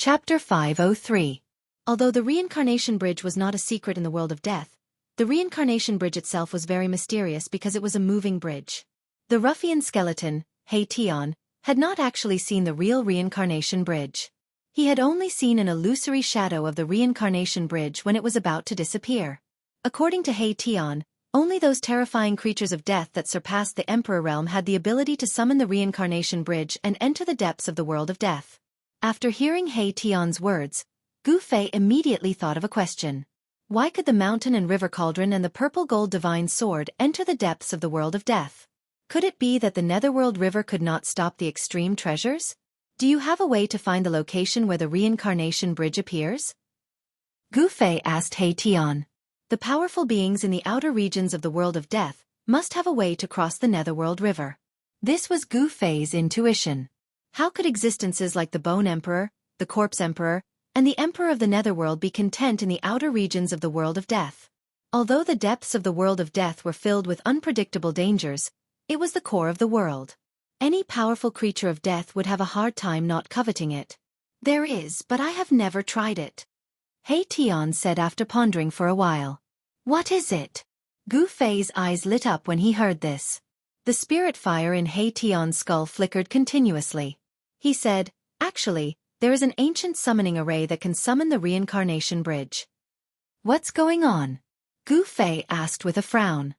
Chapter 503. Although the reincarnation bridge was not a secret in the world of death, the reincarnation bridge itself was very mysterious because it was a moving bridge. The ruffian skeleton, He Tian, had not actually seen the real reincarnation bridge. He had only seen an illusory shadow of the reincarnation bridge when it was about to disappear. According to He Tian, only those terrifying creatures of death that surpassed the Emperor realm had the ability to summon the reincarnation bridge and enter the depths of the world of death. After hearing He Tian's words, Gu Fei immediately thought of a question. Why could the mountain and river cauldron and the purple gold divine sword enter the depths of the world of death? Could it be that the netherworld river could not stop the extreme treasures? Do you have a way to find the location where the reincarnation bridge appears? Gu Fei asked He Tian. The powerful beings in the outer regions of the world of death must have a way to cross the netherworld river. This was Gu Fei's intuition. How could existences like the Bone Emperor, the Corpse Emperor, and the Emperor of the Netherworld be content in the outer regions of the world of death? Although the depths of the world of death were filled with unpredictable dangers, it was the core of the world. Any powerful creature of death would have a hard time not coveting it. There is, but I have never tried it. He Tian said after pondering for a while. What is it? Gu Fei's eyes lit up when he heard this. The spirit fire in He Tian's skull flickered continuously. He said, actually, there is an ancient summoning array that can summon the reincarnation bridge. What's going on? Gu Fei asked with a frown.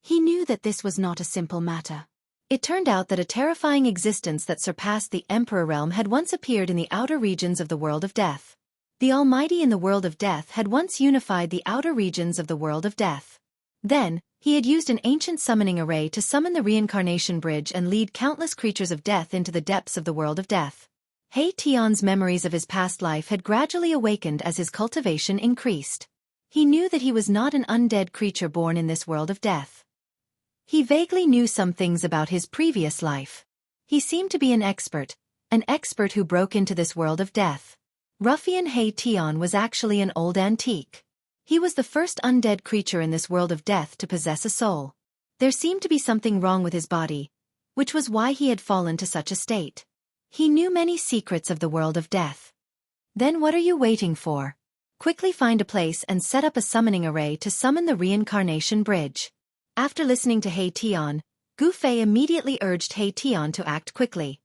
He knew that this was not a simple matter. It turned out that a terrifying existence that surpassed the Emperor realm had once appeared in the outer regions of the world of death. The Almighty in the world of death had once unified the outer regions of the world of death. Then, he had used an ancient summoning array to summon the reincarnation bridge and lead countless creatures of death into the depths of the world of death. He Tian's memories of his past life had gradually awakened as his cultivation increased. He knew that he was not an undead creature born in this world of death. He vaguely knew some things about his previous life. He seemed to be an expert who broke into this world of death. Ruffian He Tian was actually an old antique. He was the first undead creature in this world of death to possess a soul. There seemed to be something wrong with his body, which was why he had fallen to such a state. He knew many secrets of the world of death. Then what are you waiting for? Quickly find a place and set up a summoning array to summon the reincarnation bridge. After listening to He Tian, Gu Fei immediately urged He Tian to act quickly.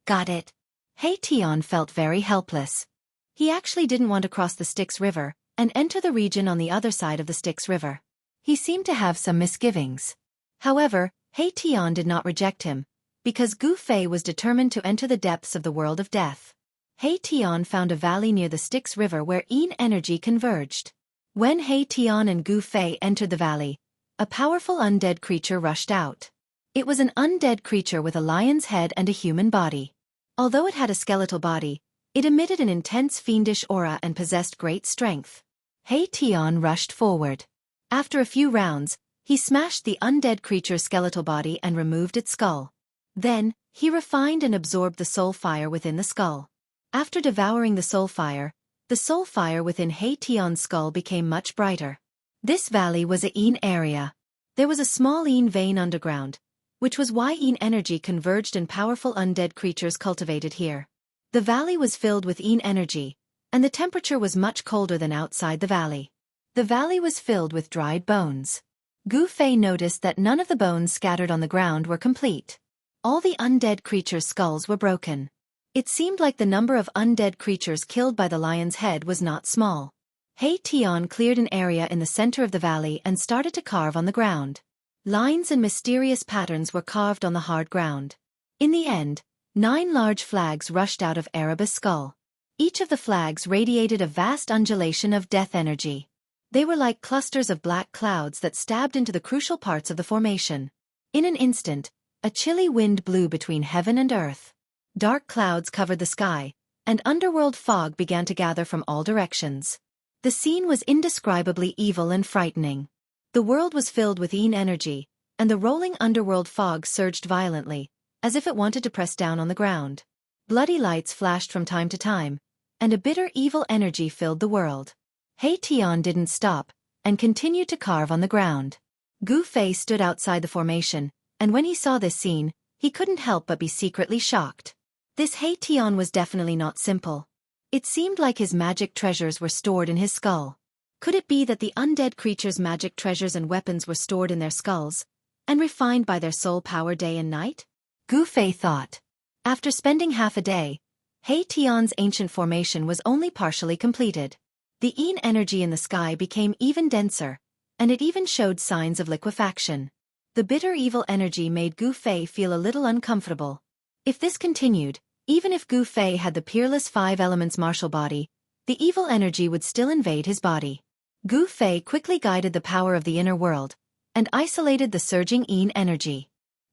Got it. He Tian felt very helpless. He actually didn't want to cross the Styx River and enter the region on the other side of the Styx River. He seemed to have some misgivings. However, He Tian did not reject him, because Gu Fei was determined to enter the depths of the world of death. He Tian found a valley near the Styx River where Yin energy converged. When He Tian and Gu Fei entered the valley, a powerful undead creature rushed out. It was an undead creature with a lion's head and a human body. Although it had a skeletal body, it emitted an intense fiendish aura and possessed great strength. He Tian rushed forward. After a few rounds, he smashed the undead creature's skeletal body and removed its skull. Then, he refined and absorbed the soul fire within the skull. After devouring the soul fire within He Tian's skull became much brighter. This valley was a Yin area. There was a small Yin vein underground, which was why Yin energy converged and powerful undead creatures cultivated here. The valley was filled with Yin energy, and the temperature was much colder than outside the valley. The valley was filled with dried bones. Gu Fei noticed that none of the bones scattered on the ground were complete. All the undead creatures' skulls were broken. It seemed like the number of undead creatures killed by the lion's head was not small. He Tian cleared an area in the center of the valley and started to carve on the ground. Lines and mysterious patterns were carved on the hard ground. In the end, 9 large flags rushed out of Erebus' skull. Each of the flags radiated a vast undulation of death energy. They were like clusters of black clouds that stabbed into the crucial parts of the formation. In an instant, a chilly wind blew between heaven and earth. Dark clouds covered the sky, and underworld fog began to gather from all directions. The scene was indescribably evil and frightening. The world was filled with Yin energy, and the rolling underworld fog surged violently, as if it wanted to press down on the ground. Bloody lights flashed from time to time, and a bitter evil energy filled the world. He Tian didn't stop, and continued to carve on the ground. Gu Fei stood outside the formation, and when he saw this scene, he couldn't help but be secretly shocked. This He Tian was definitely not simple. It seemed like his magic treasures were stored in his skull. Could it be that the undead creature's magic treasures and weapons were stored in their skulls, and refined by their soul power day and night? Gu Fei thought. After spending half a day, He Tian's ancient formation was only partially completed. The Yin energy in the sky became even denser, and it even showed signs of liquefaction. The bitter evil energy made Gu Fei feel a little uncomfortable. If this continued, even if Gu Fei had the peerless five elements martial body, the evil energy would still invade his body. Gu Fei quickly guided the power of the inner world, and isolated the surging Yin energy.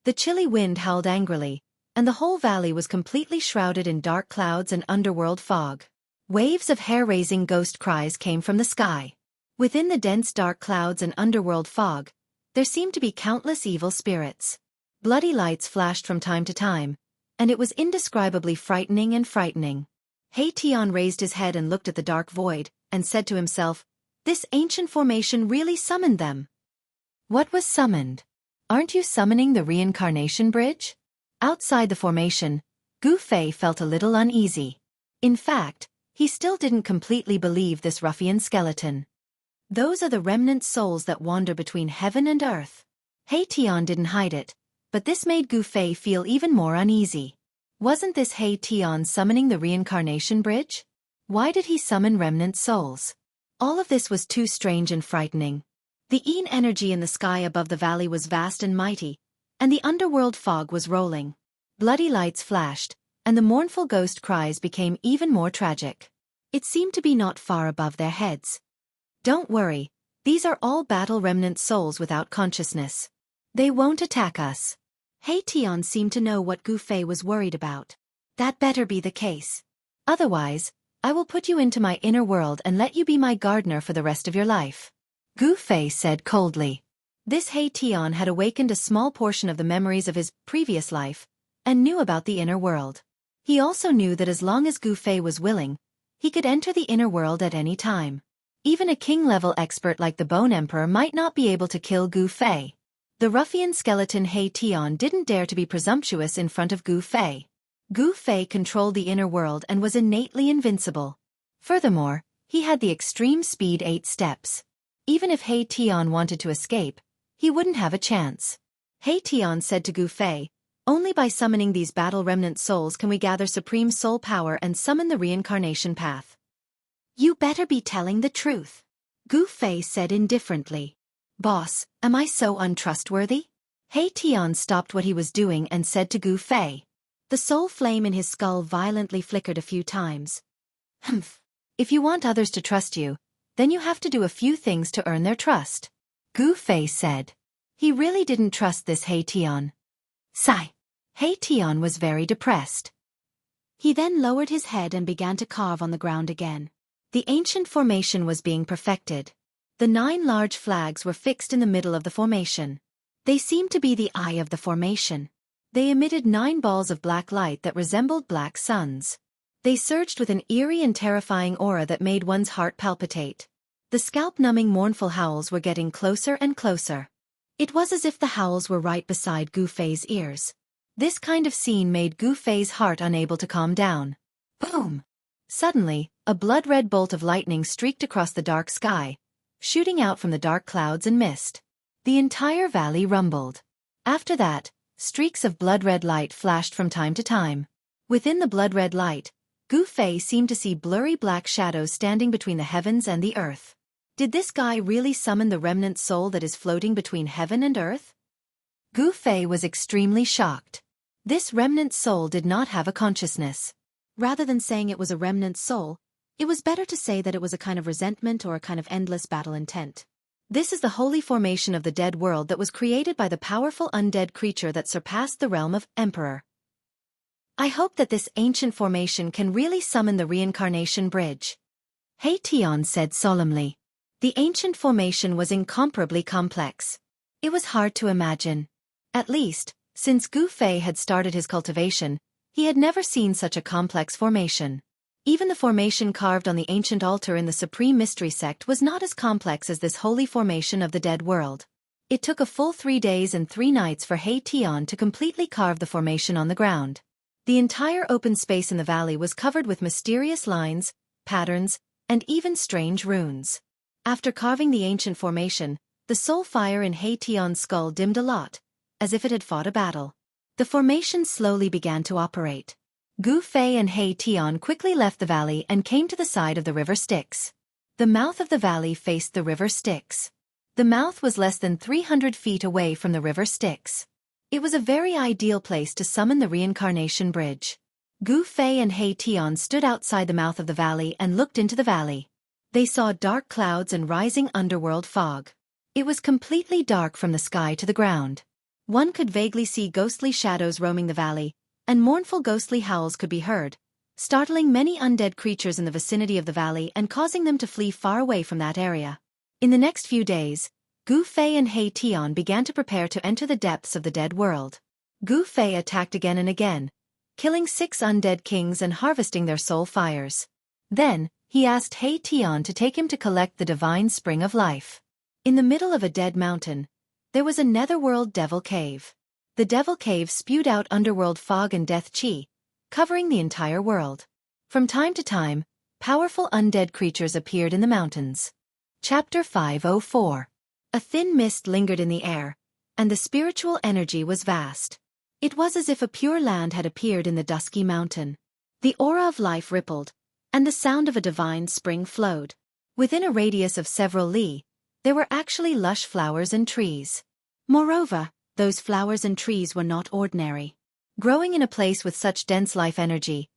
The chilly wind howled angrily, and the whole valley was completely shrouded in dark clouds and underworld fog. Waves of hair-raising ghost cries came from the sky. Within the dense dark clouds and underworld fog, there seemed to be countless evil spirits. Bloody lights flashed from time to time, and it was indescribably frightening. He Tian raised his head and looked at the dark void, and said to himself, "This ancient formation really summoned them." What was summoned? Aren't you summoning the reincarnation bridge? Outside the formation, Gu Fei felt a little uneasy. In fact, he still didn't completely believe this ruffian skeleton. Those are the remnant souls that wander between heaven and earth. He Tian didn't hide it, but this made Gu Fei feel even more uneasy. Wasn't this He Tian summoning the reincarnation bridge? Why did he summon remnant souls? All of this was too strange and frightening. The Yin energy in the sky above the valley was vast and mighty, and the underworld fog was rolling. Bloody lights flashed, and the mournful ghost cries became even more tragic. It seemed to be not far above their heads. Don't worry, these are all battle remnant souls without consciousness. They won't attack us. He Tian seemed to know what Gu Fei was worried about. That better be the case. Otherwise, I will put you into my inner world and let you be my gardener for the rest of your life. Gu Fei said coldly. This He Tian had awakened a small portion of the memories of his previous life, and knew about the inner world. He also knew that as long as Gu Fei was willing, he could enter the inner world at any time. Even a king-level expert like the Bone Emperor might not be able to kill Gu Fei. The ruffian skeleton He Tian didn't dare to be presumptuous in front of Gu Fei. Gu Fei controlled the inner world and was innately invincible. Furthermore, he had the extreme speed 8 steps. Even if He Tian wanted to escape, he wouldn't have a chance. He Tian said to Gu Fei, "Only by summoning these battle remnant souls can we gather supreme soul power and summon the reincarnation path." "You better be telling the truth," Gu Fei said indifferently. "Boss, am I so untrustworthy?" He Tian stopped what he was doing and said to Gu Fei. The soul flame in his skull violently flickered a few times. "Humph. If you want others to trust you, then you have to do a few things to earn their trust," Gu Fei said. He really didn't trust this He Tian. Sigh. He Tian was very depressed. He then lowered his head and began to carve on the ground again. The ancient formation was being perfected. The 9 large flags were fixed in the middle of the formation. They seemed to be the eye of the formation. They emitted 9 balls of black light that resembled black suns. They surged with an eerie and terrifying aura that made one's heart palpitate. The scalp-numbing mournful howls were getting closer and closer. It was as if the howls were right beside Gu Fei's ears. This kind of scene made Gu Fei's heart unable to calm down. Boom! Suddenly, a blood-red bolt of lightning streaked across the dark sky, shooting out from the dark clouds and mist. The entire valley rumbled. After that, streaks of blood-red light flashed from time to time. Within the blood-red light, Gu Fei seemed to see blurry black shadows standing between the heavens and the earth. Did this guy really summon the remnant soul that is floating between heaven and earth? Gu Fei was extremely shocked. This remnant soul did not have a consciousness. Rather than saying it was a remnant soul, it was better to say that it was a kind of resentment or a kind of endless battle intent. This is the holy formation of the dead world that was created by the powerful undead creature that surpassed the realm of Emperor. I hope that this ancient formation can really summon the reincarnation bridge. He Tian said solemnly. The ancient formation was incomparably complex. It was hard to imagine. At least, since Gu Fei had started his cultivation, he had never seen such a complex formation. Even the formation carved on the ancient altar in the Supreme Mystery Sect was not as complex as this holy formation of the dead world. It took a full 3 days and 3 nights for He Tian to completely carve the formation on the ground. The entire open space in the valley was covered with mysterious lines, patterns, and even strange runes. After carving the ancient formation, the soul fire in He Tian's skull dimmed a lot, as if it had fought a battle. The formation slowly began to operate. Gu Fei and He Tian quickly left the valley and came to the side of the river Styx. The mouth of the valley faced the river Styx. The mouth was less than 300 feet away from the river Styx. It was a very ideal place to summon the reincarnation bridge. Gu Fei and He Tian stood outside the mouth of the valley and looked into the valley. They saw dark clouds and rising underworld fog. It was completely dark from the sky to the ground. One could vaguely see ghostly shadows roaming the valley, and mournful ghostly howls could be heard, startling many undead creatures in the vicinity of the valley and causing them to flee far away from that area. In the next few days, Gu Fei and He Tian began to prepare to enter the depths of the dead world. Gu Fei attacked again and again, killing 6 undead kings and harvesting their soul fires. Then, he asked He Tian to take him to collect the divine spring of life. In the middle of a dead mountain, there was a netherworld devil cave. The devil cave spewed out underworld fog and death chi, covering the entire world. From time to time, powerful undead creatures appeared in the mountains. Chapter 504. A thin mist lingered in the air, and the spiritual energy was vast. It was as if a pure land had appeared in the dusky mountain. The aura of life rippled, and the sound of a divine spring flowed. Within a radius of several li, there were actually lush flowers and trees. Moreover, those flowers and trees were not ordinary. Growing in a place with such dense life energy,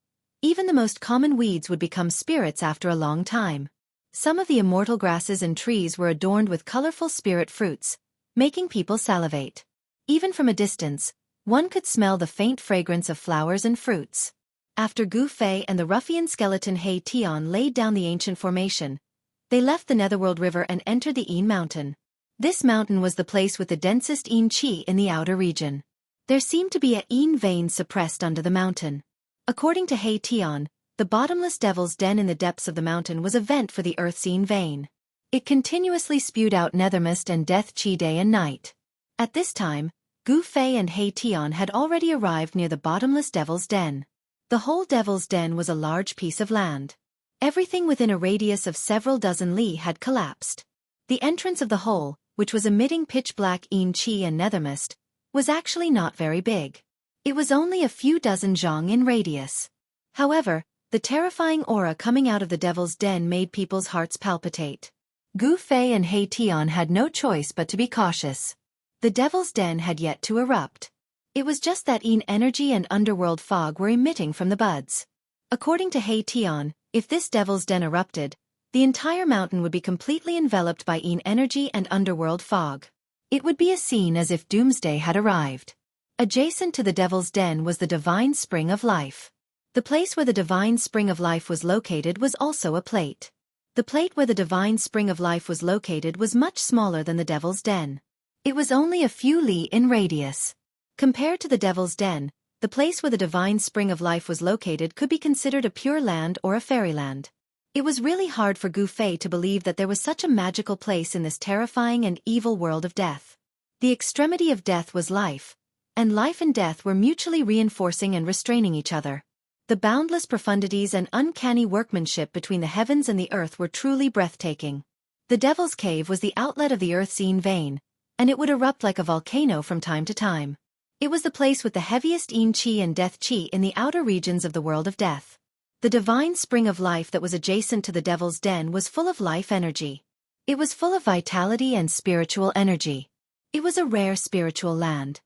even the most common weeds would become spirits after a long time. Some of the immortal grasses and trees were adorned with colorful spirit fruits, making people salivate. Even from a distance, one could smell the faint fragrance of flowers and fruits. After Gu Fei and the ruffian skeleton He Tian laid down the ancient formation, they left the Netherworld River and entered the Yin Mountain. This mountain was the place with the densest Yin Qi in the outer region. There seemed to be a Yin vein suppressed under the mountain. According to He Tian, the bottomless devil's den in the depths of the mountain was a vent for the earth's Yin vein. It continuously spewed out nethermist and death chi day and night. At this time, Gu Fei and He Tian had already arrived near the bottomless devil's den. The whole devil's den was a large piece of land. Everything within a radius of several dozen li had collapsed. The entrance of the hole, which was emitting pitch-black Yin Qi and nethermist, was actually not very big. It was only a few dozen zhang in radius. However, the terrifying aura coming out of the devil's den made people's hearts palpitate. Gu Fei and He Tian had no choice but to be cautious. The devil's den had yet to erupt. It was just that Yin energy and underworld fog were emitting from the buds. According to He Tian, if this devil's den erupted, the entire mountain would be completely enveloped by Yin energy and underworld fog. It would be a scene as if doomsday had arrived. Adjacent to the devil's den was the divine spring of life. The place where the divine spring of life was located was also a plate. The plate where the divine spring of life was located was much smaller than the devil's den. It was only a few li in radius. Compared to the devil's den, the place where the divine spring of life was located could be considered a pure land or a fairyland. It was really hard for Gu Fei to believe that there was such a magical place in this terrifying and evil world of death. The extremity of death was life, and life and death were mutually reinforcing and restraining each other. The boundless profundities and uncanny workmanship between the heavens and the earth were truly breathtaking. The Devil's Cave was the outlet of the earth's Yin vein, and it would erupt like a volcano from time to time. It was the place with the heaviest Yin Qi and death Qi in the outer regions of the world of death. The divine spring of life that was adjacent to the devil's den was full of life energy. It was full of vitality and spiritual energy. It was a rare spiritual land.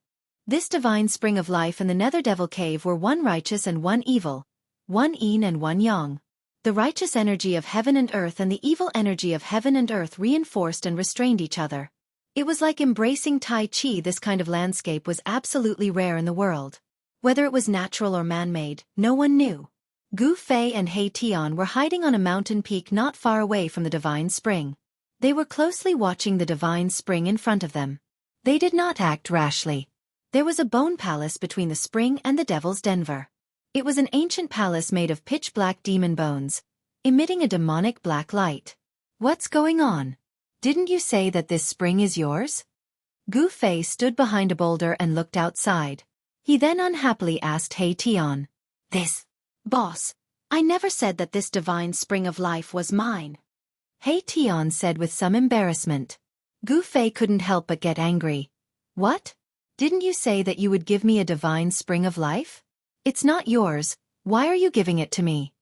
This divine spring of life and the Nether Devil Cave were one righteous and one evil, one yin and one yang. The righteous energy of heaven and earth and the evil energy of heaven and earth reinforced and restrained each other. It was like embracing Tai Chi. This kind of landscape was absolutely rare in the world. Whether it was natural or man-made, no one knew. Gu Fei and He Tian were hiding on a mountain peak not far away from the divine spring. They were closely watching the divine spring in front of them. They did not act rashly. There was a bone palace between the spring and the devil's denver. It was an ancient palace made of pitch-black demon bones, emitting a demonic black light. What's going on? Didn't you say that this spring is yours? Gu Fei stood behind a boulder and looked outside. He then unhappily asked He Tian. This. Boss, I never said that this divine spring of life was mine. He Tian said with some embarrassment. Gu Fei couldn't help but get angry. What? Didn't you say that you would give me a divine spring of life? It's not yours, why are you giving it to me?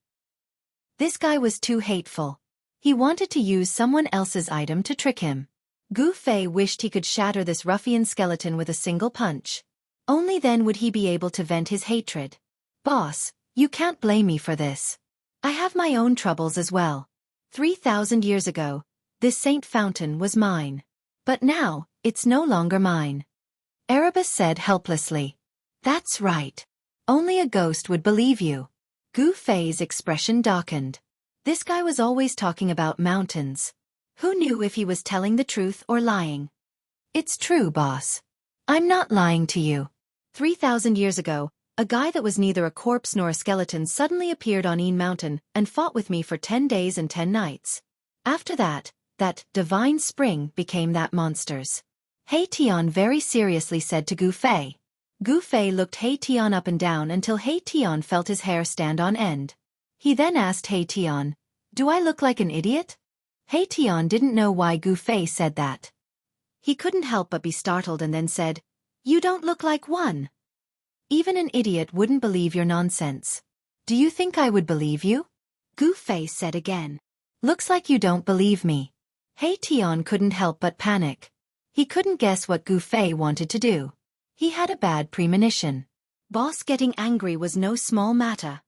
This guy was too hateful. He wanted to use someone else's item to trick him. Gu Fei wished he could shatter this ruffian skeleton with a single punch. Only then would he be able to vent his hatred. Boss, you can't blame me for this. I have my own troubles as well. 3,000 years ago, this saint fountain was mine. But now, it's no longer mine. Erebus said helplessly. That's right. Only a ghost would believe you. Gu Fei's expression darkened. This guy was always talking about mountains. Who knew if he was telling the truth or lying? It's true, boss. I'm not lying to you. 3,000 years ago, a guy that was neither a corpse nor a skeleton suddenly appeared on Een Mountain and fought with me for 10 days and 10 nights. After that divine spring became that monster's. He Tian very seriously said to Gu Fei. Gu Fei looked He Tian up and down until He Tian felt his hair stand on end. He then asked He Tian, "Do I look like an idiot?" He Tian didn't know why Gu Fei said that. He couldn't help but be startled and then said, "You don't look like one. Even an idiot wouldn't believe your nonsense. Do you think I would believe you?" Gu Fei said again. "Looks like you don't believe me." He Tian couldn't help but panic. He couldn't guess what Gu Fei wanted to do. He had a bad premonition. Boss getting angry was no small matter.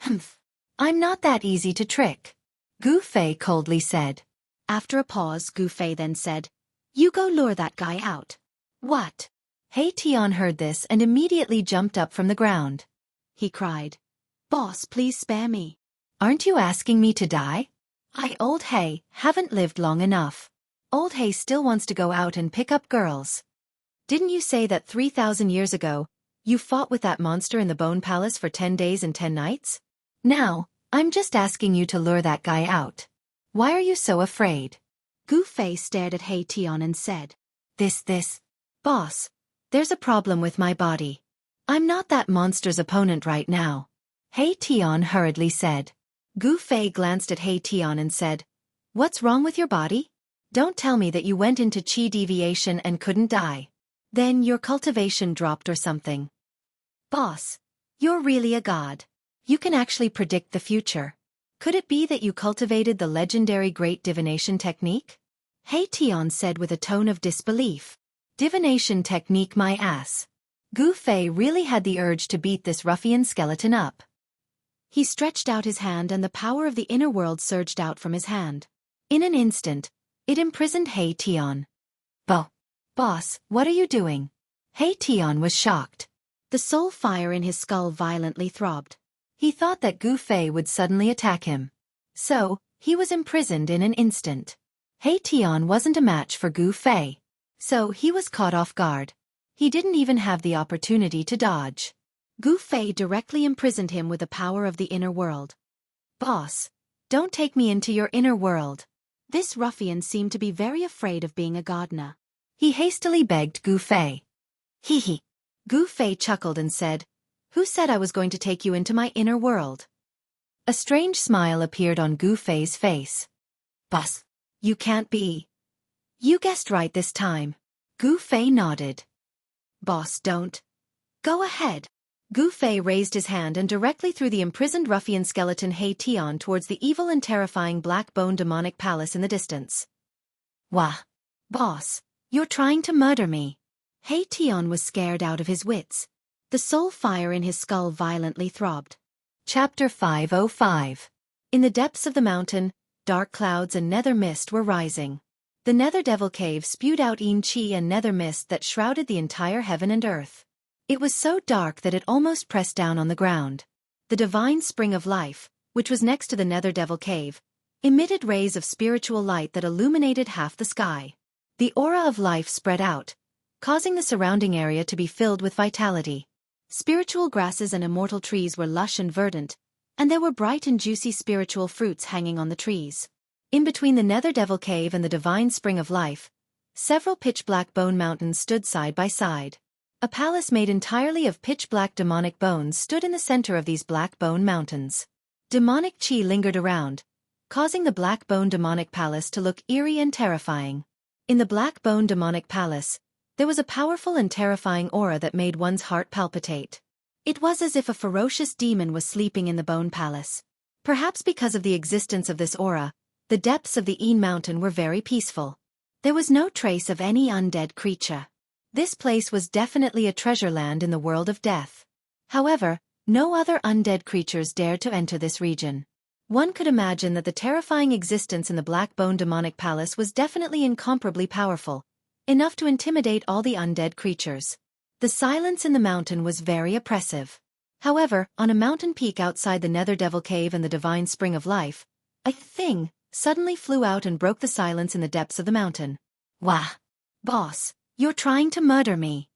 "Humph. I'm not that easy to trick," Gu Fei coldly said. After a pause, Gu Fei then said, "You go lure that guy out." "What?" He Tian heard this and immediately jumped up from the ground. He cried, "Boss, please spare me. Aren't you asking me to die? Old He, haven't lived long enough. Old He still wants to go out and pick up girls. Didn't you say that 3,000 years ago, you fought with that monster in the Bone Palace for 10 days and 10 nights? Now, I'm just asking you to lure that guy out. Why are you so afraid?" Gu Fei stared at He Tian and said, This. Boss, there's a problem with my body. I'm not that monster's opponent right now. He Tian hurriedly said. Gu Fei glanced at He Tian and said, "What's wrong with your body? Don't tell me that you went into chi deviation and couldn't die. Then your cultivation dropped or something. Boss, you're really a god. You can actually predict the future. Could it be that you cultivated the legendary great divination technique?" He Tian said with a tone of disbelief. "Divination technique, my ass." Gu Fei really had the urge to beat this ruffian skeleton up. He stretched out his hand and the power of the inner world surged out from his hand. In an instant, it imprisoned He Tian. Boss, what are you doing?" He Tian was shocked. The soul fire in his skull violently throbbed. He thought that Gu Fei would suddenly attack him. So, he was imprisoned in an instant. He Tian wasn't a match for Gu Fei. So he was caught off guard. He didn't even have the opportunity to dodge. Gu Fei directly imprisoned him with the power of the inner world. "Boss, don't take me into your inner world." This ruffian seemed to be very afraid of being a gardener. He hastily begged Gu Fei. Hee. Gu Fei chuckled and said, "Who said I was going to take you into my inner world?" A strange smile appeared on Gu Fei's face. "Boss, you can't be. You guessed right this time." Gu Fei nodded. "Boss, don't. Go ahead." Gu Fei raised his hand and directly threw the imprisoned ruffian skeleton He Tian towards the evil and terrifying black bone demonic palace in the distance. "Wah! Boss, you're trying to murder me." He Tian was scared out of his wits. The soul fire in his skull violently throbbed. Chapter 505. In the depths of the mountain, dark clouds and nether mist were rising. The nether devil cave spewed out Yin Qi and nether mist that shrouded the entire heaven and earth. It was so dark that it almost pressed down on the ground. The divine spring of life, which was next to the nether devil cave, emitted rays of spiritual light that illuminated half the sky. The aura of life spread out, causing the surrounding area to be filled with vitality. Spiritual grasses and immortal trees were lush and verdant, and there were bright and juicy spiritual fruits hanging on the trees. In between the nether devil cave and the divine spring of life, several pitch-black bone mountains stood side by side. A palace made entirely of pitch-black demonic bones stood in the center of these black bone mountains. Demonic chi lingered around, causing the black bone demonic palace to look eerie and terrifying. In the black bone demonic palace, there was a powerful and terrifying aura that made one's heart palpitate. It was as if a ferocious demon was sleeping in the bone palace. Perhaps because of the existence of this aura, the depths of the Mountain were very peaceful. There was no trace of any undead creature. This place was definitely a treasure land in the world of death. However, no other undead creatures dared to enter this region. One could imagine that the terrifying existence in the Black Bone Demonic Palace was definitely incomparably powerful, enough to intimidate all the undead creatures. The silence in the mountain was very oppressive. However, on a mountain peak outside the Nether Devil Cave and the Divine Spring of Life, a thing suddenly flew out and broke the silence in the depths of the mountain. Wah! Boss, you're trying to murder me.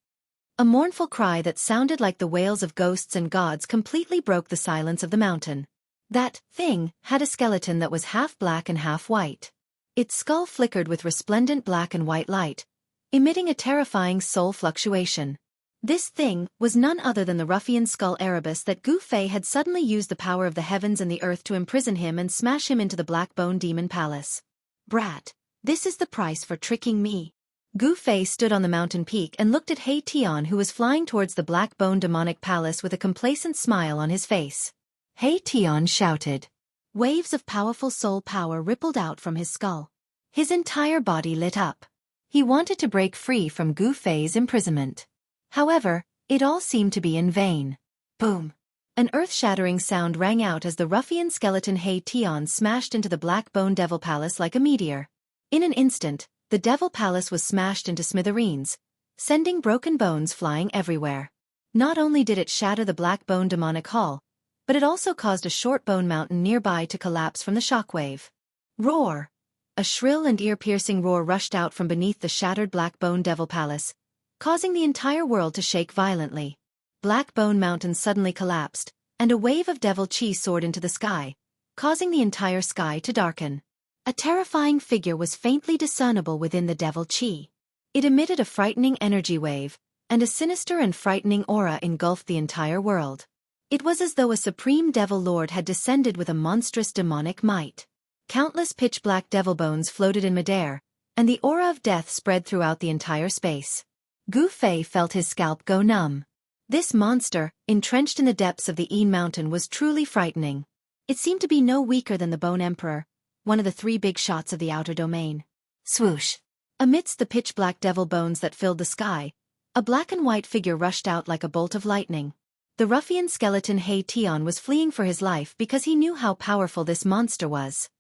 A mournful cry that sounded like the wails of ghosts and gods completely broke the silence of the mountain. That thing had a skeleton that was half black and half white. Its skull flickered with resplendent black and white light, emitting a terrifying soul fluctuation. This thing was none other than the ruffian skull Erebus that Gu Fei had suddenly used the power of the heavens and the earth to imprison him and smash him into the Black Bone Demon Palace. Brat, this is the price for tricking me. Gu Fei stood on the mountain peak and looked at He Tian, who was flying towards the Black Bone Demonic Palace with a complacent smile on his face. He Tian shouted. Waves of powerful soul power rippled out from his skull. His entire body lit up. He wanted to break free from Gu Fei's imprisonment. However, it all seemed to be in vain. Boom! An earth-shattering sound rang out as the ruffian skeleton He Tian smashed into the Black Bone Devil Palace like a meteor. In an instant, the Devil Palace was smashed into smithereens, sending broken bones flying everywhere. Not only did it shatter the Black Bone Demonic Hall, but it also caused a short bone mountain nearby to collapse from the shockwave. Roar! A shrill and ear-piercing roar rushed out from beneath the shattered Black Bone Devil Palace, causing the entire world to shake violently. Black Bone Mountain suddenly collapsed, and a wave of devil chi soared into the sky, causing the entire sky to darken. A terrifying figure was faintly discernible within the devil chi. It emitted a frightening energy wave, and a sinister and frightening aura engulfed the entire world. It was as though a supreme devil lord had descended with a monstrous demonic might. Countless pitch-black devil bones floated in midair, and the aura of death spread throughout the entire space. Gu Fei felt his scalp go numb. This monster, entrenched in the depths of the Mountain, was truly frightening. It seemed to be no weaker than the Bone Emperor, one of the three big shots of the outer domain. Swoosh! Amidst the pitch-black devil bones that filled the sky, a black and white figure rushed out like a bolt of lightning. The ruffian skeleton He Tian was fleeing for his life because he knew how powerful this monster was.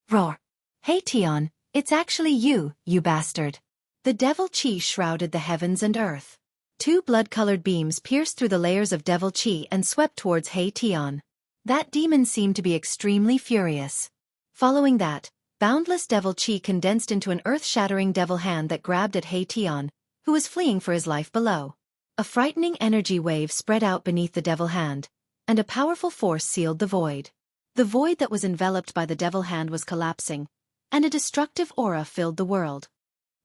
Roar! He Tian, it's actually you, you bastard! The devil chi shrouded the heavens and earth. Two blood-colored beams pierced through the layers of devil chi and swept towards He Tian. That demon seemed to be extremely furious. Following that, boundless devil chi condensed into an earth-shattering devil hand that grabbed at He Tian, who was fleeing for his life below. A frightening energy wave spread out beneath the devil hand, and a powerful force sealed the void. The void that was enveloped by the devil hand was collapsing, and a destructive aura filled the world.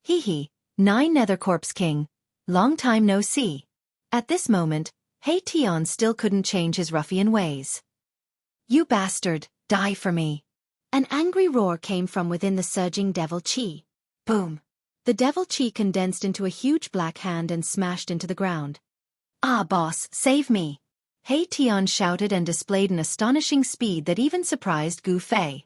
Hee, Nine Nether Corpse King, long time no see. At this moment, He Tian still couldn't change his ruffian ways. You bastard, die for me. An angry roar came from within the surging devil chi. Boom! The devil chi condensed into a huge black hand and smashed into the ground. Ah, boss, save me! He Tian shouted and displayed an astonishing speed that even surprised Gu Fei.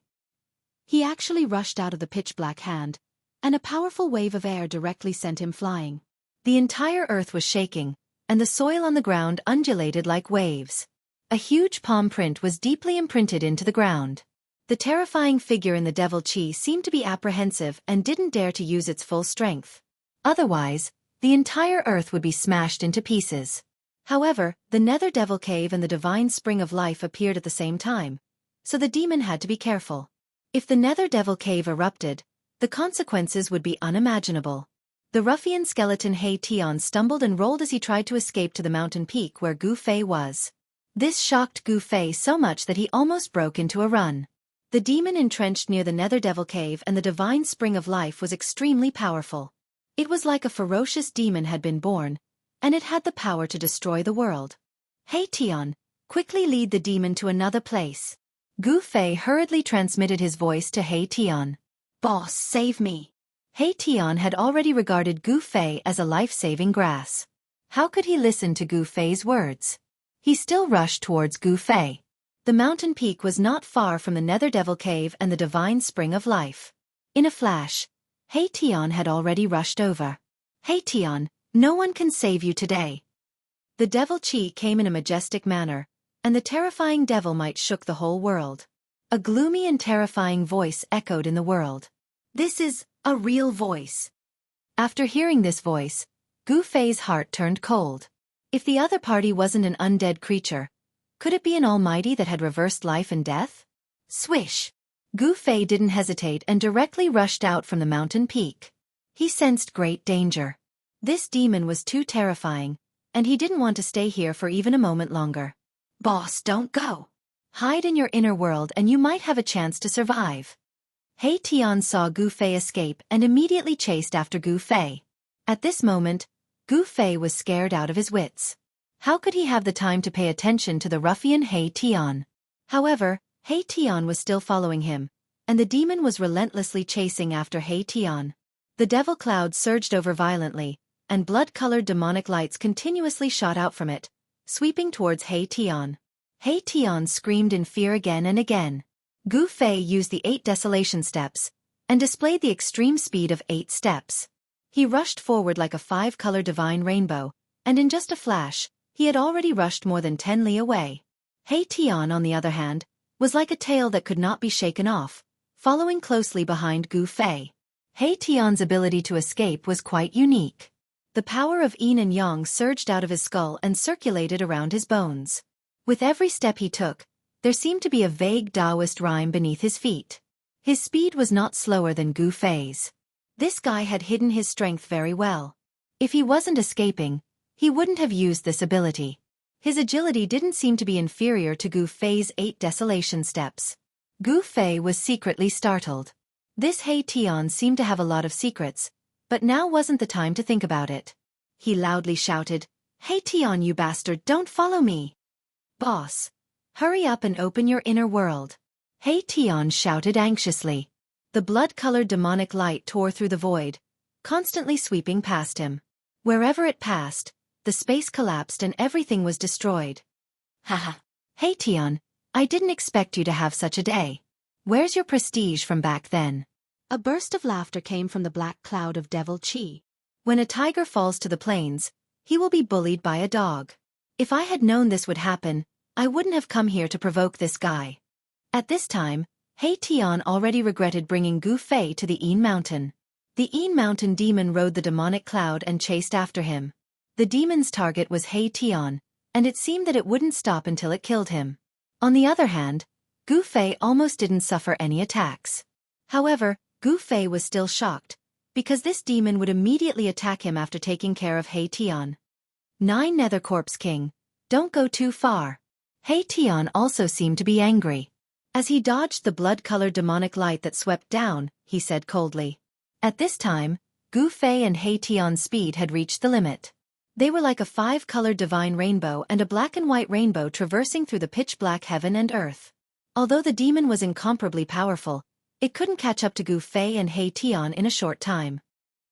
He actually rushed out of the pitch-black hand, and a powerful wave of air directly sent him flying. The entire earth was shaking, and the soil on the ground undulated like waves. A huge palm print was deeply imprinted into the ground. The terrifying figure in the devil chi seemed to be apprehensive and didn't dare to use its full strength. Otherwise, the entire earth would be smashed into pieces. However, the Nether Devil Cave and the Divine Spring of Life appeared at the same time, so the demon had to be careful. If the Nether Devil Cave erupted, the consequences would be unimaginable. The ruffian skeleton He Tian stumbled and rolled as he tried to escape to the mountain peak where Gu Fei was. This shocked Gu Fei so much that he almost broke into a run. The demon entrenched near the Nether Devil Cave and the Divine Spring of Life was extremely powerful. It was like a ferocious demon had been born, and it had the power to destroy the world. Hey Tian, quickly lead the demon to another place. Gu Fei hurriedly transmitted his voice to Hey Tian. Boss, save me. Hey Tian had already regarded Gu Fei as a life-saving grass. How could he listen to Gu Fei's words? He still rushed towards Gu Fei. The mountain peak was not far from the Nether Devil Cave and the Divine Spring of Life. In a flash, Hey Tian had already rushed over. Hey Tian, no one can save you today. The Devil Chi came in a majestic manner, and the terrifying devil might shook the whole world. A gloomy and terrifying voice echoed in the world. This is a real voice. After hearing this voice, Gu Fei's heart turned cold. If the other party wasn't an undead creature, could it be an almighty that had reversed life and death? Swish! Gu Fei didn't hesitate and directly rushed out from the mountain peak. He sensed great danger. This demon was too terrifying, and he didn't want to stay here for even a moment longer. Boss, don't go. Hide in your inner world and you might have a chance to survive. Hey Tian saw Gu Fei escape and immediately chased after Gu Fei. At this moment, Gu Fei was scared out of his wits. How could he have the time to pay attention to the ruffian Hey Tian? However, Hey Tian was still following him, and the demon was relentlessly chasing after Hey Tian. The devil cloud surged over violently, and blood-colored demonic lights continuously shot out from it, sweeping towards Hey Tian. Hey Tian screamed in fear again and again. Gu Fei used the 8 desolation steps, and displayed the extreme speed of 8 steps. He rushed forward like a 5-color divine rainbow, and in just a flash, he had already rushed more than 10 li away. Hey Tian, on the other hand, was like a tail that could not be shaken off, following closely behind Gu Fei. Hey Tian's ability to escape was quite unique. The power of yin and yang surged out of his skull and circulated around his bones. With every step he took, there seemed to be a vague Taoist rhyme beneath his feet. His speed was not slower than Gu Fei's. This guy had hidden his strength very well. If he wasn't escaping, he wouldn't have used this ability. His agility didn't seem to be inferior to Gu Fei's 8 desolation steps. Gu Fei was secretly startled. This Hey Tian seemed to have a lot of secrets, but now wasn't the time to think about it. He loudly shouted, Hey Tian, you bastard, don't follow me. Boss, hurry up and open your inner world. Hey Tian shouted anxiously. The blood-colored demonic light tore through the void, constantly sweeping past him. Wherever it passed, the space collapsed and everything was destroyed. Haha. Hey Tian, I didn't expect you to have such a day. Where's your prestige from back then? A burst of laughter came from the black cloud of devil chi. When a tiger falls to the plains, he will be bullied by a dog. If I had known this would happen, I wouldn't have come here to provoke this guy. At this time, Hey Tian already regretted bringing Gu Fei to the Yin Mountain. The Yin Mountain demon rode the demonic cloud and chased after him. The demon's target was Hey Tian, and it seemed that it wouldn't stop until it killed him. On the other hand, Gu Fei almost didn't suffer any attacks. However, Gu Fei was still shocked, because this demon would immediately attack him after taking care of Hey Tian. 9 Nether Corpse King, don't go too far. Hey Tian also seemed to be angry. As he dodged the blood-colored demonic light that swept down, he said coldly. At this time, Gu Fei and Hey Tian's speed had reached the limit. They were like a 5-colored divine rainbow and a black and white rainbow traversing through the pitch-black heaven and earth. Although the demon was incomparably powerful, it couldn't catch up to Gu Fei and Hey Tian in a short time.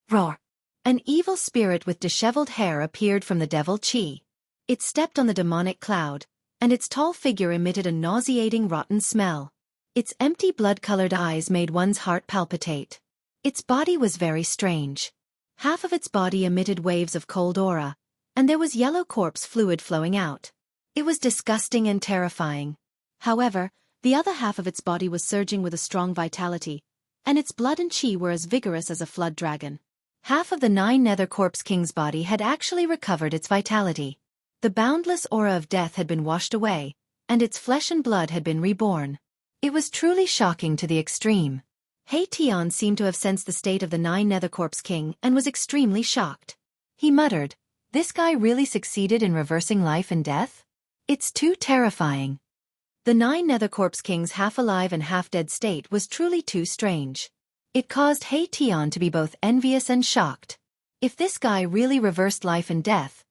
Roar! An evil spirit with disheveled hair appeared from the devil chi. It stepped on the demonic cloud, and its tall figure emitted a nauseating rotten smell. Its empty blood-colored eyes made one's heart palpitate. Its body was very strange. Half of its body emitted waves of cold aura, and there was yellow corpse fluid flowing out. It was disgusting and terrifying. However, the other half of its body was surging with a strong vitality, and its blood and chi were as vigorous as a flood dragon. Half of the 9 Nether Corpse King's body had actually recovered its vitality. The boundless aura of death had been washed away, and its flesh and blood had been reborn. It was truly shocking to the extreme. Hey Tian seemed to have sensed the state of the 9 Nether Corpse King and was extremely shocked. He muttered, this guy really succeeded in reversing life and death? It's too terrifying. The 9 Nether Corpse King's half-alive and half-dead state was truly too strange. It caused Hey Tian to be both envious and shocked. If this guy really reversed life and death,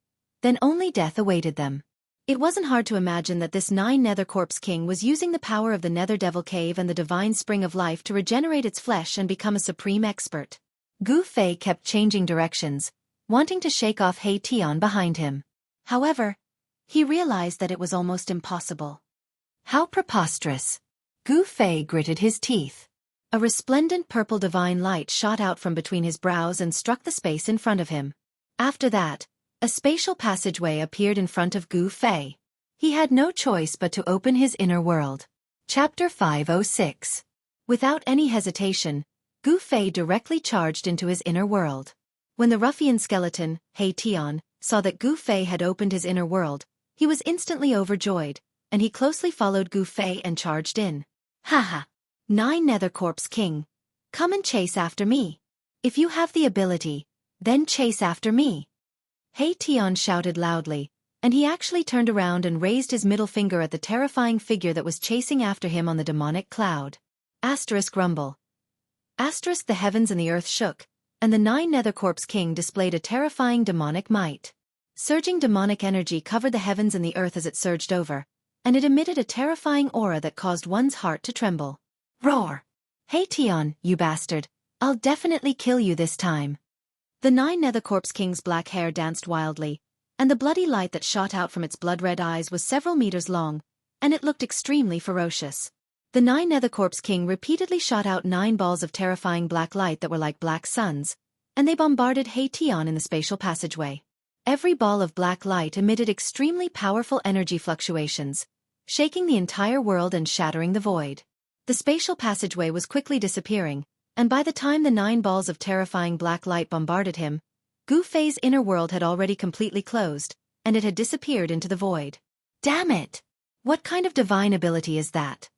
then only death awaited them. It wasn't hard to imagine that this Nether Corpse King was using the power of the Nether Devil Cave and the divine spring of life to regenerate its flesh and become a supreme expert. Gu Fei kept changing directions, wanting to shake off He Tian behind him. However, he realized that it was almost impossible. How preposterous! Gu Fei gritted his teeth. A resplendent purple divine light shot out from between his brows and struck the space in front of him. After that, a spatial passageway appeared in front of Gu Fei. He had no choice but to open his inner world. Chapter 506. Without any hesitation, Gu Fei directly charged into his inner world. When the ruffian skeleton, He Tian, saw that Gu Fei had opened his inner world, he was instantly overjoyed, and he closely followed Gu Fei and charged in. Haha! Nether Corpse King, come and chase after me. If you have the ability, then chase after me. He Tian shouted loudly, and he actually turned around and raised his middle finger at the terrifying figure that was chasing after him on the demonic cloud. Asterisk rumble. Asterisk the heavens and the earth shook, and the Nether Corpse King displayed a terrifying demonic might. Surging demonic energy covered the heavens and the earth as it surged over, and it emitted a terrifying aura that caused one's heart to tremble. Roar! He Tian, you bastard, I'll definitely kill you this time. The Nether Corpse King's black hair danced wildly, and the bloody light that shot out from its blood-red eyes was several meters long, and it looked extremely ferocious. The Nether Corpse King repeatedly shot out 9 balls of terrifying black light that were like black suns, and they bombarded He Tian in the spatial passageway. Every ball of black light emitted extremely powerful energy fluctuations, shaking the entire world and shattering the void. The spatial passageway was quickly disappearing, and by the time the 9 balls of terrifying black light bombarded him, Gu Fei's inner world had already completely closed, and it had disappeared into the void. Damn it! What kind of divine ability is that?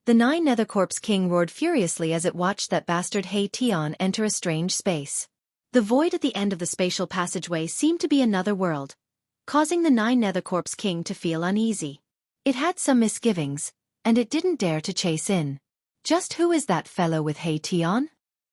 The Nether Corpse King roared furiously as it watched that bastard He Tian enter a strange space. The void at the end of the spatial passageway seemed to be another world, causing the Nether Corpse King to feel uneasy. It had some misgivings, and it didn't dare to chase in. Just who is that fellow with He Tian?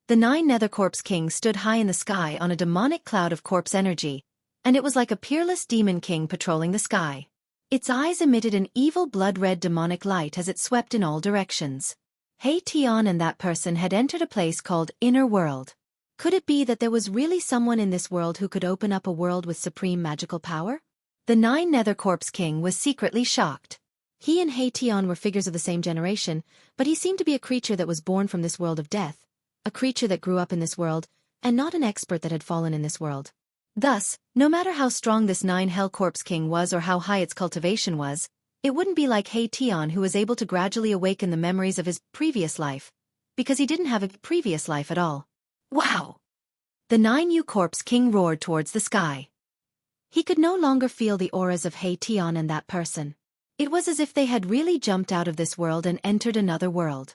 The Nether Corpse King stood high in the sky on a demonic cloud of corpse energy, and it was like a peerless demon king patrolling the sky. Its eyes emitted an evil blood-red demonic light as it swept in all directions. He Tian and that person had entered a place called Inner World. Could it be that there was really someone in this world who could open up a world with supreme magical power? The Nether Corpse King was secretly shocked. He and He Tian were figures of the same generation, but he seemed to be a creature that was born from this world of death, a creature that grew up in this world, and not an expert that had fallen in this world. Thus, no matter how strong this Hell Corpse King was or how high its cultivation was, it wouldn't be like He Tian who was able to gradually awaken the memories of his previous life, because he didn't have a previous life at all. Wow! The Corpse King roared towards the sky. He could no longer feel the auras of He Tian and that person. It was as if they had really jumped out of this world and entered another world.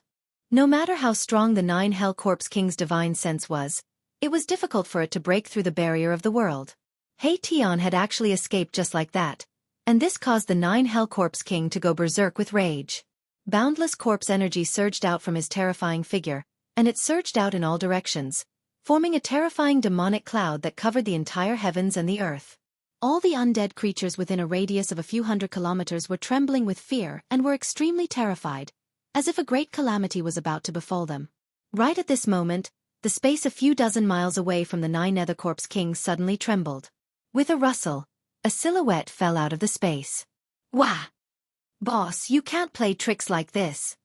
No matter how strong the Hell Corpse King's divine sense was, it was difficult for it to break through the barrier of the world. He Tian had actually escaped just like that, and this caused the Hell Corpse King to go berserk with rage. Boundless corpse energy surged out from his terrifying figure, and it surged out in all directions, forming a terrifying demonic cloud that covered the entire heavens and the earth. All the undead creatures within a radius of a few hundred kilometers were trembling with fear and were extremely terrified, as if a great calamity was about to befall them. Right at this moment, the space a few dozen miles away from the Nether Corpse King suddenly trembled. With a rustle, a silhouette fell out of the space. Wah! Boss, you can't play tricks like this.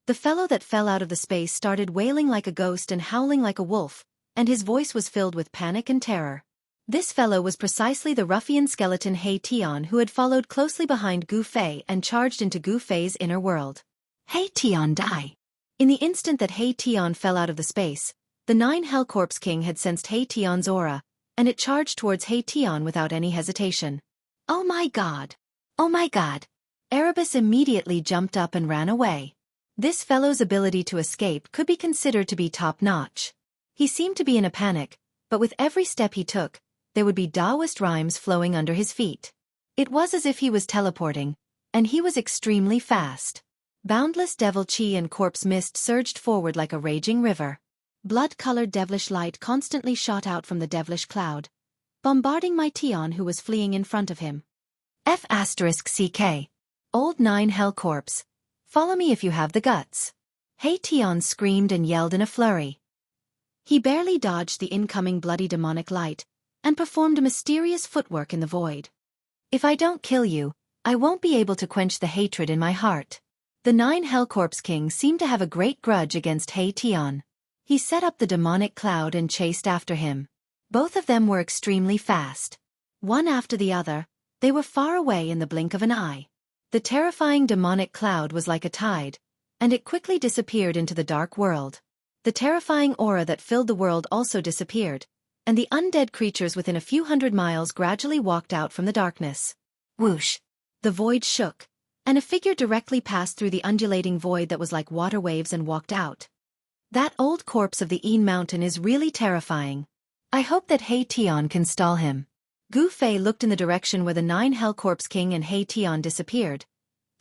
The fellow that fell out of the space started wailing like a ghost and howling like a wolf, and his voice was filled with panic and terror. This fellow was precisely the ruffian skeleton He Tian who had followed closely behind Gu Fei and charged into Gu Fei's inner world. He Tian die! In the instant that He Tian fell out of the space, the Hell Corpse King had sensed He Tian's aura, and it charged towards He Tian without any hesitation. Oh my god! Oh my god! Erebus immediately jumped up and ran away. This fellow's ability to escape could be considered to be top-notch. He seemed to be in a panic, but with every step he took, there would be Taoist rhymes flowing under his feet. It was as if he was teleporting, and he was extremely fast. Boundless devil chi and corpse mist surged forward like a raging river. Blood-colored devilish light constantly shot out from the devilish cloud, bombarding my Tian who was fleeing in front of him. F***CK. Old 9 Hell Corpse. Follow me if you have the guts. Hey Tian screamed and yelled in a flurry. He barely dodged the incoming bloody demonic light, and performed a mysterious footwork in the void. If I don't kill you, I won't be able to quench the hatred in my heart. The 9 Hellcorpse King seemed to have a great grudge against He Tian. He set up the demonic cloud and chased after him. Both of them were extremely fast. One after the other, they were far away in the blink of an eye. The terrifying demonic cloud was like a tide, and it quickly disappeared into the dark world. The terrifying aura that filled the world also disappeared, and the undead creatures within a few hundred miles gradually walked out from the darkness. Whoosh! The void shook, and a figure directly passed through the undulating void that was like water waves and walked out. That old corpse of the Een Mountain is really terrifying. I hope that He Tian can stall him. Gu Fei looked in the direction where the 9 Hellcorpse King and He Tian disappeared,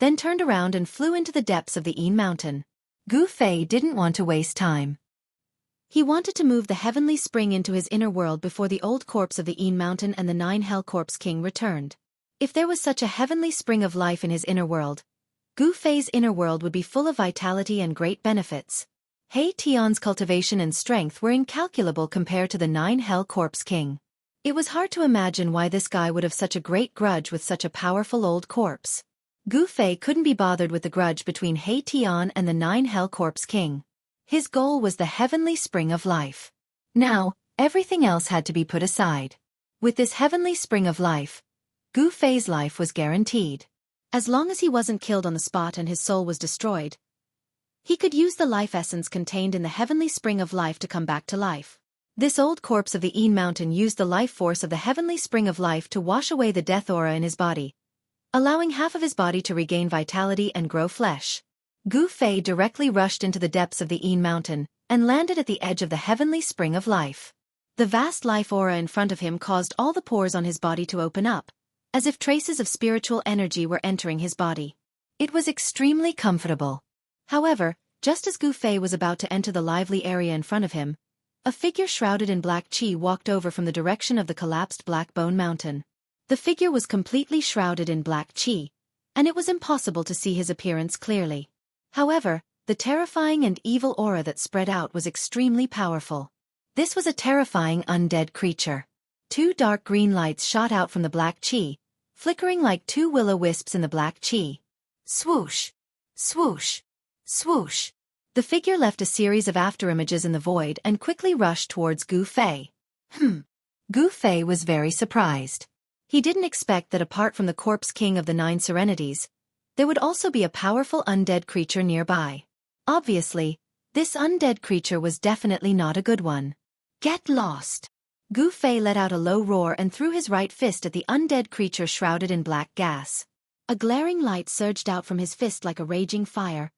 then turned around and flew into the depths of the Een Mountain. Gu Fei didn't want to waste time. He wanted to move the heavenly spring into his inner world before the old corpse of the Een Mountain and the 9 Hellcorpse King returned. If there was such a heavenly spring of life in his inner world, Gu Fei's inner world would be full of vitality and great benefits. He Tian's cultivation and strength were incalculable compared to the 9 Hellcorpse King. It was hard to imagine why this guy would have such a great grudge with such a powerful old corpse. Gu Fei couldn't be bothered with the grudge between He Tian and the 9 Hellcorpse King. His goal was the heavenly spring of life. Now, everything else had to be put aside. With this heavenly spring of life, Gu Fei's life was guaranteed. As long as he wasn't killed on the spot and his soul was destroyed, he could use the life essence contained in the heavenly spring of life to come back to life. This old corpse of the Een Mountain used the life force of the heavenly spring of life to wash away the death aura in his body, allowing half of his body to regain vitality and grow flesh. Gu Fei directly rushed into the depths of the Een Mountain and landed at the edge of the heavenly spring of life. The vast life aura in front of him caused all the pores on his body to open up, as if traces of spiritual energy were entering his body. It was extremely comfortable. However, just as Gu Fei was about to enter the lively area in front of him, a figure shrouded in black qi walked over from the direction of the collapsed Black Bone Mountain. The figure was completely shrouded in black qi, and it was impossible to see his appearance clearly. However, the terrifying and evil aura that spread out was extremely powerful. This was a terrifying undead creature. 2 dark green lights shot out from the black qi, flickering like 2 will-o-wisps in the black qi. Swoosh! Swoosh! Swoosh! The figure left a series of afterimages in the void and quickly rushed towards Gu Fei. Gu Fei was very surprised. He didn't expect that apart from the Corpse King of the 9 Serenities, there would also be a powerful undead creature nearby. Obviously, this undead creature was definitely not a good one. Get lost! Gu Fei let out a low roar and threw his right fist at the undead creature shrouded in black gas. A glaring light surged out from his fist like a raging fire,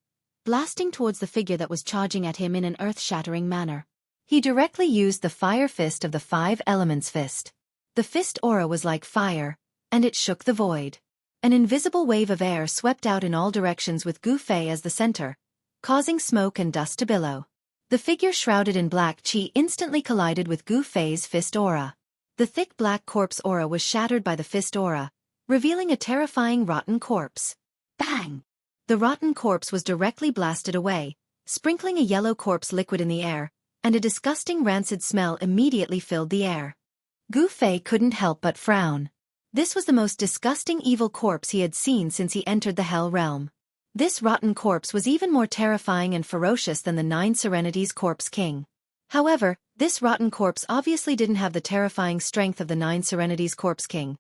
blasting towards the figure that was charging at him in an earth-shattering manner. He directly used the fire fist of the 5 Elements fist. The fist aura was like fire, and it shook the void. An invisible wave of air swept out in all directions with Gu Fei as the center, causing smoke and dust to billow. The figure shrouded in black qi instantly collided with Gu Fei's fist aura. The thick black corpse aura was shattered by the fist aura, revealing a terrifying rotten corpse. Bang! The rotten corpse was directly blasted away, sprinkling a yellow corpse liquid in the air, and a disgusting rancid smell immediately filled the air. Gu Fei couldn't help but frown. This was the most disgusting evil corpse he had seen since he entered the Hell Realm. This rotten corpse was even more terrifying and ferocious than the 9 Serenities Corpse King. However, this rotten corpse obviously didn't have the terrifying strength of the 9 Serenities Corpse King,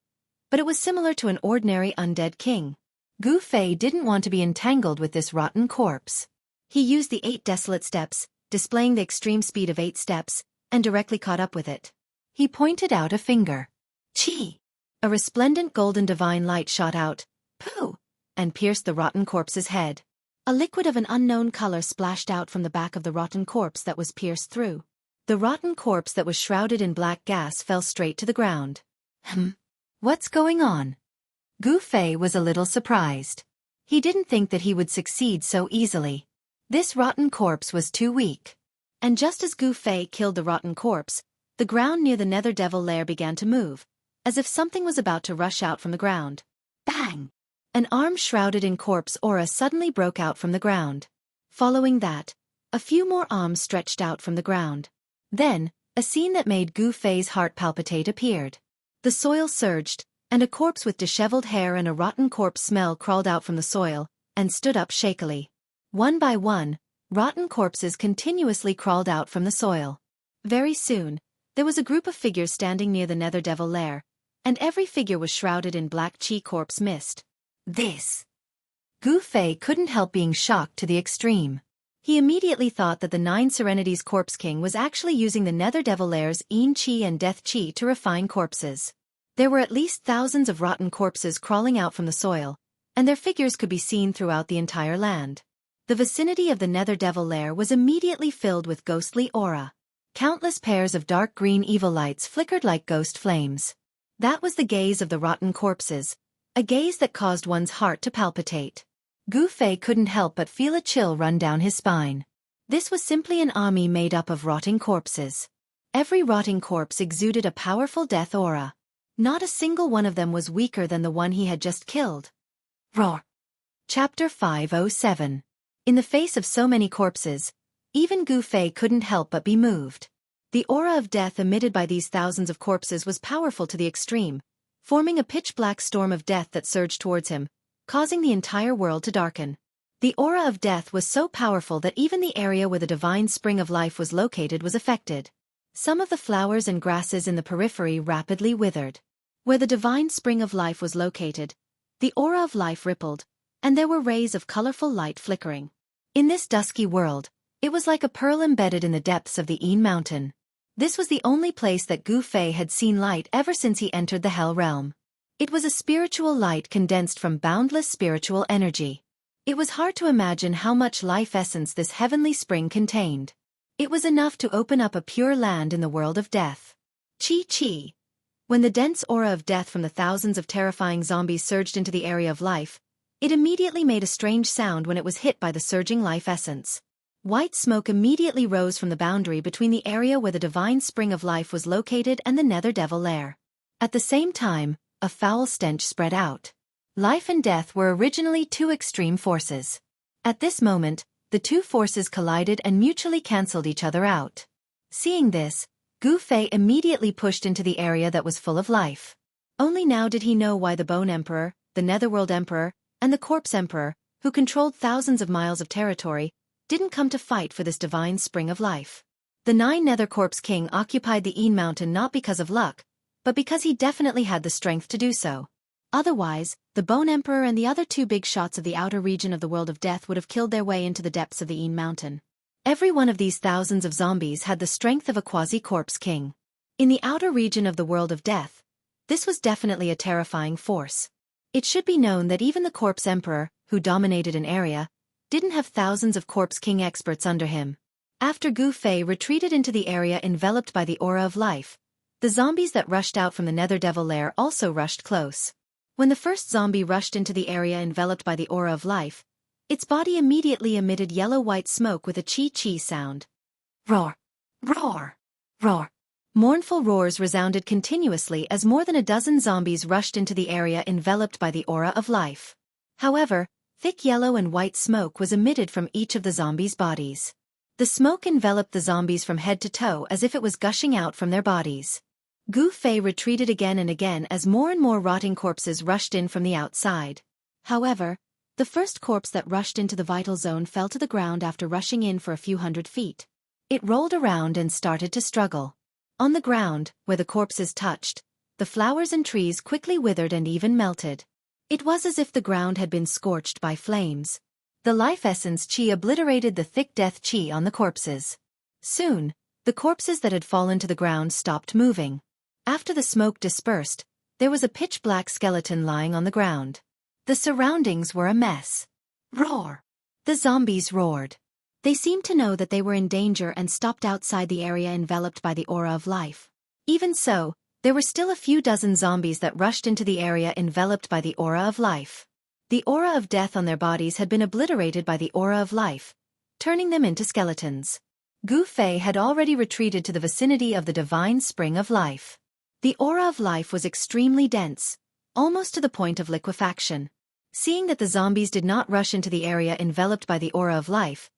but it was similar to an ordinary undead king. Gu Fei didn't want to be entangled with this rotten corpse. He used the 8 desolate steps, displaying the extreme speed of 8 steps, and directly caught up with it. He pointed out a finger. Chi! A resplendent golden divine light shot out, pooh, and pierced the rotten corpse's head. A liquid of an unknown color splashed out from the back of the rotten corpse that was pierced through. The rotten corpse that was shrouded in black gas fell straight to the ground. What's going on? Gu Fei was a little surprised. He didn't think that he would succeed so easily. This rotten corpse was too weak. And just as Gu Fei killed the rotten corpse, the ground near the Nether Devil lair began to move, as if something was about to rush out from the ground. Bang! An arm shrouded in corpse aura suddenly broke out from the ground. Following that, a few more arms stretched out from the ground. Then, a scene that made Gu Fei's heart palpitate appeared. The soil surged, and a corpse with disheveled hair and a rotten corpse smell crawled out from the soil, and stood up shakily. One by one, rotten corpses continuously crawled out from the soil. Very soon, there was a group of figures standing near the Nether Devil lair, and every figure was shrouded in black chi corpse mist. This! Gu Fei couldn't help being shocked to the extreme. He immediately thought that the Nine Serenities Corpse King was actually using the Nether Devil lair's Yin Chi and Death Chi to refine corpses. There were at least thousands of rotten corpses crawling out from the soil, and their figures could be seen throughout the entire land. The vicinity of the Nether Devil lair was immediately filled with ghostly aura. Countless pairs of dark green evil lights flickered like ghost flames. That was the gaze of the rotten corpses, a gaze that caused one's heart to palpitate. Gu Fei couldn't help but feel a chill run down his spine. This was simply an army made up of rotting corpses. Every rotting corpse exuded a powerful death aura. Not a single one of them was weaker than the one he had just killed. Roar! Chapter 507. In the face of so many corpses, even Gu Fei couldn't help but be moved. The aura of death emitted by these thousands of corpses was powerful to the extreme, forming a pitch-black storm of death that surged towards him, causing the entire world to darken. The aura of death was so powerful that even the area where the divine spring of life was located was affected. Some of the flowers and grasses in the periphery rapidly withered. Where the divine spring of life was located, the aura of life rippled, and there were rays of colorful light flickering. In this dusky world, it was like a pearl embedded in the depths of the Yin Mountain. This was the only place that Gu Fei had seen light ever since he entered the Hell Realm. It was a spiritual light condensed from boundless spiritual energy. It was hard to imagine how much life essence this heavenly spring contained. It was enough to open up a pure land in the world of death. Chi. When the dense aura of death from the thousands of terrifying zombies surged into the area of life, it immediately made a strange sound when it was hit by the surging life essence. White smoke immediately rose from the boundary between the area where the divine spring of life was located and the Nether Devil lair. At the same time, a foul stench spread out. Life and death were originally two extreme forces. At this moment, the two forces collided and mutually cancelled each other out. Seeing this, Gu Fei immediately pushed into the area that was full of life. Only now did he know why the Bone Emperor, the Netherworld Emperor, and the Corpse Emperor, who controlled thousands of miles of territory, didn't come to fight for this divine spring of life. The Nine Nether Corpse King occupied the Yin Mountain not because of luck, but because he definitely had the strength to do so. Otherwise, the Bone Emperor and the other two big shots of the outer region of the world of death would have killed their way into the depths of the Yin Mountain. Every one of these thousands of zombies had the strength of a quasi-corpse king. In the outer region of the world of death, this was definitely a terrifying force. It should be known that even the Corpse Emperor, who dominated an area, didn't have thousands of Corpse King experts under him. After Gu Fei retreated into the area enveloped by the aura of life, the zombies that rushed out from the Nether Devil lair also rushed close. When the first zombie rushed into the area enveloped by the aura of life, its body immediately emitted yellow-white smoke with a chi-chi sound. Roar! Roar! Roar! Mournful roars resounded continuously as more than a dozen zombies rushed into the area enveloped by the aura of life. However, thick yellow and white smoke was emitted from each of the zombies' bodies. The smoke enveloped the zombies from head to toe as if it was gushing out from their bodies. Gu Fei retreated again and again as more and more rotting corpses rushed in from the outside. However, the first corpse that rushed into the vital zone fell to the ground after rushing in for a few hundred feet. It rolled around and started to struggle. On the ground, where the corpses touched, the flowers and trees quickly withered and even melted. It was as if the ground had been scorched by flames. The life essence chi obliterated the thick death chi on the corpses. Soon, the corpses that had fallen to the ground stopped moving. After the smoke dispersed, there was a pitch-black skeleton lying on the ground. The surroundings were a mess. Roar! The zombies roared. They seemed to know that they were in danger and stopped outside the area enveloped by the aura of life. Even so, there were still a few dozen zombies that rushed into the area enveloped by the aura of life. The aura of death on their bodies had been obliterated by the aura of life, turning them into skeletons. Gu Fei had already retreated to the vicinity of the divine spring of life. The aura of life was extremely dense, almost to the point of liquefaction. Seeing that the zombies did not rush into the area enveloped by the aura of life,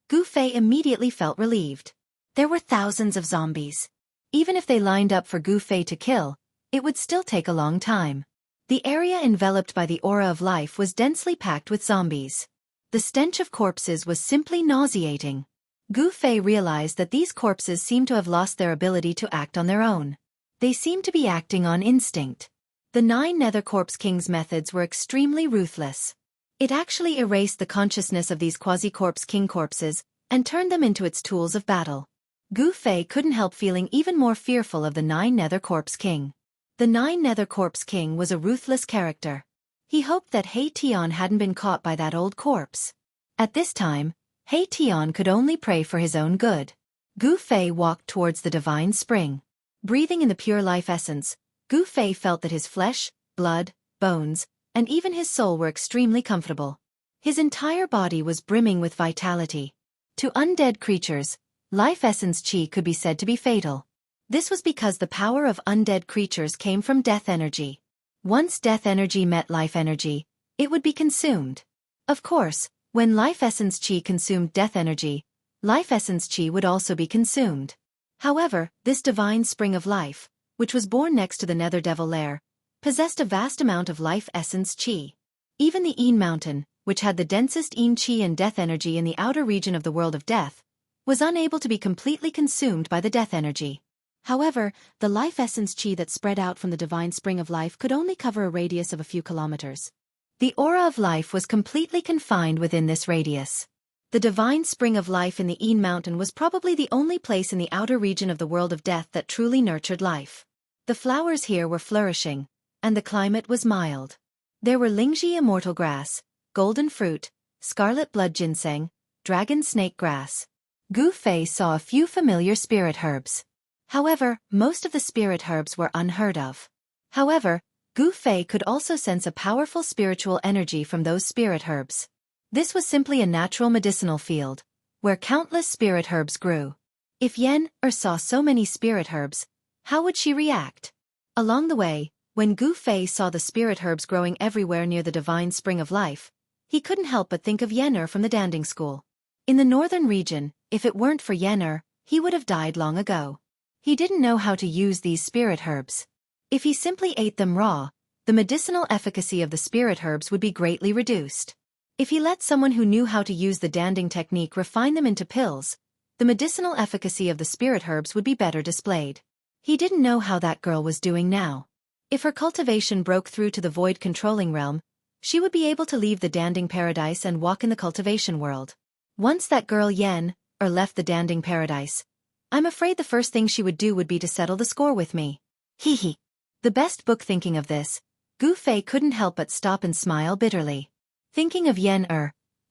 Gu Fei immediately felt relieved. There were thousands of zombies. Even if they lined up for Gu Fei to kill, it would still take a long time. The area enveloped by the aura of life was densely packed with zombies. The stench of corpses was simply nauseating. Gu Fei realized that these corpses seemed to have lost their ability to act on their own. They seemed to be acting on instinct. The 9 Nether Corpse King's methods were extremely ruthless. It actually erased the consciousness of these quasi-corpse king corpses and turned them into its tools of battle. Gu Fei couldn't help feeling even more fearful of the 9 Nether Corpse King. The 9 Nether Corpse King was a ruthless character. He hoped that He Tian hadn't been caught by that old corpse. At this time, He Tian could only pray for his own good. Gu Fei walked towards the divine spring. Breathing in the pure life essence, Gu Fei felt that his flesh, blood, bones, and even his soul were extremely comfortable. His entire body was brimming with vitality. To undead creatures, life essence qi could be said to be fatal. This was because the power of undead creatures came from death energy. Once death energy met life energy, it would be consumed. Of course, when life essence qi consumed death energy, life essence qi would also be consumed. However, this divine spring of life, which was born next to the Nether Devil Lair, possessed a vast amount of life essence qi. Even the Yin Mountain, which had the densest Yin qi and death energy in the outer region of the world of death, was unable to be completely consumed by the death energy. However, the life essence qi that spread out from the divine spring of life could only cover a radius of a few kilometers. The aura of life was completely confined within this radius. The divine spring of life in the Yin Mountain was probably the only place in the outer region of the world of death that truly nurtured life. The flowers here were flourishing, and the climate was mild. There were Lingji immortal grass, golden fruit, scarlet blood ginseng, dragon snake grass. Gu Fei saw a few familiar spirit herbs. However, most of the spirit herbs were unheard of. However, Gu Fei could also sense a powerful spiritual energy from those spirit herbs. This was simply a natural medicinal field, where countless spirit herbs grew. If Yen saw so many spirit herbs, how would she react? Along the way, when Gu Fei saw the spirit herbs growing everywhere near the divine spring of life, he couldn't help but think of Yen from the Danding School. In the northern region, if it weren't for Yen, he would have died long ago. He didn't know how to use these spirit herbs. If he simply ate them raw, the medicinal efficacy of the spirit herbs would be greatly reduced. If he let someone who knew how to use the danding technique refine them into pills, the medicinal efficacy of the spirit herbs would be better displayed. He didn't know how that girl was doing now. If her cultivation broke through to the void controlling realm, she would be able to leave the danding paradise and walk in the cultivation world. Once that girl Yen left the danding paradise, I'm afraid the first thing she would do would be to settle the score with me. Hee. The best book. Thinking of this, Gu Fei couldn't help but stop and smile bitterly. Thinking of Yen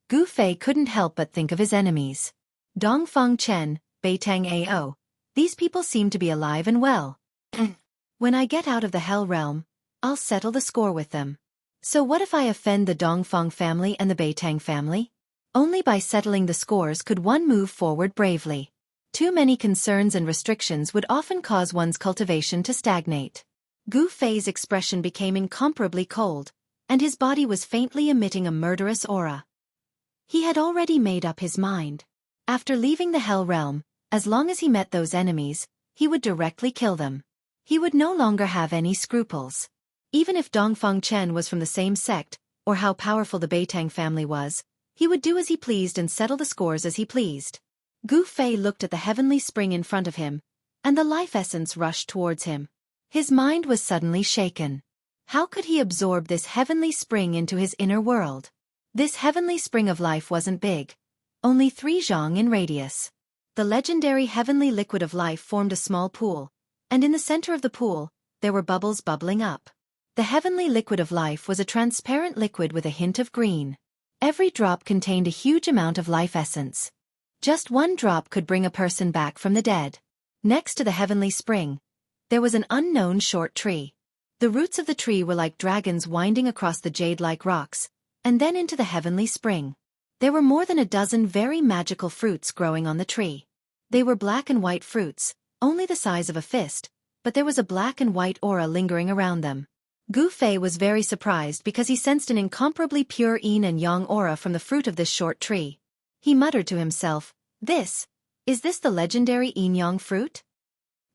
Gu Fei couldn't help but think of his enemies. Dongfang Chen, Beitang Ao. These people seem to be alive and well. When I get out of the Hell Realm, I'll settle the score with them. So what if I offend the Dongfang family and the Beitang family? Only by settling the scores could one move forward bravely. Too many concerns and restrictions would often cause one's cultivation to stagnate. Gu Fei's expression became incomparably cold, and his body was faintly emitting a murderous aura. He had already made up his mind. After leaving the Hell Realm, as long as he met those enemies, he would directly kill them. He would no longer have any scruples. Even if Dongfang Chen was from the same sect, or how powerful the Beitang family was, he would do as he pleased and settle the scores as he pleased. Gu Fei looked at the heavenly spring in front of him, and the life essence rushed towards him. His mind was suddenly shaken. How could he absorb this heavenly spring into his inner world? This heavenly spring of life wasn't big, only 3 zhang in radius. The legendary heavenly liquid of life formed a small pool, and in the center of the pool, there were bubbles bubbling up. The heavenly liquid of life was a transparent liquid with a hint of green. Every drop contained a huge amount of life essence. Just one drop could bring a person back from the dead. Next to the heavenly spring, there was an unknown short tree. The roots of the tree were like dragons winding across the jade-like rocks, and then into the heavenly spring. There were more than a dozen very magical fruits growing on the tree. They were black and white fruits, only the size of a fist, but there was a black and white aura lingering around them. Gu Fei was very surprised because he sensed an incomparably pure yin and yang aura from the fruit of this short tree. He muttered to himself, Is this the legendary yin-yang fruit?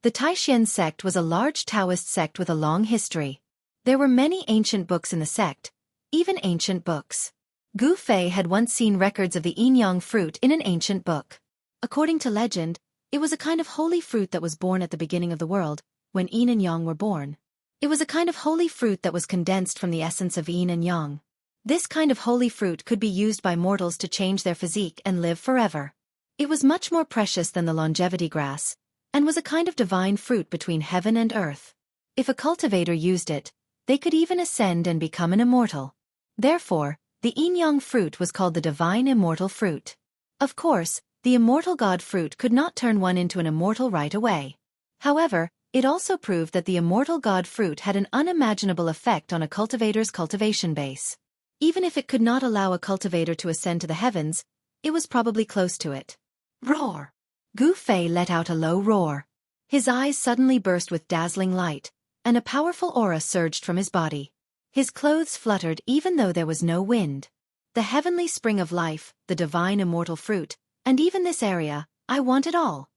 The Taishan sect was a large Taoist sect with a long history. There were many ancient books in the sect, even ancient books. Gu Fei had once seen records of the yin-yang fruit in an ancient book. According to legend, it was a kind of holy fruit that was born at the beginning of the world, when yin and yang were born. It was a kind of holy fruit that was condensed from the essence of yin and yang. This kind of holy fruit could be used by mortals to change their physique and live forever. It was much more precious than the longevity grass, and was a kind of divine fruit between heaven and earth. If a cultivator used it, they could even ascend and become an immortal. Therefore, the yin-yang fruit was called the divine immortal fruit. Of course, the immortal god fruit could not turn one into an immortal right away. However, it also proved that the immortal god fruit had an unimaginable effect on a cultivator's cultivation base. Even if it could not allow a cultivator to ascend to the heavens, it was probably close to it. Roar! Gu Fei let out a low roar. His eyes suddenly burst with dazzling light, and a powerful aura surged from his body. His clothes fluttered even though there was no wind. The heavenly spring of life, the divine immortal fruit, and even this area, I want it all.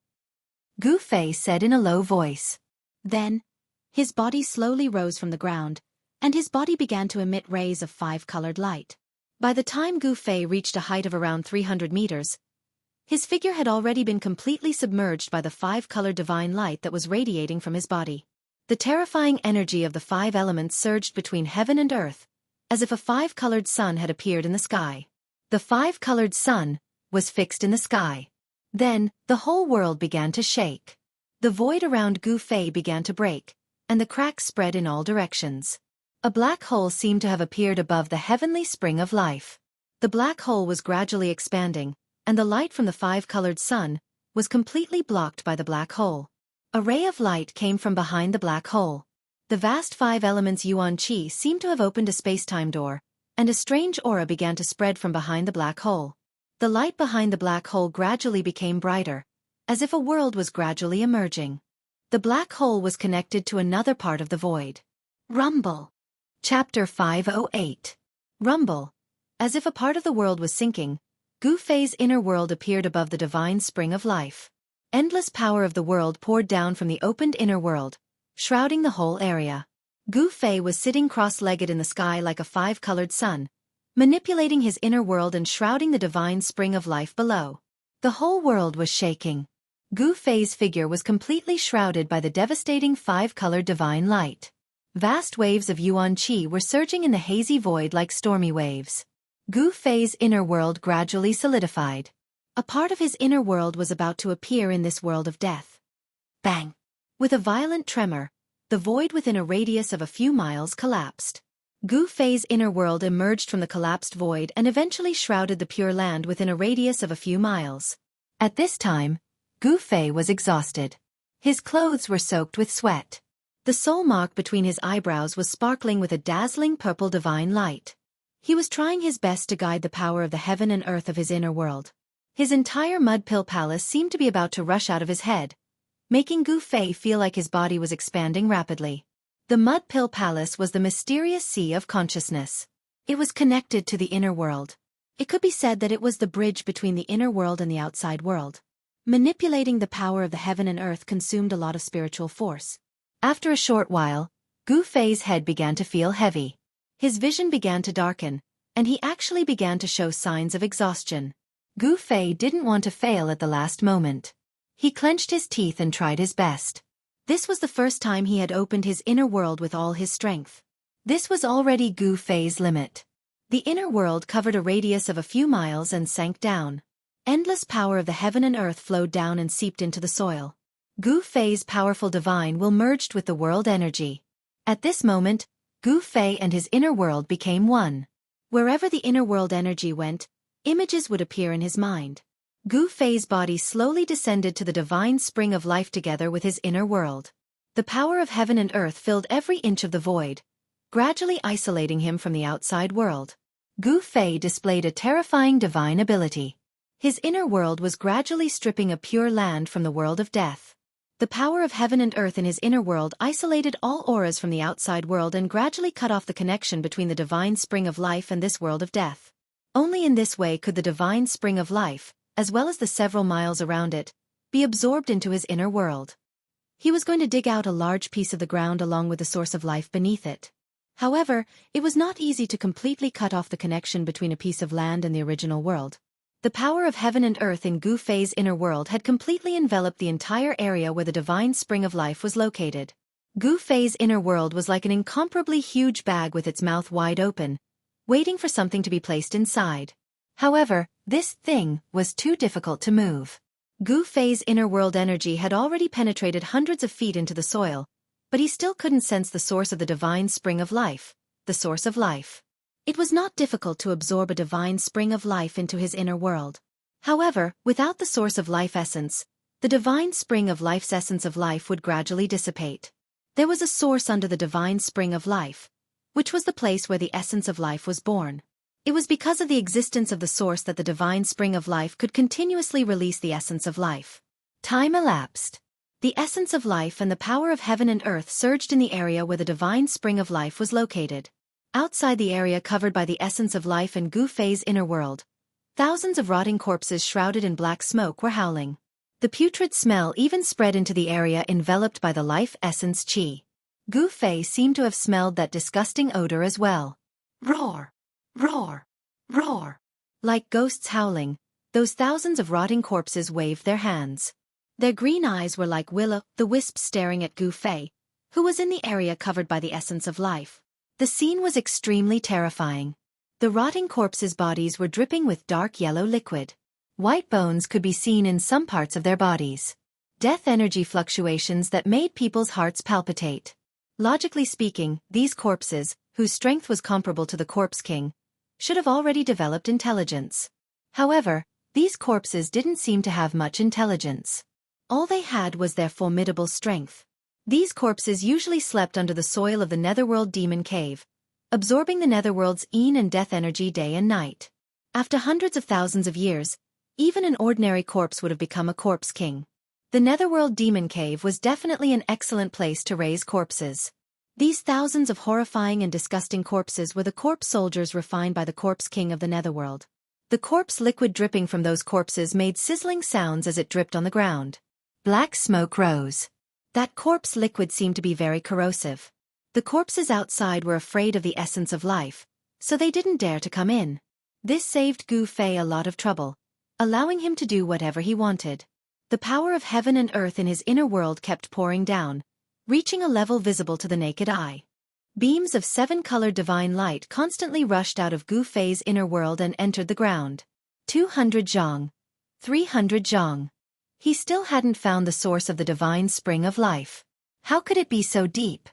Gu Fei said in a low voice. Then, his body slowly rose from the ground, and his body began to emit rays of 5-colored light. By the time Gu Fei reached a height of around 300 meters, his figure had already been completely submerged by the 5-colored divine light that was radiating from his body. The terrifying energy of the 5 elements surged between heaven and earth, as if a 5-colored sun had appeared in the sky. The 5-colored sun was fixed in the sky. Then, the whole world began to shake. The void around Gu Fei began to break, and the cracks spread in all directions. A black hole seemed to have appeared above the heavenly spring of life. The black hole was gradually expanding, and the light from the 5-colored sun was completely blocked by the black hole. A ray of light came from behind the black hole. The vast 5 elements Yuan Qi seemed to have opened a space-time door, and a strange aura began to spread from behind the black hole. The light behind the black hole gradually became brighter, as if a world was gradually emerging. The black hole was connected to another part of the void. Rumble. Chapter 508. Rumble. As if a part of the world was sinking, Gu Fei's inner world appeared above the divine spring of life. Endless power of the world poured down from the opened inner world, shrouding the whole area. Gu Fei was sitting cross-legged in the sky like a 5-colored sun, manipulating his inner world and shrouding the divine spring of life below. The whole world was shaking. Gu Fei's figure was completely shrouded by the devastating 5-colored divine light. Vast waves of Yuan Qi were surging in the hazy void like stormy waves. Gu Fei's inner world gradually solidified. A part of his inner world was about to appear in this world of death. Bang! With a violent tremor, the void within a radius of a few miles collapsed. Gu Fei's inner world emerged from the collapsed void and eventually shrouded the Pure Land within a radius of a few miles. At this time, Gu Fei was exhausted. His clothes were soaked with sweat. The soul mark between his eyebrows was sparkling with a dazzling purple divine light. He was trying his best to guide the power of the heaven and earth of his inner world. His entire mud pill palace seemed to be about to rush out of his head, making Gu Fei feel like his body was expanding rapidly. The mud pill palace was the mysterious sea of consciousness. It was connected to the inner world. It could be said that it was the bridge between the inner world and the outside world. Manipulating the power of the heaven and earth consumed a lot of spiritual force. After a short while, Gu Fei's head began to feel heavy. His vision began to darken, and he actually began to show signs of exhaustion. Gu Fei didn't want to fail at the last moment. He clenched his teeth and tried his best. This was the first time he had opened his inner world with all his strength. This was already Gu Fei's limit. The inner world covered a radius of a few miles and sank down. Endless power of the heaven and earth flowed down and seeped into the soil. Gu Fei's powerful divine will merged with the world energy. At this moment, Gu Fei and his inner world became one. Wherever the inner world energy went, images would appear in his mind. Gu Fei's body slowly descended to the divine spring of life together with his inner world. The power of heaven and earth filled every inch of the void, gradually isolating him from the outside world. Gu Fei displayed a terrifying divine ability. His inner world was gradually stripping a pure land from the world of death. The power of heaven and earth in his inner world isolated all auras from the outside world and gradually cut off the connection between the divine spring of life and this world of death. Only in this way could the divine spring of life, as well as the several miles around it, be absorbed into his inner world. He was going to dig out a large piece of the ground along with the source of life beneath it. However, it was not easy to completely cut off the connection between a piece of land and the original world. The power of heaven and earth in Gu Fei's inner world had completely enveloped the entire area where the divine spring of life was located. Gu Fei's inner world was like an incomparably huge bag with its mouth wide open, waiting for something to be placed inside. However, this thing was too difficult to move. Gu Fei's inner world energy had already penetrated hundreds of feet into the soil, but he still couldn't sense the source of the divine spring of life, the source of life. It was not difficult to absorb a divine spring of life into his inner world. However, without the source of life essence, the divine spring of life's essence of life would gradually dissipate. There was a source under the divine spring of life, which was the place where the essence of life was born. It was because of the existence of the source that the divine spring of life could continuously release the essence of life. Time elapsed. The essence of life and the power of heaven and earth surged in the area where the divine spring of life was located. Outside the area covered by the essence of life in Gu Fei's inner world, thousands of rotting corpses shrouded in black smoke were howling. The putrid smell even spread into the area enveloped by the life essence qi. Gu Fei seemed to have smelled that disgusting odor as well. Roar! Roar! Roar! Like ghosts howling, those thousands of rotting corpses waved their hands. Their green eyes were like will-o'-the-wisps staring at Gu Fei, who was in the area covered by the essence of life. The scene was extremely terrifying. The rotting corpses' bodies were dripping with dark yellow liquid. White bones could be seen in some parts of their bodies. Death energy fluctuations that made people's hearts palpitate. Logically speaking, these corpses, whose strength was comparable to the Corpse King, should have already developed intelligence. However, these corpses didn't seem to have much intelligence. All they had was their formidable strength. These corpses usually slept under the soil of the Netherworld Demon Cave, absorbing the Netherworld's yin and death energy day and night. After hundreds of thousands of years, even an ordinary corpse would have become a Corpse King. The Netherworld Demon Cave was definitely an excellent place to raise corpses. These thousands of horrifying and disgusting corpses were the corpse soldiers refined by the Corpse King of the Netherworld. The corpse liquid dripping from those corpses made sizzling sounds as it dripped on the ground. Black smoke rose. That corpse liquid seemed to be very corrosive. The corpses outside were afraid of the essence of life, so they didn't dare to come in. This saved Gu Fei a lot of trouble, allowing him to do whatever he wanted. The power of heaven and earth in his inner world kept pouring down, reaching a level visible to the naked eye. Beams of seven-colored divine light constantly rushed out of Gu Fei's inner world and entered the ground. 200 zhang. 300 zhang. He still hadn't found the source of the divine spring of life. How could it be so deep?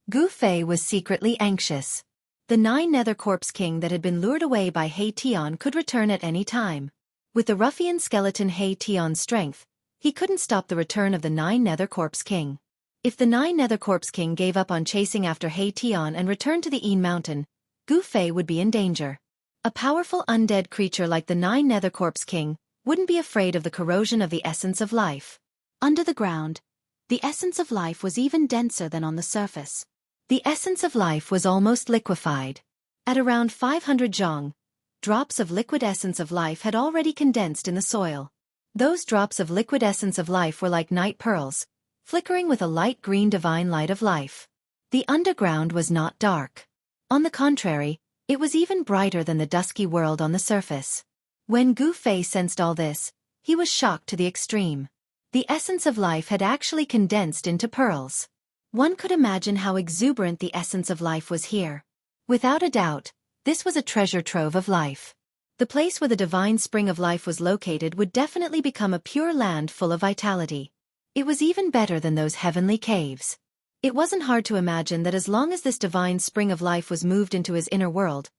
Gu Fei was secretly anxious. The 9 Nether Corpse King that had been lured away by He Tian could return at any time. With the ruffian skeleton He Tian's strength, he couldn't stop the return of the 9 Nether Corpse King. If the 9 Nether Corpse King gave up on chasing after He Tian and returned to the Yin Mountain, Gu Fei would be in danger. A powerful undead creature like the 9 Nether Corpse King wouldn't be afraid of the corrosion of the essence of life. Under the ground, the essence of life was even denser than on the surface. The essence of life was almost liquefied. At around 500 zhang, drops of liquid essence of life had already condensed in the soil. Those drops of liquid essence of life were like night pearls, flickering with a light green divine light of life. The underground was not dark. On the contrary, it was even brighter than the dusky world on the surface. When Gu Fei sensed all this, he was shocked to the extreme. The essence of life had actually condensed into pearls. One could imagine how exuberant the essence of life was here. Without a doubt, this was a treasure trove of life. The place where the divine spring of life was located would definitely become a pure land full of vitality. It was even better than those heavenly caves. It wasn't hard to imagine that as long as this divine spring of life was moved into his inner world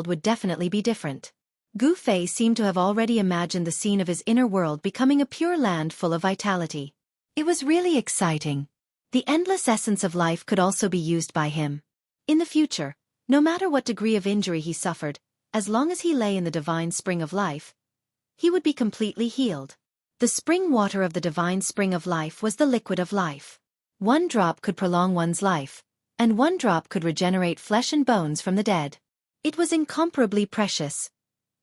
would definitely be different. Gu Fei seemed to have already imagined the scene of his inner world becoming a pure land full of vitality. It was really exciting. The endless essence of life could also be used by him. In the future, no matter what degree of injury he suffered, as long as he lay in the divine spring of life, he would be completely healed. The spring water of the divine spring of life was the liquid of life. One drop could prolong one's life, and one drop could regenerate flesh and bones from the dead. It was incomparably precious,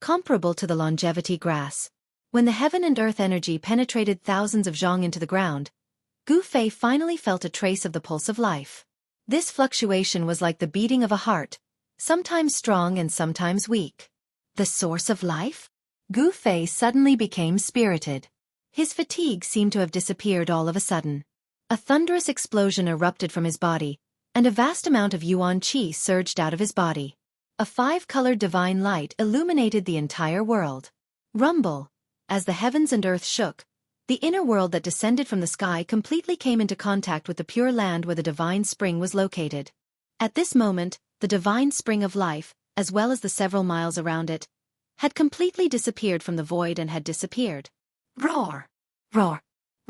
comparable to the longevity grass. When the heaven and earth energy penetrated thousands of zhong into the ground, Gu Fei finally felt a trace of the pulse of life. This fluctuation was like the beating of a heart, sometimes strong and sometimes weak. The source of life? Gu Fei suddenly became spirited. His fatigue seemed to have disappeared all of a sudden. A thunderous explosion erupted from his body, and a vast amount of yuan qi surged out of his body. A five-colored divine light illuminated the entire world. Rumble! As the heavens and earth shook, the inner world that descended from the sky completely came into contact with the pure land where the divine spring was located. At this moment, the divine spring of life, as well as the several miles around it, had completely disappeared from the void and had disappeared. Roar! Roar!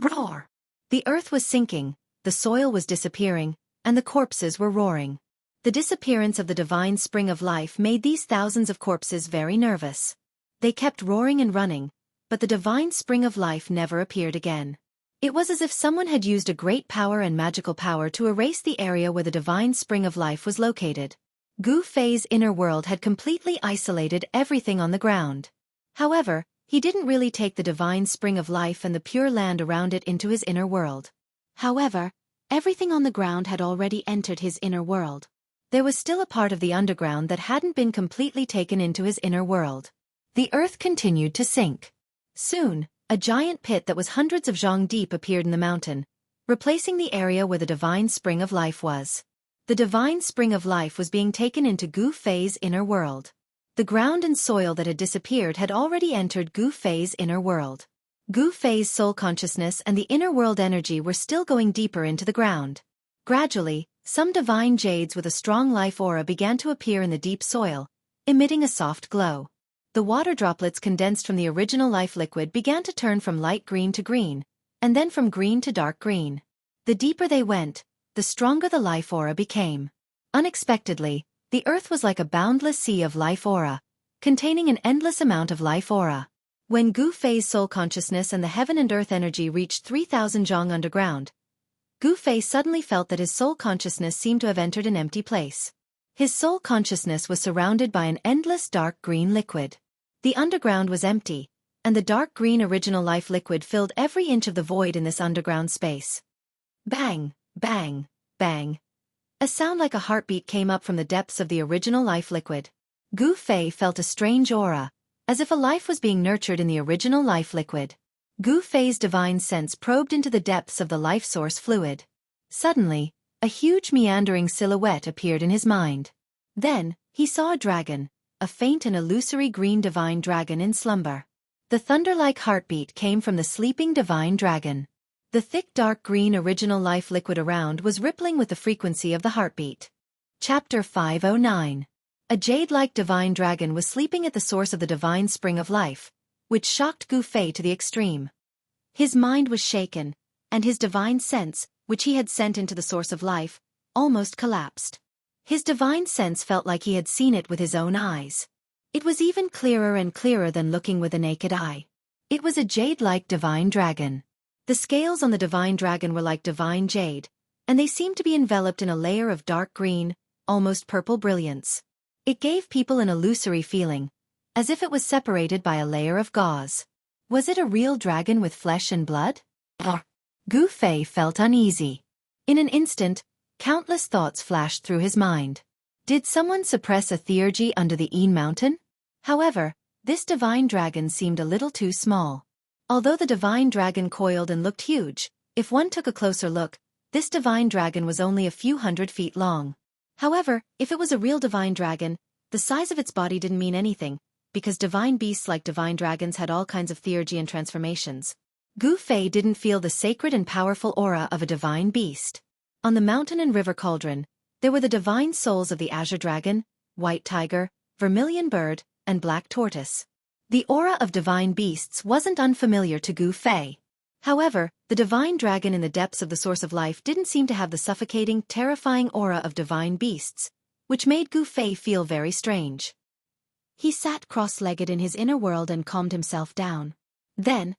Roar! The earth was sinking, the soil was disappearing, and the corpses were roaring. The disappearance of the divine spring of life made these thousands of corpses very nervous. They kept roaring and running, but the divine spring of life never appeared again. It was as if someone had used a great power and magical power to erase the area where the divine spring of life was located. Gu Fei's inner world had completely isolated everything on the ground. However, he didn't really take the divine spring of life and the pure land around it into his inner world. However, everything on the ground had already entered his inner world. There was still a part of the underground that hadn't been completely taken into his inner world. The earth continued to sink. Soon, a giant pit that was hundreds of zhong deep appeared in the mountain, replacing the area where the divine spring of life was. The divine spring of life was being taken into Gu Fei's inner world. The ground and soil that had disappeared had already entered Gu Fei's inner world. Gu Fei's soul consciousness and the inner world energy were still going deeper into the ground. Gradually, some divine jades with a strong life aura began to appear in the deep soil, emitting a soft glow. The water droplets condensed from the original life liquid began to turn from light green to green, and then from green to dark green. The deeper they went, the stronger the life aura became. Unexpectedly, the earth was like a boundless sea of life aura, containing an endless amount of life aura. When Gu Fei's soul consciousness and the heaven and earth energy reached 3,000 zhong underground, Gu Fei suddenly felt that his soul consciousness seemed to have entered an empty place. His soul consciousness was surrounded by an endless dark green liquid. The underground was empty, and the dark green original life liquid filled every inch of the void in this underground space. Bang, bang, bang. A sound like a heartbeat came up from the depths of the original life liquid. Gu Fei felt a strange aura, as if a life was being nurtured in the original life liquid. Gu Fei's divine sense probed into the depths of the life source fluid. Suddenly, a huge meandering silhouette appeared in his mind. Then, he saw a dragon, a faint and illusory green divine dragon in slumber. The thunder-like heartbeat came from the sleeping divine dragon. The thick dark green original life liquid around was rippling with the frequency of the heartbeat. Chapter 509. A jade-like divine dragon was sleeping at the source of the divine spring of life, which shocked Gu Fei to the extreme. His mind was shaken, and his divine sense, which he had sent into the source of life, almost collapsed. His divine sense felt like he had seen it with his own eyes. It was even clearer and clearer than looking with a naked eye. It was a jade-like divine dragon. The scales on the divine dragon were like divine jade, and they seemed to be enveloped in a layer of dark green, almost purple brilliance. It gave people an illusory feeling, as if it was separated by a layer of gauze. Was it a real dragon with flesh and blood? Gu Fei felt uneasy. In an instant, countless thoughts flashed through his mind. Did someone suppress a theurgy under the Een mountain? However, this divine dragon seemed a little too small. Although the divine dragon coiled and looked huge, if one took a closer look, this divine dragon was only a few 100 feet long. However, if it was a real divine dragon, the size of its body didn't mean anything, because divine beasts like divine dragons had all kinds of theurgy and transformations. Gu Fei didn't feel the sacred and powerful aura of a divine beast. On the mountain and river cauldron, there were the divine souls of the azure dragon, white tiger, vermilion bird, and black tortoise. The aura of divine beasts wasn't unfamiliar to Gu Fei. However, the divine dragon in the depths of the source of life didn't seem to have the suffocating, terrifying aura of divine beasts, which made Gu Fei feel very strange. He sat cross-legged in his inner world and calmed himself down. Then,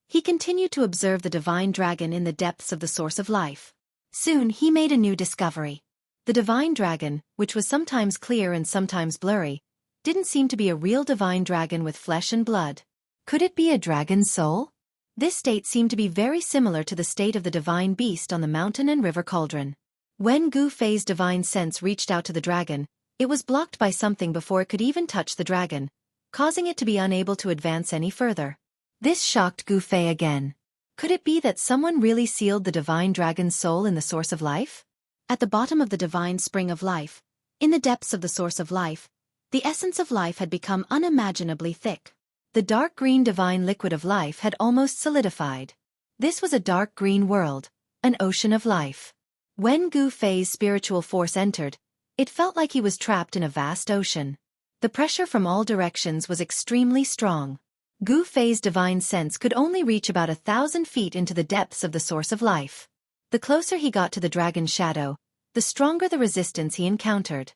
he continued to observe the divine dragon in the depths of the source of life. Soon he made a new discovery. The divine dragon, which was sometimes clear and sometimes blurry, didn't seem to be a real divine dragon with flesh and blood. Could it be a dragon's soul? This state seemed to be very similar to the state of the divine beast on the mountain and river cauldron. When Gu Fei's divine sense reached out to the dragon, it was blocked by something before it could even touch the dragon, causing it to be unable to advance any further. This shocked Gu Fei again. Could it be that someone really sealed the divine dragon's soul in the source of life? At the bottom of the divine spring of life, in the depths of the source of life, the essence of life had become unimaginably thick. The dark green divine liquid of life had almost solidified. This was a dark green world, an ocean of life. When Gu Fei's spiritual force entered, it felt like he was trapped in a vast ocean. The pressure from all directions was extremely strong. Gu Fei's divine sense could only reach about 1,000 feet into the depths of the source of life. The closer he got to the dragon's shadow, the stronger the resistance he encountered.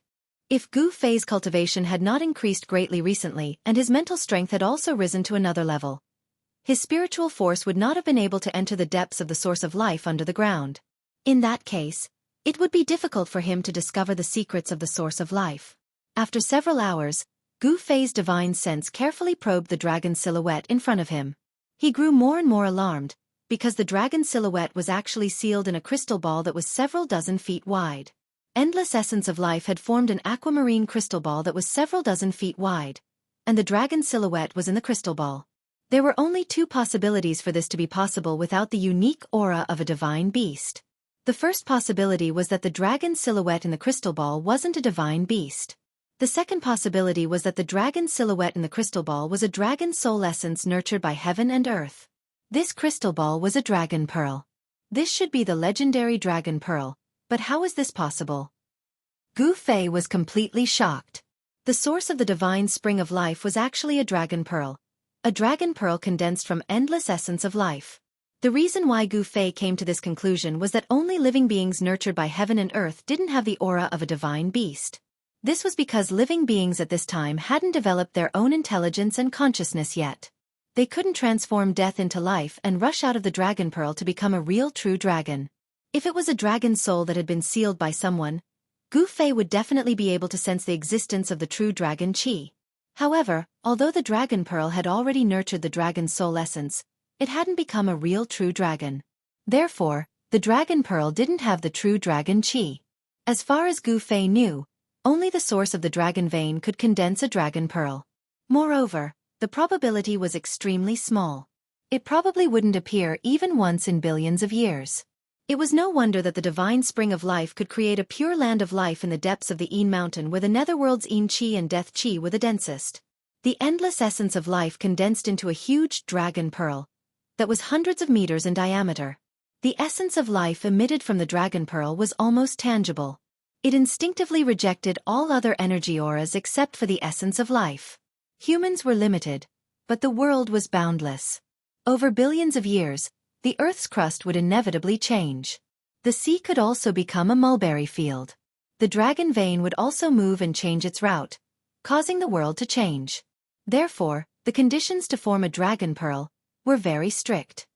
If Gu Fei's cultivation had not increased greatly recently and his mental strength had also risen to another level, his spiritual force would not have been able to enter the depths of the source of life under the ground. In that case, it would be difficult for him to discover the secrets of the source of life. After several hours, Gu Fei's divine sense carefully probed the dragon's silhouette in front of him. He grew more and more alarmed, because the dragon's silhouette was actually sealed in a crystal ball that was several dozen feet wide. Endless essence of life had formed an aquamarine crystal ball that was several dozen feet wide, and the dragon's silhouette was in the crystal ball. There were only two possibilities for this to be possible without the unique aura of a divine beast. The first possibility was that the dragon's silhouette in the crystal ball wasn't a divine beast. The second possibility was that the dragon's silhouette in the crystal ball was a dragon soul essence nurtured by heaven and earth. This crystal ball was a dragon pearl. This should be the legendary dragon pearl, but how is this possible? Gu Fei was completely shocked. The source of the divine spring of life was actually a dragon pearl condensed from endless essence of life. The reason why Gu Fei came to this conclusion was that only living beings nurtured by heaven and earth didn't have the aura of a divine beast. This was because living beings at this time hadn't developed their own intelligence and consciousness yet. They couldn't transform death into life and rush out of the dragon pearl to become a real true dragon. If it was a dragon soul that had been sealed by someone, Gu Fei would definitely be able to sense the existence of the true dragon qi. However, although the dragon pearl had already nurtured the dragon's soul essence, it hadn't become a real true dragon. Therefore, the dragon pearl didn't have the true dragon qi. As far as Gu Fei knew, only the source of the dragon vein could condense a dragon pearl. Moreover, the probability was extremely small. It probably wouldn't appear even once in billions of years. It was no wonder that the divine spring of life could create a pure land of life in the depths of the Yin mountain where the netherworld's Yin qi and death qi were the densest. The endless essence of life condensed into a huge dragon pearl that was hundreds of meters in diameter. The essence of life emitted from the dragon pearl was almost tangible. It instinctively rejected all other energy auras except for the essence of life. Humans were limited, but the world was boundless. Over billions of years, the Earth's crust would inevitably change. The sea could also become a mulberry field. The dragon vein would also move and change its route, causing the world to change. Therefore, the conditions to form a dragon pearl were very strict.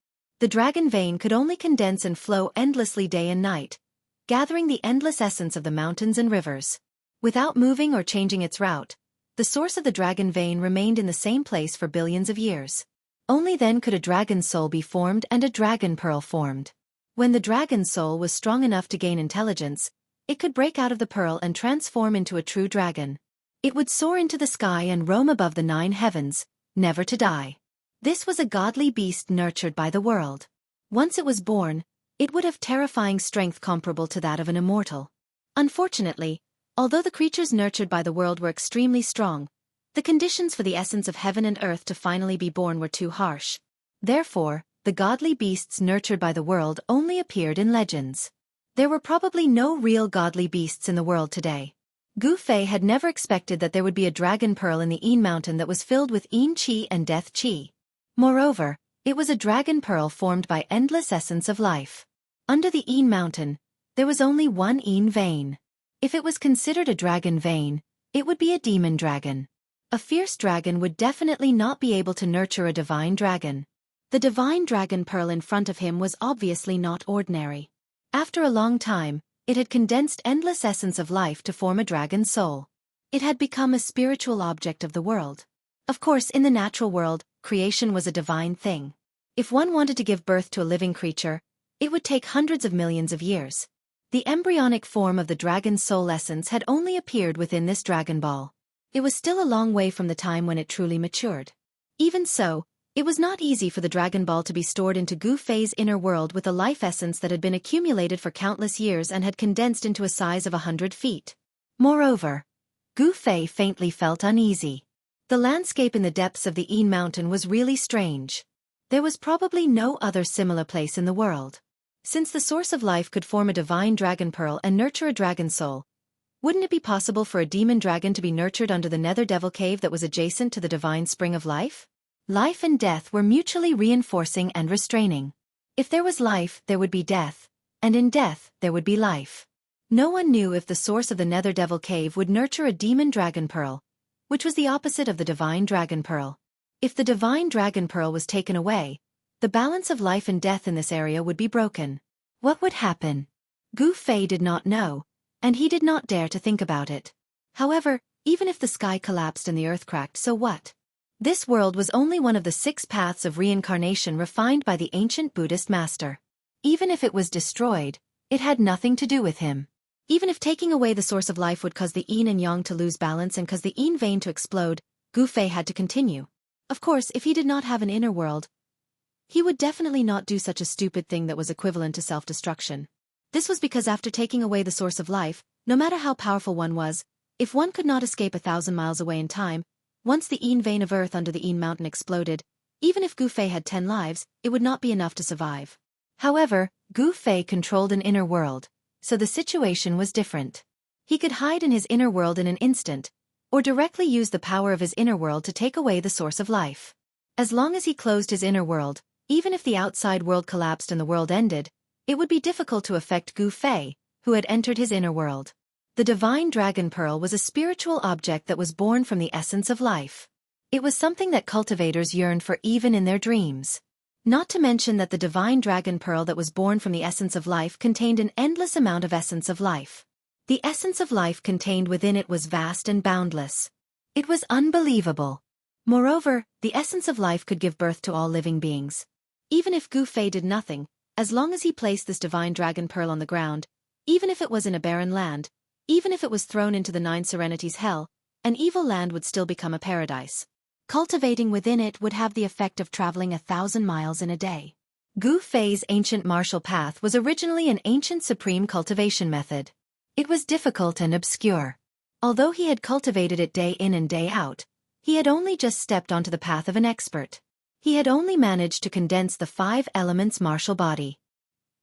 The dragon vein could only condense and flow endlessly day and night, gathering the endless essence of the mountains and rivers. Without moving or changing its route, the source of the dragon vein remained in the same place for billions of years. Only then could a dragon soul be formed and a dragon pearl formed. When the dragon soul was strong enough to gain intelligence, it could break out of the pearl and transform into a true dragon. It would soar into the sky and roam above the 9 heavens, never to die. This was a godly beast nurtured by the world. Once it was born, it would have terrifying strength comparable to that of an immortal. Unfortunately, although the creatures nurtured by the world were extremely strong, the conditions for the essence of heaven and earth to finally be born were too harsh. Therefore, the godly beasts nurtured by the world only appeared in legends. There were probably no real godly beasts in the world today. Gu Fei had never expected that there would be a dragon pearl in the Yin mountain that was filled with Yin qi and death qi. Moreover, it was a dragon pearl formed by endless essence of life. Under the Yin mountain, there was only one Yin vein. If it was considered a dragon vein, it would be a demon dragon. A fierce dragon would definitely not be able to nurture a divine dragon. The divine dragon pearl in front of him was obviously not ordinary. After a long time, it had condensed endless essence of life to form a dragon's soul. It had become a spiritual object of the world. Of course, in the natural world, creation was a divine thing. If one wanted to give birth to a living creature, it would take hundreds of millions of years. The embryonic form of the dragon's soul essence had only appeared within this Dragon Ball. It was still a long way from the time when it truly matured. Even so, it was not easy for the Dragon Ball to be stored into Gu Fei's inner world with a life essence that had been accumulated for countless years and had condensed into a size of 100 feet. Moreover, Gu Fei faintly felt uneasy. The landscape in the depths of the Yin Mountain was really strange. There was probably no other similar place in the world. Since the source of life could form a divine dragon pearl and nurture a dragon soul, wouldn't it be possible for a demon dragon to be nurtured under the Nether Devil Cave that was adjacent to the divine spring of life? Life and death were mutually reinforcing and restraining. If there was life, there would be death, and in death, there would be life. No one knew if the source of the Nether Devil Cave would nurture a demon dragon pearl, which was the opposite of the divine dragon pearl. If the divine dragon pearl was taken away, the balance of life and death in this area would be broken. What would happen? Gu Fei did not know, and he did not dare to think about it. However, even if the sky collapsed and the earth cracked, so what? This world was only one of the 6 paths of reincarnation refined by the ancient Buddhist master. Even if it was destroyed, it had nothing to do with him. Even if taking away the source of life would cause the yin and yang to lose balance and cause the yin vein to explode, Gu Fei had to continue. Of course, if he did not have an inner world, he would definitely not do such a stupid thing that was equivalent to self-destruction. This was because after taking away the source of life, no matter how powerful one was, if one could not escape 1,000 miles away in time, once the Yin vein of earth under the Yin mountain exploded, even if Gu Fei had 10 lives, it would not be enough to survive. However, Gu Fei controlled an inner world, so the situation was different. He could hide in his inner world in an instant, or directly use the power of his inner world to take away the source of life. As long as he closed his inner world, even if the outside world collapsed and the world ended, it would be difficult to affect Gu Fei, who had entered his inner world. The divine dragon pearl was a spiritual object that was born from the essence of life. It was something that cultivators yearned for even in their dreams. Not to mention that the divine dragon pearl that was born from the essence of life contained an endless amount of essence of life. The essence of life contained within it was vast and boundless. It was unbelievable. Moreover, the essence of life could give birth to all living beings. Even if Gu Fei did nothing, as long as he placed this divine dragon pearl on the ground, even if it was in a barren land, even if it was thrown into the 9 Serenities hell, an evil land would still become a paradise. Cultivating within it would have the effect of traveling 1,000 miles in a day. Gu Fei's ancient martial path was originally an ancient supreme cultivation method. It was difficult and obscure. Although he had cultivated it day in and day out, he had only just stepped onto the path of an expert. He had only managed to condense the 5 elements martial body.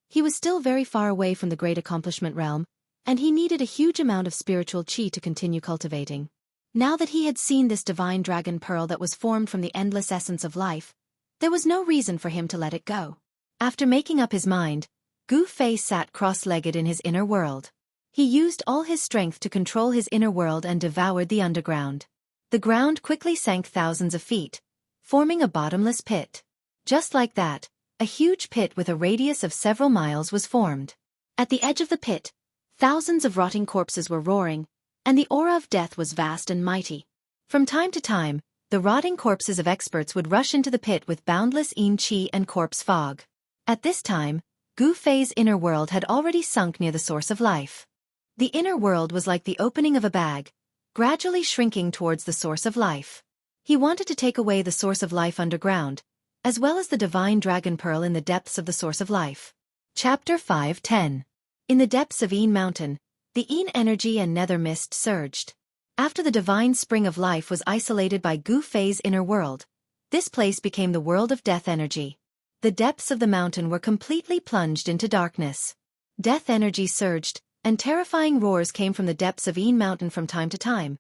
He was still very far away from the great accomplishment realm, and he needed a huge amount of spiritual qi to continue cultivating. Now that he had seen this divine dragon pearl that was formed from the endless essence of life, there was no reason for him to let it go. After making up his mind, Gu Fei sat cross-legged in his inner world. He used all his strength to control his inner world and devoured the underground. The ground quickly sank thousands of feet, forming a bottomless pit. Just like that, a huge pit with a radius of several miles was formed. At the edge of the pit, thousands of rotting corpses were roaring, and the aura of death was vast and mighty. From time to time, the rotting corpses of experts would rush into the pit with boundless yin qi and corpse fog. At this time, Gu Fei's inner world had already sunk near the source of life. The inner world was like the opening of a bag, gradually shrinking towards the source of life. He wanted to take away the source of life underground, as well as the divine dragon pearl in the depths of the source of life. Chapter 5:10. In the depths of Yin Mountain, the Yin energy and nether mist surged. After the divine spring of life was isolated by Gu Fei's inner world, this place became the world of death energy. The depths of the mountain were completely plunged into darkness. Death energy surged, and terrifying roars came from the depths of Yin Mountain from time to time,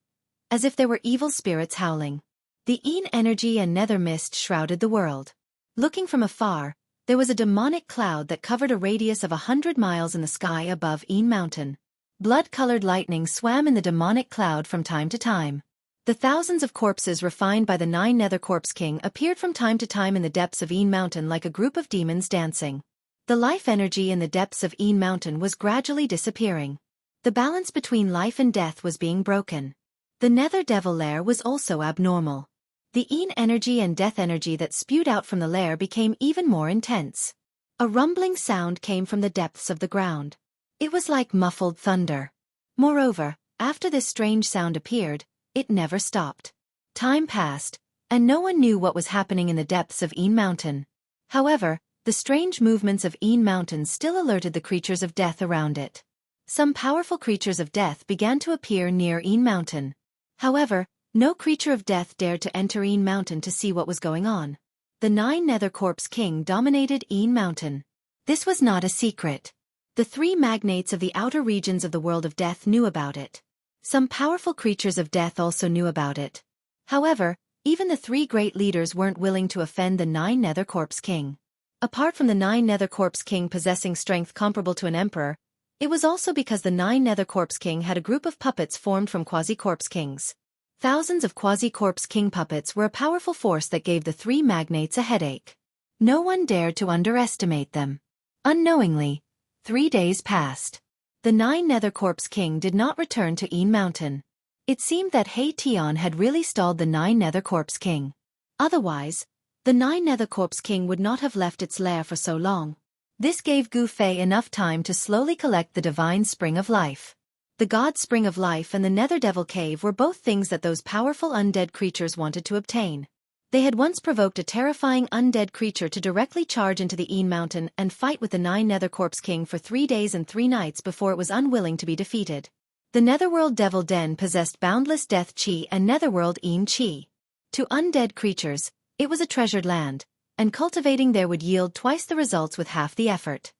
as if there were evil spirits howling. The Yin energy and nether mist shrouded the world. Looking from afar, there was a demonic cloud that covered a radius of 100 miles in the sky above Yin Mountain. Blood-colored lightning swam in the demonic cloud from time to time. The thousands of corpses refined by the 9 Nether Corpse King appeared from time to time in the depths of Een Mountain like a group of demons dancing. The life energy in the depths of Een Mountain was gradually disappearing. The balance between life and death was being broken. The Nether Devil lair was also abnormal. The Een energy and death energy that spewed out from the lair became even more intense. A rumbling sound came from the depths of the ground. It was like muffled thunder. Moreover, after this strange sound appeared, it never stopped. Time passed, and no one knew what was happening in the depths of Een Mountain. However, the strange movements of Een Mountain still alerted the creatures of death around it. Some powerful creatures of death began to appear near Een Mountain. However, no creature of death dared to enter Een Mountain to see what was going on. The 9 Nether Corpse King dominated Een Mountain. This was not a secret. The 3 magnates of the outer regions of the world of death knew about it. Some powerful creatures of death also knew about it. However, even the 3 great leaders weren't willing to offend the 9 Nether Corpse King. Apart from the 9 Nether Corpse King possessing strength comparable to an emperor, it was also because the 9 Nether Corpse King had a group of puppets formed from Quasi-Corpse Kings. Thousands of Quasi-Corpse King puppets were a powerful force that gave the 3 magnates a headache. No one dared to underestimate them. Unknowingly, 3 days passed. The 9 Nether Corpse King did not return to Een Mountain. It seemed that Hei Tian had really stalled the 9 Nether Corpse King. Otherwise, the 9 Nether Corpse King would not have left its lair for so long. This gave Gu Fei enough time to slowly collect the divine spring of life. The God Spring of Life and the Nether Devil Cave were both things that those powerful undead creatures wanted to obtain. They had once provoked a terrifying undead creature to directly charge into the Een Mountain and fight with the 9 Nether Corpse King for 3 days and 3 nights before it was unwilling to be defeated. The Netherworld Devil Den possessed boundless death chi and Netherworld Een chi. To undead creatures, it was a treasured land, and cultivating there would yield twice the results with half the effort.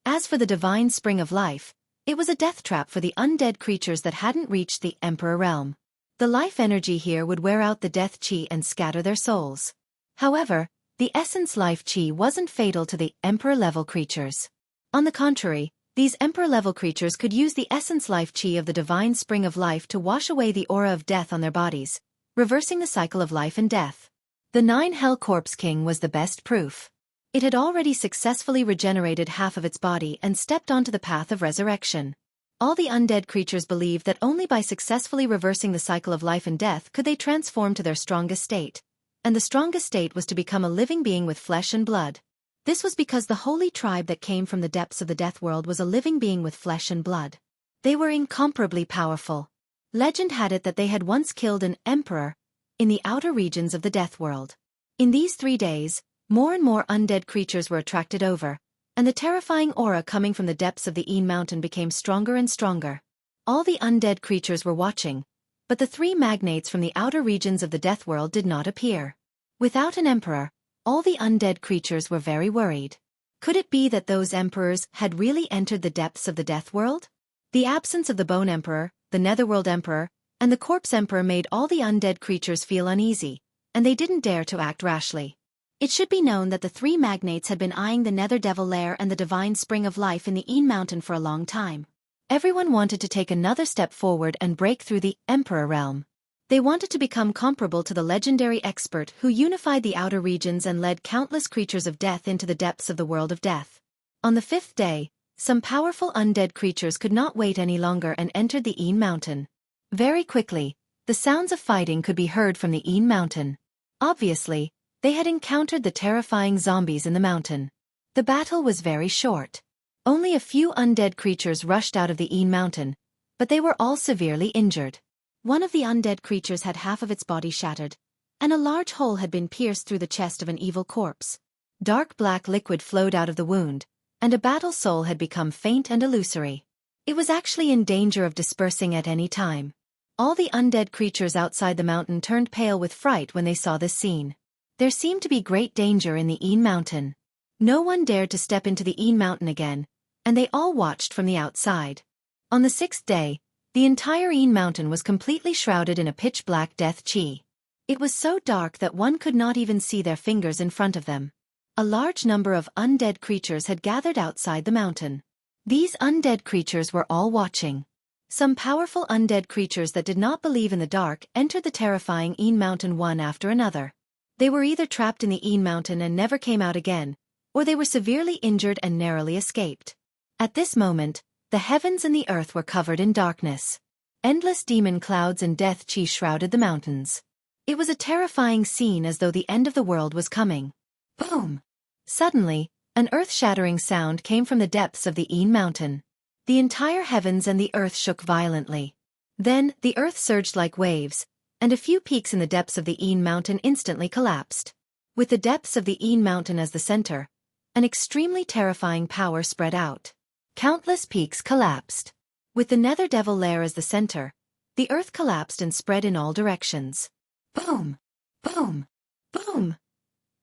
As for the divine spring of life, it was a death trap for the undead creatures that hadn't reached the Emperor realm. The life energy here would wear out the death chi and scatter their souls. However, the essence life chi wasn't fatal to the Emperor-level creatures. On the contrary, these Emperor-level creatures could use the essence life chi of the divine spring of life to wash away the aura of death on their bodies, reversing the cycle of life and death. The 9 Hell Corpse King was the best proof. It had already successfully regenerated half of its body and stepped onto the path of resurrection. All the undead creatures believed that only by successfully reversing the cycle of life and death could they transform to their strongest state. And the strongest state was to become a living being with flesh and blood. This was because the holy tribe that came from the depths of the death world was a living being with flesh and blood. They were incomparably powerful. Legend had it that they had once killed an emperor in the outer regions of the death world. In these 3 days, more and more undead creatures were attracted over, and the terrifying aura coming from the depths of the Een Mountain became stronger and stronger. All the undead creatures were watching, but the 3 magnates from the outer regions of the death world did not appear. Without an emperor, all the undead creatures were very worried. Could it be that those emperors had really entered the depths of the death world? The absence of the Bone Emperor, the Netherworld Emperor, and the Corpse Emperor made all the undead creatures feel uneasy, and they didn't dare to act rashly. It should be known that the 3 magnates had been eyeing the Nether Devil lair and the divine spring of life in the Een Mountain for a long time. Everyone wanted to take another step forward and break through the Emperor realm. They wanted to become comparable to the legendary expert who unified the outer regions and led countless creatures of death into the depths of the world of death. On the 5th day, some powerful undead creatures could not wait any longer and entered the Een Mountain. Very quickly, the sounds of fighting could be heard from the Een Mountain. Obviously, they had encountered the terrifying zombies in the mountain. The battle was very short. Only a few undead creatures rushed out of the Een Mountain, but they were all severely injured. One of the undead creatures had half of its body shattered, and a large hole had been pierced through the chest of an evil corpse. Dark black liquid flowed out of the wound, and a battle soul had become faint and illusory. It was actually in danger of dispersing at any time. All the undead creatures outside the mountain turned pale with fright when they saw this scene. There seemed to be great danger in the Een Mountain. No one dared to step into the Een Mountain again, and they all watched from the outside. On the 6th day, the entire Een Mountain was completely shrouded in a pitch-black death chi. It was so dark that one could not even see their fingers in front of them. A large number of undead creatures had gathered outside the mountain. These undead creatures were all watching. Some powerful undead creatures that did not believe in the dark entered the terrifying Een Mountain one after another. They were either trapped in the Een Mountain and never came out again, or they were severely injured and narrowly escaped. At this moment, the heavens and the earth were covered in darkness. Endless demon clouds and death chi shrouded the mountains. It was a terrifying scene, as though the end of the world was coming. Boom! Suddenly, an earth-shattering sound came from the depths of the Een Mountain. The entire heavens and the earth shook violently. Then, the earth surged like waves, and a few peaks in the depths of the Een Mountain instantly collapsed. With the depths of the Een Mountain as the center, an extremely terrifying power spread out. Countless peaks collapsed. With the Nether Devil lair as the center, the earth collapsed and spread in all directions. Boom! Boom! Boom!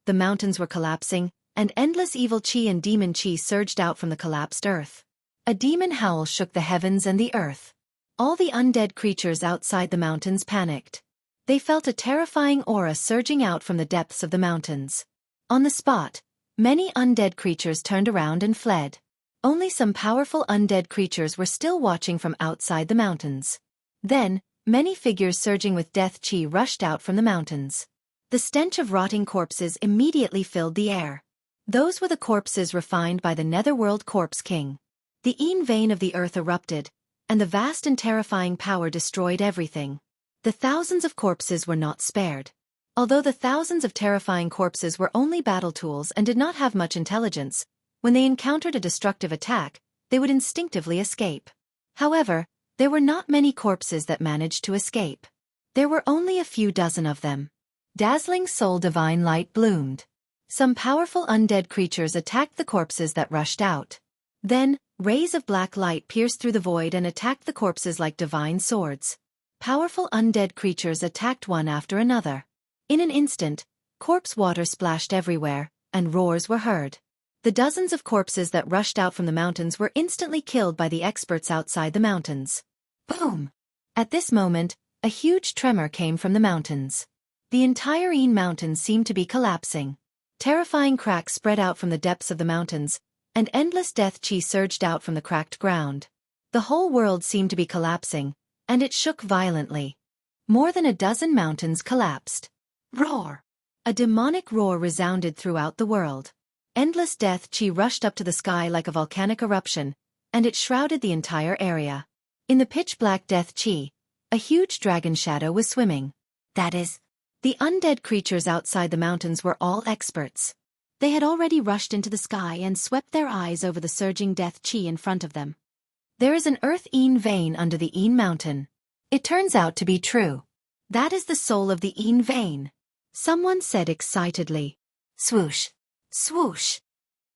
The mountains were collapsing, and endless evil chi and demon chi surged out from the collapsed earth. A demon howl shook the heavens and the earth. All the undead creatures outside the mountains panicked. They felt a terrifying aura surging out from the depths of the mountains. On the spot, many undead creatures turned around and fled. Only some powerful undead creatures were still watching from outside the mountains. Then, many figures surging with death chi rushed out from the mountains. The stench of rotting corpses immediately filled the air. Those were the corpses refined by the Netherworld Corpse King. The Een vein of the earth erupted, and the vast and terrifying power destroyed everything. The thousands of corpses were not spared. Although the thousands of terrifying corpses were only battle tools and did not have much intelligence, when they encountered a destructive attack, they would instinctively escape. However, there were not many corpses that managed to escape. There were only a few dozen of them. Dazzling soul divine light bloomed. Some powerful undead creatures attacked the corpses that rushed out. Then, rays of black light pierced through the void and attacked the corpses like divine swords. Powerful undead creatures attacked one after another. In an instant, corpse water splashed everywhere, and roars were heard. The dozens of corpses that rushed out from the mountains were instantly killed by the experts outside the mountains. Boom! At this moment, a huge tremor came from the mountains. The entire Een Mountain seemed to be collapsing. Terrifying cracks spread out from the depths of the mountains, and endless death chi surged out from the cracked ground. The whole world seemed to be collapsing, and it shook violently. More than a dozen mountains collapsed. Roar! A demonic roar resounded throughout the world. Endless death chi rushed up to the sky like a volcanic eruption, and it shrouded the entire area. In the pitch-black death chi, a huge dragon shadow was swimming. That is, the undead creatures outside the mountains were all experts. They had already rushed into the sky and swept their eyes over the surging death chi in front of them. There is an earth Een vein under the Een Mountain. It turns out to be true. That is the soul of the Een vein. Someone said excitedly. Swoosh! Swoosh!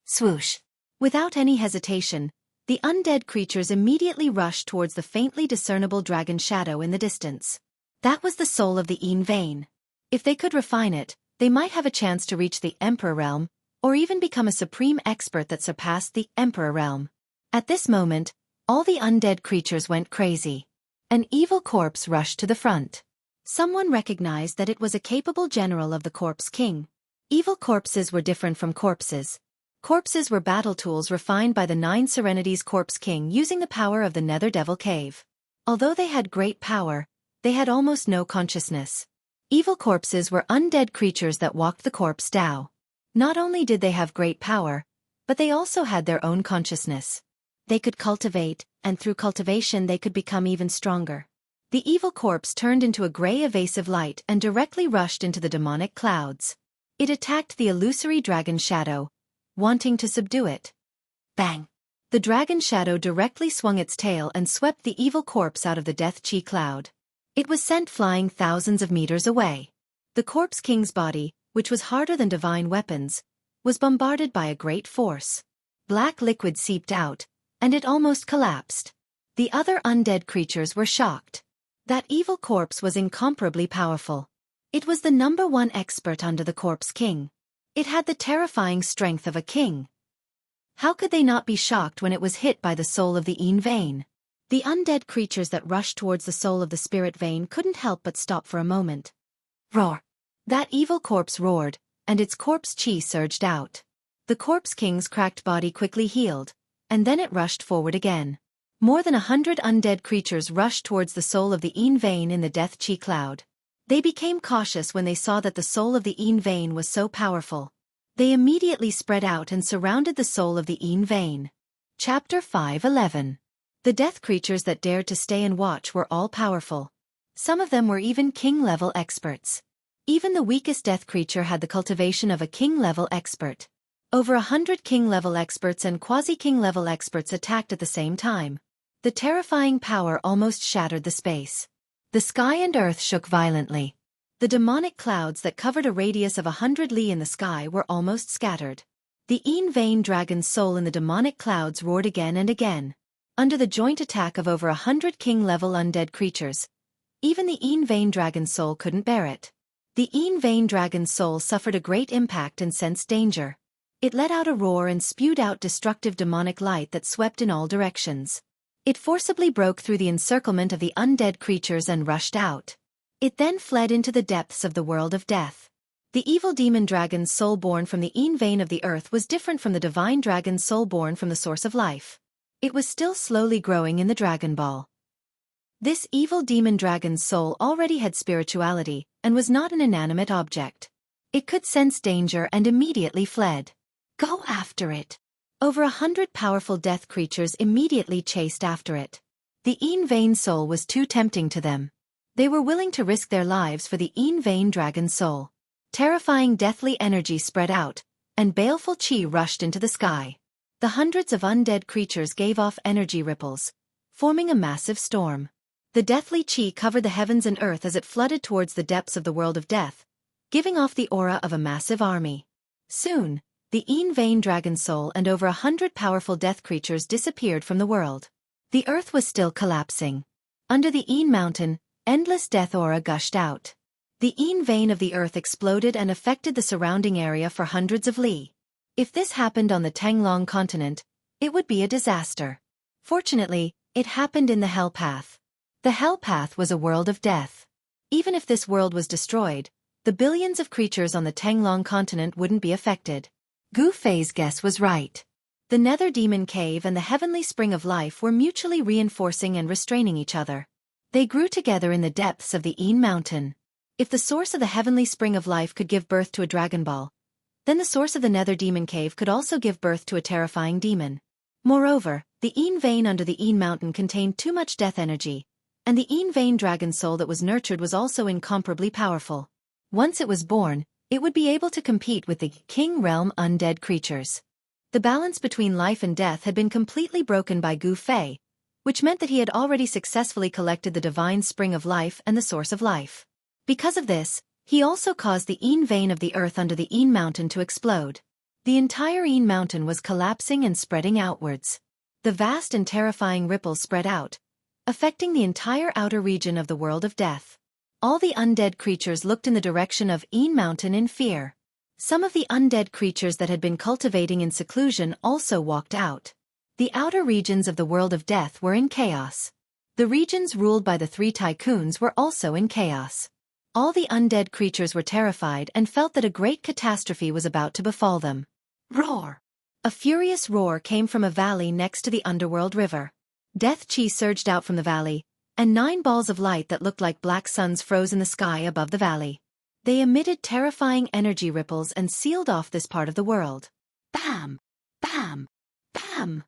Swoosh! Without any hesitation, the undead creatures immediately rushed towards the faintly discernible dragon shadow in the distance. That was the soul of the Een vein. If they could refine it, they might have a chance to reach the Emperor realm, or even become a supreme expert that surpassed the Emperor realm. At this moment, all the undead creatures went crazy. An evil corpse rushed to the front. Someone recognized that it was a capable general of the Corpse King. Evil corpses were different from corpses. Corpses were battle tools refined by the Nine Serenities Corpse King using the power of the Nether Devil Cave. Although they had great power, they had almost no consciousness. Evil corpses were undead creatures that walked the corpse Tao. Not only did they have great power, but they also had their own consciousness. They could cultivate, and through cultivation they could become even stronger. The evil corpse turned into a gray evasive light and directly rushed into the demonic clouds. It attacked the illusory dragon shadow, wanting to subdue it. Bang! The dragon shadow directly swung its tail and swept the evil corpse out of the death chi cloud. It was sent flying thousands of meters away. The Corpse King's body, which was harder than divine weapons, was bombarded by a great force. Black liquid seeped out, and it almost collapsed. The other undead creatures were shocked. That evil corpse was incomparably powerful. It was the #1 expert under the Corpse King. It had the terrifying strength of a king. How could they not be shocked when it was hit by the soul of the Een vein? The undead creatures that rushed towards the soul of the spirit vein couldn't help but stop for a moment. Roar! That evil corpse roared, and its corpse chi surged out. The Corpse King's cracked body quickly healed, and then it rushed forward again. More than 100 undead creatures rushed towards the soul of the Yin vein in the death chi cloud. They became cautious when they saw that the soul of the Yin vein was so powerful. They immediately spread out and surrounded the soul of the Yin vein. Chapter 5:11. The death creatures that dared to stay and watch were all powerful. Some of them were even king-level experts. Even the weakest death creature had the cultivation of a king-level expert. Over 100 king-level experts and quasi-king-level experts attacked at the same time. The terrifying power almost shattered the space. The sky and earth shook violently. The demonic clouds that covered a radius of 100 li in the sky were almost scattered. The Yin vein dragon's soul in the demonic clouds roared again and again. Under the joint attack of over 100 king-level undead creatures, even the Yin vein dragon's soul couldn't bear it. The Yin vein dragon's soul suffered a great impact and sensed danger. It let out a roar and spewed out destructive demonic light that swept in all directions. It forcibly broke through the encirclement of the undead creatures and rushed out. It then fled into the depths of the world of death. The evil demon dragon's soul born from the Yin vein of the earth was different from the divine dragon's soul born from the source of life. It was still slowly growing in the Dragon Ball. This evil demon dragon's soul already had spirituality and was not an inanimate object. It could sense danger and immediately fled. Go after it. Over 100 powerful death creatures immediately chased after it. The Yin vein soul was too tempting to them. They were willing to risk their lives for the Yin vein dragon's soul. Terrifying deathly energy spread out, and baleful chi rushed into the sky. The hundreds of undead creatures gave off energy ripples, forming a massive storm. The deathly chi covered the heavens and earth as it flooded towards the depths of the world of death, giving off the aura of a massive army. Soon, the Yin vein dragon soul and over 100 powerful death creatures disappeared from the world. The earth was still collapsing. Under the Yin mountain, endless death aura gushed out. The Yin vein of the earth exploded and affected the surrounding area for hundreds of li. If this happened on the Tanglong continent, it would be a disaster. Fortunately, it happened in the Hell Path. The Hell Path was a world of death. Even if this world was destroyed, the billions of creatures on the Tanglong continent wouldn't be affected. Gu Fei's guess was right. The Nether Demon Cave and the Heavenly Spring of Life were mutually reinforcing and restraining each other. They grew together in the depths of the Yin mountain. If the source of the Heavenly Spring of Life could give birth to a Dragon Ball, then the source of the Nether Demon Cave could also give birth to a terrifying demon. Moreover, the Yin vein under the Yin mountain contained too much death energy, and the Yin vein dragon soul that was nurtured was also incomparably powerful. Once it was born, it would be able to compete with the King Realm undead creatures. The balance between life and death had been completely broken by Gu Fei, which meant that he had already successfully collected the divine spring of life and the source of life. Because of this, he also caused the Yin vein of the earth under the Yin mountain to explode. The entire Yin mountain was collapsing and spreading outwards. The vast and terrifying ripples spread out, affecting the entire outer region of the world of death. All the undead creatures looked in the direction of Yin mountain in fear. Some of the undead creatures that had been cultivating in seclusion also walked out. The outer regions of the world of death were in chaos. The regions ruled by the three tycoons were also in chaos. All the undead creatures were terrified and felt that a great catastrophe was about to befall them. Roar! A furious roar came from a valley next to the underworld river. Death chi surged out from the valley, and 9 balls of light that looked like black suns froze in the sky above the valley. They emitted terrifying energy ripples and sealed off this part of the world. Bam! Bam! Bam!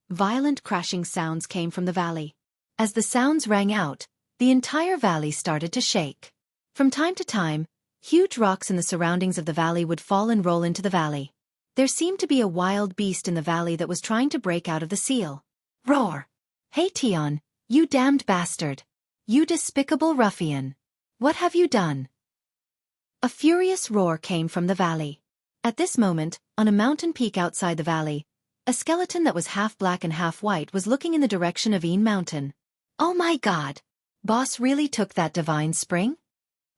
Violent crashing sounds came from the valley. As the sounds rang out, the entire valley started to shake. From time to time, huge rocks in the surroundings of the valley would fall and roll into the valley. There seemed to be a wild beast in the valley that was trying to break out of the seal. Roar! Hey Tion, you damned bastard! You despicable ruffian! What have you done? A furious roar came from the valley. At this moment, on a mountain peak outside the valley, a skeleton that was half black and half white was looking in the direction of Yin Mountain. Oh my god! Boss really took that divine spring?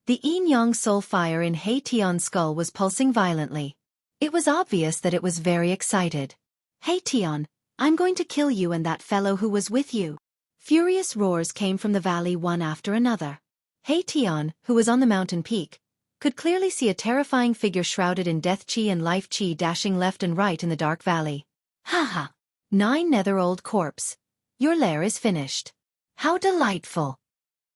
The Yin Yang soul fire in Hey Tion's skull was pulsing violently. It was obvious that it was very excited. Hey Tion, I'm going to kill you and that fellow who was with you. Furious roars came from the valley one after another. Hey Tion, who was on the mountain peak, could clearly see a terrifying figure shrouded in death chi and life chi dashing left and right in the dark valley. Ha ha! 9 nether old corpse. Your lair is finished. How delightful!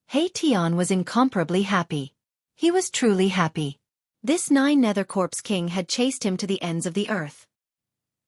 He Tian was incomparably happy. He was truly happy. This Nine-Nether Corpse King had chased him to the ends of the earth.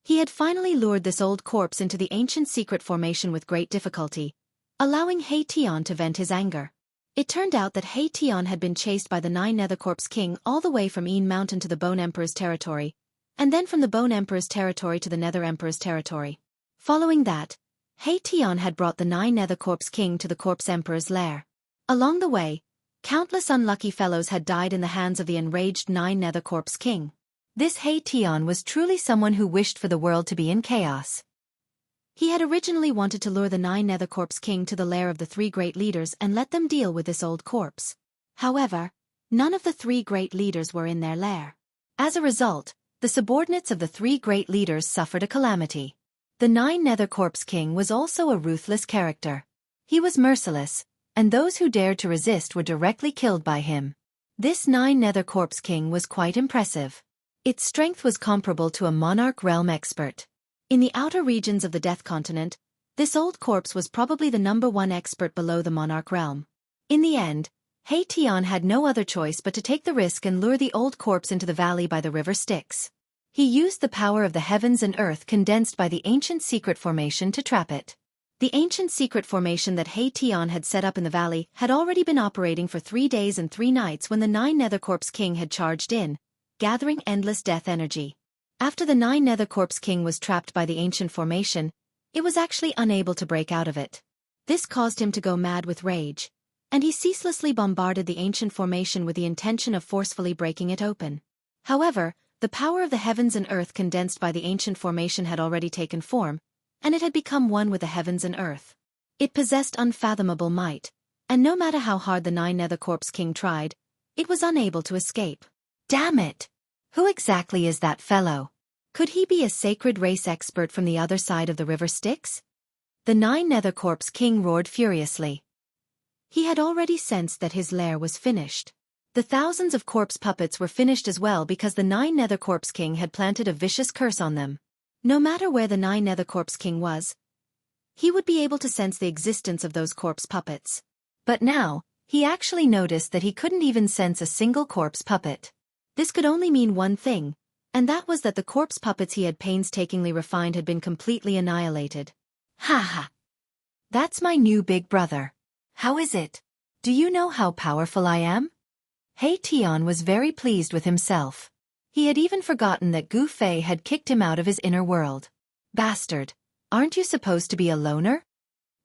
He had finally lured this old corpse into the ancient secret formation with great difficulty, allowing He Tian to vent his anger. It turned out that He Tian had been chased by the Nine-Nether Corpse King all the way from Een Mountain to the Bone Emperor's territory, and then from the Bone Emperor's territory to the Nether Emperor's territory. Following that, He Tian had brought the Nine-Nether Corpse King to the Corpse Emperor's lair. Along the way, countless unlucky fellows had died in the hands of the enraged Nine-Nether Corpse King. This He Tian was truly someone who wished for the world to be in chaos. He had originally wanted to lure the Nine-Nether Corpse King to the lair of the three great leaders and let them deal with this old corpse. However, none of the three great leaders were in their lair. As a result, the subordinates of the three great leaders suffered a calamity. The Nine-Nether Corpse King was also a ruthless character. He was merciless, and those who dared to resist were directly killed by him. This Nine-Nether Corpse King was quite impressive. Its strength was comparable to a monarch realm expert. In the outer regions of the Death Continent, this old corpse was probably the #1 expert below the monarch realm. In the end, He Tian had no other choice but to take the risk and lure the old corpse into the valley by the river Styx. He used the power of the heavens and earth condensed by the ancient secret formation to trap it. The ancient secret formation that He Tian had set up in the valley had already been operating for 3 days and 3 nights when the Nine-Nether Corpse King had charged in, gathering endless death energy. After the Nine-Nether Corpse King was trapped by the ancient formation, it was actually unable to break out of it. This caused him to go mad with rage, and he ceaselessly bombarded the ancient formation with the intention of forcefully breaking it open. However, the power of the heavens and earth condensed by the ancient formation had already taken form, and it had become one with the heavens and earth. It possessed unfathomable might, and no matter how hard the Nine-Nether Corpse King tried, it was unable to escape. Damn it! Who exactly is that fellow? Could he be a sacred race expert from the other side of the river Styx? The Nine-Nether Corpse King roared furiously. He had already sensed that his lair was finished. The thousands of corpse puppets were finished as well because the Nine-Nether Corpse King had planted a vicious curse on them. No matter where the Nine-Nether Corpse King was, he would be able to sense the existence of those corpse puppets. But now, he actually noticed that he couldn't even sense a single corpse puppet. This could only mean one thing, and that was that the corpse puppets he had painstakingly refined had been completely annihilated. Ha ha! That's my new big brother. How is it? Do you know how powerful I am? He Tian was very pleased with himself. He had even forgotten that Gu Fei had kicked him out of his inner world. Bastard, aren't you supposed to be a loner?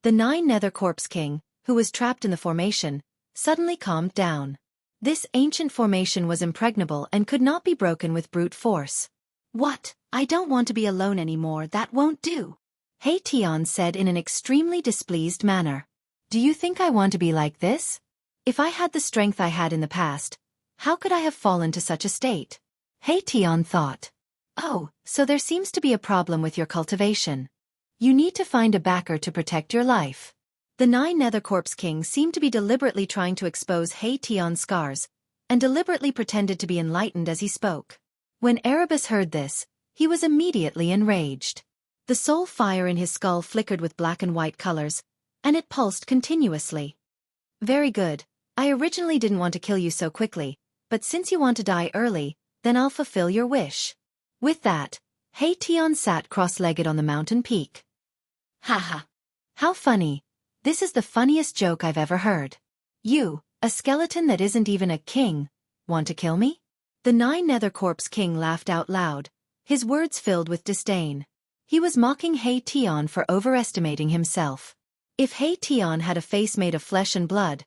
The Nine-Nether Corpse King, who was trapped in the formation, suddenly calmed down. This ancient formation was impregnable and could not be broken with brute force. What? I don't want to be alone anymore, that won't do. He Tian said in an extremely displeased manner. Do you think I want to be like this? If I had the strength I had in the past, how could I have fallen to such a state? He Tian thought. Oh, so there seems to be a problem with your cultivation. You need to find a backer to protect your life. The Nine-Nether Corpse King seemed to be deliberately trying to expose He Tian's scars, and deliberately pretended to be enlightened as he spoke. When Erebus heard this, he was immediately enraged. The soul fire in his skull flickered with black and white colors, and it pulsed continuously. Very good. I originally didn't want to kill you so quickly, but since you want to die early, then I'll fulfill your wish. With that, He Tian sat cross-legged on the mountain peak. Ha ha! How funny! This is the funniest joke I've ever heard. You, a skeleton that isn't even a king, want to kill me? The Nine-Nether Corpse King laughed out loud, his words filled with disdain. He was mocking He Tian for overestimating himself. If He Tian had a face made of flesh and blood,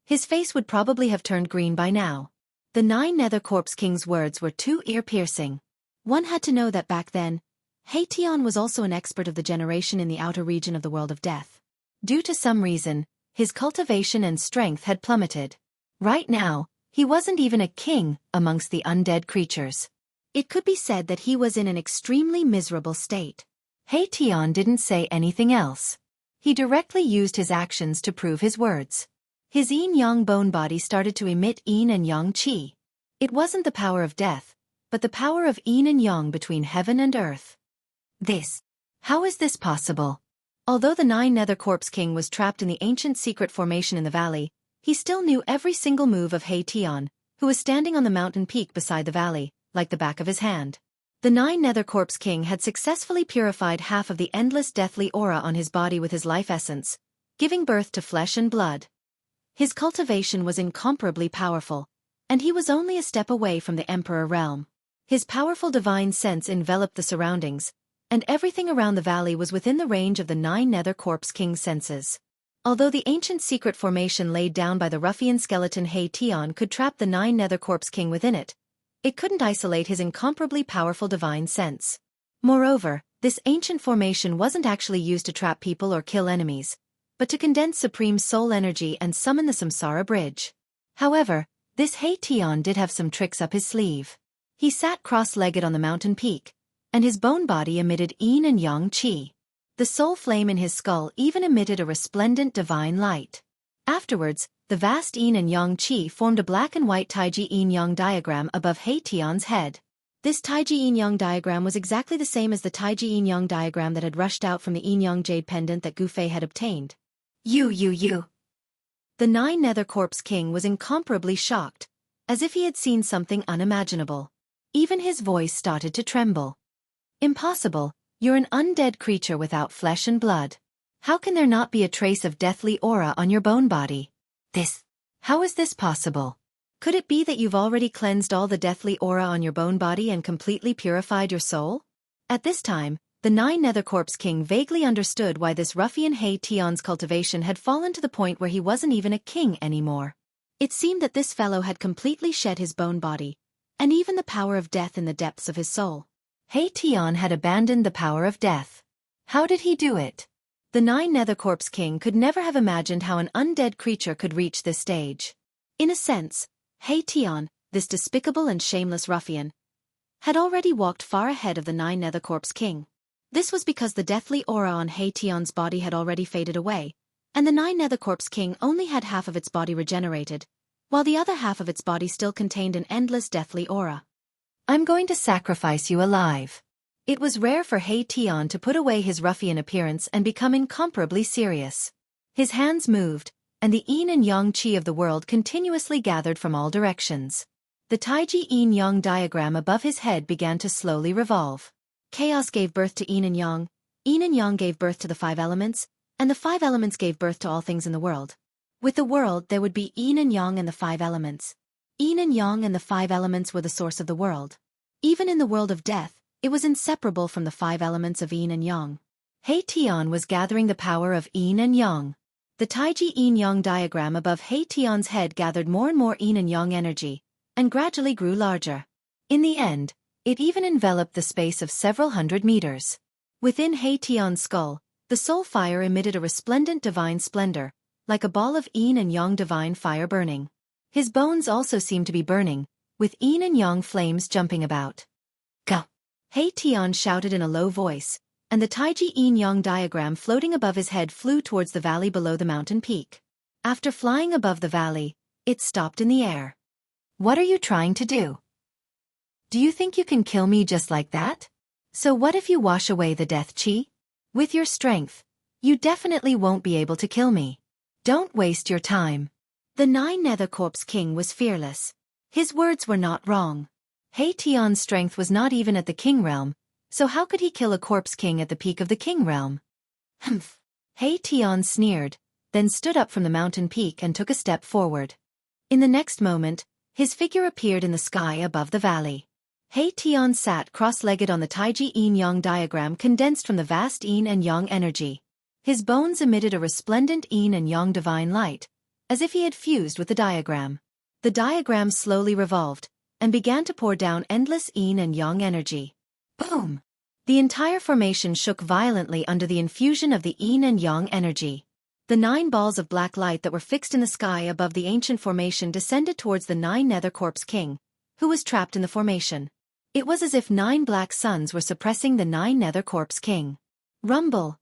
his face would probably have turned green by now. The Nine-Nether Corpse King's words were too ear-piercing. One had to know that back then, He Tian was also an expert of the generation in the outer region of the world of death. Due to some reason, his cultivation and strength had plummeted. Right now, he wasn't even a king amongst the undead creatures. It could be said that he was in an extremely miserable state. He Tian didn't say anything else. He directly used his actions to prove his words. His yin-yang bone body started to emit yin and yang qi. It wasn't the power of death, but the power of yin and yang between heaven and earth. How is this possible? Although the Nine Nether Corpse King was trapped in the ancient secret formation in the valley, he still knew every single move of Xianxia, who was standing on the mountain peak beside the valley, like the back of his hand. The Nine Nether Corpse King had successfully purified half of the endless deathly aura on his body with his life essence, giving birth to flesh and blood. His cultivation was incomparably powerful, and he was only a step away from the Emperor realm. His powerful divine sense enveloped the surroundings, and everything around the valley was within the range of the Nine Nether Corpse King's senses. Although the ancient secret formation laid down by the ruffian skeleton Xianxia could trap the Nine Nether Corpse King within it, it couldn't isolate his incomparably powerful divine sense. Moreover, this ancient formation wasn't actually used to trap people or kill enemies, but to condense supreme soul energy and summon the Samsara bridge. However, this Xianxia did have some tricks up his sleeve. He sat cross-legged on the mountain peak, and his bone body emitted yin and yang qi. The soul flame in his skull even emitted a resplendent divine light. Afterwards, the vast yin and yang qi formed a black and white taiji yin-yang diagram above Xianxia's head. This taiji yin-yang diagram was exactly the same as the taiji yin-yang diagram that had rushed out from the yin-yang jade pendant that Gu Fei had obtained. You. The Nine Nether Corpse King was incomparably shocked, as if he had seen something unimaginable. Even his voice started to tremble. Impossible, you're an undead creature without flesh and blood. How can there not be a trace of deathly aura on your bone body? How is this possible? Could it be that you've already cleansed all the deathly aura on your bone body and completely purified your soul? At this time, the Nine Nether Corpse King vaguely understood why this ruffian Xianxia's cultivation had fallen to the point where he wasn't even a king anymore. It seemed that this fellow had completely shed his bone body, and even the power of death in the depths of his soul. Xianxia had abandoned the power of death. How did he do it? The Nine Nether Corpse King could never have imagined how an undead creature could reach this stage. In a sense, Xianxia, this despicable and shameless ruffian, had already walked far ahead of the Nine Nether Corpse King. This was because the deathly aura on Xianxia's body had already faded away, and the Nine Nether Corpse King only had half of its body regenerated, while the other half of its body still contained an endless deathly aura. I'm going to sacrifice you alive. It was rare for Xianxia to put away his ruffian appearance and become incomparably serious. His hands moved, and the yin and yang qi of the world continuously gathered from all directions. The taiji yin-yang diagram above his head began to slowly revolve. Chaos gave birth to yin and yang gave birth to the five elements, and the five elements gave birth to all things in the world. With the world there would be yin and yang and the five elements. Yin and yang and the five elements were the source of the world. Even in the world of death, it was inseparable from the five elements of yin and yang. Xianxia was gathering the power of yin and yang. The taiji yin-yang diagram above Xianxia's head gathered more and more yin and yang energy, and gradually grew larger. In the end, it even enveloped the space of several hundred meters. Within Xianxia's skull, the soul fire emitted a resplendent divine splendor, like a ball of yin and yang divine fire burning. His bones also seemed to be burning, with yin and yang flames jumping about. Go! Xianxia shouted in a low voice, and the taiji yin-yang diagram floating above his head flew towards the valley below the mountain peak. After flying above the valley, it stopped in the air. What are you trying to do? Do you think you can kill me just like that? So what if you wash away the death qi? With your strength, you definitely won't be able to kill me. Don't waste your time. The Nine Nether Corpse King was fearless. His words were not wrong. Xianxia's strength was not even at the king realm, so how could he kill a corpse king at the peak of the king realm? Humph. Xianxia sneered, then stood up from the mountain peak and took a step forward. In the next moment, his figure appeared in the sky above the valley. Xianxia sat cross-legged on the taiji yin-yang diagram condensed from the vast yin and yang energy. His bones emitted a resplendent yin and yang divine light, as if he had fused with the diagram. The diagram slowly revolved, and began to pour down endless yin and yang energy. Boom! The entire formation shook violently under the infusion of the yin and yang energy. The 9 balls of black light that were fixed in the sky above the ancient formation descended towards the Nine Nether Corpse King, who was trapped in the formation. It was as if 9 black suns were suppressing the Nine Nether Corpse King. Rumble!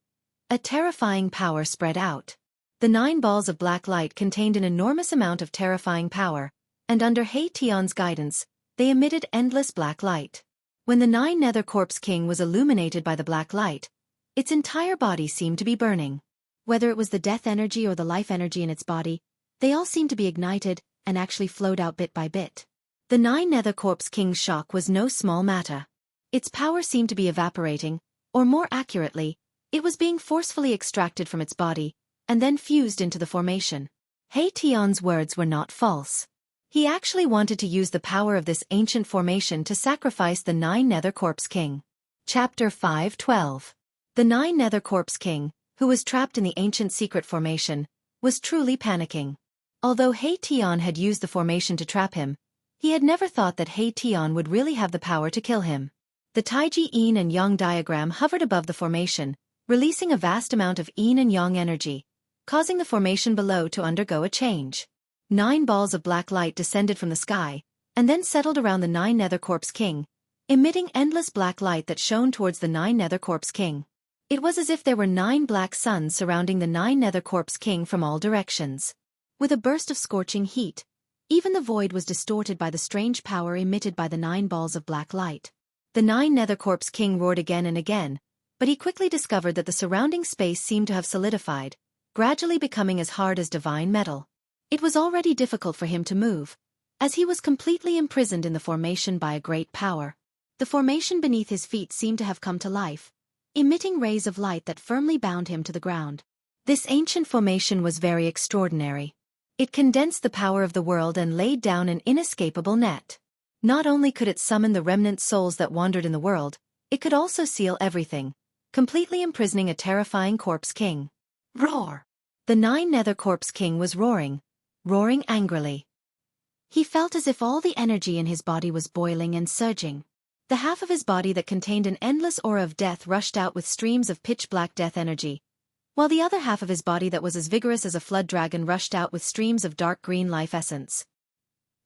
A terrifying power spread out. The 9 balls of black light contained an enormous amount of terrifying power, and under Xianxia's guidance, they emitted endless black light. When the Nine Nether Corpse King was illuminated by the black light, Its entire body seemed to be burning. Whether it was the death energy or the life energy in its body, they all seemed to be ignited and actually flowed out bit by bit. The Nine Nether Corpse King's shock was no small matter. Its power seemed to be evaporating, or more accurately, it was being forcefully extracted from its body, and then fused into the formation. He Tian's words were not false. He actually wanted to use the power of this ancient formation to sacrifice the Nine Nether Corpse King. Chapter 5:12. The Nine Nether Corpse King, who was trapped in the ancient secret formation, was truly panicking. Although He Tian had used the formation to trap him, he had never thought that He Tian would really have the power to kill him. The Taiji Yin and Yang diagram hovered above the formation, releasing a vast amount of Yin and Yang energy, causing the formation below to undergo a change. 9 balls of black light descended from the sky, and then settled around the Nine Nether Corpse King, emitting endless black light that shone towards the Nine Nether Corpse King. It was as if there were 9 black suns surrounding the Nine Nether Corpse King from all directions. With a burst of scorching heat, even the void was distorted by the strange power emitted by the 9 balls of black light. The Nine Nether Corpse King roared again and again, but he quickly discovered that the surrounding space seemed to have solidified, gradually becoming as hard as divine metal. It was already difficult for him to move, as he was completely imprisoned in the formation by a great power. The formation beneath his feet seemed to have come to life, emitting rays of light that firmly bound him to the ground. This ancient formation was very extraordinary. It condensed the power of the world and laid down an inescapable net. Not only could it summon the remnant souls that wandered in the world, it could also seal everything, completely imprisoning a terrifying Corpse King. Roar! The Nine Nether Corpse King was roaring angrily. He felt as if all the energy in his body was boiling and surging. The half of his body that contained an endless aura of death rushed out with streams of pitch-black death energy, while the other half of his body that was as vigorous as a flood dragon rushed out with streams of dark green life essence.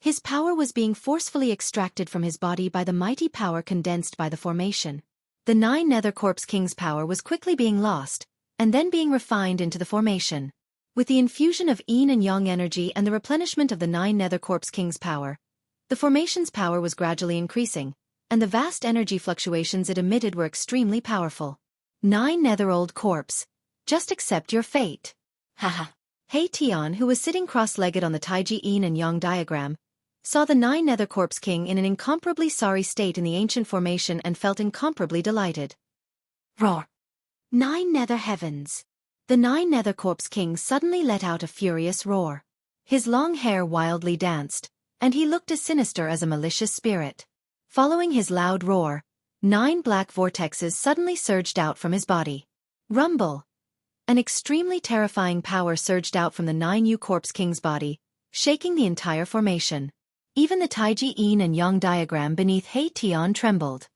His power was being forcefully extracted from his body by the mighty power condensed by the formation. The Nine Nether Corpse King's power was quickly being lost, and then being refined into the formation. With the infusion of Yin and Yang energy and the replenishment of the Nine Nether Corpse King's power, the formation's power was gradually increasing, and the vast energy fluctuations it emitted were extremely powerful. Nine Nether Old Corpse, just accept your fate. Haha. He Tian, who was sitting cross-legged on the Taiji Yin and Yang diagram, saw the Nine Nether Corpse King in an incomparably sorry state in the ancient formation and felt incomparably delighted. Roar! 9 Nether Heavens! The Nine Nether Corpse King suddenly let out a furious roar. His long hair wildly danced, and he looked as sinister as a malicious spirit. Following his loud roar, 9 black vortexes suddenly surged out from his body. Rumble! An extremely terrifying power surged out from the 9 Corpse King's body, shaking the entire formation. Even the Taiji Yin and Yang diagram beneath He Tian trembled.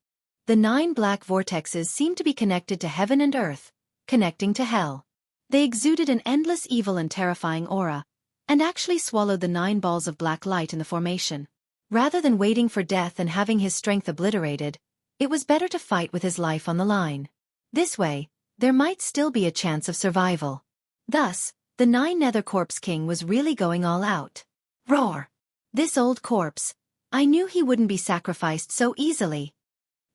The 9 black vortexes seemed to be connected to heaven and earth, connecting to hell. They exuded an endless evil and terrifying aura, and actually swallowed the 9 balls of black light in the formation. Rather than waiting for death and having his strength obliterated, it was better to fight with his life on the line. This way, there might still be a chance of survival. Thus, the 9 Nether Corpse King was really going all out. Roar! This old corpse, I knew he wouldn't be sacrificed so easily.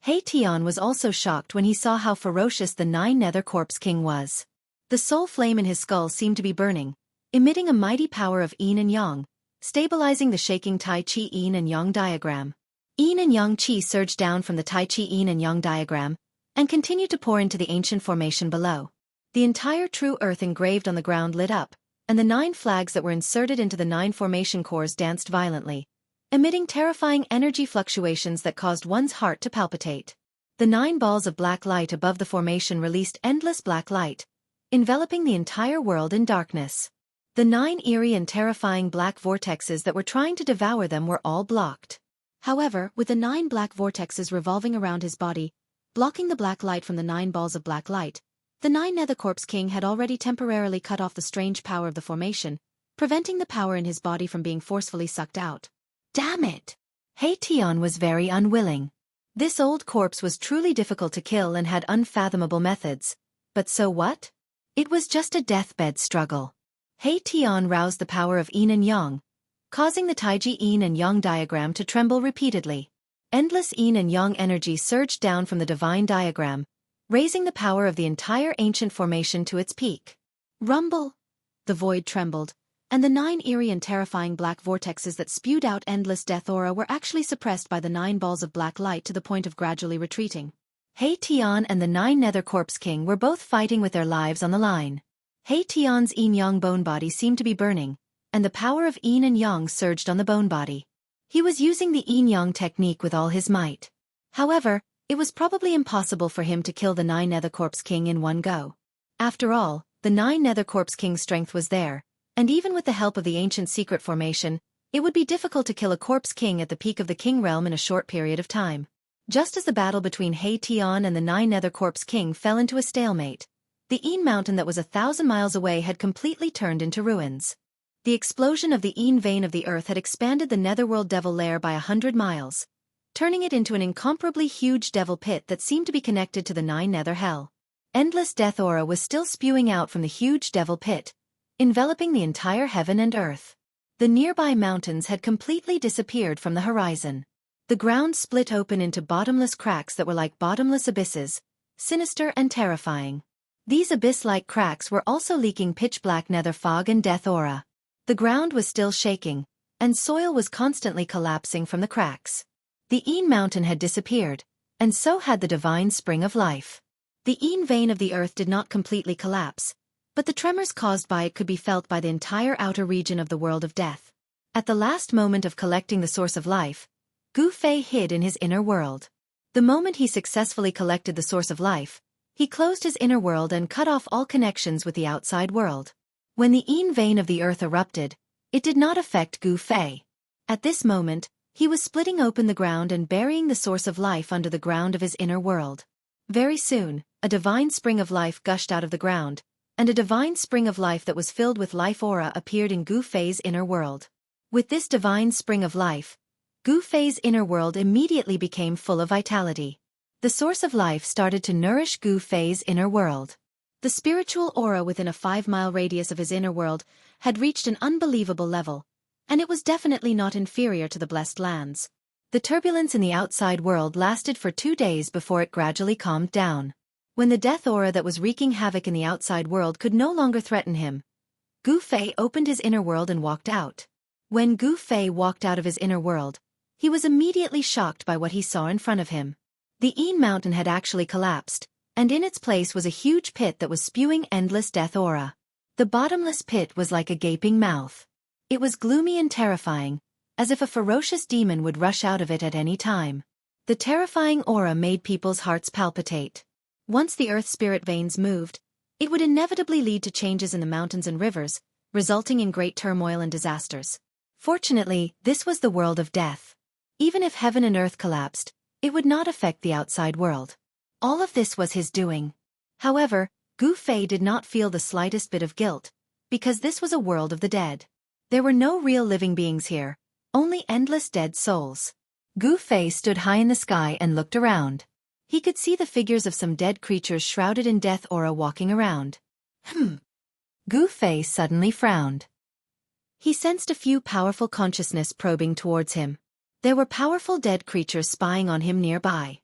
He Tian was also shocked when he saw how ferocious the 9 Nether Corpse King was. The soul flame in his skull seemed to be burning, emitting a mighty power of Yin and Yang, stabilizing the shaking Tai Chi Yin and Yang diagram. Yin and Yang Qi surged down from the Tai Chi Yin and Yang diagram, and continued to pour into the ancient formation below. The entire true earth engraved on the ground lit up, and the 9 flags that were inserted into the 9 formation cores danced violently, emitting terrifying energy fluctuations that caused one's heart to palpitate. The 9 balls of black light above the formation released endless black light, enveloping the entire world in darkness. The 9 eerie and terrifying black vortexes that were trying to devour them were all blocked. However, with the 9 black vortexes revolving around his body, blocking the black light from the 9 balls of black light, the 9 Nether Corpse King had already temporarily cut off the strange power of the formation, preventing the power in his body from being forcefully sucked out. Damn it! He Tian was very unwilling. This old corpse was truly difficult to kill and had unfathomable methods. But so what? It was just a deathbed struggle. He Tian roused the power of Yin and Yang, causing the Taiji Yin and Yang diagram to tremble repeatedly. Endless Yin and Yang energy surged down from the divine diagram, raising the power of the entire ancient formation to its peak. Rumble! The void trembled, and the 9 eerie and terrifying black vortexes that spewed out endless death aura were actually suppressed by the 9 balls of black light to the point of gradually retreating. He Tian and the 9 Nether Corpse King were both fighting with their lives on the line. He Tian's yin-yang bone body seemed to be burning, and the power of yin and yang surged on the bone body. He was using the yin-yang technique with all his might. However, it was probably impossible for him to kill the 9 Nether Corpse King in one go. After all, the 9 Nether Corpse King's strength was there, and even with the help of the ancient secret formation, it would be difficult to kill a Corpse King at the peak of the King realm in a short period of time. Just as the battle between He Tian and the 9 Nether Corpse King fell into a stalemate, the Yin mountain that was 1,000 miles away had completely turned into ruins. The explosion of the Yin vein of the earth had expanded the Netherworld Devil Lair by 100 miles, turning it into an incomparably huge devil pit that seemed to be connected to the 9 Nether Hell. Endless death aura was still spewing out from the huge devil pit, enveloping the entire heaven and earth. The nearby mountains had completely disappeared from the horizon. The ground split open into bottomless cracks that were like bottomless abysses, sinister and terrifying. These abyss-like cracks were also leaking pitch-black nether fog and death aura. The ground was still shaking, and soil was constantly collapsing from the cracks. The Yin mountain had disappeared, and so had the divine spring of life. The Yin vein of the earth did not completely collapse, but the tremors caused by it could be felt by the entire outer region of the world of death. At the last moment of collecting the source of life, Gu Fei hid in his inner world. The moment he successfully collected the source of life, he closed his inner world and cut off all connections with the outside world. When the Yin vein of the earth erupted, it did not affect Gu Fei. At this moment, he was splitting open the ground and burying the source of life under the ground of his inner world. Very soon, a divine spring of life gushed out of the ground, and a divine spring of life that was filled with life aura appeared in Gu Fei's inner world. With this divine spring of life, Gu Fei's inner world immediately became full of vitality. The source of life started to nourish Gu Fei's inner world. The spiritual aura within a 5-mile radius of his inner world had reached an unbelievable level, and it was definitely not inferior to the blessed lands. The turbulence in the outside world lasted for 2 days before it gradually calmed down. When the death aura that was wreaking havoc in the outside world could no longer threaten him, Gu Fei opened his inner world and walked out. When Gu Fei walked out of his inner world, he was immediately shocked by what he saw in front of him. The Yin mountain had actually collapsed, and in its place was a huge pit that was spewing endless death aura. The bottomless pit was like a gaping mouth. It was gloomy and terrifying, as if a ferocious demon would rush out of it at any time. The terrifying aura made people's hearts palpitate. Once the earth spirit veins moved, it would inevitably lead to changes in the mountains and rivers, resulting in great turmoil and disasters. Fortunately, this was the world of death. Even if heaven and earth collapsed, it would not affect the outside world. All of this was his doing. However, Gu Fei did not feel the slightest bit of guilt, because this was a world of the dead. There were no real living beings here, only endless dead souls. Gu Fei stood high in the sky and looked around. He could see the figures of some dead creatures shrouded in death aura walking around. Gu Fei suddenly frowned. He sensed a few powerful consciousness probing towards him. There were powerful dead creatures spying on him nearby.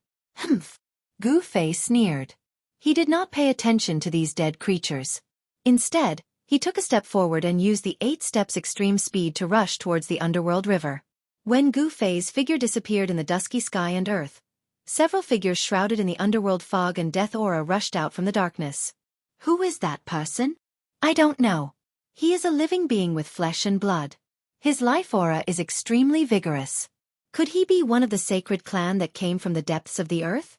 Gu Fei sneered. He did not pay attention to these dead creatures. Instead, he took a step forward and used the 8 steps extreme speed to rush towards the underworld river. When Gu Fei's figure disappeared in the dusky sky and earth, several figures shrouded in the underworld fog and death aura rushed out from the darkness. Who is that person? I don't know. He is a living being with flesh and blood. His life aura is extremely vigorous. Could he be one of the sacred clan that came from the depths of the earth?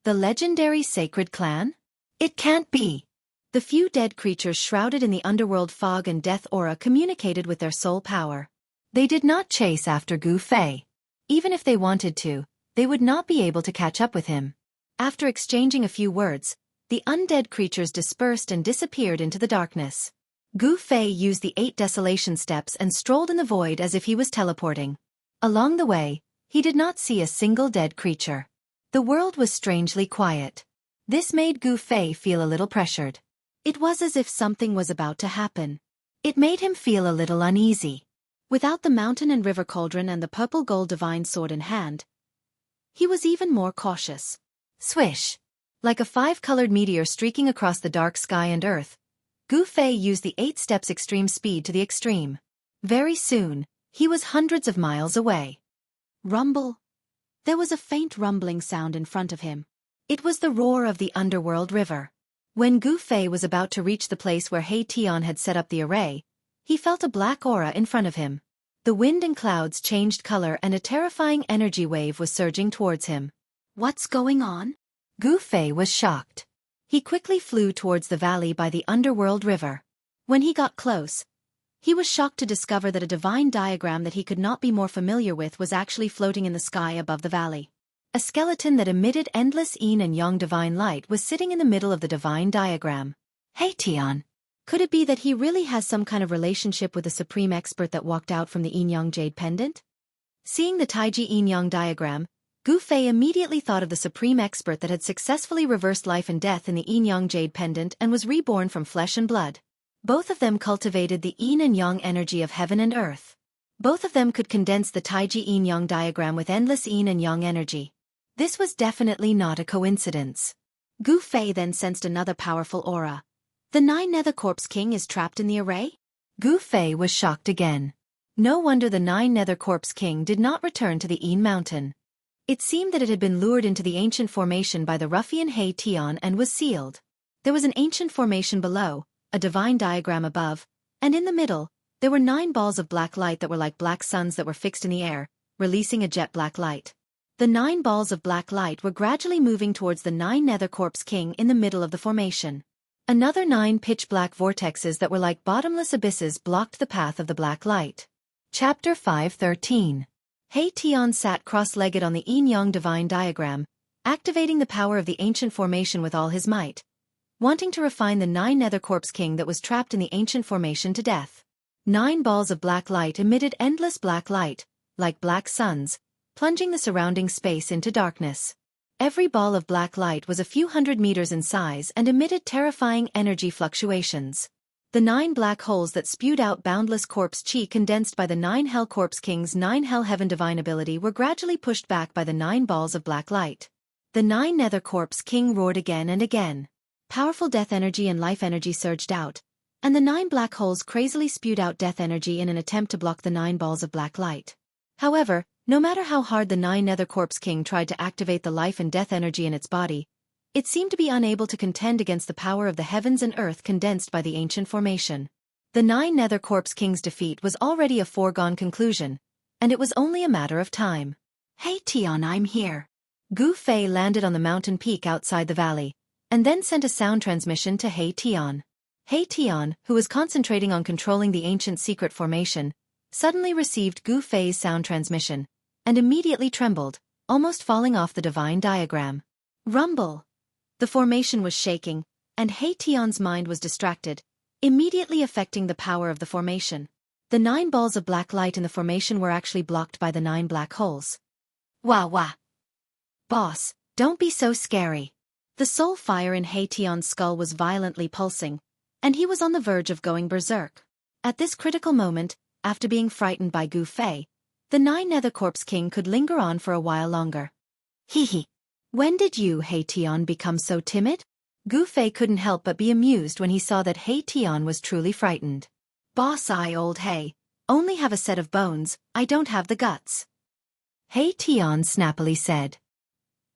The legendary sacred clan? It can't be. The few dead creatures shrouded in the underworld fog and death aura communicated with their soul power. They did not chase after Gu Fei. Even if they wanted to, they would not be able to catch up with him. After exchanging a few words, the undead creatures dispersed and disappeared into the darkness. Gu Fei used the 8 desolation steps and strolled in the void as if he was teleporting. Along the way, he did not see a single dead creature. The world was strangely quiet. This made Gu Fei feel a little pressured. It was as if something was about to happen. It made him feel a little uneasy. Without the mountain and river cauldron and the purple gold divine sword in hand, he was even more cautious. Swish! Like a five-colored meteor streaking across the dark sky and earth, Gu Fei used the 8 steps extreme speed to the extreme. Very soon, he was hundreds of miles away. Rumble. There was a faint rumbling sound in front of him. It was the roar of the underworld river. When Gu Fei was about to reach the place where He Tian had set up the array, he felt a black aura in front of him. The wind and clouds changed color and a terrifying energy wave was surging towards him. What's going on? Gu Fei was shocked. He quickly flew towards the valley by the underworld river. When he got close, he was shocked to discover that a divine diagram that he could not be more familiar with was actually floating in the sky above the valley. A skeleton that emitted endless yin and yang divine light was sitting in the middle of the divine diagram. He Tian. Could it be that he really has some kind of relationship with the supreme expert that walked out from the yin-yang jade pendant? Seeing the Taiji yin-yang diagram, Gu Fei immediately thought of the supreme expert that had successfully reversed life and death in the yin-yang jade pendant and was reborn from flesh and blood. Both of them cultivated the yin and yang energy of heaven and earth. Both of them could condense the Taiji yin-yang diagram with endless yin and yang energy. This was definitely not a coincidence. Gu Fei then sensed another powerful aura. The 9 Nether Corpse King is trapped in the array? Gu Fei was shocked again. No wonder the 9 Nether Corpse King did not return to the Yin Mountain. It seemed that it had been lured into the ancient formation by the ruffian He Tian and was sealed. There was an ancient formation below, a divine diagram above, and in the middle, there were 9 balls of black light that were like black suns that were fixed in the air, releasing a jet black light. The 9 balls of black light were gradually moving towards the 9 Nether Corpse King in the middle of the formation. Another 9 pitch-black vortexes that were like bottomless abysses blocked the path of the black light. Chapter 5:13. He Tian sat cross-legged on the yin-yang divine diagram, activating the power of the ancient formation with all his might, wanting to refine the 9 Nether Corpse King that was trapped in the ancient formation to death. 9 balls of black light emitted endless black light, like black suns, plunging the surrounding space into darkness. Every ball of black light was a few hundred meters in size and emitted terrifying energy fluctuations. The 9 black holes that spewed out boundless corpse chi condensed by the 9 Hell Corpse King's 9 Hell Heaven divine ability were gradually pushed back by the 9 balls of black light. The 9 Nether Corpse King roared again and again. Powerful death energy and life energy surged out, and the 9 black holes crazily spewed out death energy in an attempt to block the 9 balls of black light. However, no matter how hard the 9 Nether Corpse King tried to activate the life and death energy in its body, it seemed to be unable to contend against the power of the heavens and earth condensed by the ancient formation. The 9 Nether Corpse King's defeat was already a foregone conclusion, and it was only a matter of time. He Tian, I'm here. Gu Fei landed on the mountain peak outside the valley, and then sent a sound transmission to He Tian. He Tian, who was concentrating on controlling the ancient secret formation, suddenly received Gu Fei's sound transmission, and immediately trembled, almost falling off the divine diagram. Rumble. The formation was shaking, and He Tian's mind was distracted, immediately affecting the power of the formation. The 9 balls of black light in the formation were actually blocked by the 9 black holes. Wah wah. Boss, don't be so scary. The soul fire in He Tian's skull was violently pulsing, and he was on the verge of going berserk. At this critical moment, after being frightened by Gu Fei, the 9 Nether Corpse King could linger on for a while longer. Hee. When did you, He Tian, become so timid? Gu Fei couldn't help but be amused when he saw that He Tian was truly frightened. Boss, I old He, only have a set of bones, I don't have the guts. He Tian snappily said.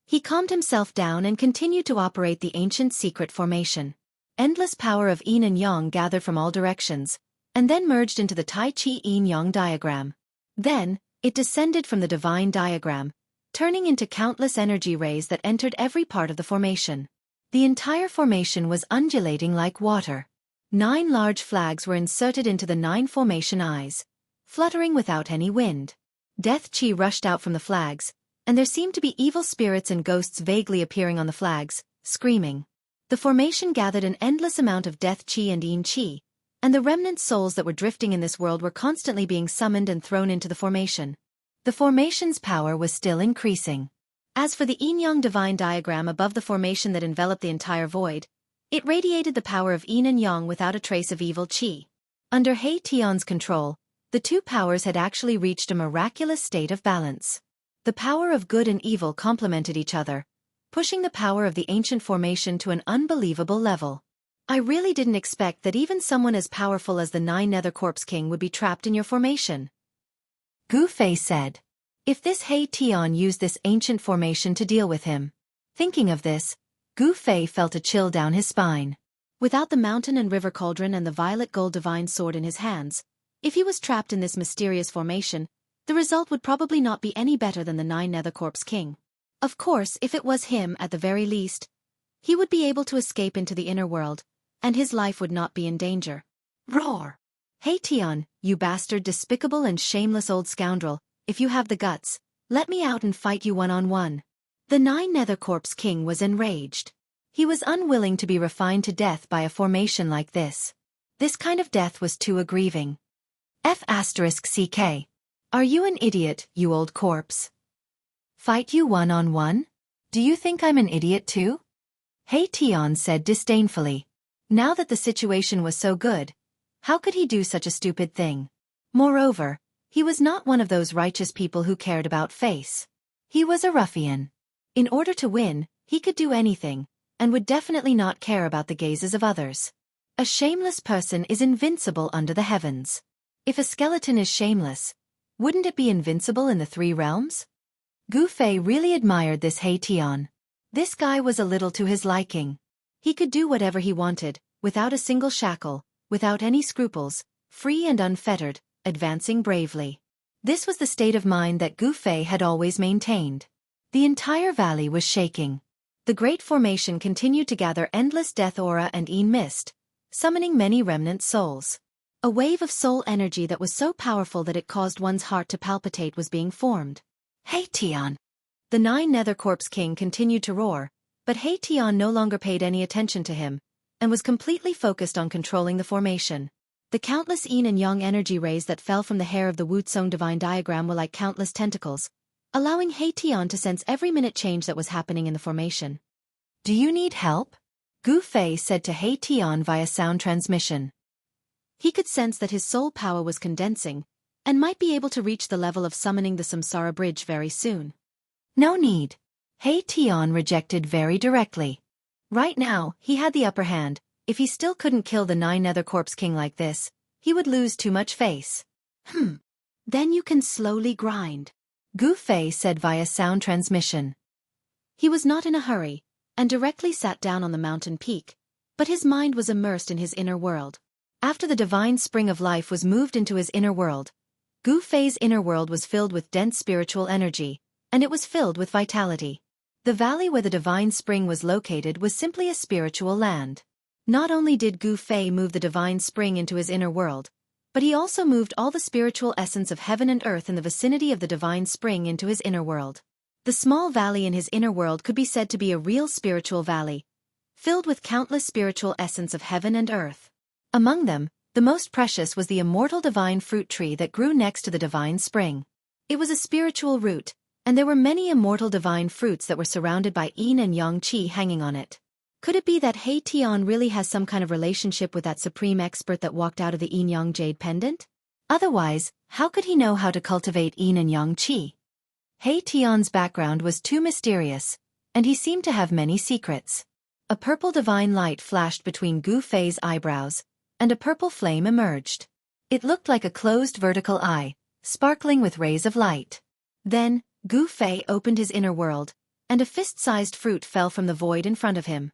He calmed himself down and continued to operate the ancient secret formation. Endless power of yin and yang gathered from all directions, and then merged into the Tai Chi yin-yang diagram. Then, it descended from the divine diagram, turning into countless energy rays that entered every part of the formation. The entire formation was undulating like water. 9 large flags were inserted into the 9 formation eyes, fluttering without any wind. Death chi rushed out from the flags, and there seemed to be evil spirits and ghosts vaguely appearing on the flags, screaming. The formation gathered an endless amount of death chi and yin chi, and the remnant souls that were drifting in this world were constantly being summoned and thrown into the formation. The formation's power was still increasing. As for the yin-yang divine diagram above the formation that enveloped the entire void, it radiated the power of yin and yang without a trace of evil chi. Under He Tian's control, the 2 powers had actually reached a miraculous state of balance. The power of good and evil complemented each other, pushing the power of the ancient formation to an unbelievable level. I really didn't expect that even someone as powerful as the Nine Nether Corpse King would be trapped in your formation, Gu Fei said. If this He Tian used this ancient formation to deal with him. Thinking of this, Gu Fei felt a chill down his spine. Without the mountain and river cauldron and the violet gold divine sword in his hands, if he was trapped in this mysterious formation, the result would probably not be any better than the Nine Nether Corpse King. Of course, if it was him at the very least, he would be able to escape into the inner world, and his life would not be in danger. Roar! He Tian, you bastard, despicable and shameless old scoundrel, if you have the guts, let me out and fight you one-on-one. The Nine Nether Corpse King was enraged. He was unwilling to be refined to death by a formation like this. This kind of death was too aggrieving. F***CK. Are you an idiot, you old corpse? Fight you one-on-one? Do you think I'm an idiot too? He Tian said disdainfully. Now that the situation was so good, how could he do such a stupid thing? Moreover, he was not one of those righteous people who cared about face. He was a ruffian. In order to win, he could do anything, and would definitely not care about the gazes of others. A shameless person is invincible under the heavens. If a skeleton is shameless, wouldn't it be invincible in the three realms? Gu Fei really admired this He Tian. This guy was a little to his liking. He could do whatever he wanted, without a single shackle, without any scruples, free and unfettered, advancing bravely. This was the state of mind that Gu Fei had always maintained. The entire valley was shaking. The great formation continued to gather endless death aura and mist, summoning many remnant souls. A wave of soul energy that was so powerful that it caused one's heart to palpitate was being formed. He Tian! The Nine Nether Corpse King continued to roar, but He Tian no longer paid any attention to him, and was completely focused on controlling the formation. The countless yin and yang energy rays that fell from the hair of the Wuxia divine diagram were like countless tentacles, allowing He Tian to sense every minute change that was happening in the formation. Do you need help? Gu Fei said to He Tian via sound transmission. He could sense that his soul power was condensing, and might be able to reach the level of summoning the Samsara Bridge very soon. No need. He Tian rejected very directly. Right now, he had the upper hand. If he still couldn't kill the Nine Nether Corpse King like this, he would lose too much face. Then you can slowly grind, Gu Fei said via sound transmission. He was not in a hurry, and directly sat down on the mountain peak, but his mind was immersed in his inner world. After the divine spring of life was moved into his inner world, Gu Fei's inner world was filled with dense spiritual energy, and it was filled with vitality. The valley where the divine spring was located was simply a spiritual land. Not only did Gu Fei move the divine spring into his inner world, but he also moved all the spiritual essence of heaven and earth in the vicinity of the divine spring into his inner world. The small valley in his inner world could be said to be a real spiritual valley, filled with countless spiritual essence of heaven and earth. Among them, the most precious was the immortal divine fruit tree that grew next to the divine spring. It was a spiritual root, and there were many immortal divine fruits that were surrounded by yin and yang qi hanging on it. Could it be that He Tian really has some kind of relationship with that supreme expert that walked out of the yin-yang jade pendant? Otherwise, how could he know how to cultivate yin and yang qi? He Tian's background was too mysterious, and he seemed to have many secrets. A purple divine light flashed between Gu Fei's eyebrows, and a purple flame emerged. It looked like a closed vertical eye, sparkling with rays of light. Then, Gu Fei opened his inner world, and a fist-sized fruit fell from the void in front of him.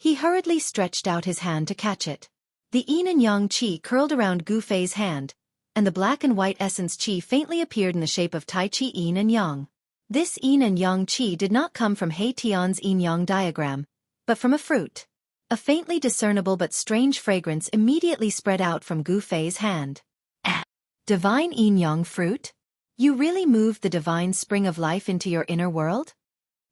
He hurriedly stretched out his hand to catch it. The yin and yang qi curled around Gu Fei's hand, and the black and white essence qi faintly appeared in the shape of Tai Chi yin and yang. This yin and yang qi did not come from He Tian's yin-yang diagram, but from a fruit. A faintly discernible but strange fragrance immediately spread out from Gu Fei's hand. Divine yin-yang fruit? You really moved the divine spring of life into your inner world?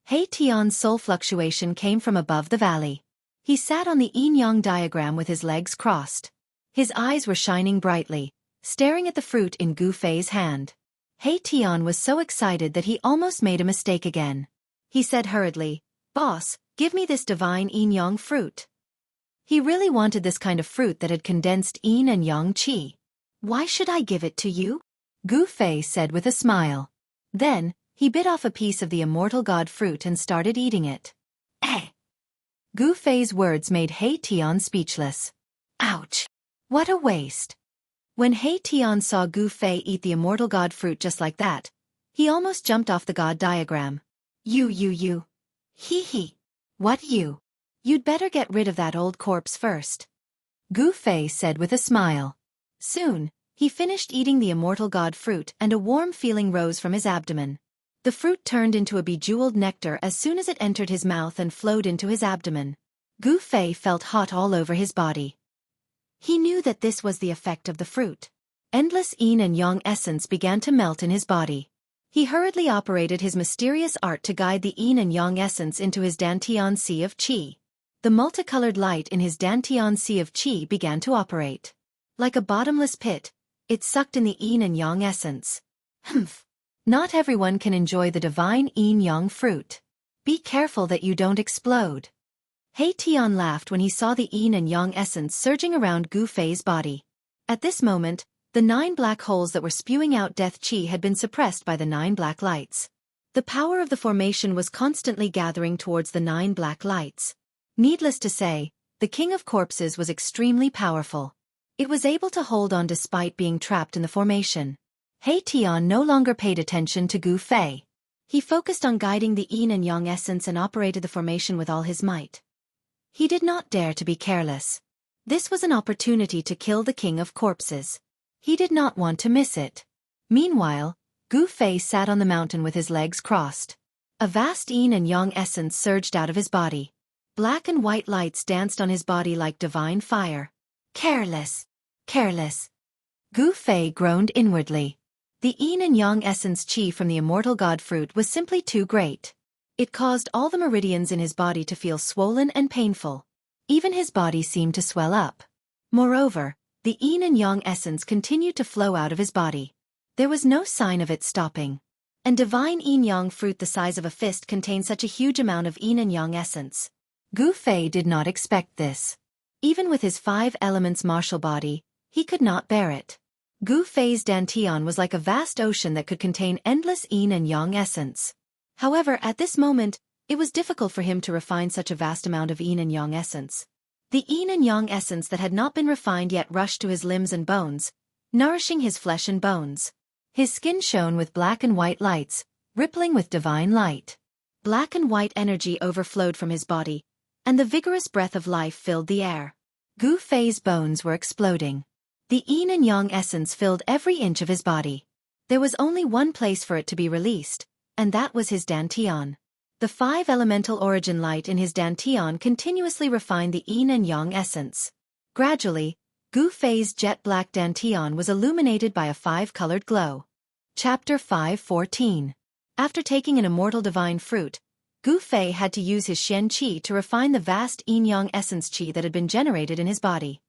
He Tian's soul fluctuation came from above the valley. He sat on the yin-yang diagram with his legs crossed. His eyes were shining brightly, staring at the fruit in Gu Fei's hand. He Tian was so excited that he almost made a mistake again. He said hurriedly, "Boss, give me this divine yin-yang fruit." He really wanted this kind of fruit that had condensed yin and yang qi. "Why should I give it to you?" Gu Fei said with a smile. Then, He bit off a piece of the immortal god fruit and started eating it. Eh! Gu Fei's words made He Tian speechless. Ouch! What a waste! When He Tian saw Gu Fei eat the immortal god fruit just like that, he almost jumped off the god diagram. You. Hee. What you? You'd better get rid of that old corpse first. Gu Fei said with a smile. Soon, he finished eating the immortal god fruit and a warm feeling rose from his abdomen. The fruit turned into a bejeweled nectar as soon as it entered his mouth and flowed into his abdomen. Gu Fei felt hot all over his body. He knew that this was the effect of the fruit. Endless yin and yang essence began to melt in his body. He hurriedly operated his mysterious art to guide the yin and yang essence into his Dantian Sea of Qi. The multicolored light in his Dantian Sea of Qi began to operate. Like a bottomless pit, it sucked in the yin and yang essence. Humph! Not everyone can enjoy the divine yin-yang fruit. Be careful that you don't explode. He Tian laughed when he saw the yin and yang essence surging around Gu Fei's body. At this moment, the 9 black holes that were spewing out death qi had been suppressed by the 9 black lights. The power of the formation was constantly gathering towards the 9 black lights. Needless to say, the King of Corpses was extremely powerful. It was able to hold on despite being trapped in the formation. He Tian no longer paid attention to Gu Fei. He focused on guiding the yin and yang essence and operated the formation with all his might. He did not dare to be careless. This was an opportunity to kill the King of Corpses. He did not want to miss it. Meanwhile, Gu Fei sat on the mountain with his legs crossed. A vast yin and yang essence surged out of his body. Black and white lights danced on his body like divine fire. Careless. Gu Fei groaned inwardly. The yin and yang essence qi from the immortal god fruit was simply too great. It caused all the meridians in his body to feel swollen and painful. Even his body seemed to swell up. Moreover, the yin and yang essence continued to flow out of his body. There was no sign of it stopping. And divine yin-yang fruit the size of a fist contained such a huge amount of yin and yang essence. Gu Fei did not expect this. Even with his 5 elements martial body, he could not bear it. Gu Fei's Dantian was like a vast ocean that could contain endless yin and yang essence. However, at this moment, it was difficult for him to refine such a vast amount of yin and yang essence. The yin and yang essence that had not been refined yet rushed to his limbs and bones, nourishing his flesh and bones. His skin shone with black and white lights, rippling with divine light. Black and white energy overflowed from his body, and the vigorous breath of life filled the air. Gu Fei's bones were exploding. The yin and yang essence filled every inch of his body. There was only one place for it to be released, and that was his Dantian. The 5 elemental origin light in his Dantian continuously refined the yin and yang essence. Gradually, Gu Fei's jet-black Dantian was illuminated by a 5-colored glow. Chapter 5:14. After taking an immortal divine fruit, Gu Fei had to use his Xianxia to refine the vast yin-yang essence qi that had been generated in his body.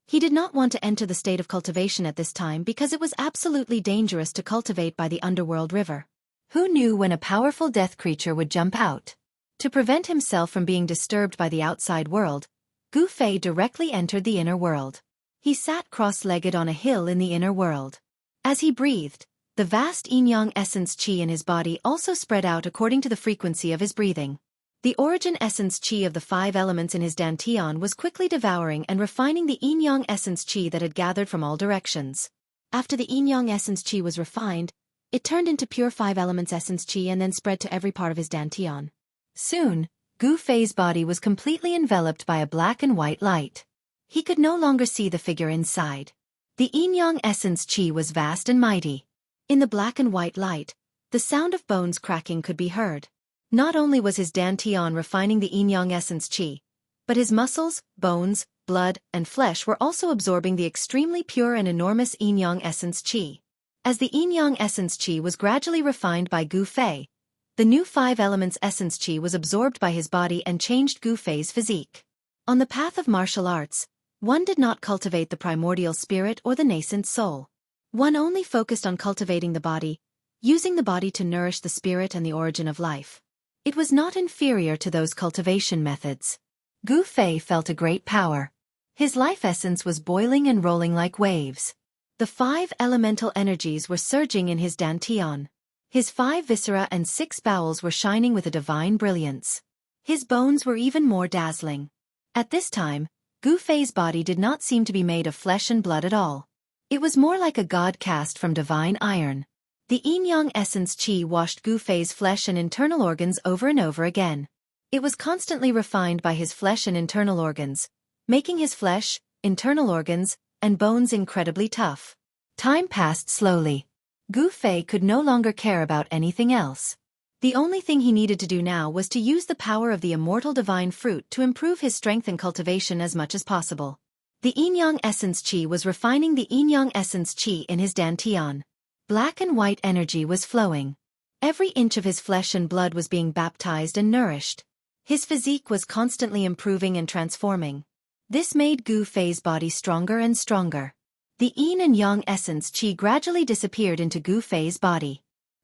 He did not want to enter the state of cultivation at this time because it was absolutely dangerous to cultivate by the underworld river. Who knew when a powerful death creature would jump out? To prevent himself from being disturbed by the outside world, Gu Fei directly entered the inner world. He sat cross-legged on a hill in the inner world. As he breathed, the vast yin-yang essence qi in his body also spread out according to the frequency of his breathing. The origin essence qi of the 5 elements in his Dantian was quickly devouring and refining the yin-yang essence qi that had gathered from all directions. After the yin-yang essence qi was refined, it turned into pure 5 elements essence qi and then spread to every part of his Dantian. Soon, Gu Fei's body was completely enveloped by a black and white light. He could no longer see the figure inside. The yin-yang essence qi was vast and mighty. In the black and white light, the sound of bones cracking could be heard. Not only was his Dantian refining the yin-yang essence qi, but his muscles, bones, blood, and flesh were also absorbing the extremely pure and enormous yin-yang essence qi. As the yin-yang essence qi was gradually refined by Gu Fei, the new 5 elements essence qi was absorbed by his body and changed Gu Fei's physique. On the path of martial arts, one did not cultivate the primordial spirit or the nascent soul. One only focused on cultivating the body, using the body to nourish the spirit and the origin of life. It was not inferior to those cultivation methods. Gu Fei felt a great power. His life essence was boiling and rolling like waves. The 5 elemental energies were surging in his Dantian. His 5 viscera and 6 bowels were shining with a divine brilliance. His bones were even more dazzling. At this time, Gu Fei's body did not seem to be made of flesh and blood at all. It was more like a god cast from divine iron. The yin-yang essence qi washed Gu Fei's flesh and internal organs over and over again. It was constantly refined by his flesh and internal organs, making his flesh, internal organs, and bones incredibly tough. Time passed slowly. Gu Fei could no longer care about anything else. The only thing he needed to do now was to use the power of the immortal divine fruit to improve his strength and cultivation as much as possible. The yin-yang essence qi was refining the yin-yang essence qi in his dantian. Black and white energy was flowing. Every inch of his flesh and blood was being baptized and nourished. His physique was constantly improving and transforming. This made Gu Fei's body stronger and stronger. The yin and yang essence qi gradually disappeared into Gu Fei's body.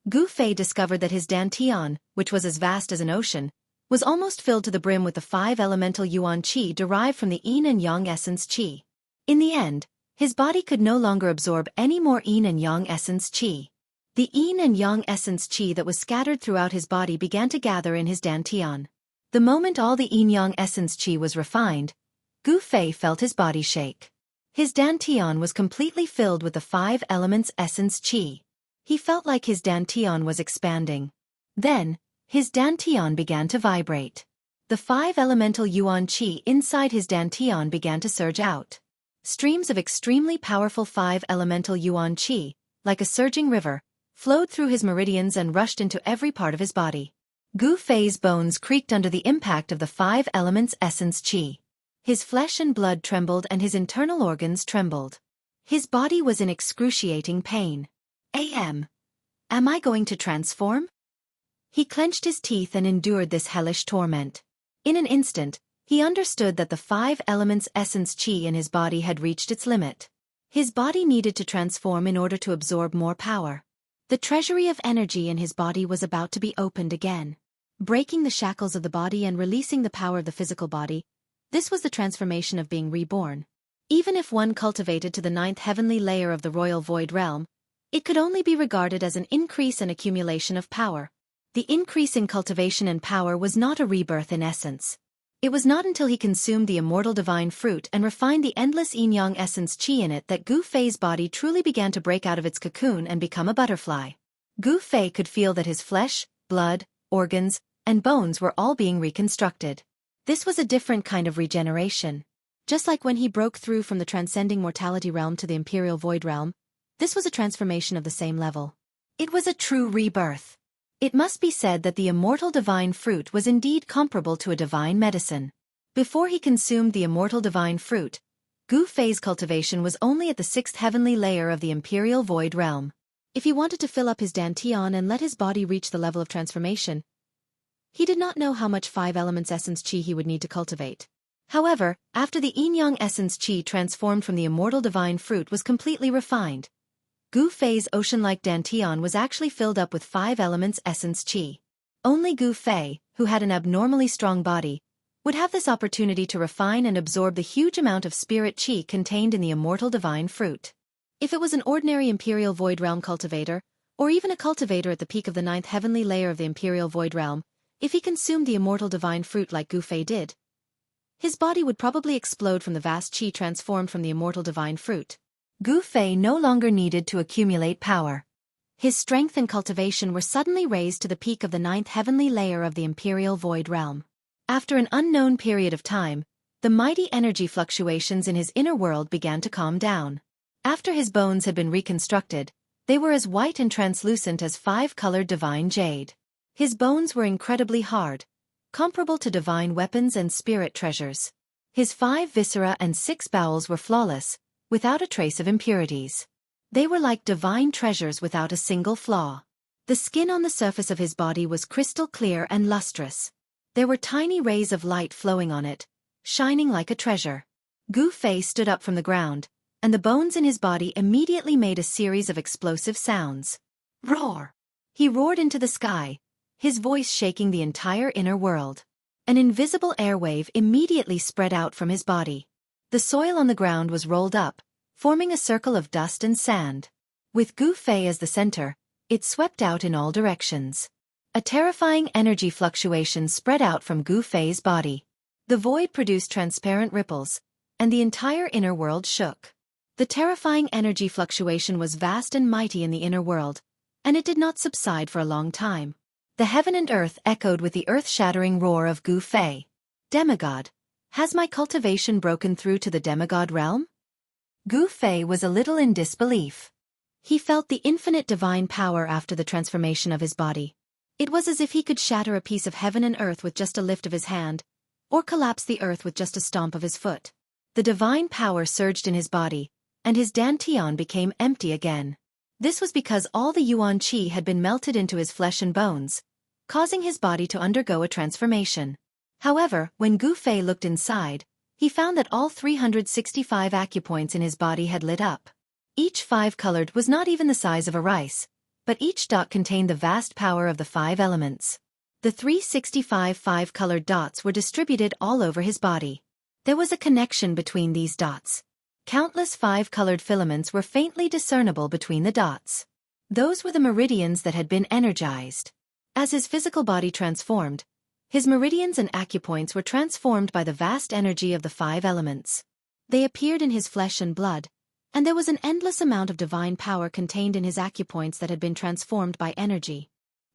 Gu Fei discovered that his dantian, which was as vast as an ocean, was almost filled to the brim with the 5 elemental yuan qi derived from the yin and yang essence qi. In the end, his body could no longer absorb any more yin and yang essence qi. The yin and yang essence qi that was scattered throughout his body began to gather in his dantian. The moment all the yin-yang essence qi was refined, Gu Fei felt his body shake. His dantian was completely filled with the 5 elements essence qi. He felt like his dantian was expanding. Then, his dantian began to vibrate. The 5 elemental yuan qi inside his dantian began to surge out. Streams of extremely powerful 5 elemental yuan qi, like a surging river, flowed through his meridians and rushed into every part of his body. Gu Fei's bones creaked under the impact of the 5 elements essence qi. His flesh and blood trembled and his internal organs trembled. His body was in excruciating pain. Am I going to transform? He clenched his teeth and endured this hellish torment. In an instant, he understood that the 5 elements essence qi in his body had reached its limit. His body needed to transform in order to absorb more power. The treasury of energy in his body was about to be opened again. Breaking the shackles of the body and releasing the power of the physical body, this was the transformation of being reborn. Even if one cultivated to the 9th heavenly layer of the royal void realm, it could only be regarded as an increase and accumulation of power. The increase in cultivation and power was not a rebirth in essence. It was not until he consumed the immortal divine fruit and refined the endless yin-yang essence qi in it that Gu Fei's body truly began to break out of its cocoon and become a butterfly. Gu Fei could feel that his flesh, blood, organs, and bones were all being reconstructed. This was a different kind of regeneration. Just like when he broke through from the transcending mortality realm to the imperial void realm, this was a transformation of the same level. It was a true rebirth. It must be said that the immortal divine fruit was indeed comparable to a divine medicine. Before he consumed the immortal divine fruit, Gu Fei's cultivation was only at the 6th heavenly layer of the imperial void realm. If he wanted to fill up his dantian and let his body reach the level of transformation, he did not know how much 5 elements essence qi he would need to cultivate. However, after the yin-yang essence qi transformed from the immortal divine fruit was completely refined, Gu Fei's ocean-like dantian was actually filled up with 5 elements essence qi. Only Gu Fei, who had an abnormally strong body, would have this opportunity to refine and absorb the huge amount of spirit qi contained in the immortal divine fruit. If it was an ordinary imperial void realm cultivator, or even a cultivator at the peak of the 9th heavenly layer of the imperial void realm, if he consumed the immortal divine fruit like Gu Fei did, his body would probably explode from the vast qi transformed from the immortal divine fruit. Gu Fei no longer needed to accumulate power. His strength and cultivation were suddenly raised to the peak of the 9th heavenly layer of the imperial void realm. After an unknown period of time, the mighty energy fluctuations in his inner world began to calm down. After his bones had been reconstructed, they were as white and translucent as 5-colored divine jade. His bones were incredibly hard, comparable to divine weapons and spirit treasures. His 5 viscera and 6 bowels were flawless, without a trace of impurities. They were like divine treasures without a single flaw. The skin on the surface of his body was crystal clear and lustrous. There were tiny rays of light flowing on it, shining like a treasure. Gu Fei stood up from the ground, and the bones in his body immediately made a series of explosive sounds. Roar! He roared into the sky, his voice shaking the entire inner world. An invisible airwave immediately spread out from his body. The soil on the ground was rolled up, forming a circle of dust and sand. With Gu Fei as the center, It swept out in all directions. A terrifying energy fluctuation spread out from Gu Fei's body. The void produced transparent ripples, and the entire inner world shook. The terrifying energy fluctuation was vast and mighty in the inner world, and it did not subside for a long time. The heaven and earth echoed with the earth-shattering roar of Gu Fei. Demigod, has my cultivation broken through to the demigod realm? Gu Fei was a little in disbelief. He felt the infinite divine power after the transformation of his body. It was as if he could shatter a piece of heaven and earth with just a lift of his hand, or collapse the earth with just a stomp of his foot. The divine power surged in his body, and his dantian became empty again. This was because all the yuan qi had been melted into his flesh and bones, causing his body to undergo a transformation. However, when Gu Fei looked inside, he found that all 365 acupoints in his body had lit up. Each 5-colored was not even the size of a rice, but each dot contained the vast power of the 5 elements. The 365 5-colored dots were distributed all over his body. There was a connection between these dots. Countless 5-colored filaments were faintly discernible between the dots. Those were the meridians that had been energized. As his physical body transformed, his meridians and acupoints were transformed by the vast energy of the 5 elements. They appeared in his flesh and blood, and there was an endless amount of divine power contained in his acupoints that had been transformed by energy.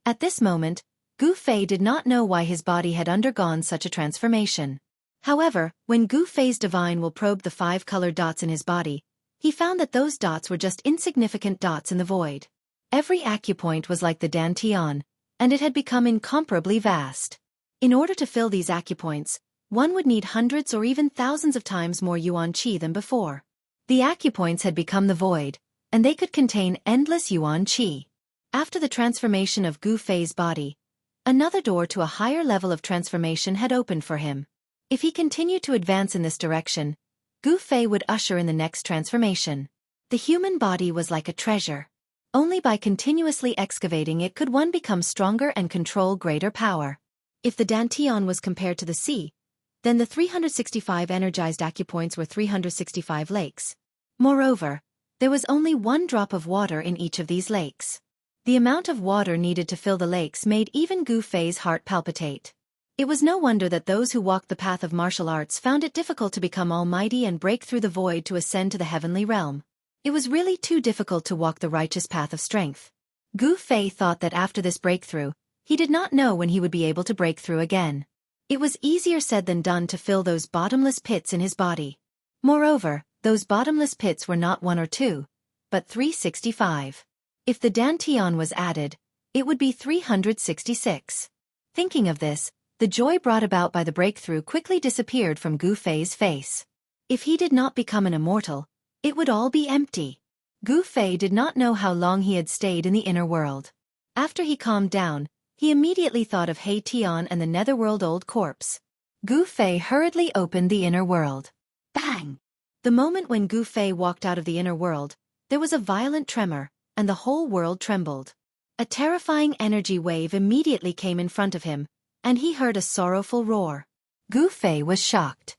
At this moment, Gu Fei did not know why his body had undergone such a transformation. However, when Gu Fei's divine will probed the 5-colored dots in his body, he found that those dots were just insignificant dots in the void. Every acupoint was like the dantian, and it had become incomparably vast. In order to fill these acupoints, one would need hundreds or even thousands of times more yuan qi than before. The acupoints had become the void, and they could contain endless yuan qi. After the transformation of Gu Fei's body, another door to a higher level of transformation had opened for him. If he continued to advance in this direction, Gu Fei would usher in the next transformation. The human body was like a treasure. Only by continuously excavating it could one become stronger and control greater power. If the dantian was compared to the sea, then the 365 energized acupoints were 365 lakes. Moreover, there was only one drop of water in each of these lakes. The amount of water needed to fill the lakes made even Gu Fei's heart palpitate. It was no wonder that those who walked the path of martial arts found it difficult to become almighty and break through the void to ascend to the heavenly realm. It was really too difficult to walk the righteous path of strength. Gu Fei thought that after this breakthrough, he did not know when he would be able to break through again. It was easier said than done to fill those bottomless pits in his body. Moreover, those bottomless pits were not 1 or 2, but 365. If the dantian was added, it would be 366. Thinking of this, the joy brought about by the breakthrough quickly disappeared from Gu Fei's face. If he did not become an immortal, it would all be empty. Gu Fei did not know how long he had stayed in the inner world. After he calmed down, he immediately thought of He Tian and the netherworld old corpse. Gu Fei hurriedly opened the inner world. Bang! The moment when Gu Fei walked out of the inner world, there was a violent tremor, and the whole world trembled. A terrifying energy wave immediately came in front of him, and he heard a sorrowful roar. Gu Fei was shocked.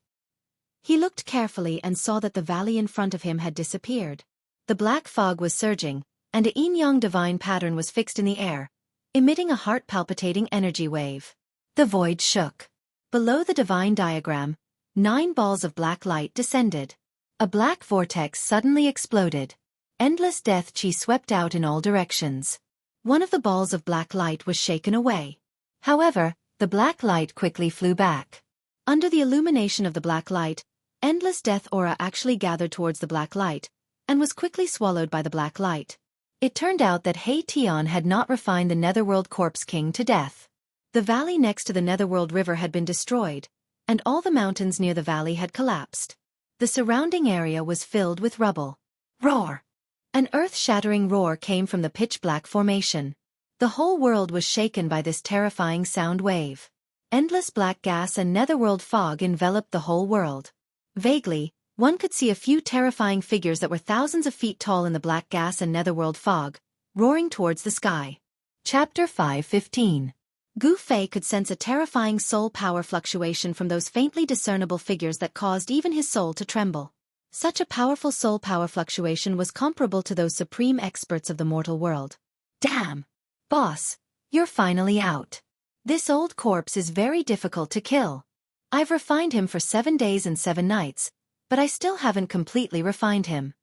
He looked carefully and saw that the valley in front of him had disappeared. The black fog was surging, and a yin-yang divine pattern was fixed in the air, emitting a heart-palpitating energy wave. The void shook. Below the divine diagram, 9 balls of black light descended. A black vortex suddenly exploded. Endless death qi swept out in all directions. One of the balls of black light was shaken away. However, the black light quickly flew back. Under the illumination of the black light, endless death aura actually gathered towards the black light, and was quickly swallowed by the black light. It turned out that He Tian had not refined the Netherworld Corpse King to death. The valley next to the Netherworld River had been destroyed, and all the mountains near the valley had collapsed. The surrounding area was filled with rubble. Roar! An earth-shattering roar came from the pitch-black formation. The whole world was shaken by this terrifying sound wave. Endless black gas and netherworld fog enveloped the whole world. Vaguely, one could see a few terrifying figures that were thousands of feet tall in the black gas and netherworld fog, roaring towards the sky. Chapter 5:15. Gu Fei could sense a terrifying soul power fluctuation from those faintly discernible figures that caused even his soul to tremble. Such a powerful soul power fluctuation was comparable to those supreme experts of the mortal world. Damn! Boss, you're finally out. This old corpse is very difficult to kill. I've refined him for 7 days and 7 nights, but I still haven't completely refined him.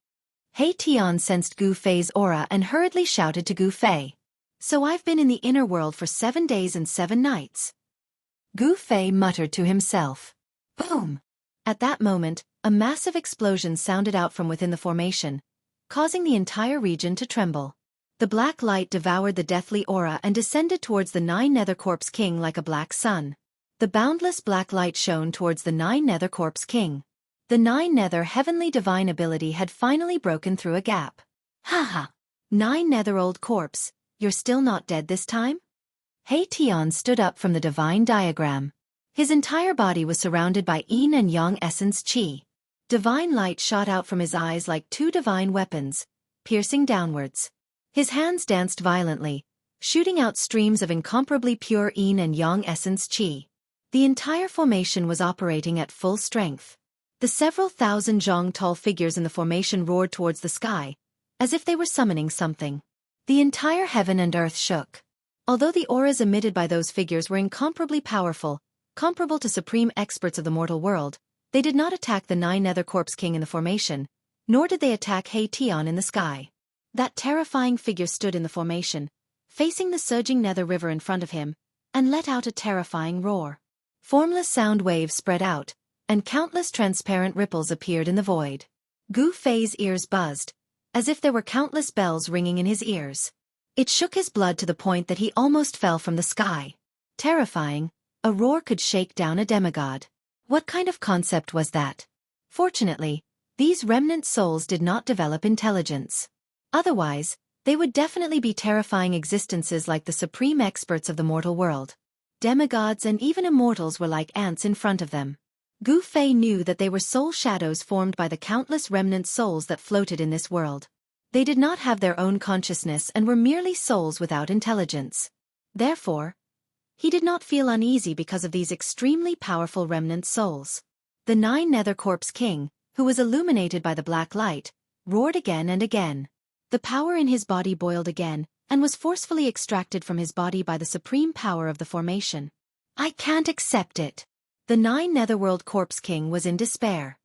He Tian sensed Gu Fei's aura and hurriedly shouted to Gu Fei. So I've been in the inner world for 7 days and 7 nights. Gu Fei muttered to himself. Boom! At that moment, a massive explosion sounded out from within the formation, causing the entire region to tremble. The black light devoured the deathly aura and descended towards the 9 Nether Corpse King like a black sun. The boundless black light shone towards the 9 Nether Corpse King. The 9 Nether heavenly divine ability had finally broken through a gap. Haha! 9 Nether old corpse, you're still not dead this time? He Tian stood up from the divine diagram. His entire body was surrounded by yin and yang essence qi. Divine light shot out from his eyes like 2 divine weapons, piercing downwards. His hands danced violently, shooting out streams of incomparably pure yin and yang essence qi. The entire formation was operating at full strength. The several thousand zhang tall figures in the formation roared towards the sky, as if they were summoning something. The entire heaven and earth shook. Although the auras emitted by those figures were incomparably powerful, comparable to supreme experts of the mortal world, they did not attack the 9 Nether Corpse King in the formation, nor did they attack He Tian in the sky. That terrifying figure stood in the formation, facing the surging Nether River in front of him, and let out a terrifying roar. Formless sound waves spread out, and countless transparent ripples appeared in the void. Gu Fei's ears buzzed, as if there were countless bells ringing in his ears. It shook his blood to the point that he almost fell from the sky. Terrifying, a roar could shake down a demigod. What kind of concept was that? Fortunately, these remnant souls did not develop intelligence. Otherwise, they would definitely be terrifying existences like the supreme experts of the mortal world. Demigods and even immortals were like ants in front of them. Gu Fei knew that they were soul shadows formed by the countless remnant souls that floated in this world. They did not have their own consciousness and were merely souls without intelligence. Therefore, he did not feel uneasy because of these extremely powerful remnant souls. The 9 Nether Corpse King, who was illuminated by the black light, roared again and again. The power in his body boiled again, and was forcefully extracted from his body by the supreme power of the formation. I can't accept it. The 9 Netherworld Corpse King was in despair.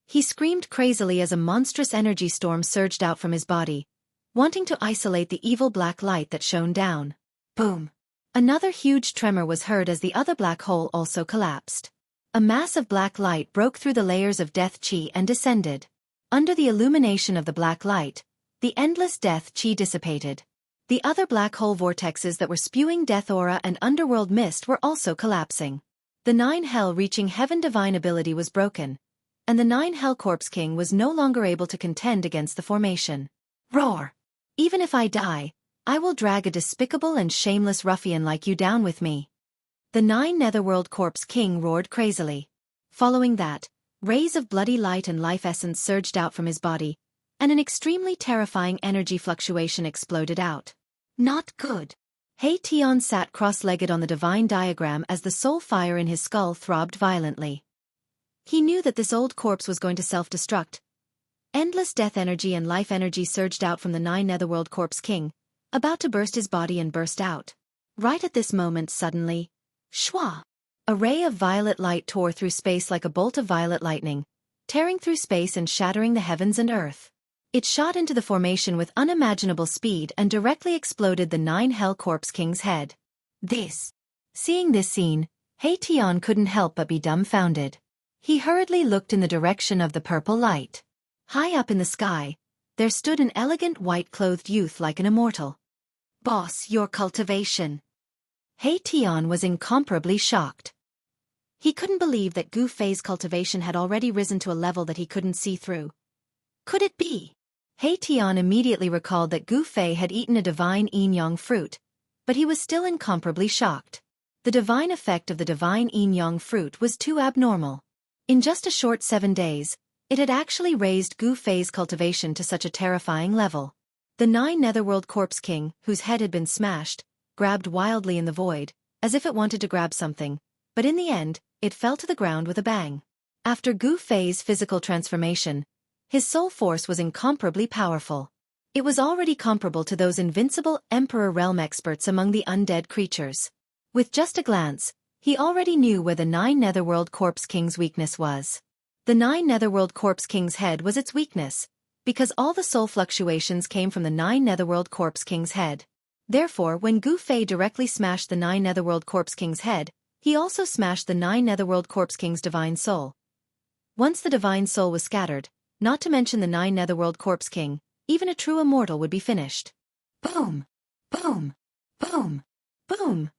He screamed crazily as a monstrous energy storm surged out from his body, wanting to isolate the evil black light that shone down. Boom! Another huge tremor was heard as the other black hole also collapsed. A mass of black light broke through the layers of death chi and descended. Under the illumination of the black light, the endless death chi dissipated. The other black hole vortexes that were spewing death aura and underworld mist were also collapsing. The 9 Hell reaching heaven divine ability was broken, and the 9 Hell Corpse King was no longer able to contend against the formation. Roar! Even if I die, I will drag a despicable and shameless ruffian like you down with me. The 9 Netherworld Corpse King roared crazily. Following that, rays of bloody light and life essence surged out from his body, and an extremely terrifying energy fluctuation exploded out. Not good. He Tian sat cross-legged on the divine diagram as the soul fire in his skull throbbed violently. He knew that this old corpse was going to self-destruct. Endless death energy and life energy surged out from the 9 Netherworld Corpse King, about to burst his body and burst out. Right at this moment suddenly, shwa! A ray of violet light tore through space like a bolt of violet lightning, tearing through space and shattering the heavens and earth. It shot into the formation with unimaginable speed and directly exploded the 9 Hell Corpse King's head. Seeing this scene, He Tian couldn't help but be dumbfounded. He hurriedly looked in the direction of the purple light. High up in the sky, there stood an elegant white-clothed youth like an immortal. Boss, your cultivation. He Tian was incomparably shocked. He couldn't believe that Gu Fei's cultivation had already risen to a level that he couldn't see through. Could it be? He Tian immediately recalled that Gu Fei had eaten a divine yin-yang fruit, but he was still incomparably shocked. The divine effect of the divine yin-yang fruit was too abnormal. In just a short 7 days, it had actually raised Gu Fei's cultivation to such a terrifying level. The 9 Netherworld Corpse King, whose head had been smashed, grabbed wildly in the void, as if it wanted to grab something, but in the end, it fell to the ground with a bang. After Gu Fei's physical transformation, his soul force was incomparably powerful. It was already comparable to those invincible Emperor Realm experts among the undead creatures. With just a glance, he already knew where the 9 Netherworld Corpse King's weakness was. The 9 Netherworld Corpse King's head was its weakness, because all the soul fluctuations came from the 9 Netherworld Corpse King's head. Therefore, when Gu Fei directly smashed the 9 Netherworld Corpse King's head, he also smashed the 9 Netherworld Corpse King's divine soul. Once the divine soul was scattered, not to mention the 9 Netherworld Corpse King, even a true immortal would be finished. Boom! Boom! Boom! Boom!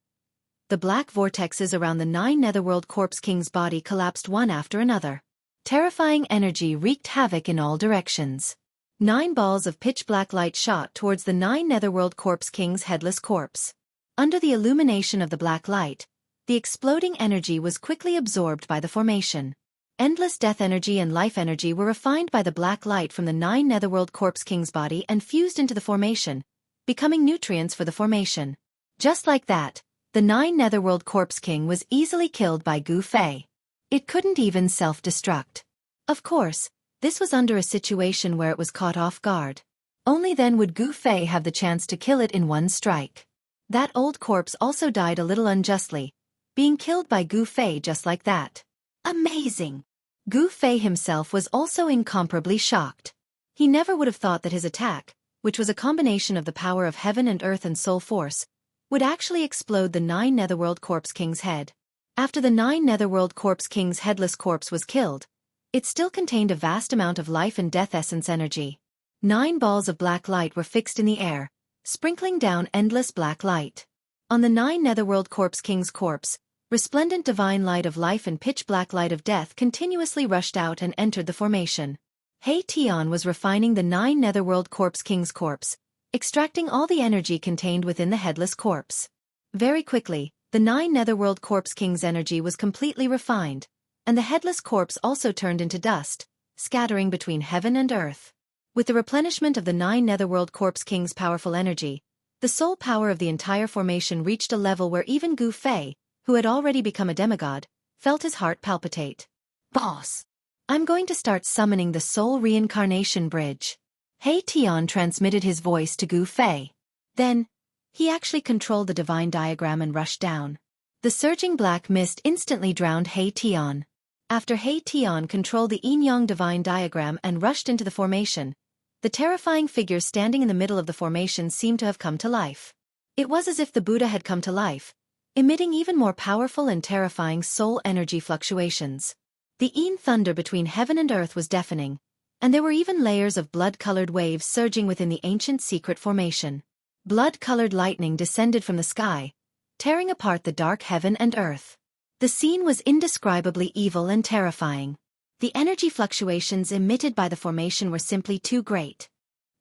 The black vortexes around the 9 Netherworld Corpse King's body collapsed one after another. Terrifying energy wreaked havoc in all directions. 9 balls of pitch-black light shot towards the 9 Netherworld Corpse King's headless corpse. Under the illumination of the black light, the exploding energy was quickly absorbed by the formation. Endless death energy and life energy were refined by the black light from the 9 Netherworld Corpse King's body and fused into the formation, becoming nutrients for the formation. Just like that, the 9 Netherworld Corpse King was easily killed by Gu Fei. It couldn't even self-destruct. Of course, this was under a situation where it was caught off guard. Only then would Gu Fei have the chance to kill it in one strike. That old corpse also died a little unjustly, being killed by Gu Fei just like that. Amazing! Gu Fei himself was also incomparably shocked. He never would have thought that his attack, which was a combination of the power of heaven and earth and soul force, would actually explode the 9 Netherworld Corpse King's head. After the 9 Netherworld Corpse King's headless corpse was killed, it still contained a vast amount of life and death essence energy. 9 balls of black light were fixed in the air, sprinkling down endless black light. On the 9 Netherworld Corpse King's corpse, resplendent divine light of life and pitch-black light of death continuously rushed out and entered the formation. Hei Tian was refining the 9 Netherworld Corpse King's corpse, extracting all the energy contained within the headless corpse. Very quickly, the 9 Netherworld Corpse King's energy was completely refined, and the headless corpse also turned into dust, scattering between heaven and earth. With the replenishment of the 9 Netherworld Corpse King's powerful energy, the soul power of the entire formation reached a level where even Gu Fei, who had already become a demigod, felt his heart palpitate. Boss! I'm going to start summoning the Soul Reincarnation Bridge. Hei Tian transmitted his voice to Gu Fei. Then, he actually controlled the divine diagram and rushed down. The surging black mist instantly drowned Hei Tian. After Hei Tian controlled the yin-yang divine diagram and rushed into the formation, the terrifying figure standing in the middle of the formation seemed to have come to life. It was as if the Buddha had come to life, emitting even more powerful and terrifying soul energy fluctuations. The yin thunder between heaven and earth was deafening, and there were even layers of blood-colored waves surging within the ancient secret formation. Blood-colored lightning descended from the sky, tearing apart the dark heaven and earth. The scene was indescribably evil and terrifying. The energy fluctuations emitted by the formation were simply too great.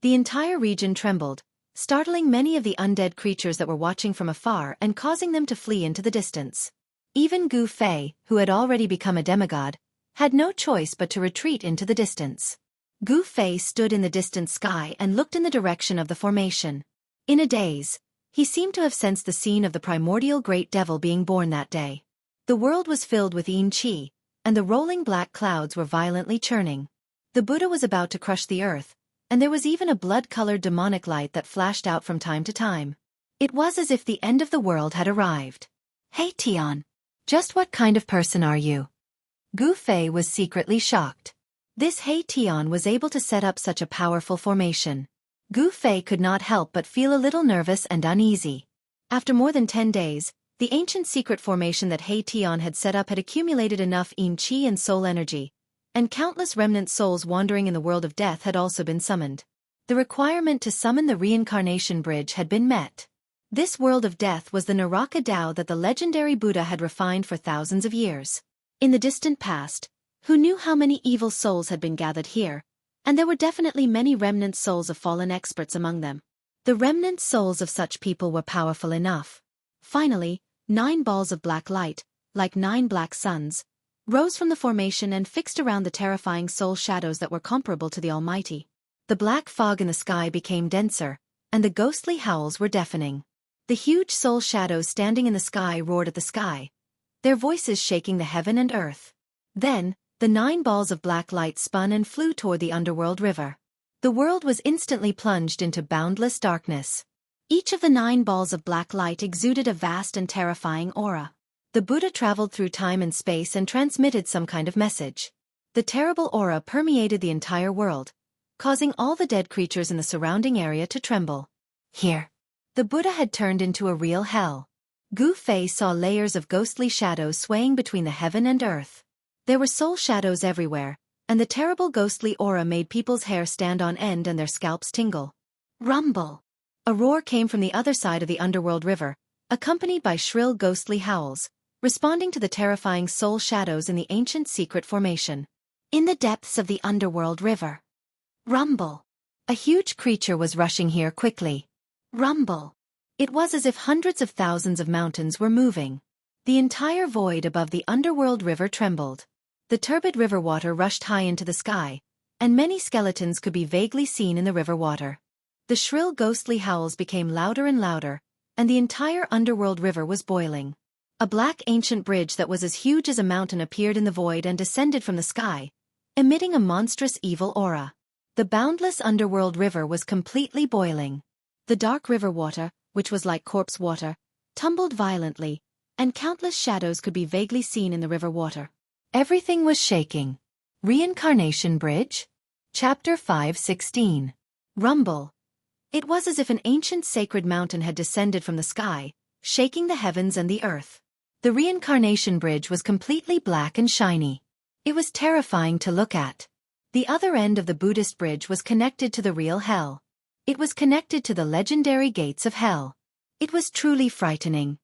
The entire region trembled, startling many of the undead creatures that were watching from afar and causing them to flee into the distance. Even Gu Fei, who had already become a demigod, had no choice but to retreat into the distance. Gu Fei stood in the distant sky and looked in the direction of the formation. In a daze, he seemed to have sensed the scene of the primordial great devil being born that day. The world was filled with yin qi, and the rolling black clouds were violently churning. The Buddha was about to crush the earth, and there was even a blood-colored demonic light that flashed out from time to time. It was as if the end of the world had arrived. Hei Tian, just what kind of person are you? Gu Fei was secretly shocked. This Hei Tian was able to set up such a powerful formation. Gu Fei could not help but feel a little nervous and uneasy. After more than 10 days, the ancient secret formation that Hei Tian had set up had accumulated enough yin qi and soul energy, and countless remnant souls wandering in the world of death had also been summoned. The requirement to summon the reincarnation bridge had been met. This world of death was the Naraka Tao that the legendary Buddha had refined for thousands of years. In the distant past, who knew how many evil souls had been gathered here, and there were definitely many remnant souls of fallen experts among them. The remnant souls of such people were powerful enough. Finally, 9 balls of black light, like 9 black suns, rose from the formation and fixed around the terrifying soul shadows that were comparable to the Almighty. The black fog in the sky became denser, and the ghostly howls were deafening. The huge soul shadows standing in the sky roared at the sky, their voices shaking the heaven and earth. Then, the 9 balls of black light spun and flew toward the underworld river. The world was instantly plunged into boundless darkness. Each of the 9 balls of black light exuded a vast and terrifying aura. The Buddha traveled through time and space and transmitted some kind of message. The terrible aura permeated the entire world, causing all the dead creatures in the surrounding area to tremble. Here, the Buddha had turned into a real hell. Gu Fei saw layers of ghostly shadows swaying between the heaven and earth. There were soul shadows everywhere, and the terrible ghostly aura made people's hair stand on end and their scalps tingle. Rumble! A roar came from the other side of the underworld river, accompanied by shrill ghostly howls, responding to the terrifying soul shadows in the ancient secret formation. In the depths of the underworld river. Rumble! A huge creature was rushing here quickly. Rumble! It was as if hundreds of thousands of mountains were moving. The entire void above the underworld river trembled. The turbid river water rushed high into the sky, and many skeletons could be vaguely seen in the river water. The shrill ghostly howls became louder and louder, and the entire underworld river was boiling. A black ancient bridge that was as huge as a mountain appeared in the void and descended from the sky, emitting a monstrous evil aura. The boundless underworld river was completely boiling. The dark river water, which was like corpse water, tumbled violently, and countless shadows could be vaguely seen in the river water. Everything was shaking. Reincarnation Bridge? Chapter 5:16. Rumble. It was as if an ancient sacred mountain had descended from the sky, shaking the heavens and the earth. The Reincarnation Bridge was completely black and shiny. It was terrifying to look at. The other end of the Buddhist bridge was connected to the real hell. It was connected to the legendary gates of hell. It was truly frightening.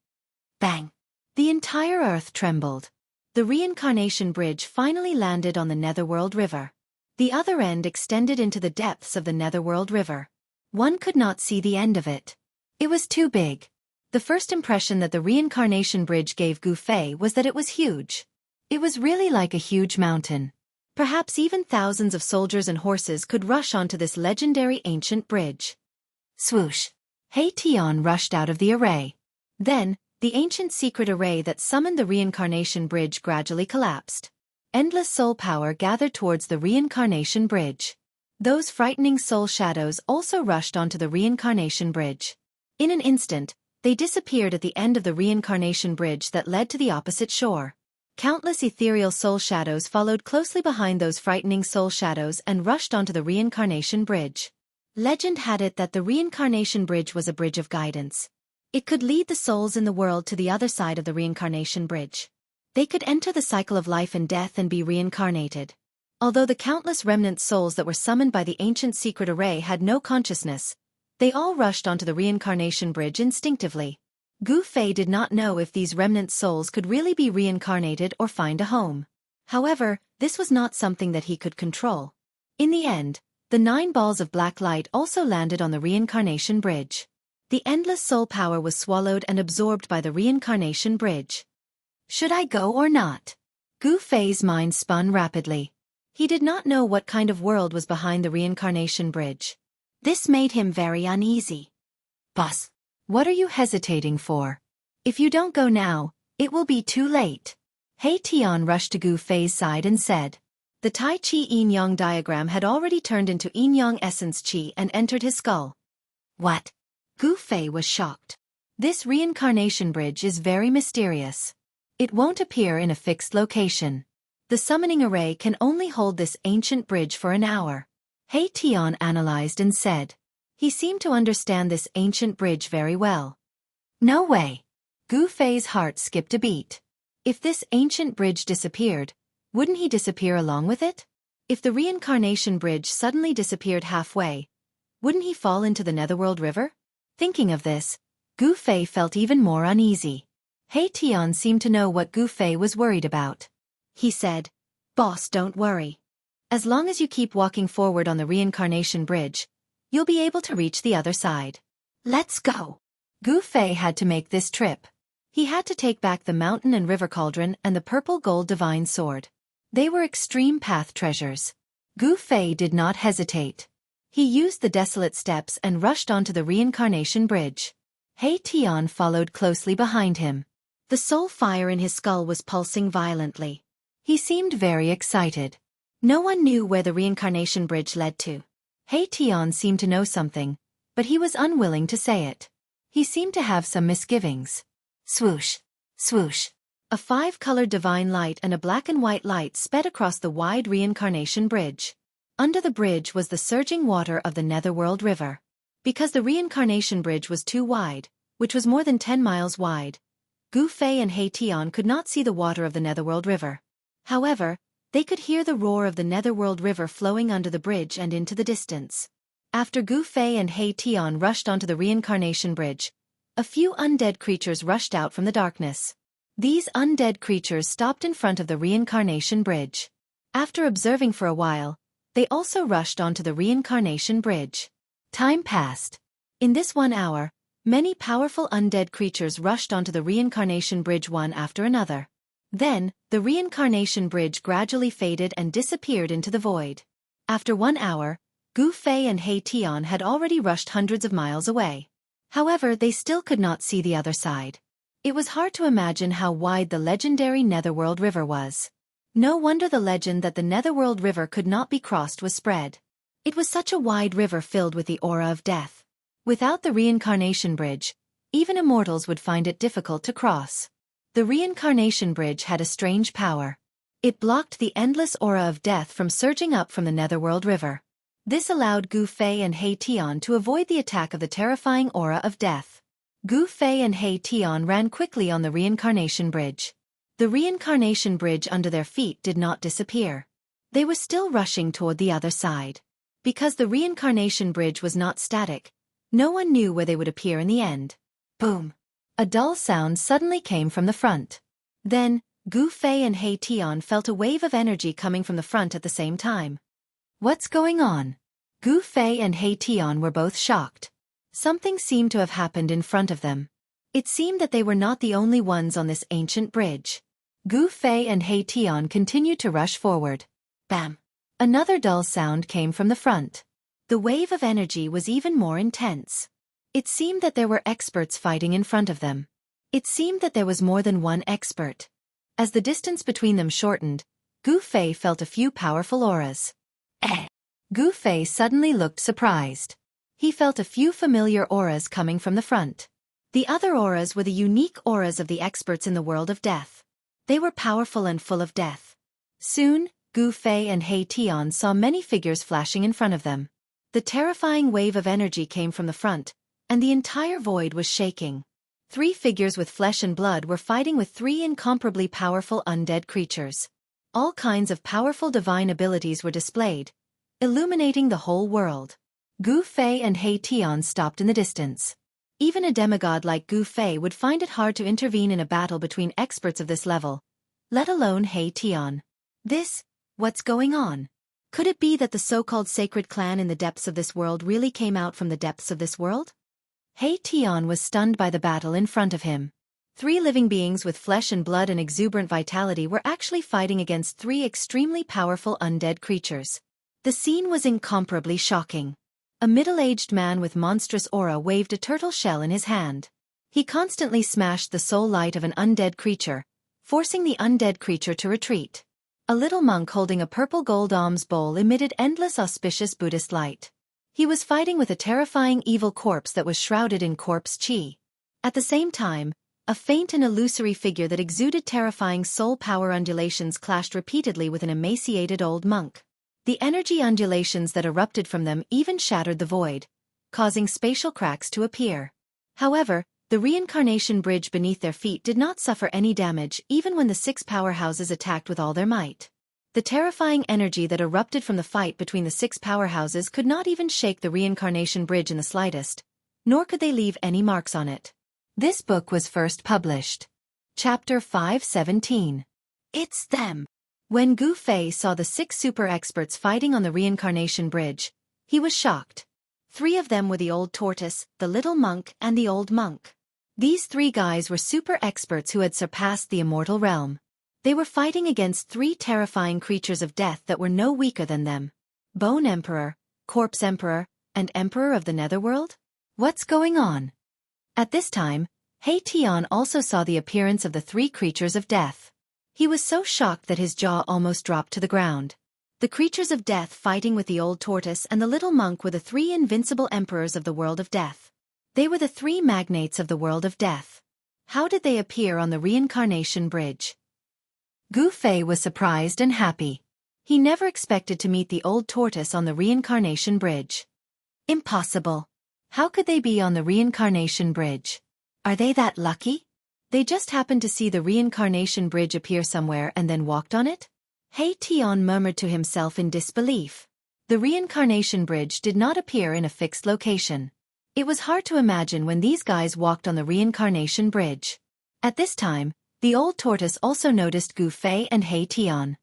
Bang! The entire earth trembled. The Reincarnation Bridge finally landed on the Netherworld River. The other end extended into the depths of the Netherworld River. One could not see the end of it. It was too big. The first impression that the Reincarnation Bridge gave Gu Fei was that it was huge. It was really like a huge mountain. Perhaps even thousands of soldiers and horses could rush onto this legendary ancient bridge. Swoosh! Hei Tian rushed out of the array. Then, the ancient secret array that summoned the Reincarnation Bridge gradually collapsed. Endless soul power gathered towards the Reincarnation Bridge. Those frightening soul shadows also rushed onto the Reincarnation Bridge. In an instant, they disappeared at the end of the Reincarnation Bridge that led to the opposite shore. Countless ethereal soul shadows followed closely behind those frightening soul shadows and rushed onto the Reincarnation Bridge. Legend had it that the Reincarnation Bridge was a bridge of guidance. It could lead the souls in the world to the other side of the Reincarnation Bridge. They could enter the cycle of life and death and be reincarnated. Although the countless remnant souls that were summoned by the ancient secret array had no consciousness, they all rushed onto the Reincarnation Bridge instinctively. Gu Fei did not know if these remnant souls could really be reincarnated or find a home. However, this was not something that he could control. In the end, the 9 balls of black light also landed on the Reincarnation Bridge. The endless soul power was swallowed and absorbed by the Reincarnation Bridge. Should I go or not? Gu Fei's mind spun rapidly. He did not know what kind of world was behind the Reincarnation Bridge. This made him very uneasy. Boss, what are you hesitating for? If you don't go now, it will be too late. Hei Tian rushed to Gu Fei's side and said. The Tai Chi Yin-Yang diagram had already turned into Yin-Yang essence Qi and entered his skull. What? Gu Fei was shocked. This Reincarnation Bridge is very mysterious. It won't appear in a fixed location. The summoning array can only hold this ancient bridge for an hour. Hei Tian analyzed and said. He seemed to understand this ancient bridge very well. No way. Gu Fei's heart skipped a beat. If this ancient bridge disappeared, wouldn't he disappear along with it? If the Reincarnation Bridge suddenly disappeared halfway, wouldn't he fall into the Netherworld River? Thinking of this, Gu Fei felt even more uneasy. Hei Tian seemed to know what Gu Fei was worried about. He said, Boss, don't worry. As long as you keep walking forward on the Reincarnation Bridge, you'll be able to reach the other side. Let's go. Gu Fei had to make this trip. He had to take back the mountain and river cauldron and the purple gold divine sword. They were extreme path treasures. Gu Fei did not hesitate. He used the desolate steps and rushed onto the Reincarnation Bridge. Hei Tian followed closely behind him. The soul fire in his skull was pulsing violently. He seemed very excited. No one knew where the Reincarnation Bridge led to. He Tian seemed to know something, but he was unwilling to say it. He seemed to have some misgivings. Swoosh! Swoosh! A 5-colored divine light and a black and white light sped across the wide reincarnation bridge. Under the bridge was the surging water of the Netherworld River. Because the reincarnation bridge was too wide, which was more than 10 miles wide, Gu Fei and He Tian could not see the water of the Netherworld River. However, they could hear the roar of the Netherworld River flowing under the bridge and into the distance. After Gu Fei and He Tian rushed onto the reincarnation bridge, a few undead creatures rushed out from the darkness. These undead creatures stopped in front of the reincarnation bridge. After observing for a while, they also rushed onto the reincarnation bridge. Time passed. In this 1 hour, many powerful undead creatures rushed onto the reincarnation bridge one after another. Then, the reincarnation bridge gradually faded and disappeared into the void. After 1 hour, Gu Fei and He Tian had already rushed hundreds of miles away. However, they still could not see the other side. It was hard to imagine how wide the legendary Netherworld River was. No wonder the legend that the Netherworld River could not be crossed was spread. It was such a wide river filled with the aura of death. Without the reincarnation bridge, even immortals would find it difficult to cross. The reincarnation bridge had a strange power. It blocked the endless aura of death from surging up from the Netherworld River. This allowed Gu Fei and He Tian to avoid the attack of the terrifying aura of death. Gu Fei and He Tian ran quickly on the reincarnation bridge. The reincarnation bridge under their feet did not disappear. They were still rushing toward the other side. Because the reincarnation bridge was not static, no one knew where they would appear in the end. Boom! A dull sound suddenly came from the front. Then, Gu Fei and He Tian felt a wave of energy coming from the front at the same time. What's going on? Gu Fei and He Tian were both shocked. Something seemed to have happened in front of them. It seemed that they were not the only ones on this ancient bridge. Gu Fei and He Tian continued to rush forward. Bam! Another dull sound came from the front. The wave of energy was even more intense. It seemed that there were experts fighting in front of them. It seemed that there was more than one expert. As the distance between them shortened, Gu Fei felt a few powerful auras. Gu Fei suddenly looked surprised. He felt a few familiar auras coming from the front. The other auras were the unique auras of the experts in the world of death. They were powerful and full of death. Soon, Gu Fei and He Tian saw many figures flashing in front of them. The terrifying wave of energy came from the front, and the entire void was shaking. 3 figures with flesh and blood were fighting with 3 incomparably powerful undead creatures. All kinds of powerful divine abilities were displayed, illuminating the whole world. Gu Fei and He Tian stopped in the distance. Even a demigod like Gu Fei would find it hard to intervene in a battle between experts of this level, let alone He Tian. What's going on? Could it be that the so-called sacred clan in the depths of this world really came out from the depths of this world? He Tian was stunned by the battle in front of him. 3 living beings with flesh and blood and exuberant vitality were actually fighting against 3 extremely powerful undead creatures. The scene was incomparably shocking. A middle-aged man with monstrous aura waved a turtle shell in his hand. He constantly smashed the soul light of an undead creature, forcing the undead creature to retreat. A little monk holding a purple gold alms bowl emitted endless auspicious Buddhist light. He was fighting with a terrifying evil corpse that was shrouded in corpse chi. At the same time, a faint and illusory figure that exuded terrifying soul power undulations clashed repeatedly with an emaciated old monk. The energy undulations that erupted from them even shattered the void, causing spatial cracks to appear. However, the reincarnation bridge beneath their feet did not suffer any damage even when the 6 powerhouses attacked with all their might. The terrifying energy that erupted from the fight between the 6 powerhouses could not even shake the reincarnation bridge in the slightest, nor could they leave any marks on it. This book was first published. Chapter 517. It's them! When Gu Fei saw the 6 super experts fighting on the reincarnation bridge, he was shocked. 3 of them were the old tortoise, the little monk, and the old monk. These 3 guys were super experts who had surpassed the immortal realm. They were fighting against 3 terrifying creatures of death that were no weaker than them. Bone Emperor, Corpse Emperor, and Emperor of the Netherworld? What's going on? At this time, He Tian also saw the appearance of the 3 creatures of death. He was so shocked that his jaw almost dropped to the ground. The creatures of death fighting with the old tortoise and the little monk were the three invincible emperors of the world of death. They were the three magnates of the world of death. How did they appear on the reincarnation bridge? Gu Fei was surprised and happy. He never expected to meet the old tortoise on the reincarnation bridge. Impossible. How could they be on the reincarnation bridge? Are they that lucky? They just happened to see the reincarnation bridge appear somewhere and then walked on it? He Tian murmured to himself in disbelief. The reincarnation bridge did not appear in a fixed location. It was hard to imagine when these guys walked on the reincarnation bridge. At this time, the old tortoise also noticed Gu Fei and He Tian.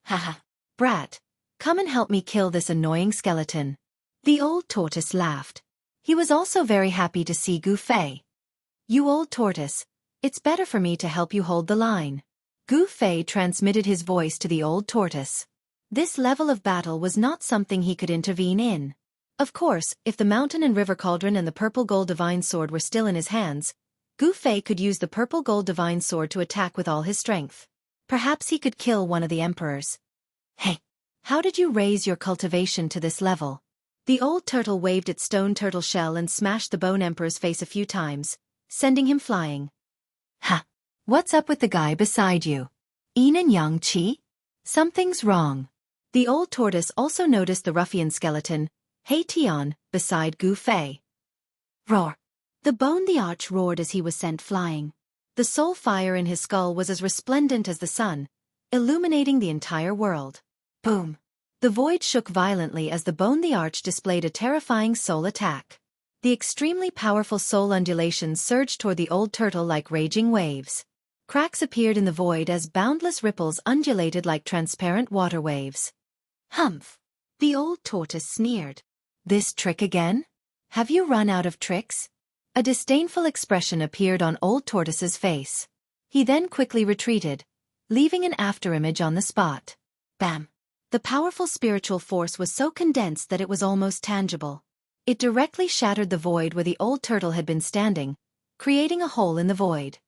Haha. Brat, come and help me kill this annoying skeleton. The old tortoise laughed. He was also very happy to see Gu Fei. You old tortoise, it's better for me to help you hold the line. Gu Fei transmitted his voice to the old tortoise. This level of battle was not something he could intervene in. Of course, if the mountain and river cauldron and the purple gold divine sword were still in his hands, Gu Fei could use the purple gold divine sword to attack with all his strength. Perhaps he could kill one of the emperors. Hey, how did you raise your cultivation to this level? The old turtle waved its stone turtle shell and smashed the bone emperor's face a few times, sending him flying. Ha! What's up with the guy beside you? Yin and Yang Qi? Something's wrong. The old tortoise also noticed the ruffian skeleton, He Tian, beside Gu Fei. Roar! The bone the arch roared as he was sent flying. The soul fire in his skull was as resplendent as the sun, illuminating the entire world. Boom! The void shook violently as the bone the arch displayed a terrifying soul attack. The extremely powerful soul undulations surged toward the old turtle like raging waves. Cracks appeared in the void as boundless ripples undulated like transparent water waves. Humph! The old tortoise sneered. This trick again? Have you run out of tricks? A disdainful expression appeared on old tortoise's face. He then quickly retreated, leaving an afterimage on the spot. Bam! The powerful spiritual force was so condensed that it was almost tangible. It directly shattered the void where the old turtle had been standing, creating a hole in the void.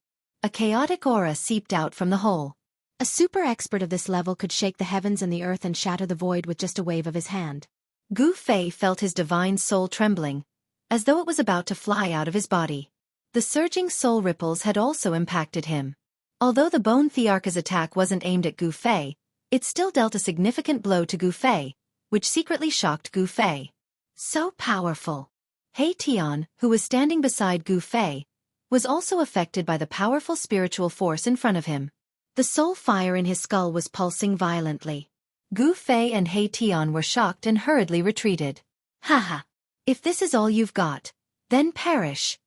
A chaotic aura seeped out from the hole. A super expert of this level could shake the heavens and the earth and shatter the void with just a wave of his hand. Gu Fei felt his divine soul trembling, as though it was about to fly out of his body. The surging soul ripples had also impacted him. Although the bone Thearcha's attack wasn't aimed at Gu Fei, it still dealt a significant blow to Gu Fei, which secretly shocked Gu Fei. So powerful. He Tian, who was standing beside Gu Fei, was also affected by the powerful spiritual force in front of him. The soul fire in his skull was pulsing violently. Gu Fei and He Tian were shocked and hurriedly retreated. Haha! If this is all you've got, then perish.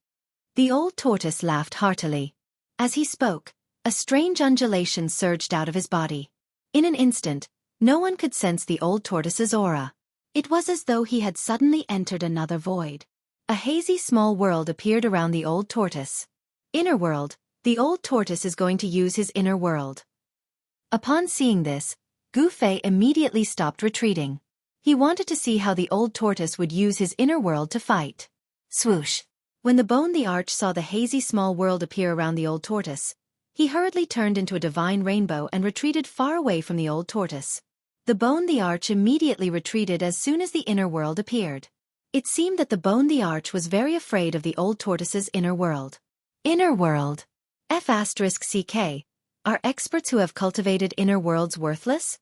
The old tortoise laughed heartily. As he spoke, a strange undulation surged out of his body. In an instant, no one could sense the old tortoise's aura. It was as though he had suddenly entered another void. A hazy small world appeared around the old tortoise. Inner world, the old tortoise is going to use his inner world. Upon seeing this, Gu Fei immediately stopped retreating. He wanted to see how the old tortoise would use his inner world to fight. Swoosh! When the bone the arch saw the hazy small world appear around the old tortoise, he hurriedly turned into a divine rainbow and retreated far away from the old tortoise. The bone the arch immediately retreated as soon as the inner world appeared. It seemed that the bone the arch was very afraid of the old tortoise's inner world. Inner world. F***CK. Are experts who have cultivated inner worlds worthless?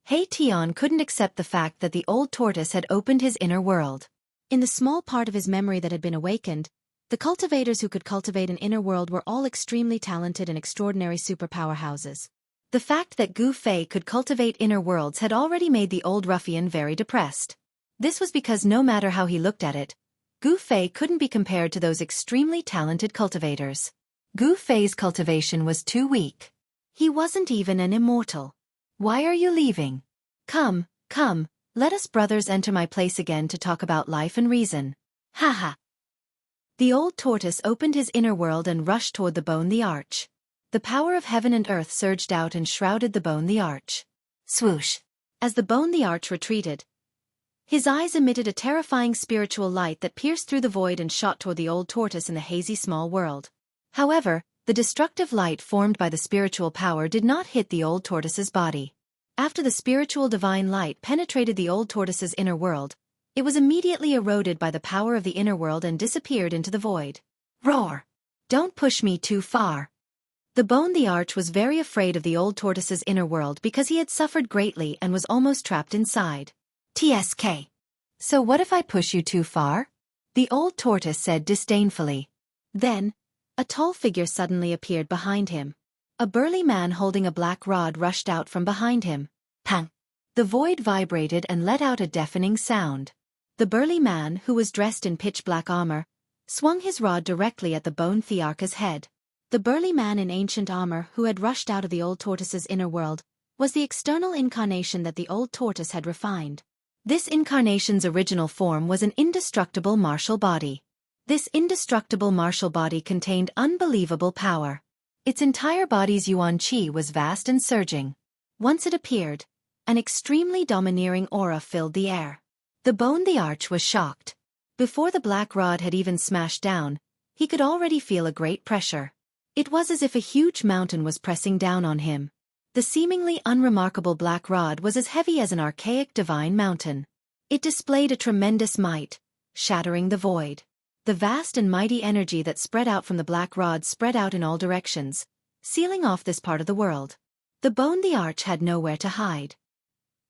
He Tian couldn't accept the fact that the old tortoise had opened his inner world. In the small part of his memory that had been awakened, the cultivators who could cultivate an inner world were all extremely talented and extraordinary superpowerhouses. The fact that Gu Fei could cultivate inner worlds had already made the old ruffian very depressed. This was because no matter how he looked at it, Gu Fei couldn't be compared to those extremely talented cultivators. Gu Fei's cultivation was too weak. He wasn't even an immortal. Why are you leaving? Come, let us brothers enter my place again to talk about life and reason. Haha. The old tortoise opened his inner world and rushed toward the bone the arch. The power of heaven and earth surged out and shrouded the bone the arch. Swoosh! As the bone the arch retreated, his eyes emitted a terrifying spiritual light that pierced through the void and shot toward the old tortoise in the hazy small world. However, the destructive light formed by the spiritual power did not hit the old tortoise's body. After the spiritual divine light penetrated the old tortoise's inner world, it was immediately eroded by the power of the inner world and disappeared into the void. Roar! Don't push me too far. The bone the arch was very afraid of the old tortoise's inner world because he had suffered greatly and was almost trapped inside. TSK. So what if I push you too far? The old tortoise said disdainfully. Then, a tall figure suddenly appeared behind him. A burly man holding a black rod rushed out from behind him. Pang! The void vibrated and let out a deafening sound. The burly man, who was dressed in pitch-black armor, swung his rod directly at the bone thearch's head. The burly man in ancient armor who had rushed out of the old tortoise's inner world was the external incarnation that the old tortoise had refined. This incarnation's original form was an indestructible martial body. This indestructible martial body contained unbelievable power. Its entire body's yuan qi was vast and surging. Once it appeared, an extremely domineering aura filled the air. The bone the arch was shocked. Before the black rod had even smashed down, he could already feel a great pressure. It was as if a huge mountain was pressing down on him. The seemingly unremarkable black rod was as heavy as an archaic divine mountain. It displayed a tremendous might, shattering the void. The vast and mighty energy that spread out from the black rod spread out in all directions, sealing off this part of the world. The bone the arch had nowhere to hide.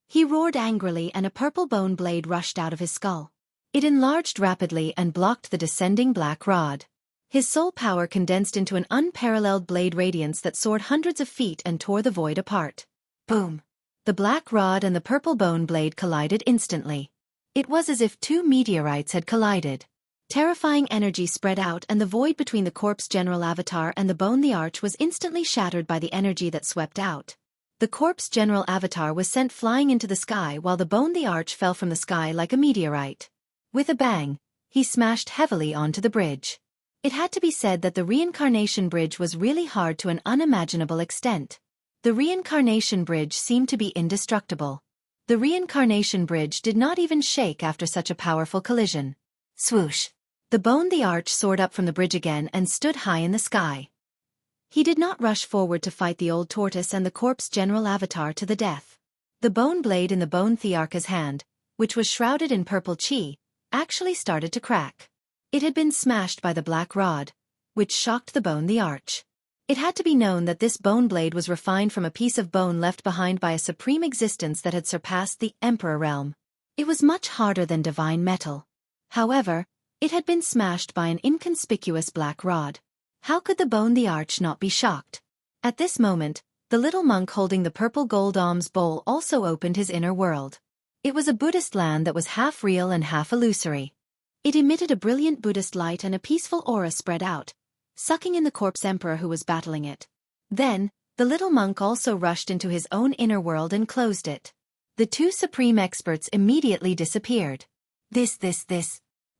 He roared angrily and a purple bone blade rushed out of his skull. It enlarged rapidly and blocked the descending black rod. His soul power condensed into an unparalleled blade radiance that soared hundreds of feet and tore the void apart. Boom! The black rod and the purple bone blade collided instantly. It was as if two meteorites had collided. Terrifying energy spread out and the void between the corpse general avatar and the bone the arch was instantly shattered by the energy that swept out. The corpse general avatar was sent flying into the sky while the bone the arch fell from the sky like a meteorite. With a bang, he smashed heavily onto the bridge. It had to be said that the reincarnation bridge was really hard to an unimaginable extent. The reincarnation bridge seemed to be indestructible. The reincarnation bridge did not even shake after such a powerful collision. Swoosh! The bone the arch soared up from the bridge again and stood high in the sky. He did not rush forward to fight the old tortoise and the corpse general avatar to the death. The bone blade in the bone thearch's hand, which was shrouded in purple chi, actually started to crack. It had been smashed by the black rod, which shocked the bone the arch. It had to be known that this bone blade was refined from a piece of bone left behind by a supreme existence that had surpassed the emperor realm. It was much harder than divine metal. However, it had been smashed by an inconspicuous black rod. How could the bone the arch not be shocked? At this moment, the little monk holding the purple gold alms bowl also opened his inner world. It was a Buddhist land that was half real and half illusory. It emitted a brilliant Buddhist light and a peaceful aura spread out, sucking in the corpse emperor who was battling it. Then, the little monk also rushed into his own inner world and closed it. The two supreme experts immediately disappeared. This.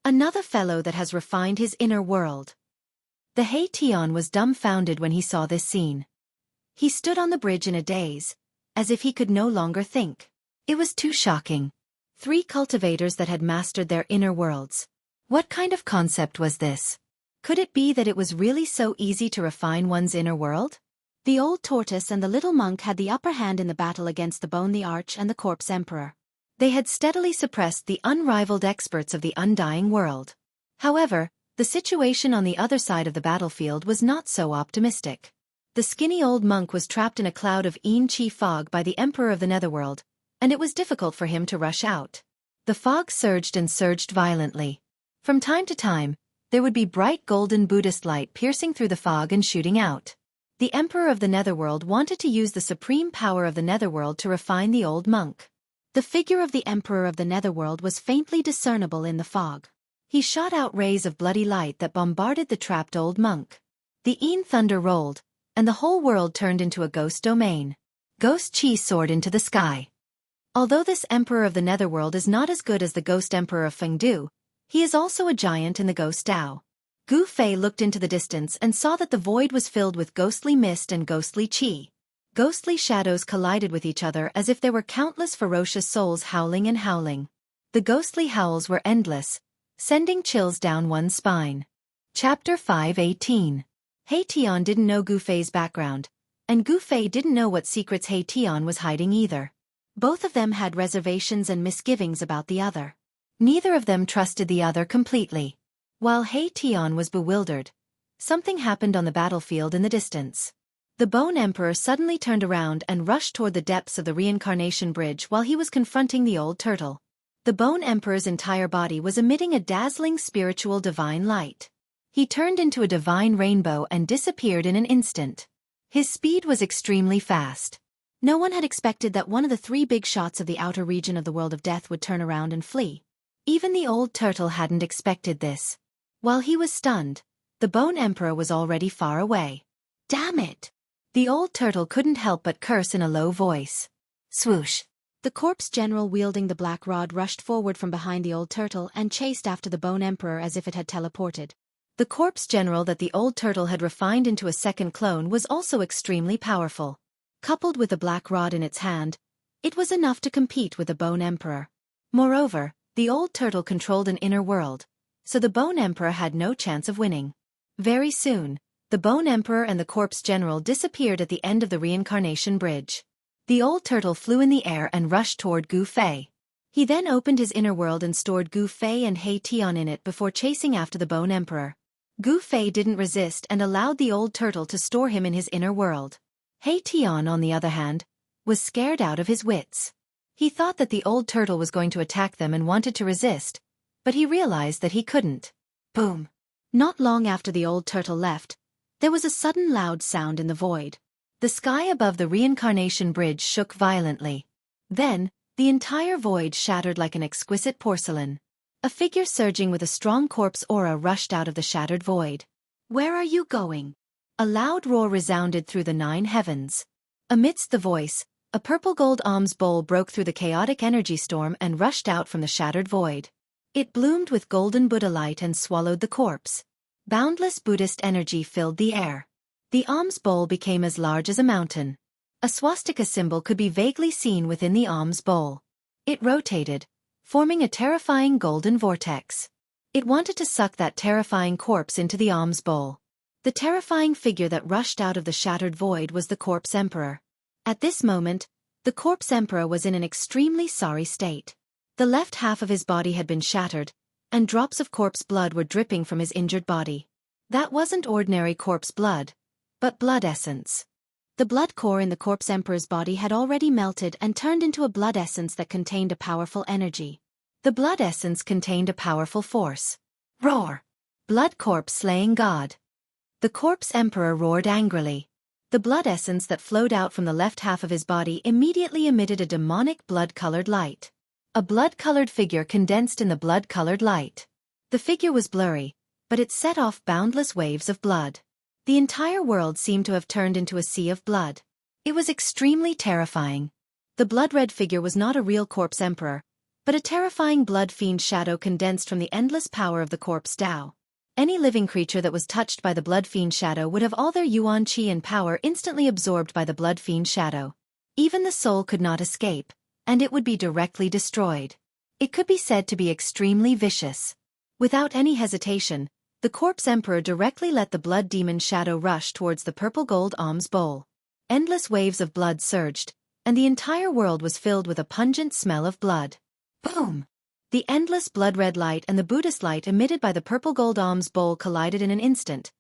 Another fellow that has refined his inner world. The Hei-Tian was dumbfounded when he saw this scene. He stood on the bridge in a daze, as if he could no longer think. It was too shocking. 3 cultivators that had mastered their inner worlds. What kind of concept was this? Could it be that it was really so easy to refine one's inner world? The old tortoise and the little monk had the upper hand in the battle against the bone the arch and the corpse emperor. They had steadily suppressed the unrivaled experts of the undying world. However, the situation on the other side of the battlefield was not so optimistic. The skinny old monk was trapped in a cloud of Yin Qi fog by the emperor of the netherworld, and it was difficult for him to rush out. The fog surged and surged violently. From time to time, there would be bright golden Buddhist light piercing through the fog and shooting out. The emperor of the netherworld wanted to use the supreme power of the netherworld to refine the old monk. The figure of the emperor of the netherworld was faintly discernible in the fog. He shot out rays of bloody light that bombarded the trapped old monk. The Yin thunder rolled, and the whole world turned into a ghost domain. Ghost chi soared into the sky. Although this emperor of the netherworld is not as good as the ghost emperor of Fengdu, he is also a giant in the ghost Tao. Gu Fei looked into the distance and saw that the void was filled with ghostly mist and ghostly chi. Ghostly shadows collided with each other as if there were countless ferocious souls howling and howling. The ghostly howls were endless, sending chills down one's spine. Chapter 5:18. Hei-Tian didn't know Gu Fei's background, and Gu Fei didn't know what secrets Hei-Tian was hiding either. Both of them had reservations and misgivings about the other. Neither of them trusted the other completely. While He Tian was bewildered, something happened on the battlefield in the distance. The Bone Emperor suddenly turned around and rushed toward the depths of the reincarnation bridge while he was confronting the old turtle. The Bone Emperor's entire body was emitting a dazzling spiritual divine light. He turned into a divine rainbow and disappeared in an instant. His speed was extremely fast. No one had expected that one of the three big shots of the outer region of the world of death would turn around and flee. Even the old turtle hadn't expected this. While he was stunned, the Bone Emperor was already far away. Damn it! The old turtle couldn't help but curse in a low voice. Swoosh! The corpse general wielding the black rod rushed forward from behind the old turtle and chased after the Bone Emperor as if it had teleported. The corpse general that the old turtle had refined into a second clone was also extremely powerful. Coupled with the black rod in its hand, it was enough to compete with the Bone Emperor. Moreover, the old turtle controlled an inner world, so the Bone Emperor had no chance of winning. Very soon, the Bone Emperor and the corpse general disappeared at the end of the reincarnation bridge. The old turtle flew in the air and rushed toward Gu Fei. He then opened his inner world and stored Gu Fei and He Tian in it before chasing after the Bone Emperor. Gu Fei didn't resist and allowed the old turtle to store him in his inner world. He Tian, on the other hand, was scared out of his wits. He thought that the old turtle was going to attack them and wanted to resist, but he realized that he couldn't. Boom! Not long after the old turtle left, there was a sudden loud sound in the void. The sky above the reincarnation bridge shook violently. Then, the entire void shattered like an exquisite porcelain. A figure surging with a strong corpse aura rushed out of the shattered void. Where are you going? A loud roar resounded through the 9 heavens. Amidst the voice, a purple-gold alms bowl broke through the chaotic energy storm and rushed out from the shattered void. It bloomed with golden Buddha light and swallowed the corpse. Boundless Buddhist energy filled the air. The alms bowl became as large as a mountain. A swastika symbol could be vaguely seen within the alms bowl. It rotated, forming a terrifying golden vortex. It wanted to suck that terrifying corpse into the alms bowl. The terrifying figure that rushed out of the shattered void was the corpse emperor. At this moment, the corpse emperor was in an extremely sorry state. The left half of his body had been shattered, and drops of corpse blood were dripping from his injured body. That wasn't ordinary corpse blood, but blood essence. The blood core in the corpse emperor's body had already melted and turned into a blood essence that contained a powerful energy. The blood essence contained a powerful force. Roar! Blood corpse slaying God. The corpse emperor roared angrily. The blood essence that flowed out from the left half of his body immediately emitted a demonic blood-colored light. A blood-colored figure condensed in the blood-colored light. The figure was blurry, but it set off boundless waves of blood. The entire world seemed to have turned into a sea of blood. It was extremely terrifying. The blood-red figure was not a real corpse emperor, but a terrifying blood fiend shadow condensed from the endless power of the corpse Tao. Any living creature that was touched by the blood fiend shadow would have all their yuan qi and power instantly absorbed by the blood fiend shadow. Even the soul could not escape, and it would be directly destroyed. It could be said to be extremely vicious. Without any hesitation, the corpse emperor directly let the blood demon shadow rush towards the purple gold alms bowl. Endless waves of blood surged, and the entire world was filled with a pungent smell of blood. Boom! The endless blood-red light and the Buddhist light emitted by the purple gold alms bowl collided in an instant,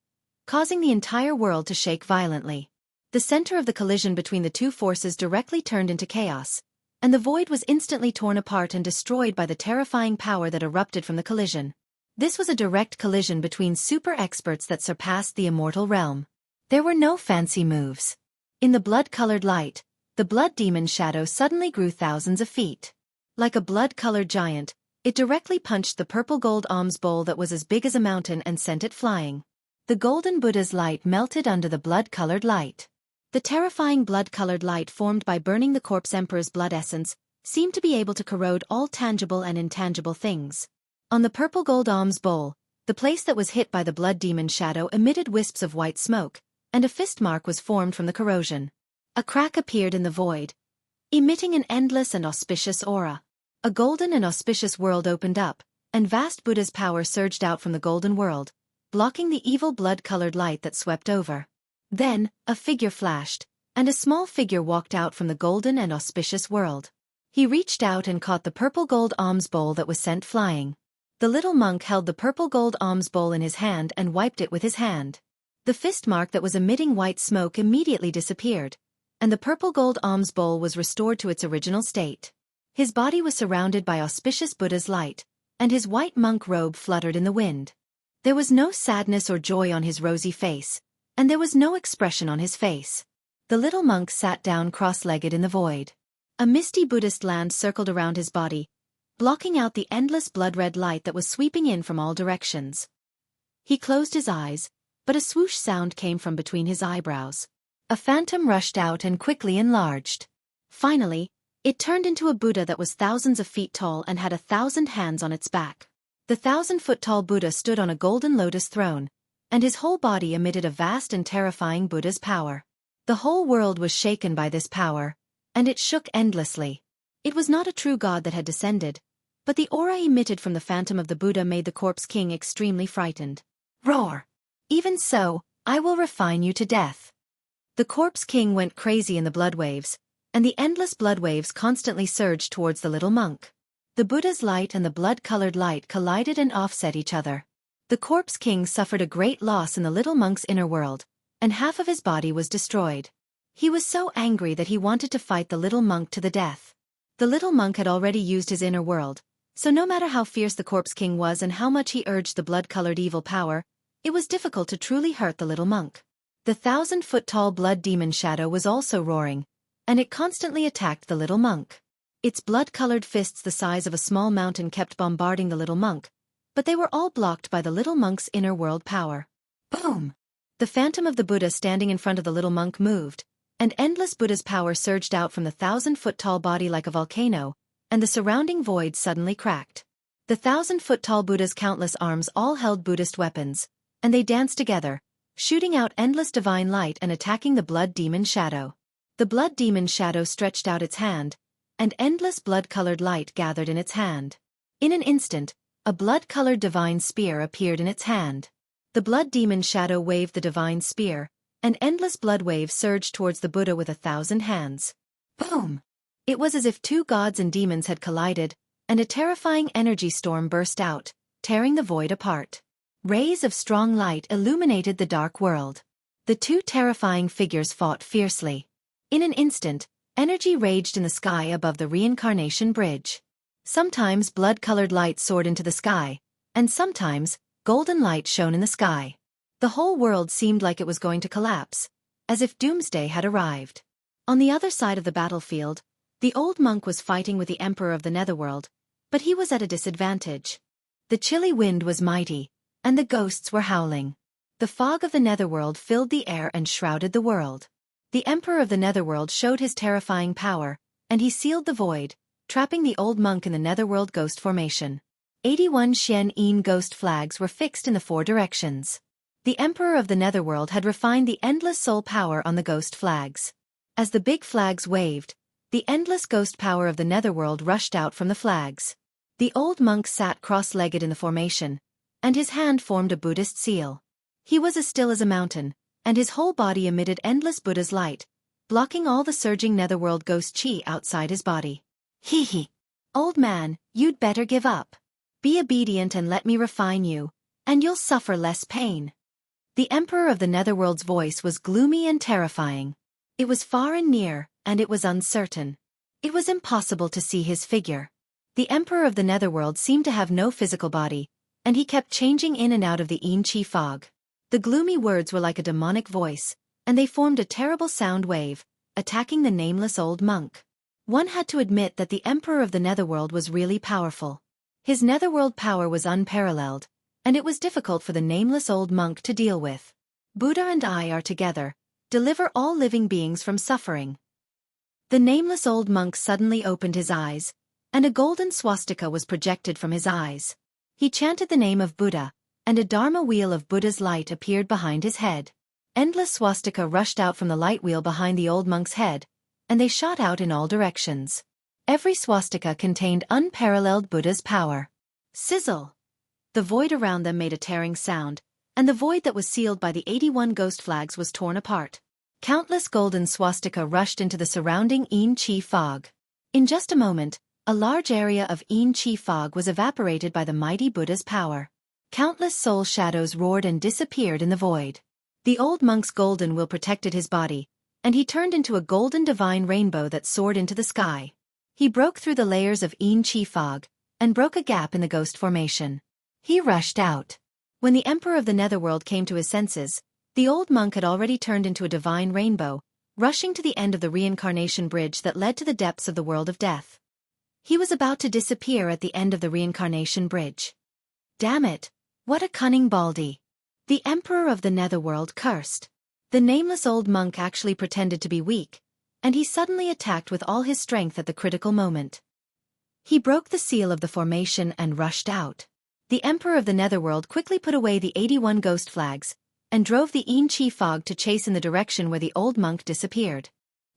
causing the entire world to shake violently. The center of the collision between the two forces directly turned into chaos, and the void was instantly torn apart and destroyed by the terrifying power that erupted from the collision. This was a direct collision between super experts that surpassed the immortal realm. There were no fancy moves. In the blood-colored light, the blood demon shadow suddenly grew thousands of feet. Like a blood-colored giant, it directly punched the purple gold alms bowl that was as big as a mountain and sent it flying. The golden Buddha's light melted under the blood-colored light. The terrifying blood-colored light formed by burning the corpse emperor's blood essence seemed to be able to corrode all tangible and intangible things. On the purple gold alms bowl, the place that was hit by the blood demon shadow emitted wisps of white smoke, and a fist mark was formed from the corrosion. A crack appeared in the void, emitting an endless and auspicious aura. A golden and auspicious world opened up, and vast Buddha's power surged out from the golden world, blocking the evil blood-colored light that swept over. Then, a figure flashed, and a small figure walked out from the golden and auspicious world. He reached out and caught the purple gold alms bowl that was sent flying. The little monk held the purple gold alms bowl in his hand and wiped it with his hand. The fist mark that was emitting white smoke immediately disappeared, and the purple gold alms bowl was restored to its original state. His body was surrounded by auspicious Buddha's light, and his white monk robe fluttered in the wind. There was no sadness or joy on his rosy face, and there was no expression on his face. The little monk sat down cross-legged in the void. A misty Buddhist land circled around his body, blocking out the endless blood-red light that was sweeping in from all directions. He closed his eyes, but a swoosh sound came from between his eyebrows. A phantom rushed out and quickly enlarged. Finally, it turned into a Buddha that was thousands of feet tall and had 1,000 hands on its back. The 1,000-foot-tall Buddha stood on a golden lotus throne, and his whole body emitted a vast and terrifying Buddha's power. The whole world was shaken by this power, and it shook endlessly. It was not a true god that had descended, but the aura emitted from the phantom of the Buddha made the corpse king extremely frightened. Roar! Even so, I will refine you to death. The corpse king went crazy in the blood waves, and the endless blood waves constantly surged towards the little monk. The Buddha's light and the blood-colored light collided and offset each other. The corpse king suffered a great loss in the little monk's inner world, and half of his body was destroyed. He was so angry that he wanted to fight the little monk to the death. The little monk had already used his inner world, so no matter how fierce the corpse king was and how much he urged the blood-colored evil power, it was difficult to truly hurt the little monk. The 1,000-foot-tall blood demon shadow was also roaring, and it constantly attacked the little monk. Its blood-colored fists the size of a small mountain kept bombarding the little monk, but they were all blocked by the little monk's inner world power. Boom! The phantom of the Buddha standing in front of the little monk moved, and endless Buddha's power surged out from the 1,000-foot-tall body like a volcano, and the surrounding void suddenly cracked. The 1,000-foot-tall Buddha's countless arms all held Buddhist weapons, and they danced together, shooting out endless divine light and attacking the blood demon shadow. The blood demon shadow stretched out its hand, and endless blood-colored light gathered in its hand. In an instant, a blood-colored divine spear appeared in its hand. The blood demon shadow waved the divine spear, and endless blood waves surged towards the Buddha with 1,000 hands. Boom! It was as if two gods and demons had collided, and a terrifying energy storm burst out, tearing the void apart. Rays of strong light illuminated the dark world. The two terrifying figures fought fiercely. In an instant, energy raged in the sky above the reincarnation bridge. Sometimes blood-colored light soared into the sky, and sometimes golden light shone in the sky. The whole world seemed like it was going to collapse, as if doomsday had arrived. On the other side of the battlefield, the old monk was fighting with the emperor of the netherworld, but he was at a disadvantage. The chilly wind was mighty, and the ghosts were howling. The fog of the netherworld filled the air and shrouded the world. The emperor of the netherworld showed his terrifying power, and he sealed the void, trapping the old monk in the netherworld ghost formation. 81 Xianxia ghost flags were fixed in the 4 directions. The emperor of the netherworld had refined the endless soul power on the ghost flags. As the big flags waved, the endless ghost power of the netherworld rushed out from the flags. The old monk sat cross-legged in the formation, and his hand formed a Buddhist seal. He was as still as a mountain, and his whole body emitted endless Buddha's light, blocking all the surging netherworld ghost chi outside his body. Hee hee. Old man, you'd better give up. Be obedient and let me refine you, and you'll suffer less pain. The emperor of the netherworld's voice was gloomy and terrifying. It was far and near, and it was uncertain. It was impossible to see his figure. The emperor of the netherworld seemed to have no physical body, and he kept changing in and out of the yin chi fog. The gloomy words were like a demonic voice, and they formed a terrible sound wave, attacking the nameless old monk. One had to admit that the emperor of the netherworld was really powerful. His netherworld power was unparalleled, and it was difficult for the nameless old monk to deal with. Buddha and I are together. Deliver all living beings from suffering. The nameless old monk suddenly opened his eyes, and a golden swastika was projected from his eyes. He chanted the name of Buddha, and a dharma wheel of Buddha's light appeared behind his head. Endless swastika rushed out from the light wheel behind the old monk's head, and they shot out in all directions. Every swastika contained unparalleled Buddha's power. Sizzle! The void around them made a tearing sound, and the void that was sealed by the 81 ghost flags was torn apart. Countless golden swastika rushed into the surrounding yin chi fog. In just a moment, a large area of Yin Qi fog was evaporated by the mighty Buddha's power. Countless soul shadows roared and disappeared in the void. The old monk's golden will protected his body, and he turned into a golden divine rainbow that soared into the sky. He broke through the layers of Yin Qi fog, and broke a gap in the ghost formation. He rushed out. When the Emperor of the Netherworld came to his senses, the old monk had already turned into a divine rainbow, rushing to the end of the reincarnation bridge that led to the depths of the world of death. He was about to disappear at the end of the reincarnation bridge. Damn it! What a cunning baldy! The Emperor of the Netherworld cursed. The nameless old monk actually pretended to be weak, and he suddenly attacked with all his strength at the critical moment. He broke the seal of the formation and rushed out. The Emperor of the Netherworld quickly put away the 81 ghost flags, and drove the Yin Qi fog to chase in the direction where the old monk disappeared.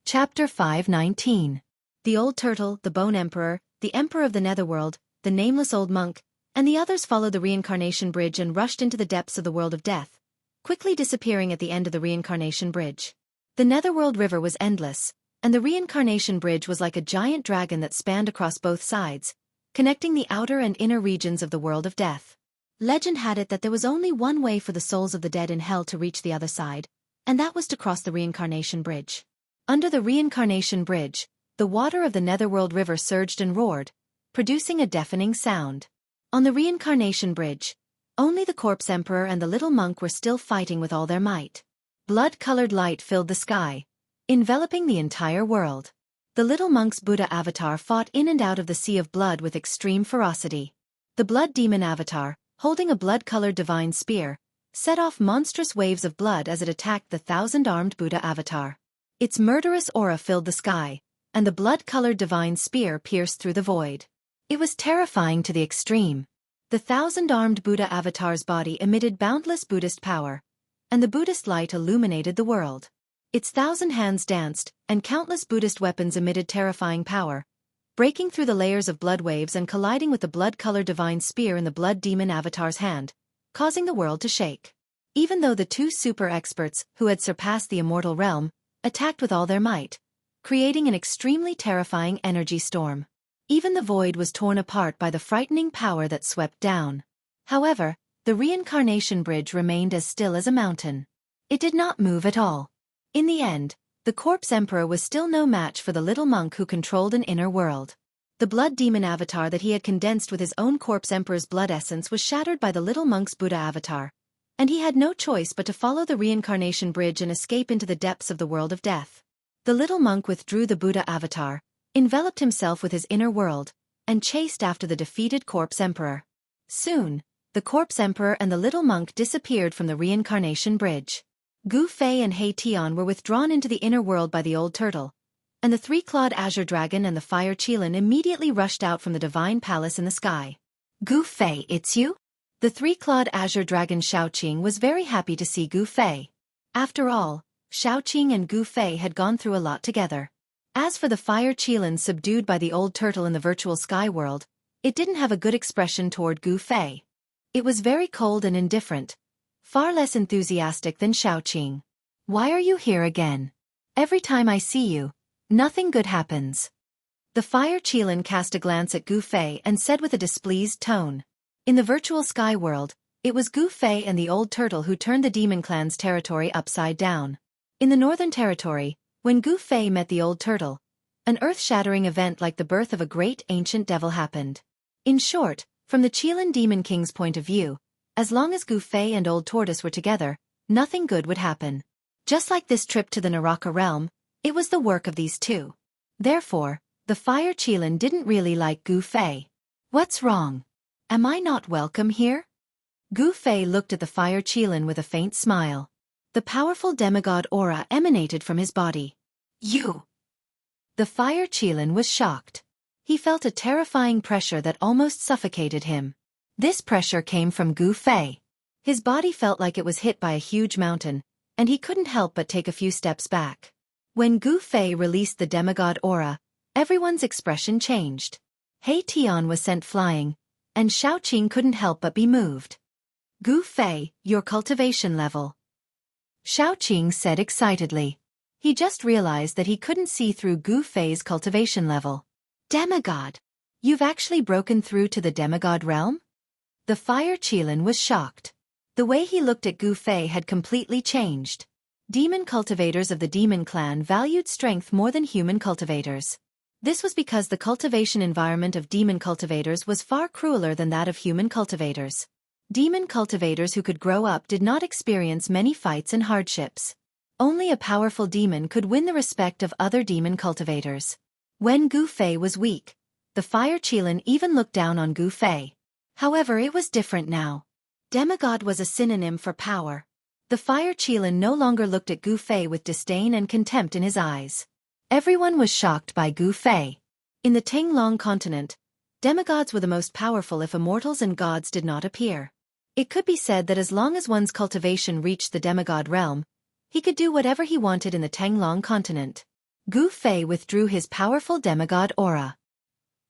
Chapter 519. The Old Turtle, the Bone Emperor, the Emperor of the Netherworld, the nameless old monk, and the others followed the reincarnation bridge and rushed into the depths of the world of death, quickly disappearing at the end of the reincarnation bridge. The Netherworld River was endless, and the reincarnation bridge was like a giant dragon that spanned across both sides, connecting the outer and inner regions of the world of death. Legend had it that there was only one way for the souls of the dead in hell to reach the other side, and that was to cross the reincarnation bridge. Under the reincarnation bridge, the water of the Netherworld River surged and roared, producing a deafening sound. On the reincarnation bridge, only the corpse emperor and the little monk were still fighting with all their might. Blood-colored light filled the sky, enveloping the entire world. The little monk's Buddha avatar fought in and out of the sea of blood with extreme ferocity. The blood demon avatar, holding a blood-colored divine spear, set off monstrous waves of blood as it attacked the thousand-armed Buddha avatar. Its murderous aura filled the sky, and the blood-colored divine spear pierced through the void. It was terrifying to the extreme. The thousand-armed Buddha avatar's body emitted boundless Buddhist power, and the Buddhist light illuminated the world. Its 1,000 hands danced, and countless Buddhist weapons emitted terrifying power, breaking through the layers of blood waves and colliding with the blood-colored divine spear in the blood demon avatar's hand, causing the world to shake. Even though the two super experts, who had surpassed the immortal realm, attacked with all their might, creating an extremely terrifying energy storm. Even the void was torn apart by the frightening power that swept down. However, the reincarnation bridge remained as still as a mountain. It did not move at all. In the end, the corpse emperor was still no match for the little monk who controlled an inner world. The blood demon avatar that he had condensed with his own corpse emperor's blood essence was shattered by the little monk's Buddha avatar, and he had no choice but to follow the reincarnation bridge and escape into the depths of the world of death. The little monk withdrew the Buddha avatar, enveloped himself with his inner world, and chased after the defeated corpse emperor. Soon, the corpse emperor and the little monk disappeared from the reincarnation bridge. Gu Fei and He Tian were withdrawn into the inner world by the old turtle, and the three-clawed azure dragon and the fire Qilin immediately rushed out from the divine palace in the sky. Gu Fei, it's you? The three-clawed azure dragon Xueqi was very happy to see Gu Fei. After all, Xueqi and Gu Fei had gone through a lot together. As for the fire Qilin subdued by the old turtle in the virtual sky world, it didn't have a good expression toward Gu Fei. It was very cold and indifferent, far less enthusiastic than Xueqi. Why are you here again? Every time I see you, nothing good happens. The fire Qilin cast a glance at Gu Fei and said with a displeased tone. In the virtual sky world, it was Gu Fei and the old turtle who turned the demon clan's territory upside down. In the northern territory, when Gu Fei met the old turtle, an earth-shattering event like the birth of a great ancient devil happened. In short, from the Qilin Demon King's point of view, as long as Gu Fei and Old Tortoise were together, nothing good would happen. Just like this trip to the Naraka realm, it was the work of these two. Therefore, the fire Qilin didn't really like Gu Fei. What's wrong? Am I not welcome here? Gu Fei looked at the fire Qilin with a faint smile. The powerful demigod aura emanated from his body. You! The fire Qilin was shocked. He felt a terrifying pressure that almost suffocated him. This pressure came from Gu Fei. His body felt like it was hit by a huge mountain, and he couldn't help but take a few steps back. When Gu Fei released the demigod aura, everyone's expression changed. He Tian was sent flying, and Xueqi couldn't help but be moved. Gu Fei, your cultivation level. Xueqi said excitedly. He just realized that he couldn't see through Gu Fei's cultivation level. Demigod! You've actually broken through to the demigod realm? The Fire Qilin was shocked. The way he looked at Gu Fei had completely changed. Demon cultivators of the demon clan valued strength more than human cultivators. This was because the cultivation environment of demon cultivators was far crueler than that of human cultivators. Demon cultivators who could grow up did not experience many fights and hardships. Only a powerful demon could win the respect of other demon cultivators. When Gu Fei was weak, the Fire Qilin even looked down on Gu Fei. However, it was different now. Demigod was a synonym for power. The Fire Qilin no longer looked at Gu Fei with disdain and contempt in his eyes. Everyone was shocked by Gu Fei. In the Tinglong continent, demigods were the most powerful if immortals and gods did not appear. It could be said that as long as one's cultivation reached the demigod realm, he could do whatever he wanted in the Tinglong continent. Gu Fei withdrew his powerful demigod aura.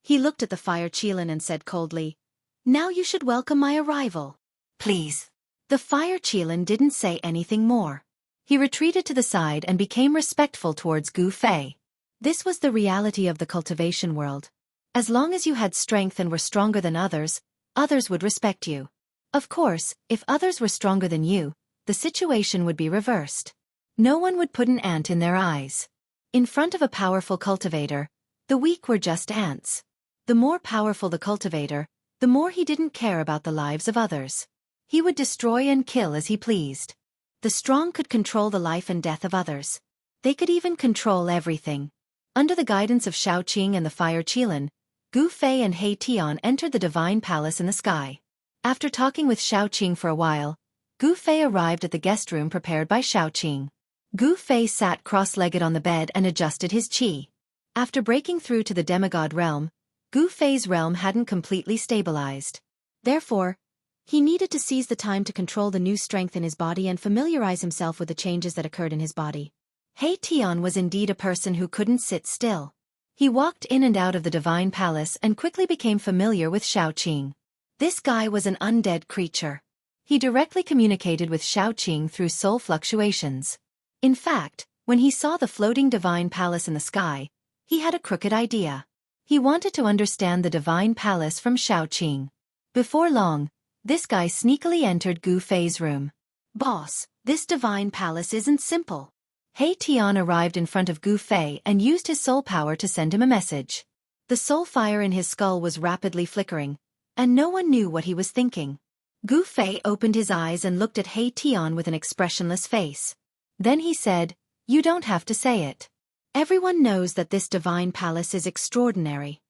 He looked at the Fire Qilin and said coldly, "Now you should welcome my arrival. Please." The Fire Qilin didn't say anything more. He retreated to the side and became respectful towards Gu Fei. This was the reality of the cultivation world. As long as you had strength and were stronger than others, others would respect you. Of course, if others were stronger than you, the situation would be reversed. No one would put an ant in their eyes. In front of a powerful cultivator, the weak were just ants. The more powerful the cultivator, the more he didn't care about the lives of others. He would destroy and kill as he pleased. The strong could control the life and death of others. They could even control everything. Under the guidance of Xiaoqing and the Fire Qilin, Gu Fei and He Tian entered the divine palace in the sky. After talking with Xiaoqing for a while, Gu Fei arrived at the guest room prepared by Xiaoqing. Gu Fei sat cross-legged on the bed and adjusted his qi. After breaking through to the demigod realm, Gu Fei's realm hadn't completely stabilized. Therefore, he needed to seize the time to control the new strength in his body and familiarize himself with the changes that occurred in his body. He Tian was indeed a person who couldn't sit still. He walked in and out of the divine palace and quickly became familiar with Xiaoqing. This guy was an undead creature. He directly communicated with Xiaoqing through soul fluctuations. In fact, when he saw the floating divine palace in the sky, he had a crooked idea. He wanted to understand the divine palace from Xiaoqing. Before long, this guy sneakily entered Gu Fei's room. "Boss, this divine palace isn't simple." He Tian arrived in front of Gu Fei and used his soul power to send him a message. The soul fire in his skull was rapidly flickering, and no one knew what he was thinking. Gu Fei opened his eyes and looked at He Tian with an expressionless face. Then he said, "You don't have to say it. Everyone knows that this divine palace is extraordinary.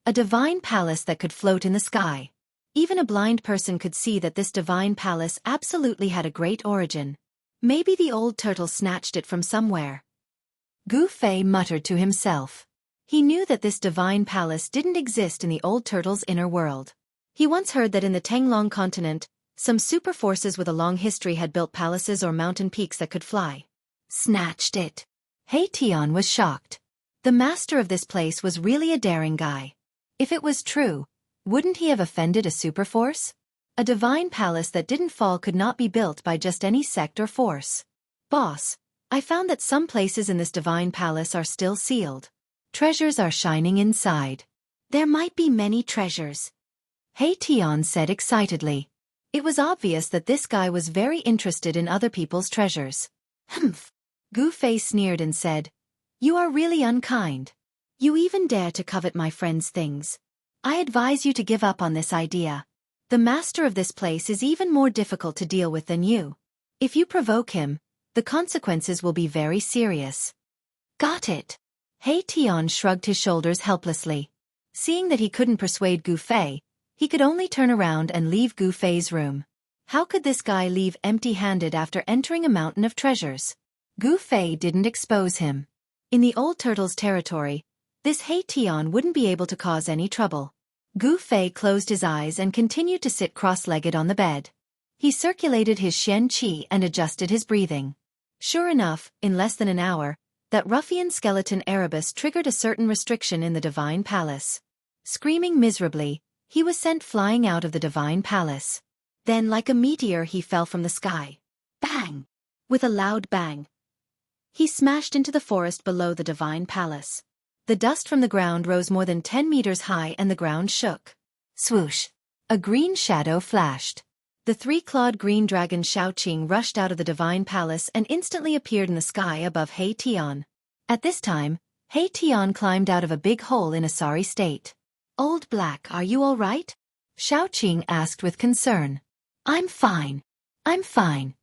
A divine palace that could float in the sky. Even a blind person could see that this divine palace absolutely had a great origin. Maybe the old turtle snatched it from somewhere." Gu Fei muttered to himself. He knew that this divine palace didn't exist in the old turtle's inner world. He once heard that in the Tinglong continent, some super forces with a long history had built palaces or mountain peaks that could fly. Snatched it. He Tian was shocked. The master of this place was really a daring guy. If it was true, wouldn't he have offended a superforce? A divine palace that didn't fall could not be built by just any sect or force. "Boss, I found that some places in this divine palace are still sealed. Treasures are shining inside." "There might be many treasures," He Tian said excitedly. It was obvious that this guy was very interested in other people's treasures. "Humph." Gu Fei sneered and said, "You are really unkind. You even dare to covet my friend's things. I advise you to give up on this idea. The master of this place is even more difficult to deal with than you. If you provoke him, the consequences will be very serious." "Got it." He Tian shrugged his shoulders helplessly. Seeing that he couldn't persuade Gu Fei, he could only turn around and leave Gu Fei's room. How could this guy leave empty-handed after entering a mountain of treasures? Gu Fei didn't expose him. In the old turtle's territory, this He Tian wouldn't be able to cause any trouble. Gu Fei closed his eyes and continued to sit cross-legged on the bed. He circulated his Shen Qi and adjusted his breathing. Sure enough, in less than an hour, that ruffian skeleton Erebus triggered a certain restriction in the divine palace. Screaming miserably, he was sent flying out of the divine palace. Then like a meteor he fell from the sky. Bang! With a loud bang, he smashed into the forest below the divine palace. The dust from the ground rose more than 10 meters high and the ground shook. Swoosh! A green shadow flashed. The three-clawed green dragon Xueqi rushed out of the divine palace and instantly appeared in the sky above He Tian. At this time, He Tian climbed out of a big hole in a sorry state. "Old Black, are you all right?" Xueqi asked with concern. "I'm fine. I'm fine."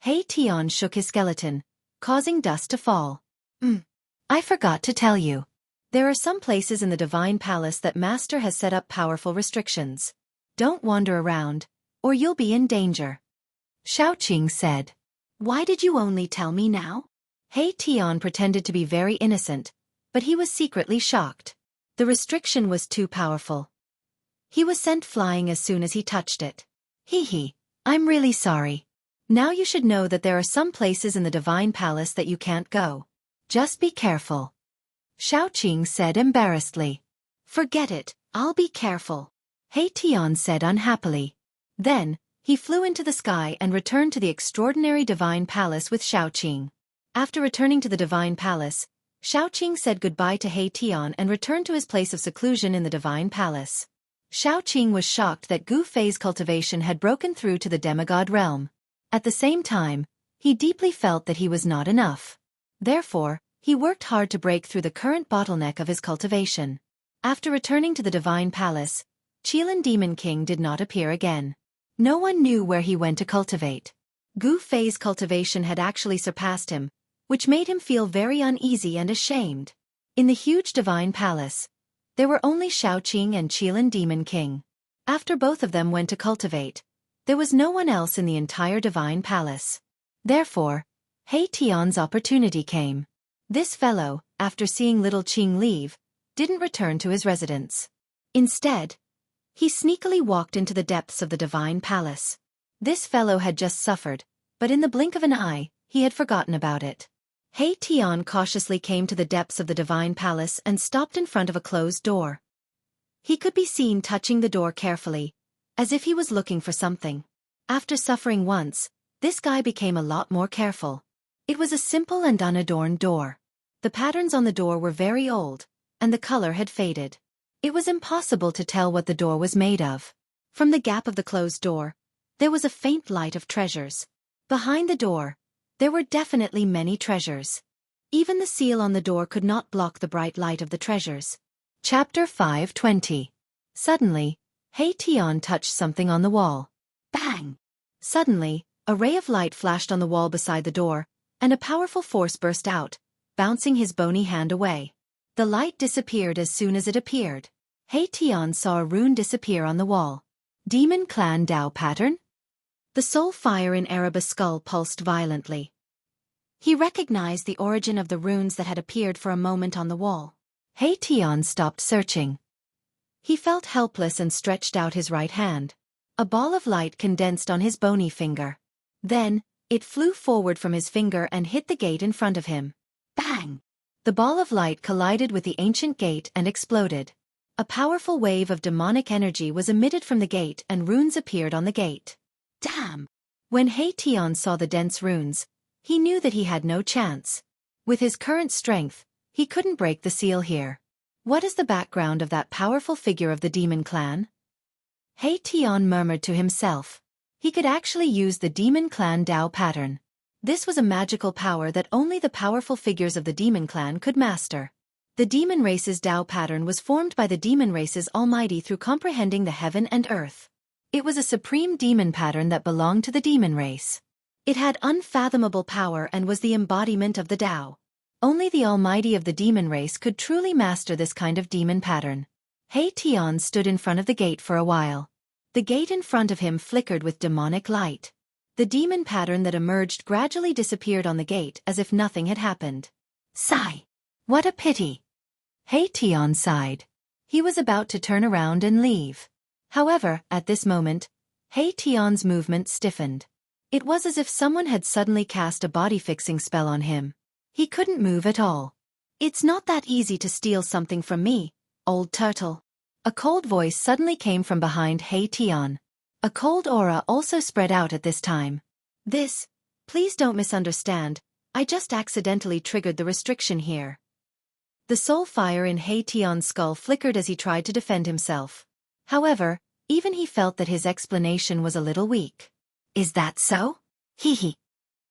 He Tian shook his skeleton, causing dust to fall. I forgot to tell you. There are some places in the divine palace that Master has set up powerful restrictions. Don't wander around, or you'll be in danger." Xueqi said. "Why did you only tell me now?" He Tian pretended to be very innocent, but he was secretly shocked. The restriction was too powerful. He was sent flying as soon as he touched it. Hee, I'm really sorry. Now you should know that there are some places in the divine palace that you can't go. Just be careful." Xueqi said embarrassedly. "Forget it, I'll be careful," He Tian said unhappily. Then, he flew into the sky and returned to the extraordinary divine palace with Xueqi. After returning to the divine palace, Xueqi said goodbye to He Tian and returned to his place of seclusion in the divine palace. Xueqi was shocked that Gu Fei's cultivation had broken through to the demigod realm. At the same time, he deeply felt that he was not enough. Therefore, he worked hard to break through the current bottleneck of his cultivation. After returning to the divine palace, Qilin Demon King did not appear again. No one knew where he went to cultivate. Gu Fei's cultivation had actually surpassed him, which made him feel very uneasy and ashamed. In the huge divine palace, there were only Xueqi and Qilin Demon King. After both of them went to cultivate, there was no one else in the entire divine palace. Therefore, He Tian's opportunity came. This fellow, after seeing little Qing leave, didn't return to his residence. Instead, he sneakily walked into the depths of the divine palace. This fellow had just suffered, but in the blink of an eye, he had forgotten about it. He Tian cautiously came to the depths of the divine palace and stopped in front of a closed door. He could be seen touching the door carefully, as if he was looking for something. After suffering once, this guy became a lot more careful. It was a simple and unadorned door. The patterns on the door were very old, and the color had faded. It was impossible to tell what the door was made of. From the gap of the closed door, there was a faint light of treasures. Behind the door, there were definitely many treasures. Even the seal on the door could not block the bright light of the treasures. Chapter 520. Suddenly, He Tian touched something on the wall. Bang! Suddenly, a ray of light flashed on the wall beside the door, and a powerful force burst out, bouncing his bony hand away. The light disappeared as soon as it appeared. He Tian saw a rune disappear on the wall. Demon Clan Dao Pattern? The soul fire in Erebus' skull pulsed violently. He recognized the origin of the runes that had appeared for a moment on the wall. He Tian stopped searching. He felt helpless and stretched out his right hand. A ball of light condensed on his bony finger. Then, it flew forward from his finger and hit the gate in front of him. Bang! The ball of light collided with the ancient gate and exploded. A powerful wave of demonic energy was emitted from the gate and runes appeared on the gate. Damn! When He Tian saw the dense runes, he knew that he had no chance. With his current strength, he couldn't break the seal here. What is the background of that powerful figure of the demon clan? He Tian murmured to himself. He could actually use the demon clan Dao pattern. This was a magical power that only the powerful figures of the demon clan could master. The demon race's Dao pattern was formed by the demon race's almighty through comprehending the heaven and earth. It was a supreme demon pattern that belonged to the demon race. It had unfathomable power and was the embodiment of the Dao. Only the almighty of the demon race could truly master this kind of demon pattern. He Tian stood in front of the gate for a while. The gate in front of him flickered with demonic light. The demon pattern that emerged gradually disappeared on the gate as if nothing had happened. Sigh! What a pity! He Tian sighed. He was about to turn around and leave. However, at this moment, He Tian's movement stiffened. It was as if someone had suddenly cast a body-fixing spell on him. He couldn't move at all. It's not that easy to steal something from me, old turtle. A cold voice suddenly came from behind He Tian. A cold aura also spread out at this time. Please don't misunderstand, I just accidentally triggered the restriction here. The soul fire in He Tian's skull flickered as he tried to defend himself. However, even he felt that his explanation was a little weak. Is that so? Hee hee.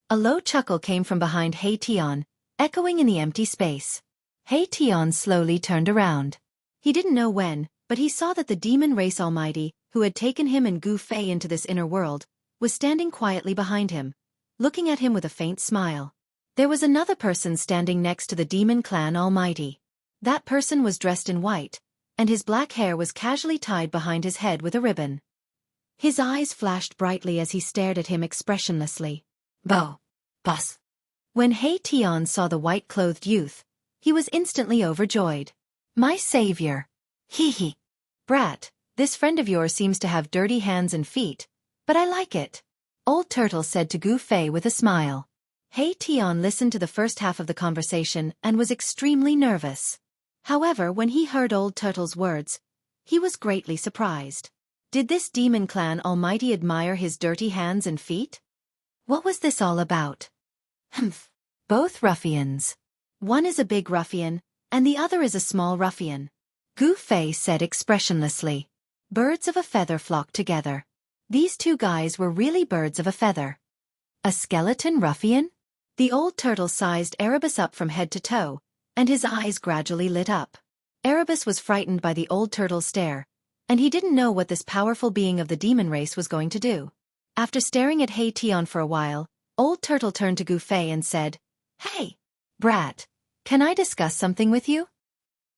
A low chuckle came from behind He Tian, echoing in the empty space. He Tian slowly turned around. He didn't know when, but he saw that the demon race almighty, who had taken him and Gu Fei into this inner world, was standing quietly behind him, looking at him with a faint smile. There was another person standing next to the demon clan almighty. That person was dressed in white, and his black hair was casually tied behind his head with a ribbon. His eyes flashed brightly as he stared at him expressionlessly. Boss. When He Tian saw the white-clothed youth, he was instantly overjoyed. My savior. Hee hee. Brat, this friend of yours seems to have dirty hands and feet, but I like it. Old Turtle said to Gu Fei with a smile. He Tian listened to the first half of the conversation and was extremely nervous. However, when he heard Old Turtle's words, he was greatly surprised. Did this demon clan almighty admire his dirty hands and feet? What was this all about? Humph. Both ruffians. One is a big ruffian, and the other is a small ruffian. Gu Fei said expressionlessly. Birds of a feather flocked together. These two guys were really birds of a feather. A skeleton ruffian? The old turtle sized Erebus up from head to toe, and his eyes gradually lit up. Erebus was frightened by the old turtle's stare, and he didn't know what this powerful being of the demon race was going to do. After staring at He Tian for a while, Old Turtle turned to Gu Fei and said, Hey, brat, can I discuss something with you?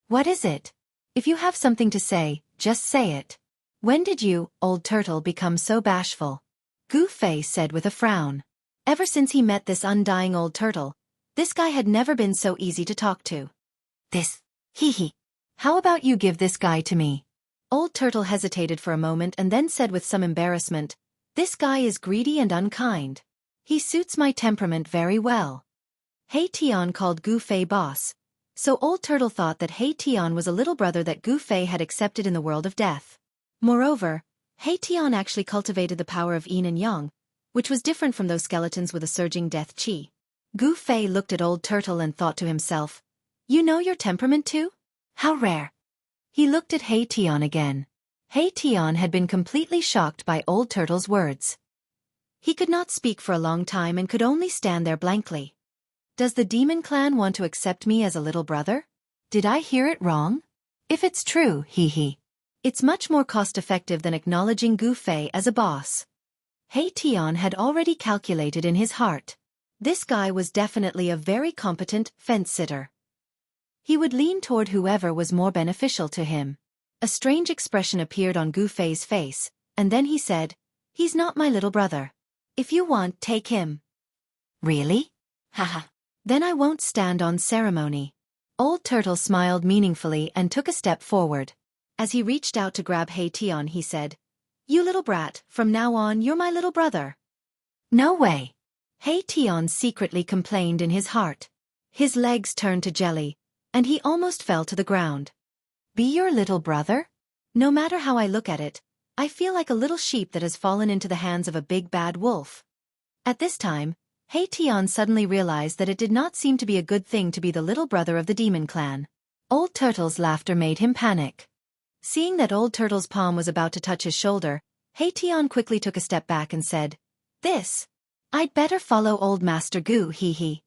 What is it? If you have something to say, just say it. When did you, Old Turtle, become so bashful? Gu Fei said with a frown. Ever since he met this undying old turtle, this guy had never been so easy to talk to. Hee hee. How about you give this guy to me? Old Turtle hesitated for a moment and then said with some embarrassment, This guy is greedy and unkind. He suits my temperament very well. He Tian called Gu Fei boss, so Old Turtle thought that He Tian was a little brother that Gu Fei had accepted in the world of death. Moreover, He Tian actually cultivated the power of yin and yang, which was different from those skeletons with a surging death chi. Gu Fei looked at Old Turtle and thought to himself, You know your temperament too? How rare. He looked at He Tian again. He Tian had been completely shocked by Old Turtle's words. He could not speak for a long time and could only stand there blankly. Does the demon clan want to accept me as a little brother? Did I hear it wrong? If it's true, hee hee. It's much more cost-effective than acknowledging Gu Fei as a boss. He Tian had already calculated in his heart. This guy was definitely a very competent fence-sitter. He would lean toward whoever was more beneficial to him. A strange expression appeared on Gu Fei's face, and then he said, He's not my little brother. If you want, take him. Really? Haha. Then I won't stand on ceremony. Old Turtle smiled meaningfully and took a step forward. As he reached out to grab He Tian, he said, You little brat, from now on you're my little brother. No way. He Tian secretly complained in his heart. His legs turned to jelly, and he almost fell to the ground. Be your little brother? No matter how I look at it, I feel like a little sheep that has fallen into the hands of a big bad wolf. At this time, He Tian suddenly realized that it did not seem to be a good thing to be the little brother of the demon clan. Old Turtle's laughter made him panic. Seeing that Old Turtle's palm was about to touch his shoulder, He Tian quickly took a step back and said, I'd better follow Old Master Gu, hee hee.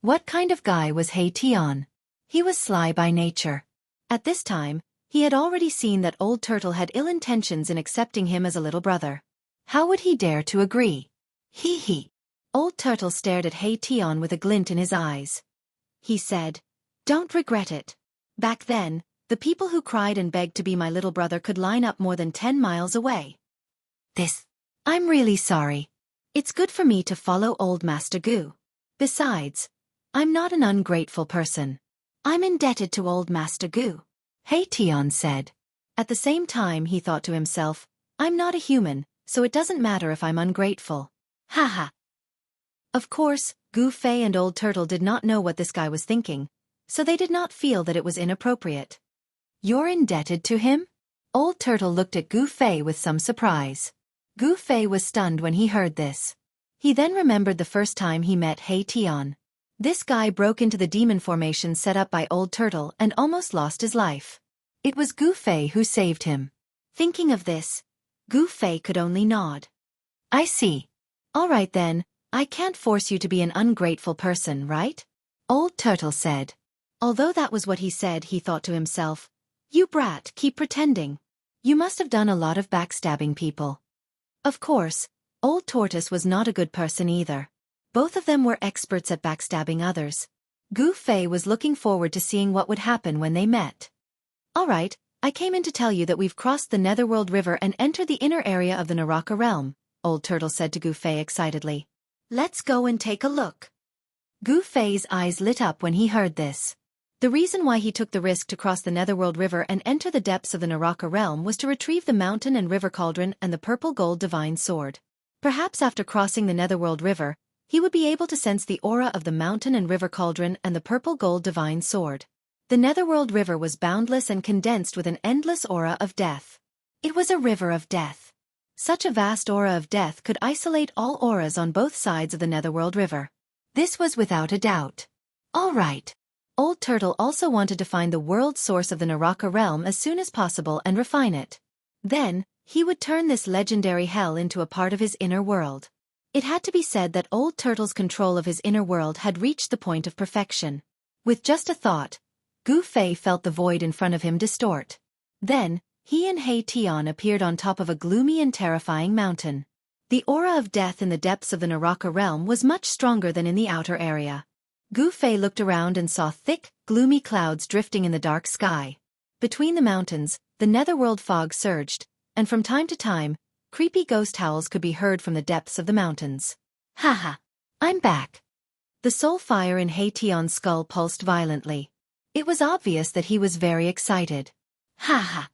What kind of guy was He Tian? He was sly by nature. At this time, he had already seen that Old Turtle had ill intentions in accepting him as a little brother. How would he dare to agree? Hee hee. Old Turtle stared at He Tian with a glint in his eyes. He said, Don't regret it. Back then, the people who cried and begged to be my little brother could line up more than 10 miles away. I'm really sorry. It's good for me to follow Old Master Gu. Besides, I'm not an ungrateful person. I'm indebted to Old Master Gu. He Tian said. At the same time he thought to himself, I'm not a human, so it doesn't matter if I'm ungrateful. Haha. Of course, Gu Fei and Old Turtle did not know what this guy was thinking, so they did not feel that it was inappropriate. You're indebted to him? Old Turtle looked at Gu Fei with some surprise. Gu Fei was stunned when he heard this. He then remembered the first time he met He Tian. This guy broke into the demon formation set up by Old Turtle and almost lost his life. It was Gu Fei who saved him. Thinking of this, Gu Fei could only nod. I see. All right then, I can't force you to be an ungrateful person, right? Old Turtle said. Although that was what he said, he thought to himself, you brat, keep pretending. You must have done a lot of backstabbing people. Of course, Old Tortoise was not a good person either. Both of them were experts at backstabbing others. Gu Fei was looking forward to seeing what would happen when they met. All right, I came in to tell you that we've crossed the Netherworld River and entered the inner area of the Naraka realm, Old Turtle said to Gu Fei excitedly. Let's go and take a look. Gu Fei's eyes lit up when he heard this. The reason why he took the risk to cross the Netherworld River and enter the depths of the Naraka realm was to retrieve the mountain and river cauldron and the purple gold divine sword. Perhaps after crossing the Netherworld River, he would be able to sense the aura of the mountain and river cauldron and the purple gold divine sword. The Netherworld River was boundless and condensed with an endless aura of death. It was a river of death. Such a vast aura of death could isolate all auras on both sides of the Netherworld River. This was without a doubt. All right. Old Turtle also wanted to find the world source of the Naraka realm as soon as possible and refine it. Then, he would turn this legendary hell into a part of his inner world. It had to be said that Old Turtle's control of his inner world had reached the point of perfection. With just a thought, Gu Fei felt the void in front of him distort. Then, he and Hei Tian appeared on top of a gloomy and terrifying mountain. The aura of death in the depths of the Naraka realm was much stronger than in the outer area. Gu Fei looked around and saw thick, gloomy clouds drifting in the dark sky. Between the mountains, the netherworld fog surged, and from time to time, creepy ghost howls could be heard from the depths of the mountains. Haha! I'm back! The soul fire in Hei Tian's skull pulsed violently. It was obvious that he was very excited. Haha!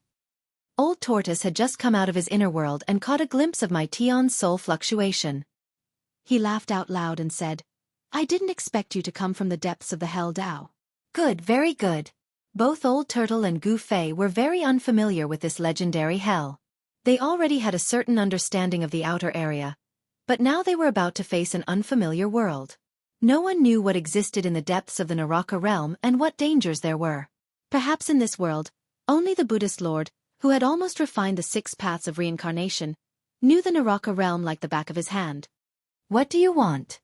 Old Tortoise had just come out of his inner world and caught a glimpse of my Tian's soul fluctuation. He laughed out loud and said, I didn't expect you to come from the depths of the Hell Dao. Good, very good. Both Old Turtle and Gu Fei were very unfamiliar with this legendary hell. They already had a certain understanding of the outer area, but now they were about to face an unfamiliar world. No one knew what existed in the depths of the Naraka realm and what dangers there were. Perhaps in this world, only the Buddhist Lord, who had almost refined the 6 paths of reincarnation, knew the Naraka realm like the back of his hand. What do you want?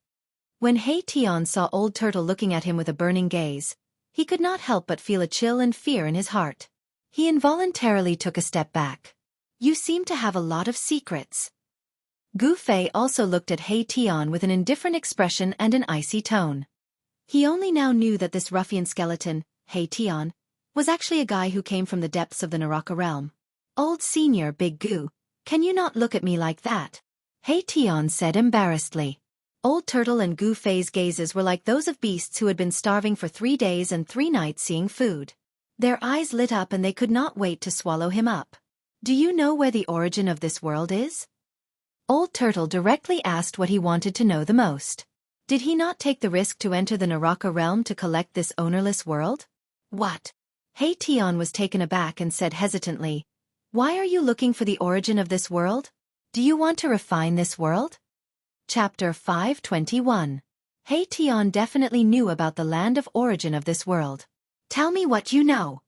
When Hei Tian saw Old Turtle looking at him with a burning gaze, he could not help but feel a chill and fear in his heart. He involuntarily took a step back. You seem to have a lot of secrets. Gu Fei also looked at Hei Tian with an indifferent expression and an icy tone. He only now knew that this ruffian skeleton, Hei Tian, was actually a guy who came from the depths of the Naraka realm. Old Senior Big Gu, can you not look at me like that? Hei Tian said embarrassedly. Old Turtle and Gu Fei's gazes were like those of beasts who had been starving for 3 days and 3 nights seeing food. Their eyes lit up and they could not wait to swallow him up. Do you know where the origin of this world is? Old Turtle directly asked what he wanted to know the most. Did he not take the risk to enter the Naraka realm to collect this ownerless world? What? Hei Tian was taken aback and said hesitantly, Why are you looking for the origin of this world? Do you want to refine this world? Chapter 521. Hei Tian definitely knew about the land of origin of this world. Tell me what you know.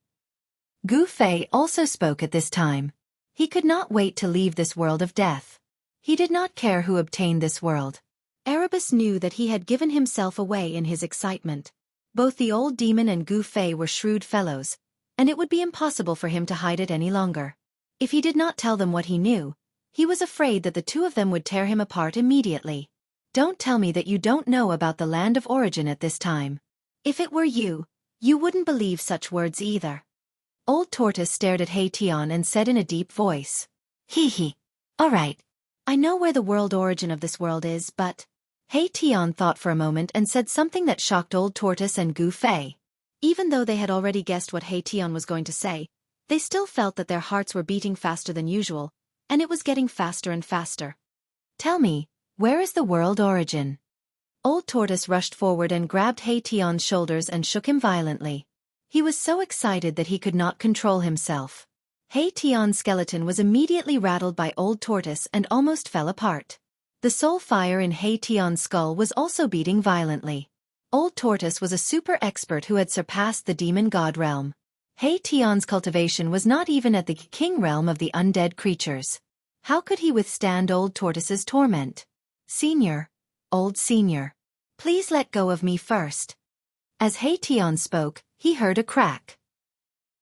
Gu Fei also spoke at this time. He could not wait to leave this world of death. He did not care who obtained this world. Erebus knew that he had given himself away in his excitement. Both the old demon and Gu Fei were shrewd fellows, and it would be impossible for him to hide it any longer. If he did not tell them what he knew, he was afraid that the two of them would tear him apart immediately. Don't tell me that you don't know about the land of origin at this time. If it were you, you wouldn't believe such words either. Old Tortoise stared at Hei Tian and said in a deep voice, Hee hee. All right. I know where the world origin of this world is, but... Hei Tian thought for a moment and said something that shocked Old Tortoise and Gu Fei. Even though they had already guessed what Hei Tian was going to say, they still felt that their hearts were beating faster than usual, and it was getting faster and faster. Tell me, where is the world origin? Old Tortoise rushed forward and grabbed Hei Tian's shoulders and shook him violently. He was so excited that he could not control himself. Hei Tian's skeleton was immediately rattled by Old Tortoise and almost fell apart. The soul fire in Hei Tian's skull was also beating violently. Old Tortoise was a super expert who had surpassed the demon god realm. He Tian's cultivation was not even at the king realm of the undead creatures. How could he withstand Old Tortoise's torment? Senior, old senior, please let go of me first. As He Tian spoke, he heard a crack.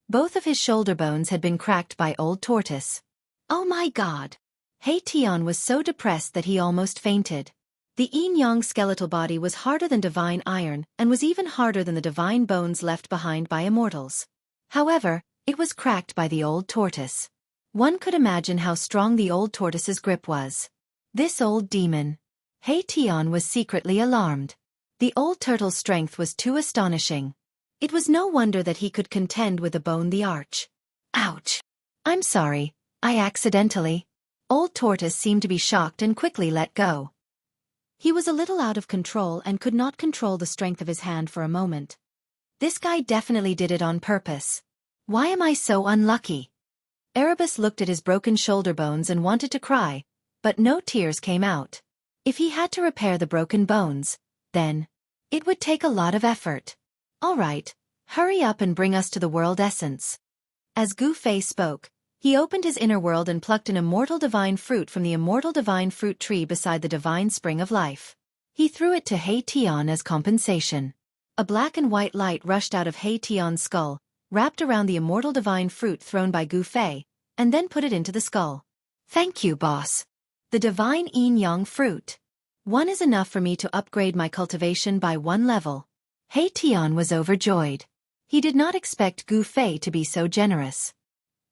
Both of his shoulder bones had been cracked by Old Tortoise. Oh my god! He Tian was so depressed that he almost fainted. The yin-yang skeletal body was harder than divine iron and was even harder than the divine bones left behind by immortals. However, it was cracked by the Old Tortoise. One could imagine how strong the Old Tortoise's grip was. This old demon. He Tian was secretly alarmed. The old turtle's strength was too astonishing. It was no wonder that he could contend with a bone the arch. Ouch! I'm sorry, I accidentally. Old Tortoise seemed to be shocked and quickly let go. He was a little out of control and could not control the strength of his hand for a moment. This guy definitely did it on purpose. Why am I so unlucky? Erebus looked at his broken shoulder bones and wanted to cry, but no tears came out. If he had to repair the broken bones, then it would take a lot of effort. All right, hurry up and bring us to the world essence. As Gu Fei spoke, he opened his inner world and plucked an immortal divine fruit from the immortal divine fruit tree beside the divine spring of life. He threw it to He Tian as compensation. A black and white light rushed out of He Tian's skull, wrapped around the immortal divine fruit thrown by Gu Fei, and then put it into the skull. Thank you, boss. The divine yin-yang fruit. One is enough for me to upgrade my cultivation by 1 level. He Tian was overjoyed. He did not expect Gu Fei to be so generous.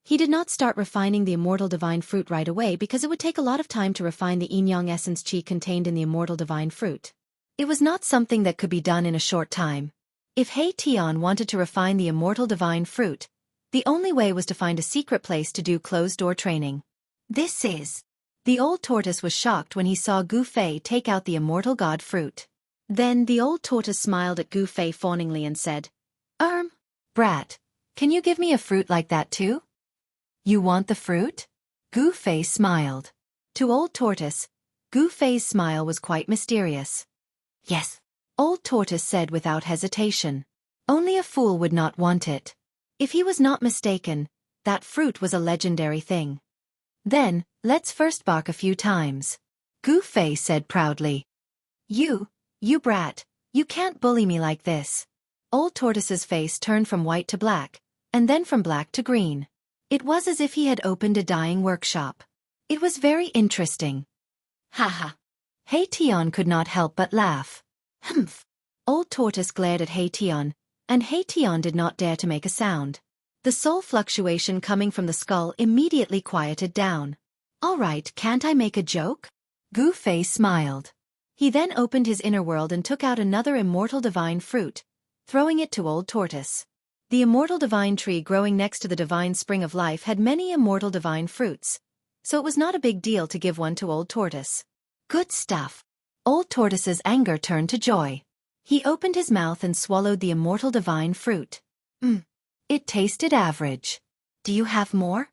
He did not start refining the immortal divine fruit right away because it would take a lot of time to refine the yin-yang essence qi contained in the immortal divine fruit. It was not something that could be done in a short time. If He Tian wanted to refine the immortal divine fruit, the only way was to find a secret place to do closed-door training. This is... The Old Tortoise was shocked when he saw Gu Fei take out the immortal god fruit. Then the Old Tortoise smiled at Gu Fei fawningly and said, Brat, can you give me a fruit like that too? You want the fruit? Gu Fei smiled. To Old Tortoise, Gu Fei's smile was quite mysterious. Yes, Old Tortoise said without hesitation. Only a fool would not want it. If he was not mistaken, that fruit was a legendary thing. Then, let's first bark a few times. Gu Fei said proudly. You brat, you can't bully me like this. Old Tortoise's face turned from white to black, and then from black to green. It was as if he had opened a dyeing workshop. It was very interesting. Ha. He Tian could not help but laugh. Humph. Old Tortoise glared at He Tian, and He Tian did not dare to make a sound. The soul fluctuation coming from the skull immediately quieted down. All right, can't I make a joke? Gu Fei smiled. He then opened his inner world and took out another immortal divine fruit, throwing it to Old Tortoise. The immortal divine tree growing next to the divine spring of life had many immortal divine fruits, so it was not a big deal to give one to Old Tortoise. Good stuff. Old Tortoise's anger turned to joy. He opened his mouth and swallowed the immortal divine fruit. It tasted average. Do you have more?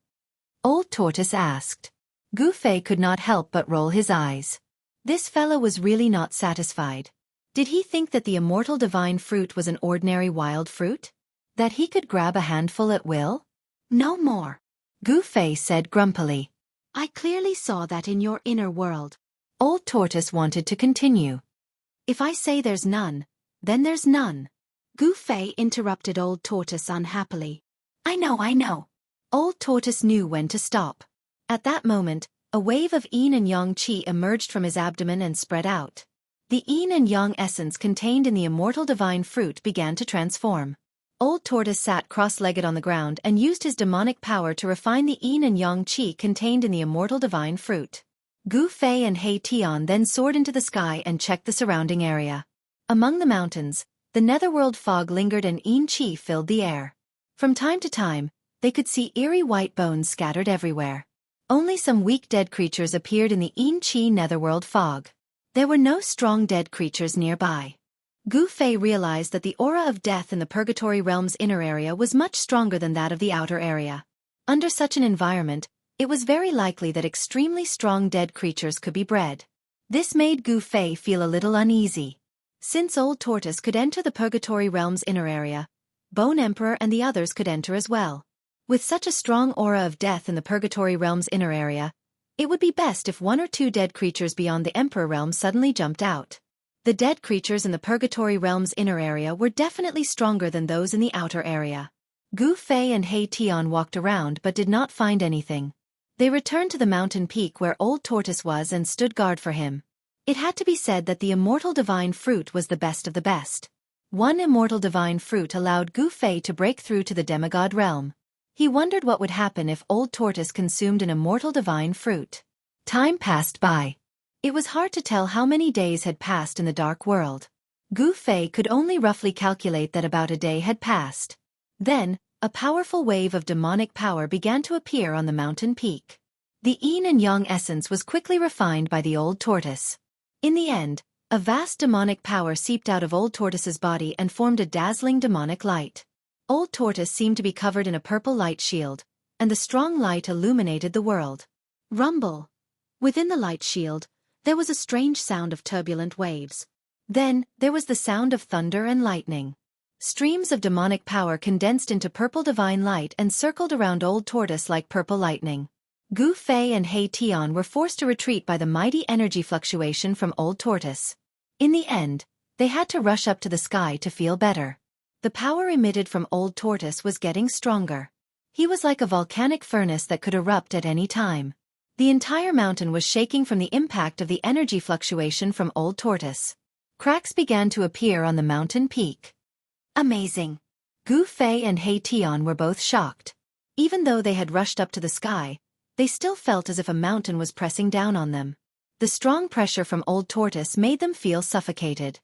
Old Tortoise asked. Gu Fei could not help but roll his eyes. This fellow was really not satisfied. Did he think that the immortal divine fruit was an ordinary wild fruit? That he could grab a handful at will? No more. Gu Fei said grumpily. I clearly saw that in your inner world. Old Tortoise wanted to continue. If I say there's none, then there's none. Gu Fei interrupted Old Tortoise unhappily. I know. Old Tortoise knew when to stop. At that moment, a wave of yin and yang qi emerged from his abdomen and spread out. The yin and yang essence contained in the immortal divine fruit began to transform. Old Tortoise sat cross-legged on the ground and used his demonic power to refine the yin and yang qi contained in the immortal divine fruit. Gu Fei and He Tian then soared into the sky and checked the surrounding area. Among the mountains, the netherworld fog lingered and yin qi filled the air. From time to time, they could see eerie white bones scattered everywhere. Only some weak dead creatures appeared in the yin qi netherworld fog. There were no strong dead creatures nearby. Gu Fei realized that the aura of death in the Purgatory Realm's inner area was much stronger than that of the outer area. Under such an environment, it was very likely that extremely strong dead creatures could be bred. This made Gu Fei feel a little uneasy. Since Old Tortoise could enter the Purgatory Realm's inner area, Bone Emperor and the others could enter as well. With such a strong aura of death in the Purgatory Realm's inner area, it would be best if one or two dead creatures beyond the Emperor Realm suddenly jumped out. The dead creatures in the Purgatory Realm's inner area were definitely stronger than those in the outer area. Gu Fei and He Tian walked around but did not find anything. They returned to the mountain peak where Old Tortoise was and stood guard for him. It had to be said that the immortal divine fruit was the best of the best. One immortal divine fruit allowed Gu Fei to break through to the demigod realm. He wondered what would happen if Old Tortoise consumed an immortal divine fruit. Time passed by. It was hard to tell how many days had passed in the dark world. Gu Fei could only roughly calculate that about a day had passed. Then, a powerful wave of demonic power began to appear on the mountain peak. The yin and yang essence was quickly refined by the Old Tortoise. In the end, a vast demonic power seeped out of Old Tortoise's body and formed a dazzling demonic light. Old Tortoise seemed to be covered in a purple light shield, and the strong light illuminated the world. Rumble. Within the light shield, there was a strange sound of turbulent waves. Then, there was the sound of thunder and lightning. Streams of demonic power condensed into purple divine light and circled around Old Tortoise like purple lightning. Gu Fei and He Tian were forced to retreat by the mighty energy fluctuation from Old Tortoise. In the end, they had to rush up to the sky to feel better. The power emitted from Old Tortoise was getting stronger. He was like a volcanic furnace that could erupt at any time. The entire mountain was shaking from the impact of the energy fluctuation from Old Tortoise. Cracks began to appear on the mountain peak. Amazing! Gu Fei and He Tian were both shocked. Even though they had rushed up to the sky, they still felt as if a mountain was pressing down on them. The strong pressure from Old Tortoise made them feel suffocated.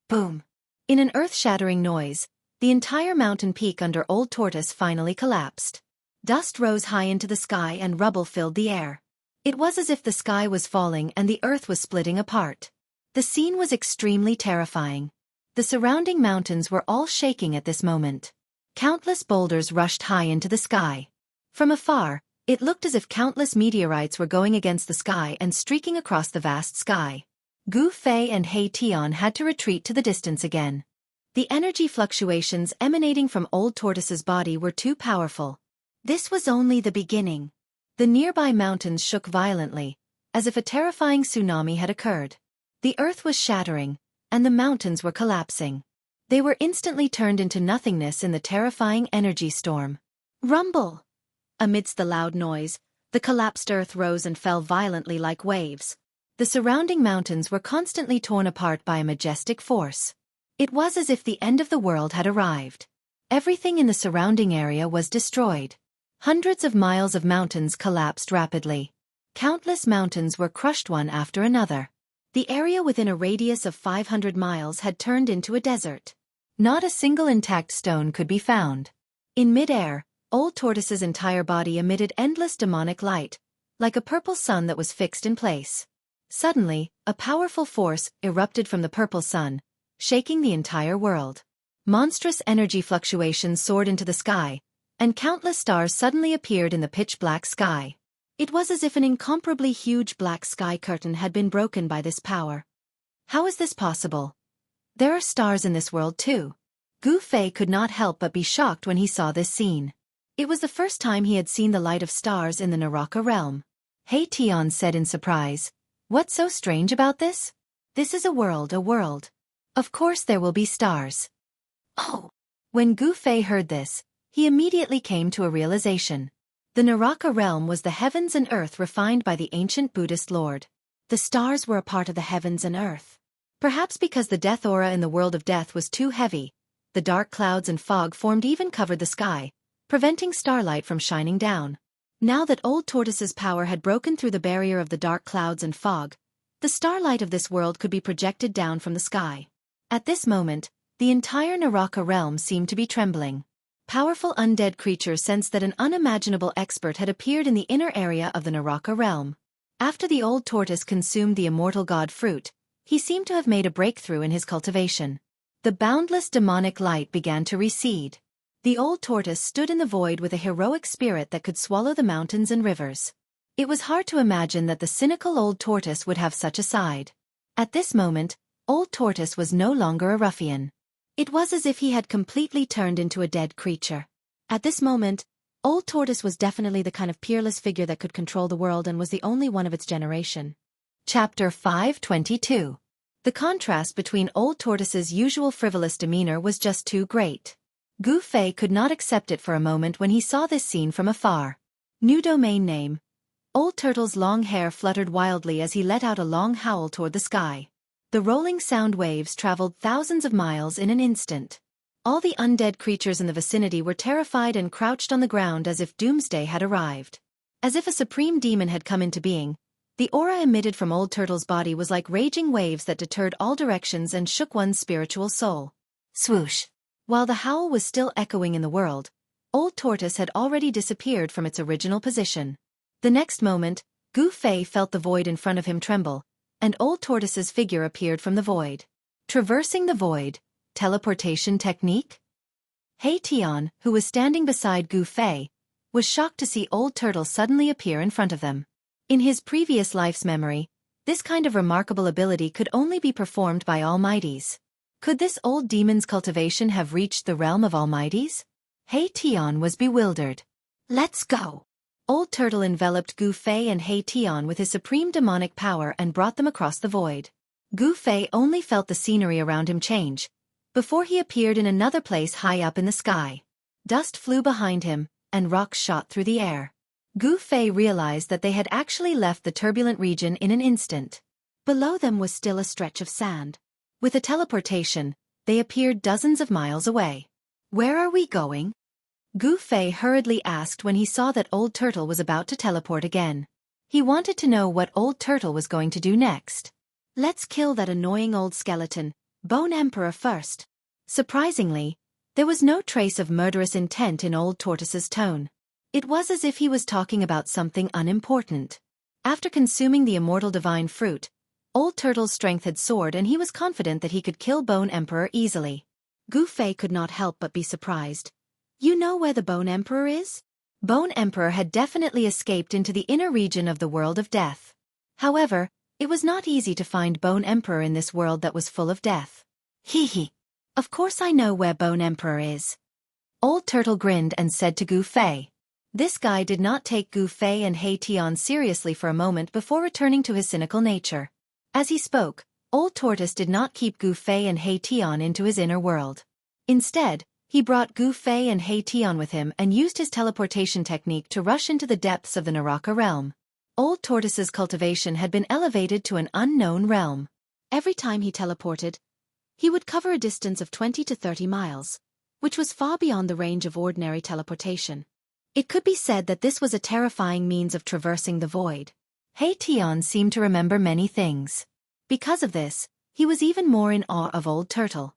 Boom! In an earth-shattering noise, the entire mountain peak under Old Tortoise finally collapsed. Dust rose high into the sky and rubble filled the air. It was as if the sky was falling and the earth was splitting apart. The scene was extremely terrifying. The surrounding mountains were all shaking at this moment. Countless boulders rushed high into the sky. From afar, it looked as if countless meteorites were going against the sky and streaking across the vast sky. Gu Fei and He Tian had to retreat to the distance again. The energy fluctuations emanating from Old Tortoise's body were too powerful. This was only the beginning. The nearby mountains shook violently, as if a terrifying tsunami had occurred. The earth was shattering, and the mountains were collapsing. They were instantly turned into nothingness in the terrifying energy storm. Rumble! Amidst the loud noise, the collapsed earth rose and fell violently like waves. The surrounding mountains were constantly torn apart by a majestic force. It was as if the end of the world had arrived. Everything in the surrounding area was destroyed. Hundreds of miles of mountains collapsed rapidly. Countless mountains were crushed one after another. The area within a radius of 500 miles had turned into a desert. Not a single intact stone could be found. In mid-air, Old Tortoise's entire body emitted endless demonic light, like a purple sun that was fixed in place. Suddenly, a powerful force erupted from the purple sun, shaking the entire world. Monstrous energy fluctuations soared into the sky, and countless stars suddenly appeared in the pitch-black sky. It was as if an incomparably huge black sky curtain had been broken by this power. How is this possible? There are stars in this world too. Gu Fei could not help but be shocked when he saw this scene. It was the first time he had seen the light of stars in the Naraka realm. He Tian said in surprise, "What's so strange about this? This is a world. Of course there will be stars." Oh! When Gu Fei heard this, he immediately came to a realization. The Naraka realm was the heavens and earth refined by the ancient Buddhist Lord. The stars were a part of the heavens and earth. Perhaps because the death aura in the world of death was too heavy, the dark clouds and fog formed even covered the sky, preventing starlight from shining down. Now that Old Tortoise's power had broken through the barrier of the dark clouds and fog, the starlight of this world could be projected down from the sky. At this moment, the entire Naraka realm seemed to be trembling. Powerful undead creatures sensed that an unimaginable expert had appeared in the inner area of the Naraka realm. After the Old Tortoise consumed the immortal god fruit, he seemed to have made a breakthrough in his cultivation. The boundless demonic light began to recede. The Old Tortoise stood in the void with a heroic spirit that could swallow the mountains and rivers. It was hard to imagine that the cynical Old Tortoise would have such a side. At this moment, Old Tortoise was no longer a ruffian. It was as if he had completely turned into a dead creature. At this moment, Old Tortoise was definitely the kind of peerless figure that could control the world and was the only one of its generation. Chapter 522. The contrast between Old Tortoise's usual frivolous demeanor was just too great. Gu Fei could not accept it for a moment when he saw this scene from afar. New domain name. Old Turtle's long hair fluttered wildly as he let out a long howl toward the sky. The rolling sound waves traveled thousands of miles in an instant. All the undead creatures in the vicinity were terrified and crouched on the ground as if doomsday had arrived. As if a supreme demon had come into being, the aura emitted from Old Turtle's body was like raging waves that deterred all directions and shook one's spiritual soul. Swoosh! While the howl was still echoing in the world, Old Tortoise had already disappeared from its original position. The next moment, Gu Fei felt the void in front of him tremble, and Old Tortoise's figure appeared from the void. Traversing the void. Teleportation technique? Hei Tian, who was standing beside Gu Fei, was shocked to see Old Turtle suddenly appear in front of them. In his previous life's memory, this kind of remarkable ability could only be performed by Almighties. Could this old demon's cultivation have reached the realm of Almighties? Hei Tian was bewildered. Let's go! Old Turtle enveloped Gu Fei and Hei Tian with his supreme demonic power and brought them across the void. Gu Fei only felt the scenery around him change, before he appeared in another place high up in the sky. Dust flew behind him, and rocks shot through the air. Gu Fei realized that they had actually left the turbulent region in an instant. Below them was still a stretch of sand. With a teleportation, they appeared dozens of miles away. Where are we going? Gu Fei hurriedly asked when he saw that Old Turtle was about to teleport again. He wanted to know what Old Turtle was going to do next. Let's kill that annoying old skeleton, Bone Emperor, first. Surprisingly, there was no trace of murderous intent in Old Tortoise's tone. It was as if he was talking about something unimportant. After consuming the immortal divine fruit, Old Turtle's strength had soared and he was confident that he could kill Bone Emperor easily. Gu Fei could not help but be surprised. You know where the Bone Emperor is? Bone Emperor had definitely escaped into the inner region of the world of death. However, it was not easy to find Bone Emperor in this world that was full of death. Hee hee. Of course I know where Bone Emperor is. Old Turtle grinned and said to Gu Fei. This guy did not take Gu Fei and Hei Tian seriously for a moment before returning to his cynical nature. As he spoke, Old Tortoise did not keep Gu Fei and Hei Tian into his inner world. Instead, he brought Gu Fei and Hei Tian with him and used his teleportation technique to rush into the depths of the Naraka realm. Old Tortoise's cultivation had been elevated to an unknown realm. Every time he teleported, he would cover a distance of 20 to 30 miles, which was far beyond the range of ordinary teleportation. It could be said that this was a terrifying means of traversing the void. Hei Tian seemed to remember many things. Because of this, he was even more in awe of Old Turtle.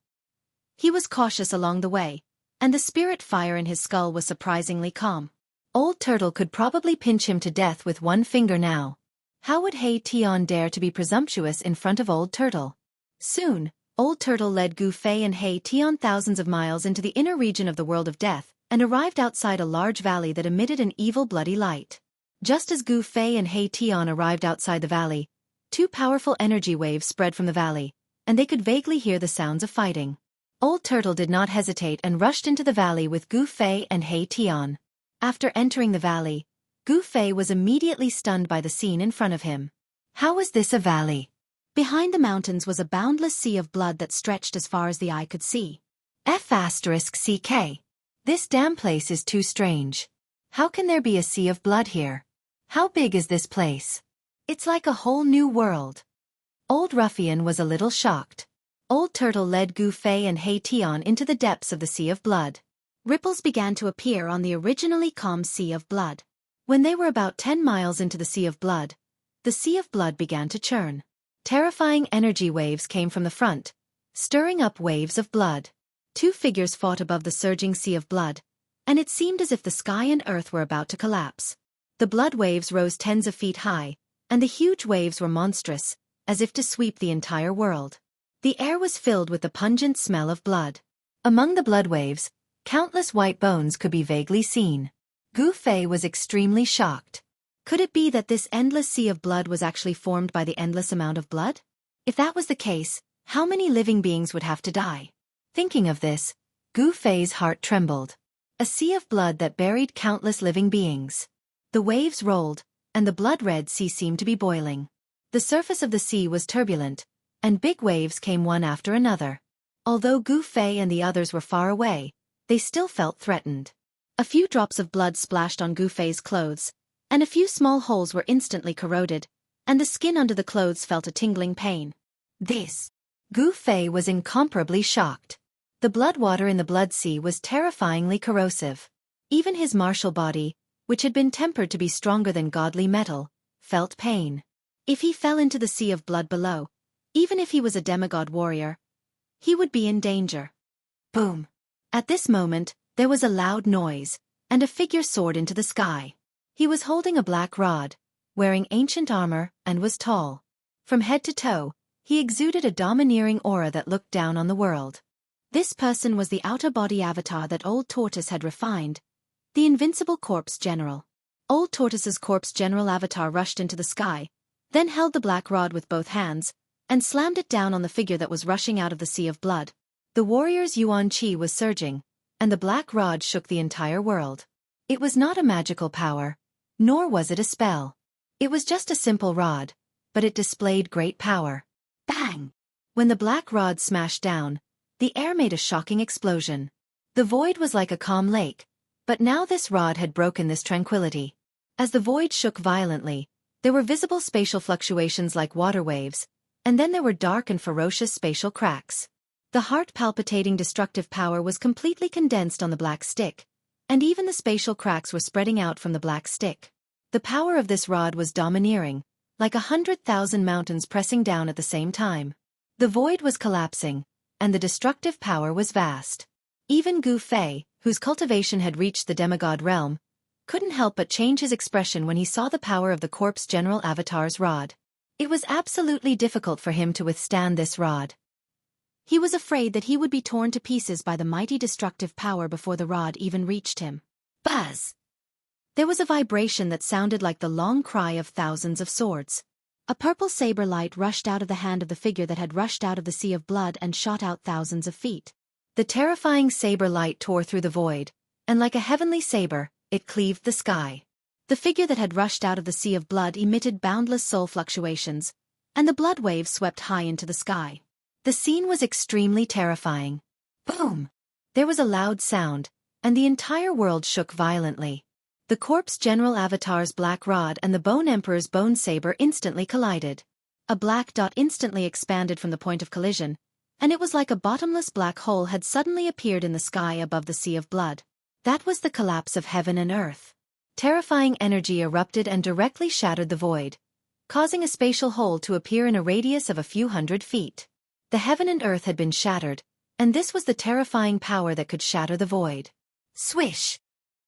He was cautious along the way, and the spirit fire in his skull was surprisingly calm. Old Turtle could probably pinch him to death with one finger now. How would Hei Tian dare to be presumptuous in front of Old Turtle? Soon, Old Turtle led Gu Fei and Hei Tian thousands of miles into the inner region of the world of death, and arrived outside a large valley that emitted an evil bloody light. Just as Gu Fei and Hei Tian arrived outside the valley, two powerful energy waves spread from the valley, and they could vaguely hear the sounds of fighting. Old Turtle did not hesitate and rushed into the valley with Gu Fei and Hei Tian. After entering the valley, Gu Fei was immediately stunned by the scene in front of him. How was this a valley? Behind the mountains was a boundless sea of blood that stretched as far as the eye could see. F***CK. This damn place is too strange. How can there be a sea of blood here? How big is this place? It's like a whole new world. Old Ruffian was a little shocked. Old Turtle led Gu Fei and Hei Tian into the depths of the sea of blood. Ripples began to appear on the originally calm sea of blood. When they were about 10 miles into the sea of blood, the sea of blood began to churn. Terrifying energy waves came from the front, stirring up waves of blood. Two figures fought above the surging sea of blood, and it seemed as if the sky and earth were about to collapse. The blood waves rose tens of feet high, and the huge waves were monstrous, as if to sweep the entire world. The air was filled with the pungent smell of blood. Among the blood waves, countless white bones could be vaguely seen. Gu Fei was extremely shocked. Could it be that this endless sea of blood was actually formed by the endless amount of blood? If that was the case, How many living beings would have to die? Thinking of this, Gu Fei's heart trembled. A sea of blood that buried countless living beings. The waves rolled, and the blood-red sea seemed to be boiling. The surface of the sea was turbulent, and big waves came one after another. Although Gu Fei and the others were far away, they still felt threatened. A few drops of blood splashed on Gu Fei's clothes, and a few small holes were instantly corroded, and the skin under the clothes felt a tingling pain. Gu Fei was incomparably shocked. The blood water in the blood sea was terrifyingly corrosive. Even his martial body, which had been tempered to be stronger than godly metal, felt pain. If he fell into the sea of blood below, even if he was a demigod warrior, he would be in danger. Boom! At this moment, there was a loud noise, and a figure soared into the sky. He was holding a black rod, wearing ancient armor, and was tall. From head to toe, he exuded a domineering aura that looked down on the world. This person was the outer body avatar that Old Tortoise had refined, the invincible corpse general. Old Tortoise's corpse general avatar rushed into the sky, then held the black rod with both hands, and slammed it down on the figure that was rushing out of the sea of blood. The warrior's yuan qi was surging, and the black rod shook the entire world. It was not a magical power, nor was it a spell. It was just a simple rod, but it displayed great power. Bang! When the black rod smashed down, the air made a shocking explosion. The void was like a calm lake, but now this rod had broken this tranquility. As the void shook violently, there were visible spatial fluctuations like water waves, and then there were dark and ferocious spatial cracks. The heart-palpitating destructive power was completely condensed on the black stick, and even the spatial cracks were spreading out from the black stick. The power of this rod was domineering, like 100,000 mountains pressing down at the same time. The void was collapsing, and the destructive power was vast. Even Gu Fei, whose cultivation had reached the demigod realm, couldn't help but change his expression when he saw the power of the corpse general avatar's rod. It was absolutely difficult for him to withstand this rod. He was afraid that he would be torn to pieces by the mighty destructive power before the rod even reached him. Buzz! There was a vibration that sounded like the long cry of thousands of swords. A purple saber light rushed out of the hand of the figure that had rushed out of the sea of blood and shot out thousands of feet. The terrifying saber light tore through the void, and like a heavenly saber, it cleaved the sky. The figure that had rushed out of the sea of blood emitted boundless soul fluctuations, and the blood waves swept high into the sky. The scene was extremely terrifying. Boom! There was a loud sound, and the entire world shook violently. The corpse general avatar's black rod and the bone emperor's bone saber instantly collided. A black dot instantly expanded from the point of collision, and it was like a bottomless black hole had suddenly appeared in the sky above the sea of blood. That was the collapse of heaven and earth. Terrifying energy erupted and directly shattered the void, causing a spatial hole to appear in a radius of a few hundred feet. The heaven and earth had been shattered, and this was the terrifying power that could shatter the void. Swish!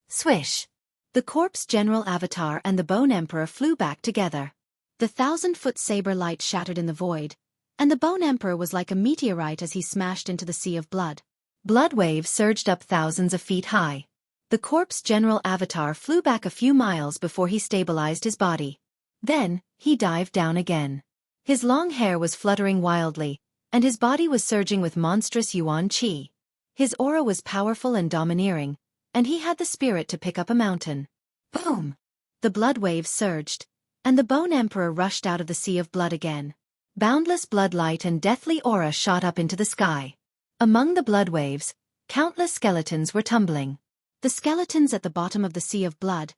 Swish! The corpse general avatar and the bone emperor flew back together. The 1,000-foot saber light shattered in the void, and the bone emperor was like a meteorite as he smashed into the sea of blood. Blood waves surged up thousands of feet high. The corpse general avatar flew back a few miles before he stabilized his body. Then, he dived down again. His long hair was fluttering wildly, and his body was surging with monstrous yuan qi. His aura was powerful and domineering, and he had the spirit to pick up a mountain. Boom! The blood waves surged, and the bone emperor rushed out of the sea of blood again. Boundless blood light and deathly aura shot up into the sky. Among the blood waves, countless skeletons were tumbling. The skeletons at the bottom of the sea of blood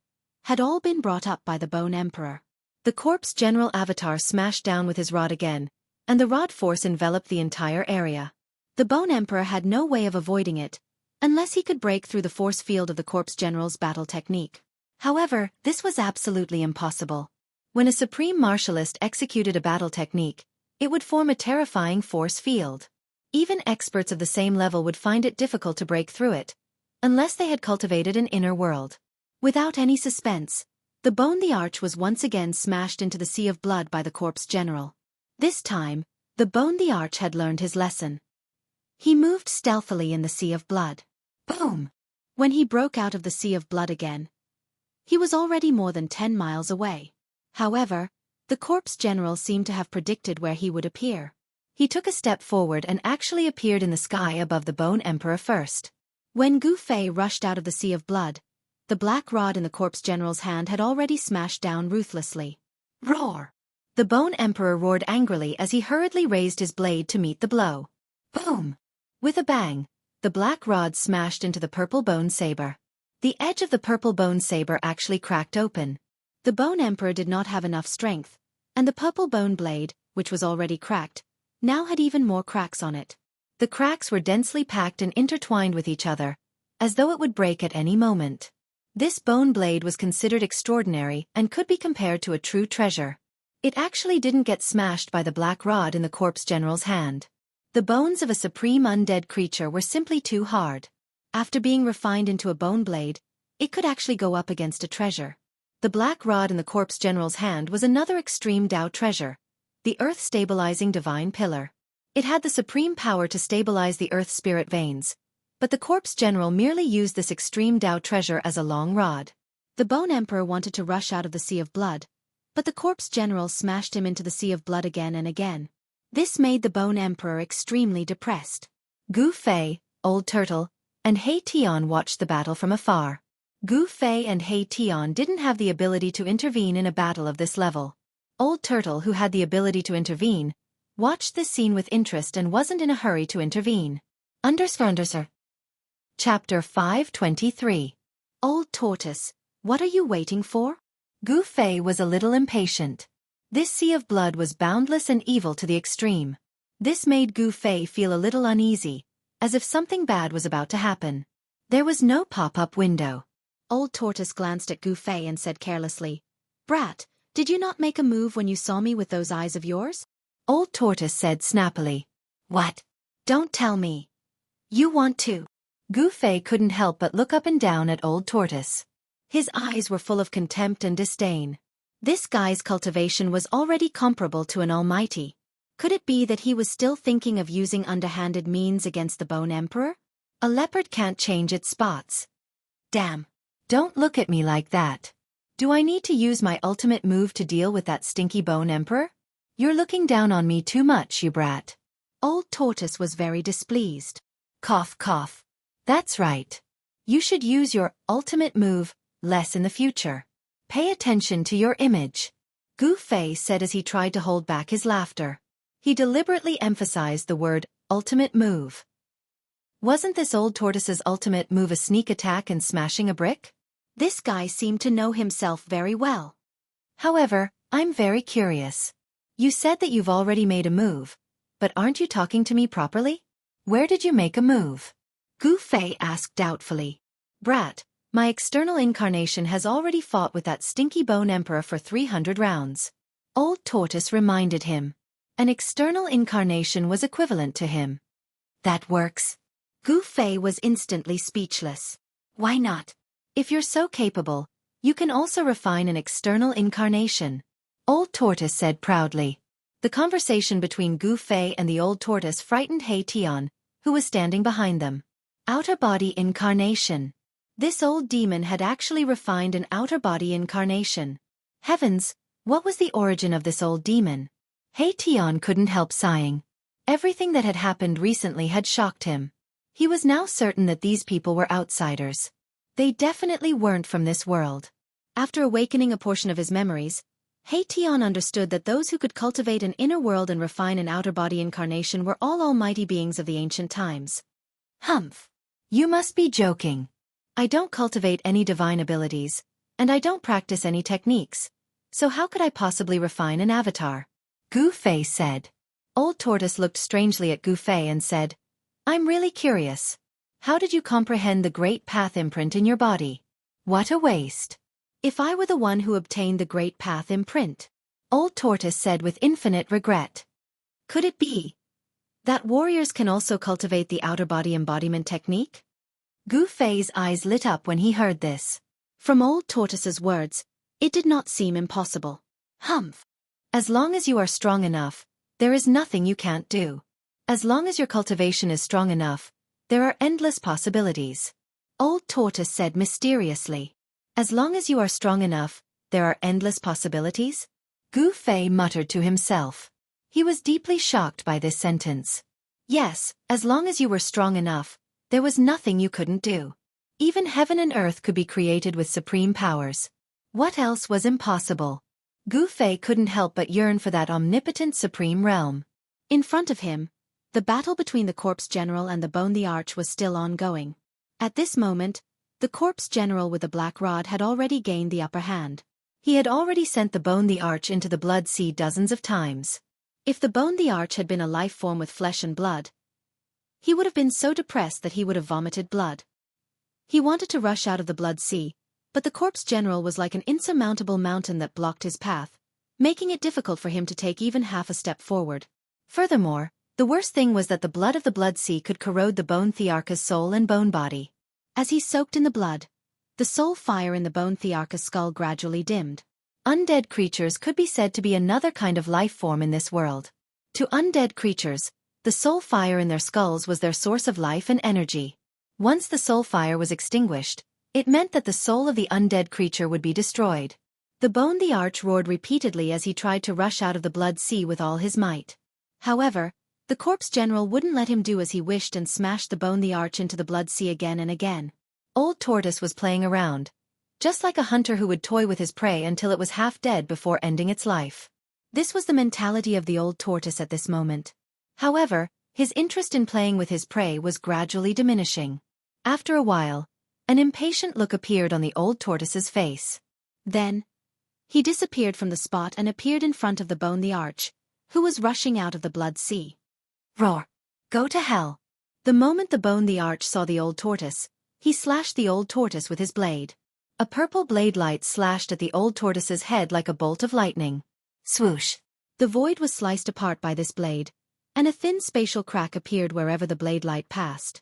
had all been brought up by the bone emperor. The corpse general avatar smashed down with his rod again, and the rod force enveloped the entire area. The bone emperor had no way of avoiding it, unless he could break through the force field of the corpse general's battle technique. However, this was absolutely impossible. When a supreme martialist executed a battle technique, it would form a terrifying force field. Even experts of the same level would find it difficult to break through it, unless they had cultivated an inner world. Without any suspense, the bone the arch was once again smashed into the sea of blood by the corpse general. This time, the bone the arch had learned his lesson. He moved stealthily in the sea of blood. Boom! When he broke out of the sea of blood again, he was already more than 10 miles away. However, the corpse general seemed to have predicted where he would appear. He took a step forward and actually appeared in the sky above the Bone Emperor first. When Gu Fei rushed out of the sea of blood, the black rod in the corpse general's hand had already smashed down ruthlessly. Roar! The Bone Emperor roared angrily as he hurriedly raised his blade to meet the blow. Boom! With a bang, the black rod smashed into the purple bone saber. The edge of the purple bone saber actually cracked open. The Bone Emperor did not have enough strength, and the purple bone blade, which was already cracked, now had even more cracks on it. The cracks were densely packed and intertwined with each other, as though it would break at any moment. This bone blade was considered extraordinary and could be compared to a true treasure. It actually didn't get smashed by the black rod in the corpse general's hand. The bones of a supreme undead creature were simply too hard. After being refined into a bone blade, it could actually go up against a treasure. The black rod in the corpse general's hand was another extreme Tao treasure, the earth-stabilizing divine pillar. It had the supreme power to stabilize the earth spirit veins, but the corpse general merely used this extreme Tao treasure as a long rod. The Bone Emperor wanted to rush out of the sea of blood, but the corpse general smashed him into the sea of blood again and again. This made the Bone Emperor extremely depressed. Gu Fei, Old Turtle, and He Tian watched the battle from afar. Gu Fei and He Tian didn't have the ability to intervene in a battle of this level. Old Turtle, who had the ability to intervene, watched this scene with interest and wasn't in a hurry to intervene. Undersir. Chapter 523. Old Tortoise, what are you waiting for? Gu Fei was a little impatient. This sea of blood was boundless and evil to the extreme. This made Gu Fei feel a little uneasy, as if something bad was about to happen. There was no pop-up window. Old Tortoise glanced at Gu Fei and said carelessly, "Brat, did you not make a move when you saw me with those eyes of yours?" Old Tortoise said snappily, "What? Don't tell me. You want to?" Gu Fei couldn't help but look up and down at Old Tortoise. His eyes were full of contempt and disdain. This guy's cultivation was already comparable to an almighty. Could it be that he was still thinking of using underhanded means against the Bone Emperor? A leopard can't change its spots. Damn. Don't look at me like that. Do I need to use my ultimate move to deal with that stinky Bone Emperor? You're looking down on me too much, you brat. Old Tortoise was very displeased. Cough, cough. That's right. You should use your ultimate move less in the future. Pay attention to your image. Gu Fei said as he tried to hold back his laughter. He deliberately emphasized the word ultimate move. Wasn't this Old Tortoise's ultimate move a sneak attack and smashing a brick? This guy seemed to know himself very well. However, I'm very curious. You said that you've already made a move, but aren't you talking to me properly? Where did you make a move? Gu Fei asked doubtfully. Brat, my external incarnation has already fought with that stinky Bone Emperor for 300 rounds. Old Tortoise reminded him. An external incarnation was equivalent to him. That works. Gu Fei was instantly speechless. Why not? If you're so capable, you can also refine an external incarnation. Old Tortoise said proudly. The conversation between Gu Fei and the Old Tortoise frightened He Tian, who was standing behind them. Outer body incarnation. This old demon had actually refined an outer body incarnation. Heavens, what was the origin of this old demon? He Tian couldn't help sighing. Everything that had happened recently had shocked him. He was now certain that these people were outsiders. They definitely weren't from this world. After awakening a portion of his memories, He Tian understood that those who could cultivate an inner world and refine an outer body incarnation were all almighty beings of the ancient times. Humph. You must be joking. I don't cultivate any divine abilities, and I don't practice any techniques, so how could I possibly refine an avatar? Gu Fei said. Old Tortoise looked strangely at Gu Fei and said, I'm really curious. How did you comprehend the Great Path imprint in your body? What a waste. If I were the one who obtained the Great Path imprint, Old Tortoise said with infinite regret. Could it be that warriors can also cultivate the outer body embodiment technique? Gu Fei's eyes lit up when he heard this. From Old Tortoise's words, it did not seem impossible. Humph. As long as you are strong enough, there is nothing you can't do. As long as your cultivation is strong enough, there are endless possibilities. Old Tortoise said mysteriously. As long as you are strong enough, there are endless possibilities? Gu Fei muttered to himself. He was deeply shocked by this sentence. Yes, as long as you were strong enough, there was nothing you couldn't do. Even heaven and earth could be created with supreme powers. What else was impossible? Gu Fei couldn't help but yearn for that omnipotent supreme realm. In front of him, the battle between the Corpse General and the Bone the Arch was still ongoing. At this moment, the Corpse General with the black rod had already gained the upper hand. He had already sent the Bone the Arch into the Blood Sea dozens of times. If the Bone the Arch had been a life form with flesh and blood, he would have been so depressed that he would have vomited blood. He wanted to rush out of the Blood Sea, but the Corpse General was like an insurmountable mountain that blocked his path, making it difficult for him to take even half a step forward. Furthermore, the worst thing was that the blood of the Blood Sea could corrode the Bone Thearcha's soul and bone body. As he soaked in the blood, the soul fire in the Bone Thearcha's skull gradually dimmed. Undead creatures could be said to be another kind of life form in this world. To undead creatures, the soul fire in their skulls was their source of life and energy. Once the soul fire was extinguished, it meant that the soul of the undead creature would be destroyed. The Bone the Arch roared repeatedly as he tried to rush out of the Blood Sea with all his might. However, the Corpse General wouldn't let him do as he wished and smashed the Bone the Arch into the Blood Sea again and again. Old Tortoise was playing around, just like a hunter who would toy with his prey until it was half dead before ending its life. This was the mentality of the Old Tortoise at this moment. However, his interest in playing with his prey was gradually diminishing. After a while, an impatient look appeared on the Old Tortoise's face. Then, he disappeared from the spot and appeared in front of the Bone the Arch, who was rushing out of the Blood Sea. Roar! Go to hell! The moment the Bone the Arch saw the Old Tortoise, he slashed the Old Tortoise with his blade. A purple blade light slashed at the Old Tortoise's head like a bolt of lightning. Swoosh! The void was sliced apart by this blade, and a thin spatial crack appeared wherever the blade light passed.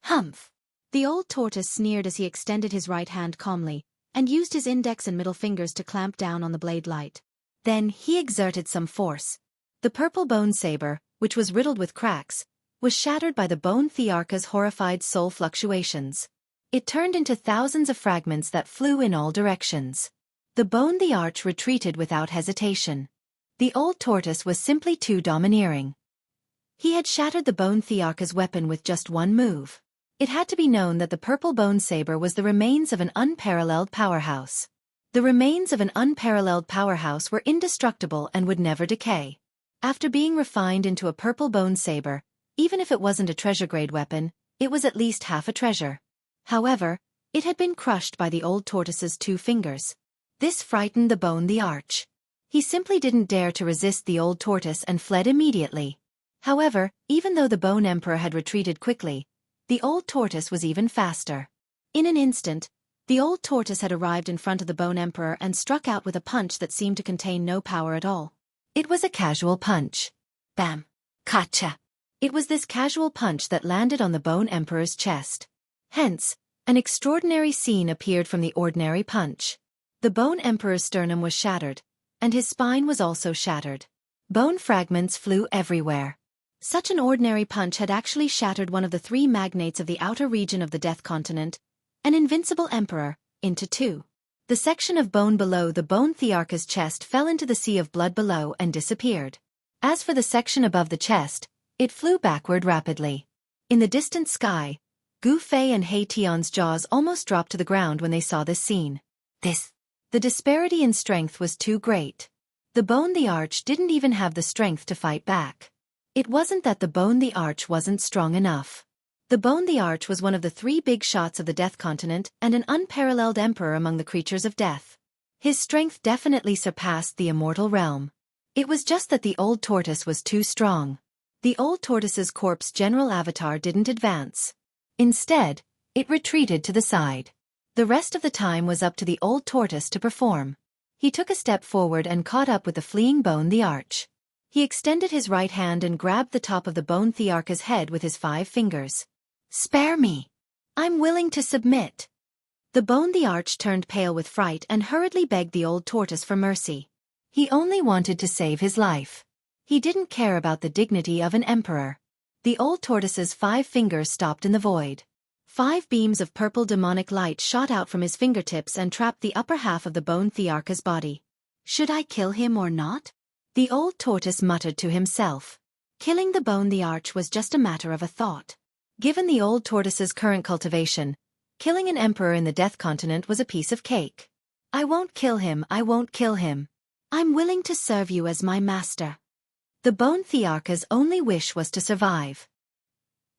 Humph! The Old Tortoise sneered as he extended his right hand calmly, and used his index and middle fingers to clamp down on the blade light. Then he exerted some force. The purple bone saber, which was riddled with cracks, was shattered by the Bone Thearcha's horrified soul fluctuations. It turned into thousands of fragments that flew in all directions. The Bone the Arch retreated without hesitation. The Old Tortoise was simply too domineering. He had shattered the Bone Thearcha's weapon with just one move. It had to be known that the purple bone saber was the remains of an unparalleled powerhouse. The remains of an unparalleled powerhouse were indestructible and would never decay. After being refined into a purple bone saber, even if it wasn't a treasure-grade weapon, it was at least half a treasure. However, it had been crushed by the Old Tortoise's 2 fingers. This frightened the Bone the Arch. He simply didn't dare to resist the Old Tortoise and fled immediately. However, even though the Bone Emperor had retreated quickly, the Old Tortoise was even faster. In an instant, the Old Tortoise had arrived in front of the Bone Emperor and struck out with a punch that seemed to contain no power at all. It was a casual punch. Bam! Gotcha! It was this casual punch that landed on the Bone Emperor's chest. Hence, an extraordinary scene appeared from the ordinary punch. The Bone Emperor's sternum was shattered, and his spine was also shattered. Bone fragments flew everywhere. Such an ordinary punch had actually shattered one of the 3 magnates of the outer region of the Death Continent, an invincible emperor, into 2. The section of bone below the Bone Thearcha's chest fell into the sea of blood below and disappeared. As for the section above the chest, it flew backward rapidly. In the distant sky, Gu Fei and He Tian's jaws almost dropped to the ground when they saw this scene. The disparity in strength was too great. The Bone the Arch didn't even have the strength to fight back. It wasn't that the Bone the Arch wasn't strong enough. The Bone the Arch was one of the 3 big shots of the Death Continent and an unparalleled emperor among the creatures of death. His strength definitely surpassed the immortal realm. It was just that the Old Tortoise was too strong. The Old Tortoise's corpse general avatar didn't advance. Instead, it retreated to the side. The rest of the time was up to the Old Tortoise to perform. He took a step forward and caught up with the fleeing Bone the Arch. He extended his right hand and grabbed the top of the Bone Thearcha's head with his 5 fingers. "Spare me! I'm willing to submit." The Bone the Arch turned pale with fright and hurriedly begged the Old Tortoise for mercy. He only wanted to save his life. He didn't care about the dignity of an emperor. The Old Tortoise's 5 fingers stopped in the void. 5 beams of purple demonic light shot out from his fingertips and trapped the upper half of the Bone Thearcha's body. Should I kill him or not? The old tortoise muttered to himself. Killing the bone the arch was just a matter of a thought. Given the old tortoise's current cultivation, killing an emperor in the Death Continent was a piece of cake. I won't kill him, I won't kill him. I'm willing to serve you as my master. The bone thearch's only wish was to survive.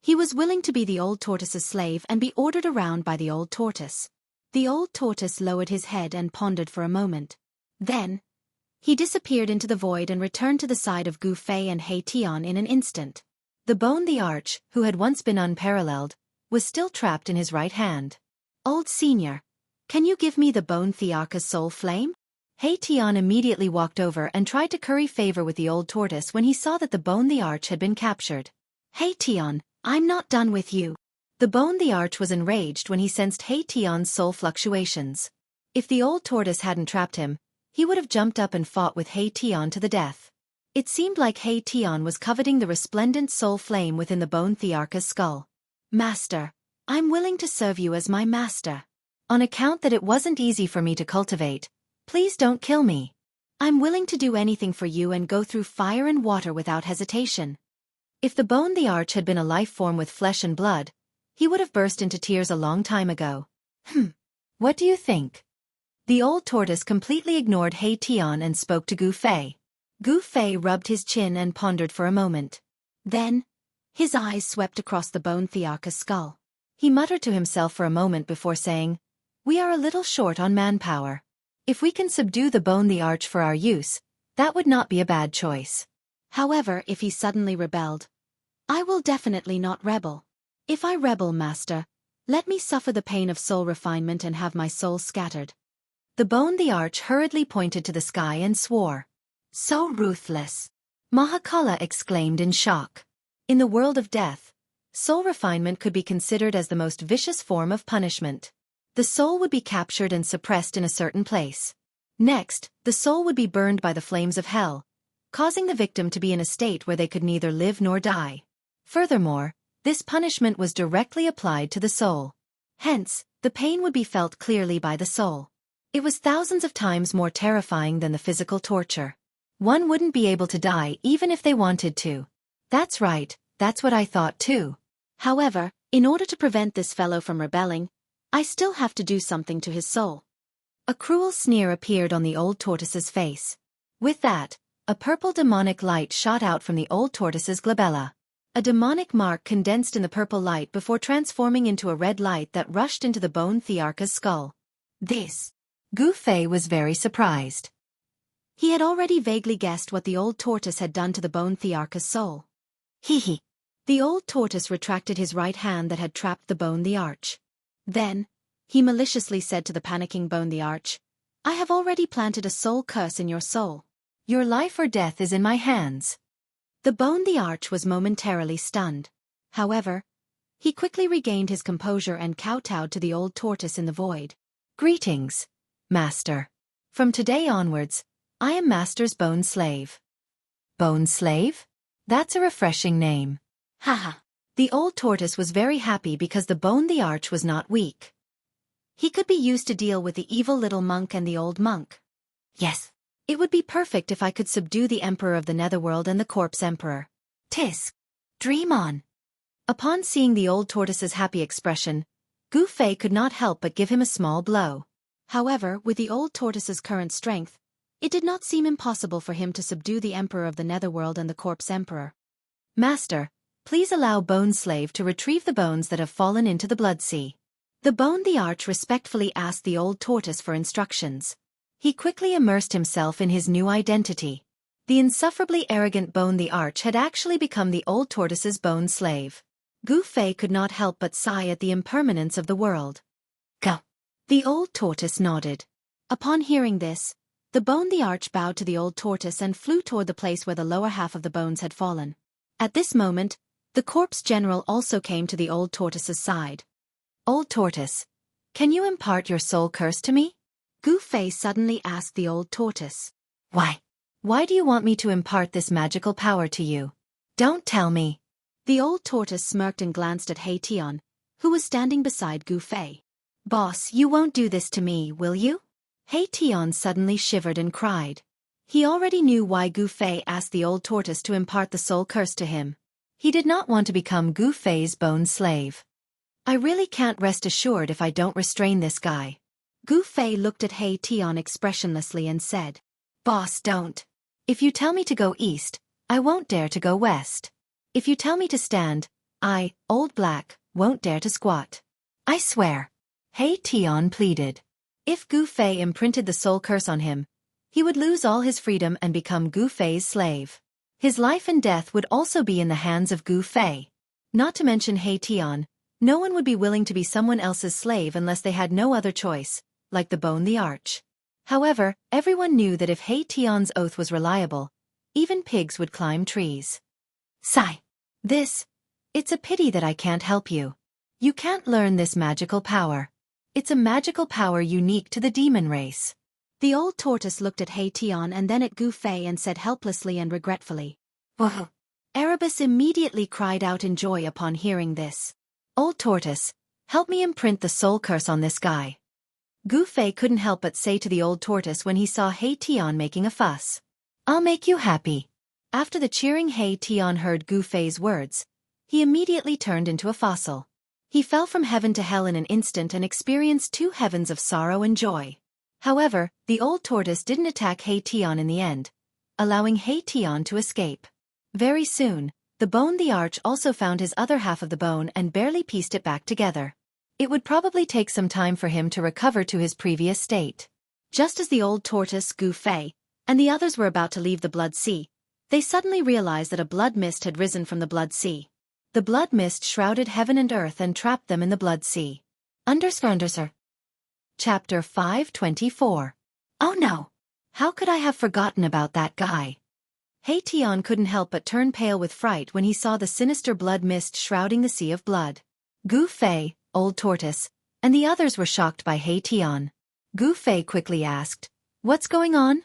He was willing to be the old tortoise's slave and be ordered around by the old tortoise. The old tortoise lowered his head and pondered for a moment. Then, he disappeared into the void and returned to the side of Gu Fei and He Tian in an instant. The bone the arch, who had once been unparalleled, was still trapped in his right hand. Old senior, can you give me the bone thearch's soul flame? He Tian immediately walked over and tried to curry favor with the old tortoise when he saw that the bone the arch had been captured. He Tian, I'm not done with you. The bone the arch was enraged when he sensed He Tian's soul fluctuations. If the old tortoise hadn't trapped him, he would have jumped up and fought with He Tian to the death. It seemed like He Tian was coveting the resplendent soul flame within the bone thearch's skull. Master, I'm willing to serve you as my master. On account that it wasn't easy for me to cultivate, please don't kill me. I'm willing to do anything for you and go through fire and water without hesitation. If the bone the arch had been a life form with flesh and blood, he would have burst into tears a long time ago. What do you think? The old tortoise completely ignored He Tian and spoke to Gu Fei. Gu Fei rubbed his chin and pondered for a moment. Then, his eyes swept across the bone thearch's skull. He muttered to himself for a moment before saying, We are a little short on manpower. If we can subdue the bone the arch for our use, that would not be a bad choice. However, if he suddenly rebelled, I will definitely not rebel. If I rebel, master, let me suffer the pain of soul refinement and have my soul scattered. The bone the arch hurriedly pointed to the sky and swore. So ruthless! Mahakala exclaimed in shock. In the world of death, soul refinement could be considered as the most vicious form of punishment. The soul would be captured and suppressed in a certain place. Next, the soul would be burned by the flames of hell, causing the victim to be in a state where they could neither live nor die. Furthermore, this punishment was directly applied to the soul. Hence, the pain would be felt clearly by the soul. It was thousands of times more terrifying than the physical torture. One wouldn't be able to die even if they wanted to. That's right, that's what I thought too. However, in order to prevent this fellow from rebelling, I still have to do something to his soul. A cruel sneer appeared on the old tortoise's face. With that, a purple demonic light shot out from the old tortoise's glabella. A demonic mark condensed in the purple light before transforming into a red light that rushed into the bone thearch's skull. This. Gu Fei was very surprised. He had already vaguely guessed what the old tortoise had done to the bone thearch's soul. Hee. The old tortoise retracted his right hand that had trapped the bone the arch. Then, he maliciously said to the panicking bone the arch, I have already planted a soul curse in your soul. Your life or death is in my hands. The bone the arch was momentarily stunned. However, he quickly regained his composure and kowtowed to the old tortoise in the void. Greetings, Master. From today onwards, I am Master's bone slave. Bone slave? That's a refreshing name. Haha. The old tortoise was very happy because the bone the arch was not weak. He could be used to deal with the evil little monk and the old monk. Yes. It would be perfect if I could subdue the Emperor of the Netherworld and the Corpse Emperor. Tisk. Dream on. Upon seeing the old tortoise's happy expression, Gu Fei could not help but give him a small blow. However, with the old tortoise's current strength, it did not seem impossible for him to subdue the Emperor of the Netherworld and the Corpse Emperor. Master, please allow Bone Slave to retrieve the bones that have fallen into the Blood Sea. The Bone the Arch respectfully asked the old tortoise for instructions. He quickly immersed himself in his new identity. The insufferably arrogant Bone the Arch had actually become the old tortoise's bone slave. Gu Fei could not help but sigh at the impermanence of the world. Go. The old tortoise nodded. Upon hearing this, the Bone the Arch bowed to the old tortoise and flew toward the place where the lower half of the bones had fallen. At this moment, the corpse general also came to the old tortoise's side. Old tortoise, can you impart your soul curse to me? Gu Fei suddenly asked the old tortoise. Why? Why do you want me to impart this magical power to you? Don't tell me. The old tortoise smirked and glanced at He Tian, who was standing beside Gu Fei. Boss, you won't do this to me, will you? He Tian suddenly shivered and cried. He already knew why Gu Fei asked the old tortoise to impart the soul curse to him. He did not want to become Gu Fei's bone slave. I really can't rest assured if I don't restrain this guy. Gu Fei looked at He Tian expressionlessly and said, Boss, don't. If you tell me to go east, I won't dare to go west. If you tell me to stand, I, Old Black, won't dare to squat. I swear. He Tian pleaded. If Gu Fei imprinted the soul curse on him, he would lose all his freedom and become Gu Fei's slave. His life and death would also be in the hands of Gu Fei. Not to mention He Tian, no one would be willing to be someone else's slave unless they had no other choice, like the bone the arch. However, everyone knew that if He Tian's oath was reliable, even pigs would climb trees. Sigh. It's a pity that I can't help you. You can't learn this magical power. It's a magical power unique to the demon race. The old tortoise looked at He Tian and then at Gu Fei and said helplessly and regretfully, Whoa. Erebus immediately cried out in joy upon hearing this. Old tortoise, help me imprint the soul curse on this guy. Gu Fei couldn't help but say to the old tortoise when he saw He Tian making a fuss. I'll make you happy. After the cheering He Tian heard Gu Fei's words, he immediately turned into a fossil. He fell from heaven to hell in an instant and experienced 2 heavens of sorrow and joy. However, the old tortoise didn't attack He Tian in the end, allowing He Tian to escape. Very soon, the bone the arch also found his other half of the bone and barely pieced it back together. It would probably take some time for him to recover to his previous state. Just as the old tortoise, Gu Fei, and the others were about to leave the Blood Sea, they suddenly realized that a blood mist had risen from the Blood Sea. The blood mist shrouded heaven and earth and trapped them in the Blood Sea. Undersir. Chapter 524. Oh no! How could I have forgotten about that guy? He Tian couldn't help but turn pale with fright when he saw the sinister blood mist shrouding the sea of blood. Gu Fei, old tortoise, and the others were shocked by He Tian. Gu Fei quickly asked, What's going on?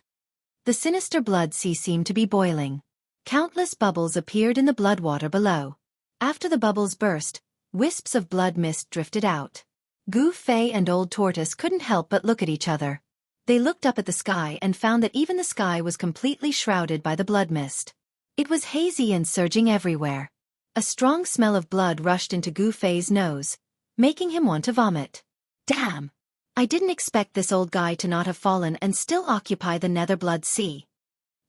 The sinister blood sea seemed to be boiling. Countless bubbles appeared in the blood water below. After the bubbles burst, wisps of blood mist drifted out. Gu Fei and Old Tortoise couldn't help but look at each other. They looked up at the sky and found that even the sky was completely shrouded by the blood mist. It was hazy and surging everywhere. A strong smell of blood rushed into Gu Fei's nose, making him want to vomit. Damn! I didn't expect this old guy to not have fallen and still occupy the nether blood sea.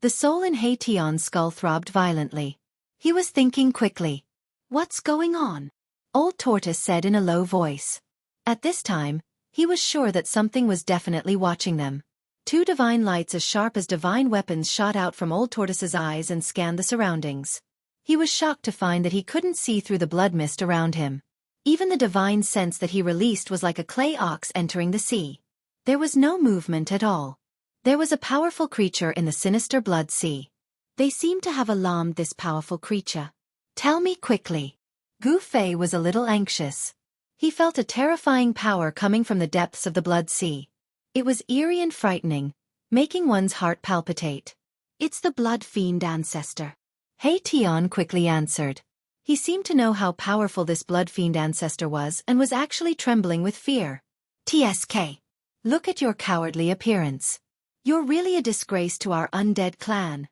The soul in He Tian's skull throbbed violently. He was thinking quickly. What's going on? Old Tortoise said in a low voice. At this time, he was sure that something was definitely watching them. 2 divine lights as sharp as divine weapons shot out from Old Tortoise's eyes and scanned the surroundings. He was shocked to find that he couldn't see through the blood mist around him. Even the divine sense that he released was like a clay ox entering the sea. There was no movement at all. There was a powerful creature in the sinister blood sea. They seemed to have alarmed this powerful creature. Tell me quickly. Gu Fei was a little anxious. He felt a terrifying power coming from the depths of the blood sea. It was eerie and frightening, making one's heart palpitate. It's the blood fiend ancestor. He Tian quickly answered. He seemed to know how powerful this blood fiend ancestor was and was actually trembling with fear. TSK. Look at your cowardly appearance. You're really a disgrace to our undead clan.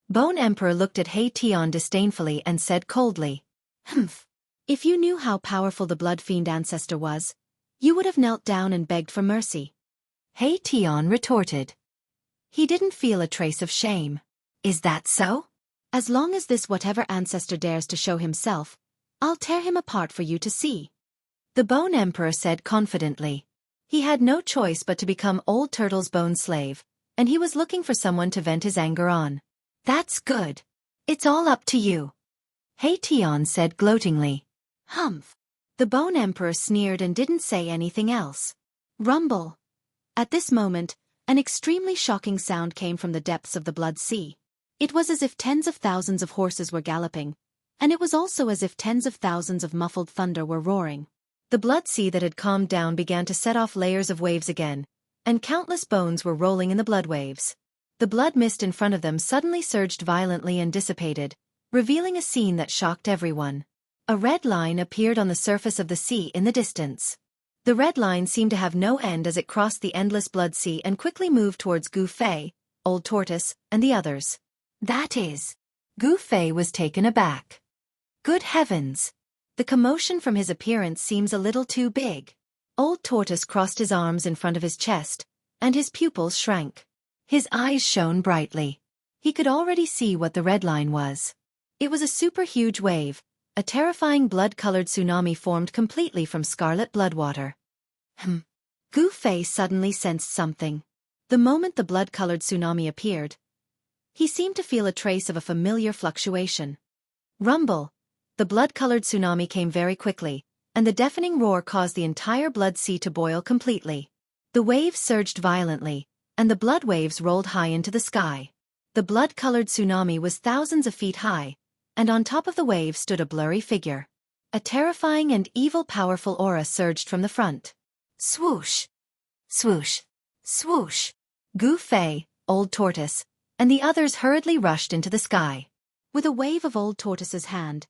Bone Emperor looked at He Tian disdainfully and said coldly. Humph. If you knew how powerful the blood fiend ancestor was, you would have knelt down and begged for mercy. He Tian retorted. He didn't feel a trace of shame. Is that so? As long as this whatever ancestor dares to show himself, I'll tear him apart for you to see. The Bone Emperor said confidently. He had no choice but to become Old Turtle's bone slave, and he was looking for someone to vent his anger on. That's good. It's all up to you. He Tian said gloatingly. Humph. The Bone Emperor sneered and didn't say anything else. Rumble. At this moment, an extremely shocking sound came from the depths of the blood sea. It was as if tens of thousands of horses were galloping, and it was also as if tens of thousands of muffled thunder were roaring. The blood sea that had calmed down began to set off layers of waves again, and countless bones were rolling in the blood waves. The blood mist in front of them suddenly surged violently and dissipated, revealing a scene that shocked everyone. A red line appeared on the surface of the sea in the distance. The red line seemed to have no end as it crossed the endless blood sea and quickly moved towards Gu Fei, Old Tortoise, and the others. That is. Gu Fei was taken aback. Good heavens! The commotion from his appearance seems a little too big. Old Tortoise crossed his arms in front of his chest, and his pupils shrank. His eyes shone brightly. He could already see what the red line was. It was a super huge wave, a terrifying blood-colored tsunami formed completely from scarlet blood water. Gu Fei suddenly sensed something. The moment the blood-colored tsunami appeared, he seemed to feel a trace of a familiar fluctuation. Rumble! The blood-colored tsunami came very quickly, and the deafening roar caused the entire blood sea to boil completely. The waves surged violently, and the blood waves rolled high into the sky. The blood-colored tsunami was thousands of feet high, and on top of the waves stood a blurry figure. A terrifying and evil powerful aura surged from the front. Swoosh! Swoosh! Swoosh! Gu Fei, Old Tortoise, and the others hurriedly rushed into the sky. With a wave of Old Tortoise's hand,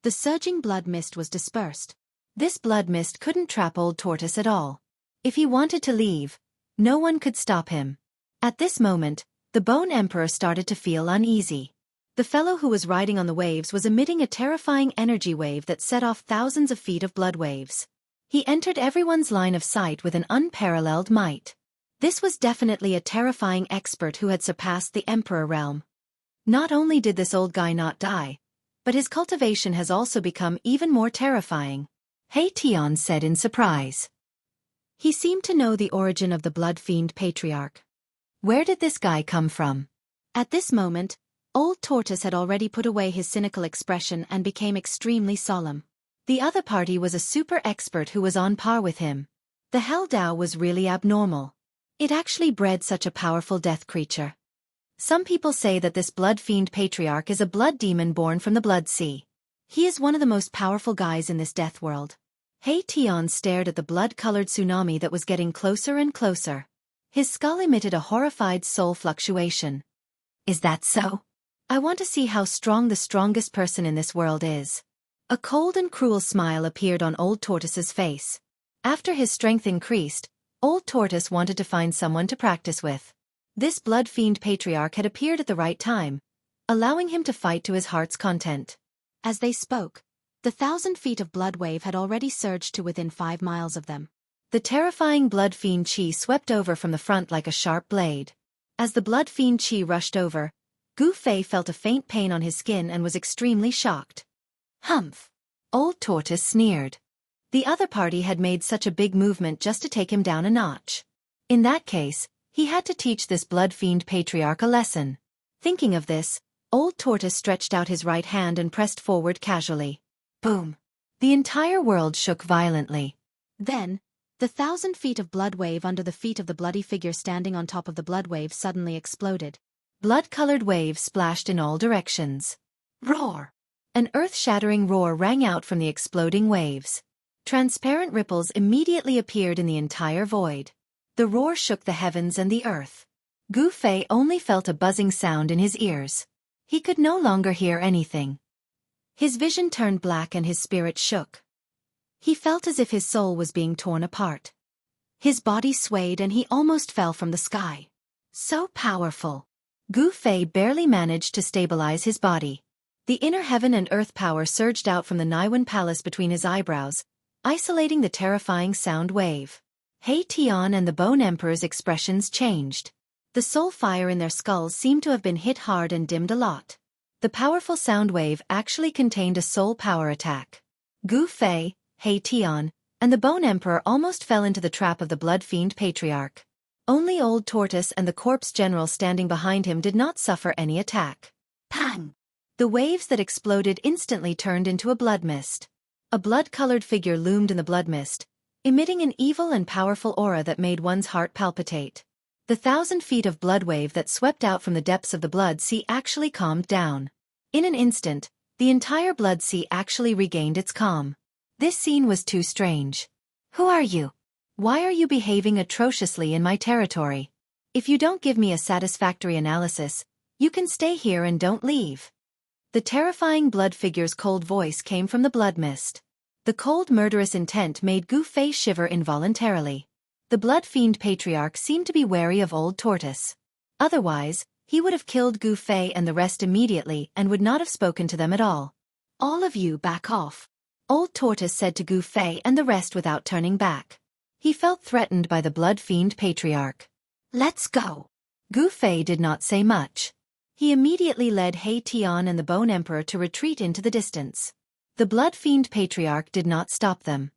the surging blood mist was dispersed. This blood mist couldn't trap Old Tortoise at all. If he wanted to leave, no one could stop him. At this moment, the Bone Emperor started to feel uneasy. The fellow who was riding on the waves was emitting a terrifying energy wave that set off thousands of feet of blood waves. He entered everyone's line of sight with an unparalleled might. This was definitely a terrifying expert who had surpassed the Emperor realm. Not only did this old guy not die, but his cultivation has also become even more terrifying. Hey Tian said in surprise. He seemed to know the origin of the Blood Fiend Patriarch. Where did this guy come from? At this moment, Old Tortoise had already put away his cynical expression and became extremely solemn. The other party was a super expert who was on par with him. The Hell Dao was really abnormal. It actually bred such a powerful death creature. Some people say that this Blood Fiend Patriarch is a blood demon born from the Blood Sea. He is one of the most powerful guys in this death world. Hey Tian stared at the blood-colored tsunami that was getting closer and closer. His skull emitted a horrified soul fluctuation. Is that so? I want to see how strong the strongest person in this world is. A cold and cruel smile appeared on Old Tortoise's face. After his strength increased, Old Tortoise wanted to find someone to practice with. This Blood Fiend Patriarch had appeared at the right time, allowing him to fight to his heart's content. As they spoke, the 1,000 feet of blood wave had already surged to within 5 miles of them. The terrifying Blood Fiend Qi swept over from the front like a sharp blade. As the Blood Fiend Qi rushed over, Gu Fei felt a faint pain on his skin and was extremely shocked. Humph! Old Tortoise sneered. The other party had made such a big movement just to take him down a notch. In that case, he had to teach this Blood Fiend Patriarch a lesson. Thinking of this, Old Tortoise stretched out his right hand and pressed forward casually. Boom! The entire world shook violently. Then, the 1,000 feet of blood wave under the feet of the bloody figure standing on top of the blood wave suddenly exploded. Blood-colored waves splashed in all directions. Roar! An earth-shattering roar rang out from the exploding waves. Transparent ripples immediately appeared in the entire void. The roar shook the heavens and the earth. Gu Fei only felt a buzzing sound in his ears. He could no longer hear anything. His vision turned black and his spirit shook. He felt as if his soul was being torn apart. His body swayed and he almost fell from the sky. So powerful. Gu Fei barely managed to stabilize his body. The inner heaven and earth power surged out from the Naiwan Palace between his eyebrows, isolating the terrifying sound wave. Hey Tian and the Bone Emperor's expressions changed. The soul fire in their skulls seemed to have been hit hard and dimmed a lot. The powerful sound wave actually contained a soul power attack. Gu Fei, Hey Tian, and the Bone Emperor almost fell into the trap of the Blood Fiend Patriarch. Only Old Tortoise and the Corpse General standing behind him did not suffer any attack. Pang! The waves that exploded instantly turned into a blood mist. A blood-colored figure loomed in the blood mist, emitting an evil and powerful aura that made one's heart palpitate. The 1,000 feet of blood wave that swept out from the depths of the blood sea actually calmed down. In an instant, the entire blood sea actually regained its calm. This scene was too strange. Who are you? Why are you behaving atrociously in my territory? If you don't give me a satisfactory analysis, you can stay here and don't leave. The terrifying blood figure's cold voice came from the blood mist. The cold murderous intent made Gu Fei shiver involuntarily. The Blood Fiend Patriarch seemed to be wary of Old Tortoise. Otherwise, he would have killed Gu Fei and the rest immediately and would not have spoken to them at all. All of you back off. Old Tortoise said to Gu Fei and the rest without turning back. He felt threatened by the blood fiend patriarch. Let's go. Gu Fei did not say much. He immediately led He Tian and the Bone Emperor to retreat into the distance. The blood fiend patriarch did not stop them.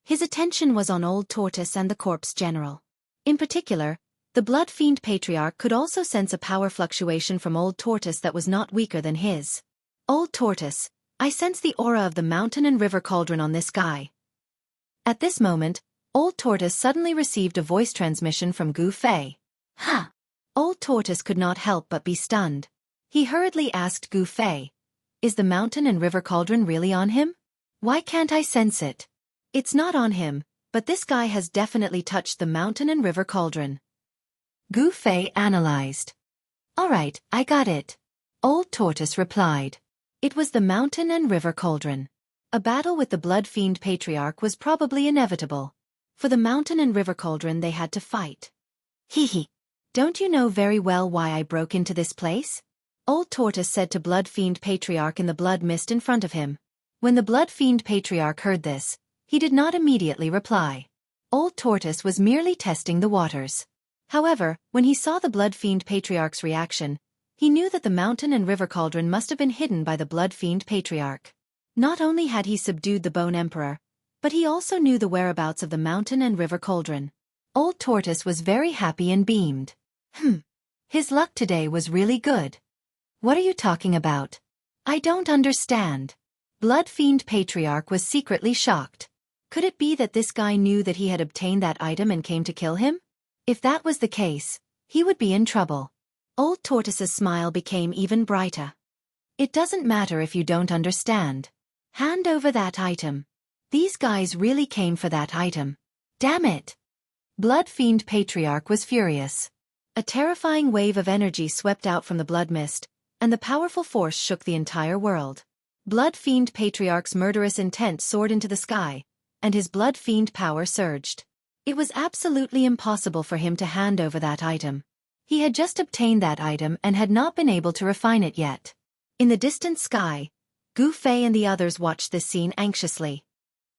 His attention was on Old Tortoise and the corpse general. In particular, the blood fiend patriarch could also sense a power fluctuation from Old Tortoise that was not weaker than his. Old Tortoise, I sense the aura of the mountain and river cauldron on this guy. At this moment, Old Tortoise suddenly received a voice transmission from Gu Fei. Huh! Old Tortoise could not help but be stunned. He hurriedly asked Gu Fei, is the mountain and river cauldron really on him? Why can't I sense it? It's not on him, but this guy has definitely touched the mountain and river cauldron. Gu Fei analyzed. Alright, I got it. Old Tortoise replied. It was the mountain and river cauldron. A battle with the blood fiend patriarch was probably inevitable. For the mountain and river cauldron they had to fight. Hee. Don't you know very well why I broke into this place? Old Tortoise said to blood fiend patriarch in the blood mist in front of him. When the blood fiend patriarch heard this, he did not immediately reply. Old Tortoise was merely testing the waters. However, when he saw the blood fiend patriarch's reaction, he knew that the mountain and river cauldron must have been hidden by the blood fiend patriarch. Not only had he subdued the Bone Emperor, but he also knew the whereabouts of the mountain and river cauldron. Old Tortoise was very happy and beamed. His luck today was really good. What are you talking about? I don't understand. Blood fiend patriarch was secretly shocked. Could it be that this guy knew that he had obtained that item and came to kill him? If that was the case, he would be in trouble. Old Tortoise's smile became even brighter. It doesn't matter if you don't understand. Hand over that item. These guys really came for that item. Damn it! Blood fiend patriarch was furious. A terrifying wave of energy swept out from the blood mist, and the powerful force shook the entire world. Blood fiend patriarch's murderous intent soared into the sky, and his blood fiend power surged. It was absolutely impossible for him to hand over that item. He had just obtained that item and had not been able to refine it yet. In the distant sky, Gu Fei and the others watched this scene anxiously.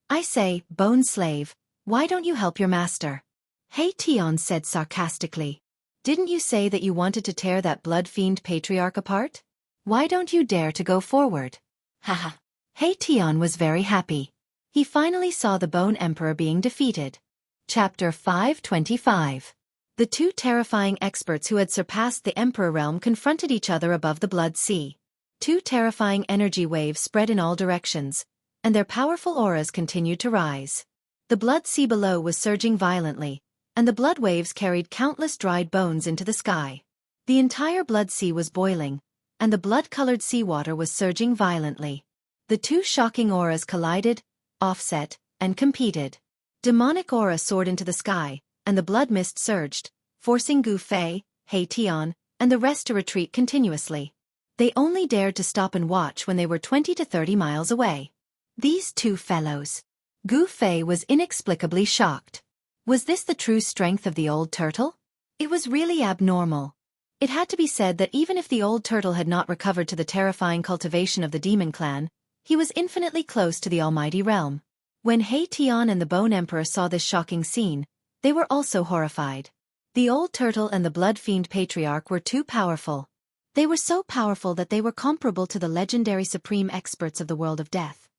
I say, Bone Slave, why don't you help your master? He Tian said sarcastically. Didn't you say that you wanted to tear that blood fiend patriarch apart? Why don't you dare to go forward? Haha. He Tian was very happy. He finally saw the Bone Emperor being defeated. Chapter 525. The two terrifying experts who had surpassed the Emperor realm confronted each other above the Blood Sea. Two terrifying energy waves spread in all directions, and their powerful auras continued to rise. The Blood Sea below was surging violently, and the blood waves carried countless dried bones into the sky. The entire Blood Sea was boiling, and the blood-colored seawater was surging violently. The two shocking auras collided, offset, and competed. Demonic aura soared into the sky, and the blood mist surged, forcing Gu Fei, He Tian, and the rest to retreat continuously. They only dared to stop and watch when they were 20 to 30 miles away. These two fellows. Gu Fei was inexplicably shocked. Was this the true strength of the old turtle? It was really abnormal. It had to be said that even if the old turtle had not recovered to the terrifying cultivation of the demon clan, he was infinitely close to the almighty realm. When He Tian and the Bone Emperor saw this shocking scene, they were also horrified. The old turtle and the blood fiend patriarch were too powerful. They were so powerful that they were comparable to the legendary supreme experts of the world of death.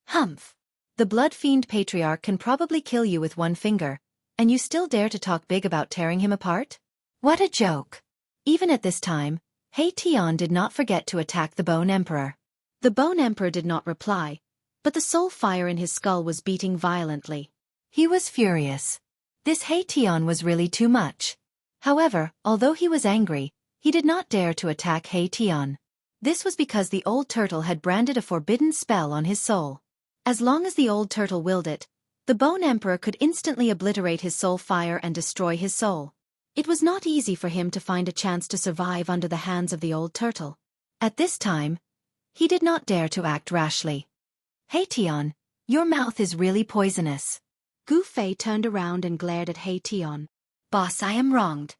Humph! The blood fiend patriarch can probably kill you with one finger, and you still dare to talk big about tearing him apart? What a joke! Even at this time, He Tian did not forget to attack the Bone Emperor. The Bone Emperor did not reply, but the soul fire in his skull was beating violently. He was furious. This He Tian was really too much. However, although he was angry, he did not dare to attack He Tian. This was because the old turtle had branded a forbidden spell on his soul. As long as the old turtle willed it, the Bone Emperor could instantly obliterate his soul fire and destroy his soul. It was not easy for him to find a chance to survive under the hands of the old turtle. At this time, he did not dare to act rashly. He Tian, your mouth is really poisonous. Gu Fei turned around and glared at He Tian. Boss, I am wronged.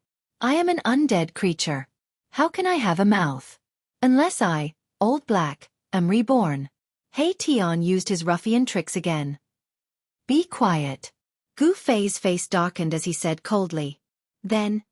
I am an undead creature. How can I have a mouth? Unless I, Old Black, am reborn. He Tian used his ruffian tricks again. Be quiet. Gu Fei's face darkened as he said coldly. Then,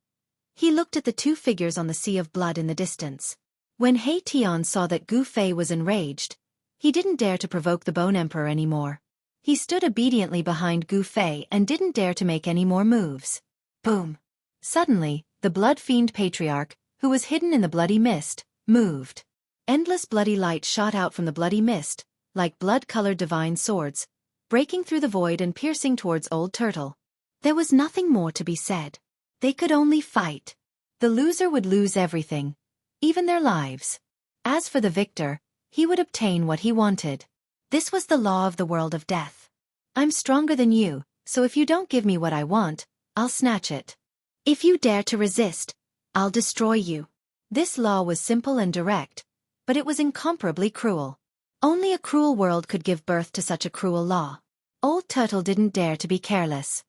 he looked at the two figures on the sea of blood in the distance. When He Tian saw that Gu Fei was enraged, he didn't dare to provoke the Bone Emperor anymore. He stood obediently behind Gu Fei and didn't dare to make any more moves. Boom! Suddenly, the Blood Fiend Patriarch, who was hidden in the bloody mist, moved. Endless bloody light shot out from the bloody mist, like blood-colored divine swords, breaking through the void and piercing towards Old Turtle. There was nothing more to be said. They could only fight. The loser would lose everything, even their lives. As for the victor, he would obtain what he wanted. This was the law of the world of death. I'm stronger than you, so if you don't give me what I want, I'll snatch it. If you dare to resist, I'll destroy you. This law was simple and direct, but it was incomparably cruel. Only a cruel world could give birth to such a cruel law. Old Turtle didn't dare to be careless.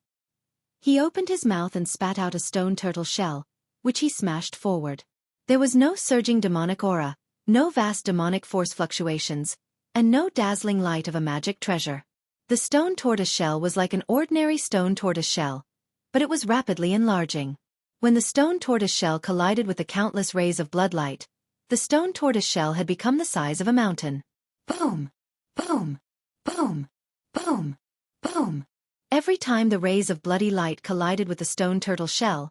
He opened his mouth and spat out a stone turtle shell, which he smashed forward. There was no surging demonic aura, no vast demonic force fluctuations, and no dazzling light of a magic treasure. The stone tortoise shell was like an ordinary stone tortoise shell, but it was rapidly enlarging. When the stone tortoise shell collided with the countless rays of bloodlight, the stone tortoise shell had become the size of a mountain. Boom! Boom! Boom! Boom! Boom! Every time the rays of bloody light collided with the stone turtle shell,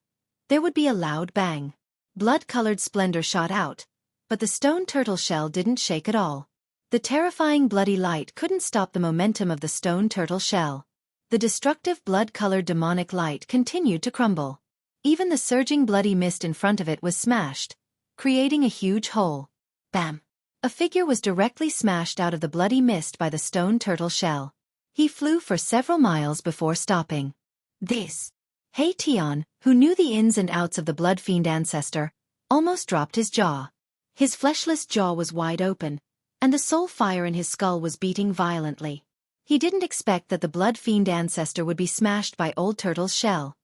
there would be a loud bang. Blood-colored splendor shot out, but the stone turtle shell didn't shake at all. The terrifying bloody light couldn't stop the momentum of the stone turtle shell. The destructive blood-colored demonic light continued to crumble. Even the surging bloody mist in front of it was smashed, creating a huge hole. Bam! A figure was directly smashed out of the bloody mist by the stone turtle shell. He flew for several miles before stopping. This. He Tian, who knew the ins and outs of the blood fiend ancestor, almost dropped his jaw. His fleshless jaw was wide open, and the soul fire in his skull was beating violently. He didn't expect that the blood fiend ancestor would be smashed by Old Turtle's shell.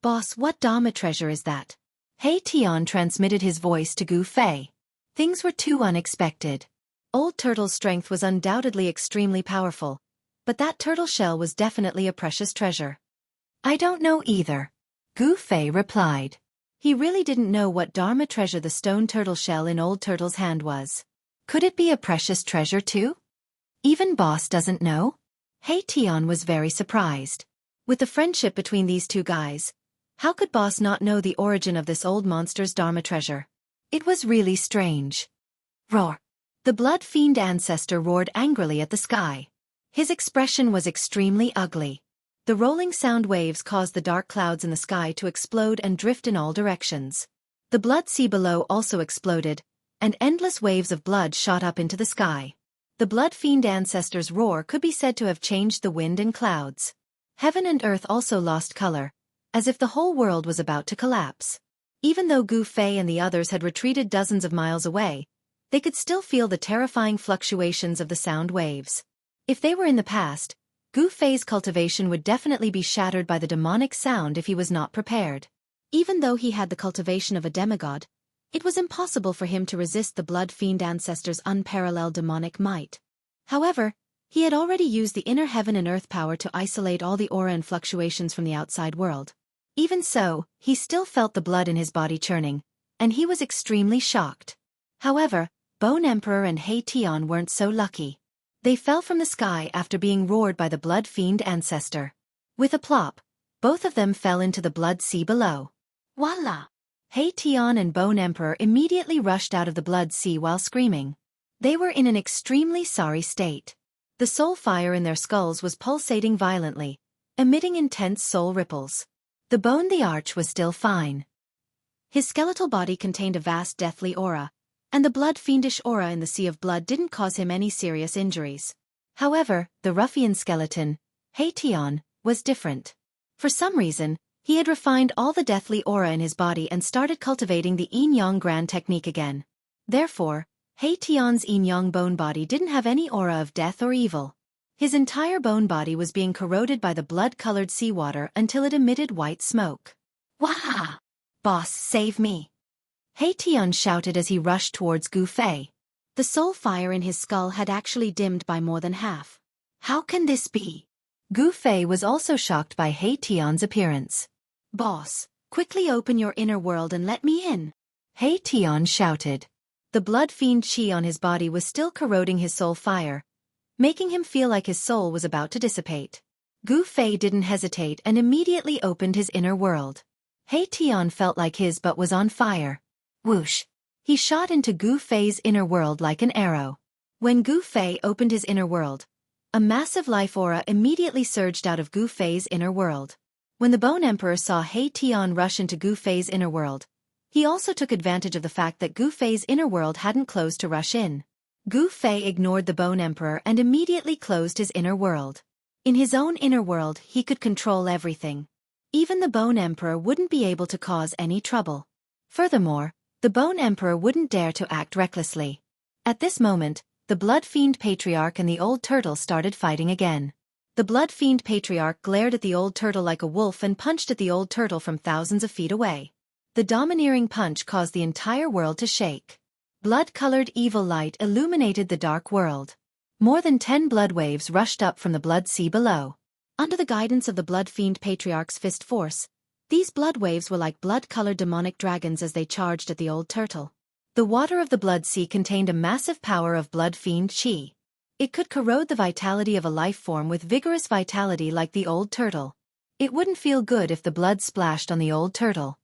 Boss, what Dharma treasure is that? He Tian transmitted his voice to Gu Fei. Things were too unexpected. Old Turtle's strength was undoubtedly extremely powerful, but that turtle shell was definitely a precious treasure. I don't know either, Gu Fei replied. He really didn't know what Dharma treasure the stone turtle shell in Old Turtle's hand was. Could it be a precious treasure too? Even Boss doesn't know? He Tian was very surprised. With the friendship between these two guys, how could Boss not know the origin of this old monster's Dharma treasure? It was really strange. Roar! The blood fiend ancestor roared angrily at the sky. His expression was extremely ugly. The rolling sound waves caused the dark clouds in the sky to explode and drift in all directions. The blood sea below also exploded, and endless waves of blood shot up into the sky. The blood fiend ancestor's roar could be said to have changed the wind and clouds. Heaven and earth also lost color, as if the whole world was about to collapse. Even though Gu Fei and the others had retreated dozens of miles away, they could still feel the terrifying fluctuations of the sound waves. If they were in the past, Gu Fei's cultivation would definitely be shattered by the demonic sound if he was not prepared. Even though he had the cultivation of a demigod, it was impossible for him to resist the blood fiend ancestor's unparalleled demonic might. However, he had already used the inner heaven and earth power to isolate all the aura and fluctuations from the outside world. Even so, he still felt the blood in his body churning, and he was extremely shocked. However, Bone Emperor and He Tian weren't so lucky. They fell from the sky after being roared by the blood fiend ancestor. With a plop, both of them fell into the blood sea below. Voila! He Tian and Bone Emperor immediately rushed out of the blood sea while screaming. They were in an extremely sorry state. The soul fire in their skulls was pulsating violently, emitting intense soul ripples. The Bone the Arch was still fine. His skeletal body contained a vast deathly aura, and the blood fiendish aura in the sea of blood didn't cause him any serious injuries. However, the ruffian skeleton, He Tian, was different. For some reason, he had refined all the deathly aura in his body and started cultivating the yin-yang grand technique again. Therefore, He Tian's yin-yang bone body didn't have any aura of death or evil. His entire bone body was being corroded by the blood-colored seawater until it emitted white smoke. Wah! Boss, save me! Tian shouted as he rushed towards Gu Fei. The soul fire in his skull had actually dimmed by more than half. How can this be? Gu Fei was also shocked by Tian's appearance. Boss, quickly open your inner world and let me in! Tian shouted. The blood fiend chi on his body was still corroding his soul fire, making him feel like his soul was about to dissipate. Gu Fei didn't hesitate and immediately opened his inner world. Tian felt like his butt was on fire. Whoosh! He shot into Gu Fei's inner world like an arrow. When Gu Fei opened his inner world, a massive life aura immediately surged out of Gu Fei's inner world. When the Bone Emperor saw Tian rush into Gu Fei's inner world, he also took advantage of the fact that Gu Fei's inner world hadn't closed to rush in. Gu Fei ignored the Bone Emperor and immediately closed his inner world. In his own inner world, he could control everything. Even the Bone Emperor wouldn't be able to cause any trouble. Furthermore, the Bone Emperor wouldn't dare to act recklessly. At this moment, the Blood Fiend Patriarch and the Old Turtle started fighting again. The Blood Fiend Patriarch glared at the Old Turtle like a wolf and punched at the Old Turtle from thousands of feet away. The domineering punch caused the entire world to shake. Blood-colored evil light illuminated the dark world. More than 10 blood waves rushed up from the blood sea below. Under the guidance of the Blood Fiend Patriarch's fist force, these blood waves were like blood-colored demonic dragons as they charged at the Old Turtle. The water of the blood sea contained a massive power of blood fiend chi. It could corrode the vitality of a life form with vigorous vitality like the Old Turtle. It wouldn't feel good if the blood splashed on the Old Turtle.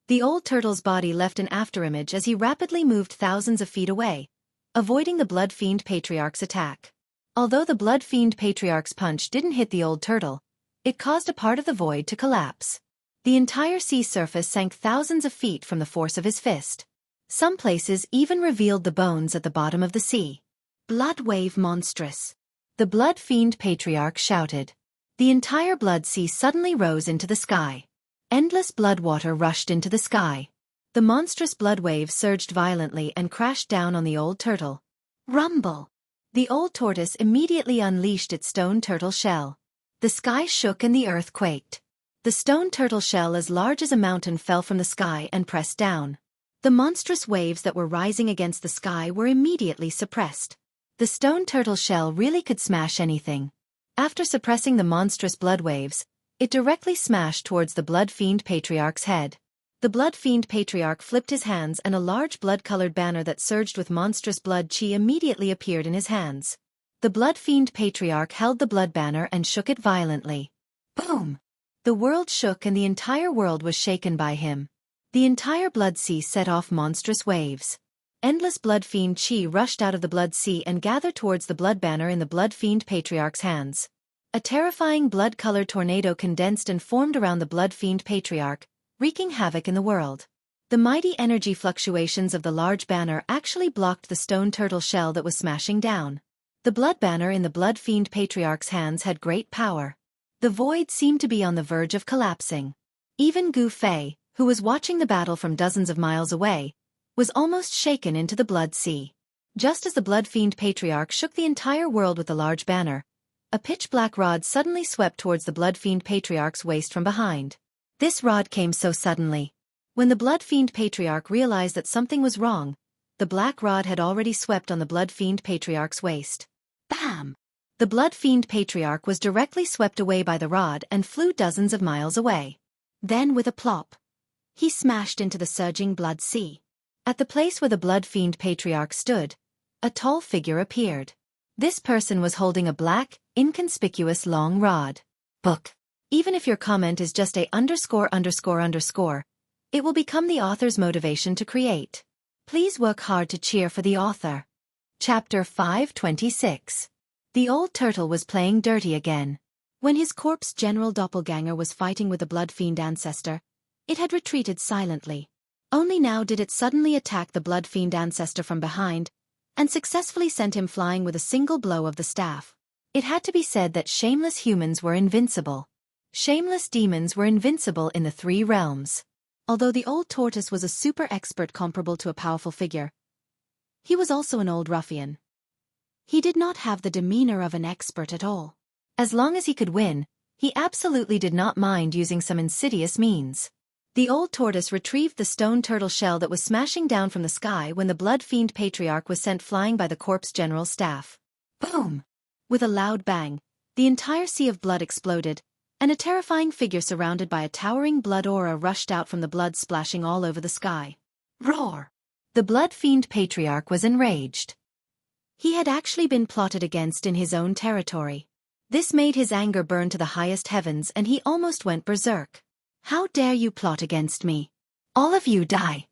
The Old Turtle's body left an afterimage as he rapidly moved thousands of feet away, avoiding the Blood Fiend Patriarch's attack. Although the Blood Fiend Patriarch's punch didn't hit the Old Turtle, it caused a part of the void to collapse. The entire sea surface sank thousands of feet from the force of his fist. Some places even revealed the bones at the bottom of the sea. Blood wave monstrous! The Blood Fiend Patriarch shouted. The entire blood sea suddenly rose into the sky. Endless blood water rushed into the sky. The monstrous blood wave surged violently and crashed down on the Old Turtle. Rumble! The Old Tortoise immediately unleashed its stone turtle shell. The sky shook and the earth quaked. The stone turtle shell as large as a mountain fell from the sky and pressed down. The monstrous waves that were rising against the sky were immediately suppressed. The stone turtle shell really could smash anything. After suppressing the monstrous blood waves, it directly smashed towards the Blood Fiend Patriarch's head. The Blood Fiend Patriarch flipped his hands and a large blood-colored banner that surged with monstrous blood chi immediately appeared in his hands. The Blood Fiend Patriarch held the blood banner and shook it violently. Boom! The world shook and the entire world was shaken by him. The entire blood sea set off monstrous waves. Endless blood fiend chi rushed out of the blood sea and gathered towards the blood banner in the Blood Fiend Patriarch's hands. A terrifying blood-colored tornado condensed and formed around the Blood Fiend Patriarch, wreaking havoc in the world. The mighty energy fluctuations of the large banner actually blocked the stone turtle shell that was smashing down. The blood banner in the Blood Fiend Patriarch's hands had great power. The void seemed to be on the verge of collapsing. Even Gu Fei, who was watching the battle from dozens of miles away, was almost shaken into the blood sea. Just as the Blood Fiend Patriarch shook the entire world with the large banner, a pitch-black rod suddenly swept towards the Blood Fiend Patriarch's waist from behind. This rod came so suddenly. When the Blood Fiend Patriarch realized that something was wrong, the black rod had already swept on the Blood Fiend Patriarch's waist. Bam! The Blood Fiend Patriarch was directly swept away by the rod and flew dozens of miles away. Then with a plop, he smashed into the surging blood sea. At the place where the Blood Fiend Patriarch stood, a tall figure appeared. This person was holding a black, inconspicuous long rod. Book. Even if your comment is just a ______, it will become the author's motivation to create. Please work hard to cheer for the author. Chapter 526. The Old Turtle was playing dirty again. When his corpse general doppelganger was fighting with the Blood Fiend ancestor, it had retreated silently. Only now did it suddenly attack the Blood Fiend ancestor from behind, and successfully sent him flying with a single blow of the staff. It had to be said that shameless humans were invincible. Shameless demons were invincible in the 3 realms. Although the Old Tortoise was a super expert comparable to a powerful figure, he was also an old ruffian. He did not have the demeanor of an expert at all. As long as he could win, he absolutely did not mind using some insidious means. The old tortoise retrieved the stone turtle shell that was smashing down from the sky when the blood fiend patriarch was sent flying by the corpse general's staff. Boom! With a loud bang, the entire sea of blood exploded, and a terrifying figure surrounded by a towering blood aura rushed out from the blood splashing all over the sky. Roar! The blood fiend patriarch was enraged. He had actually been plotted against in his own territory. This made his anger burn to the highest heavens and he almost went berserk. How dare you plot against me? All of you die!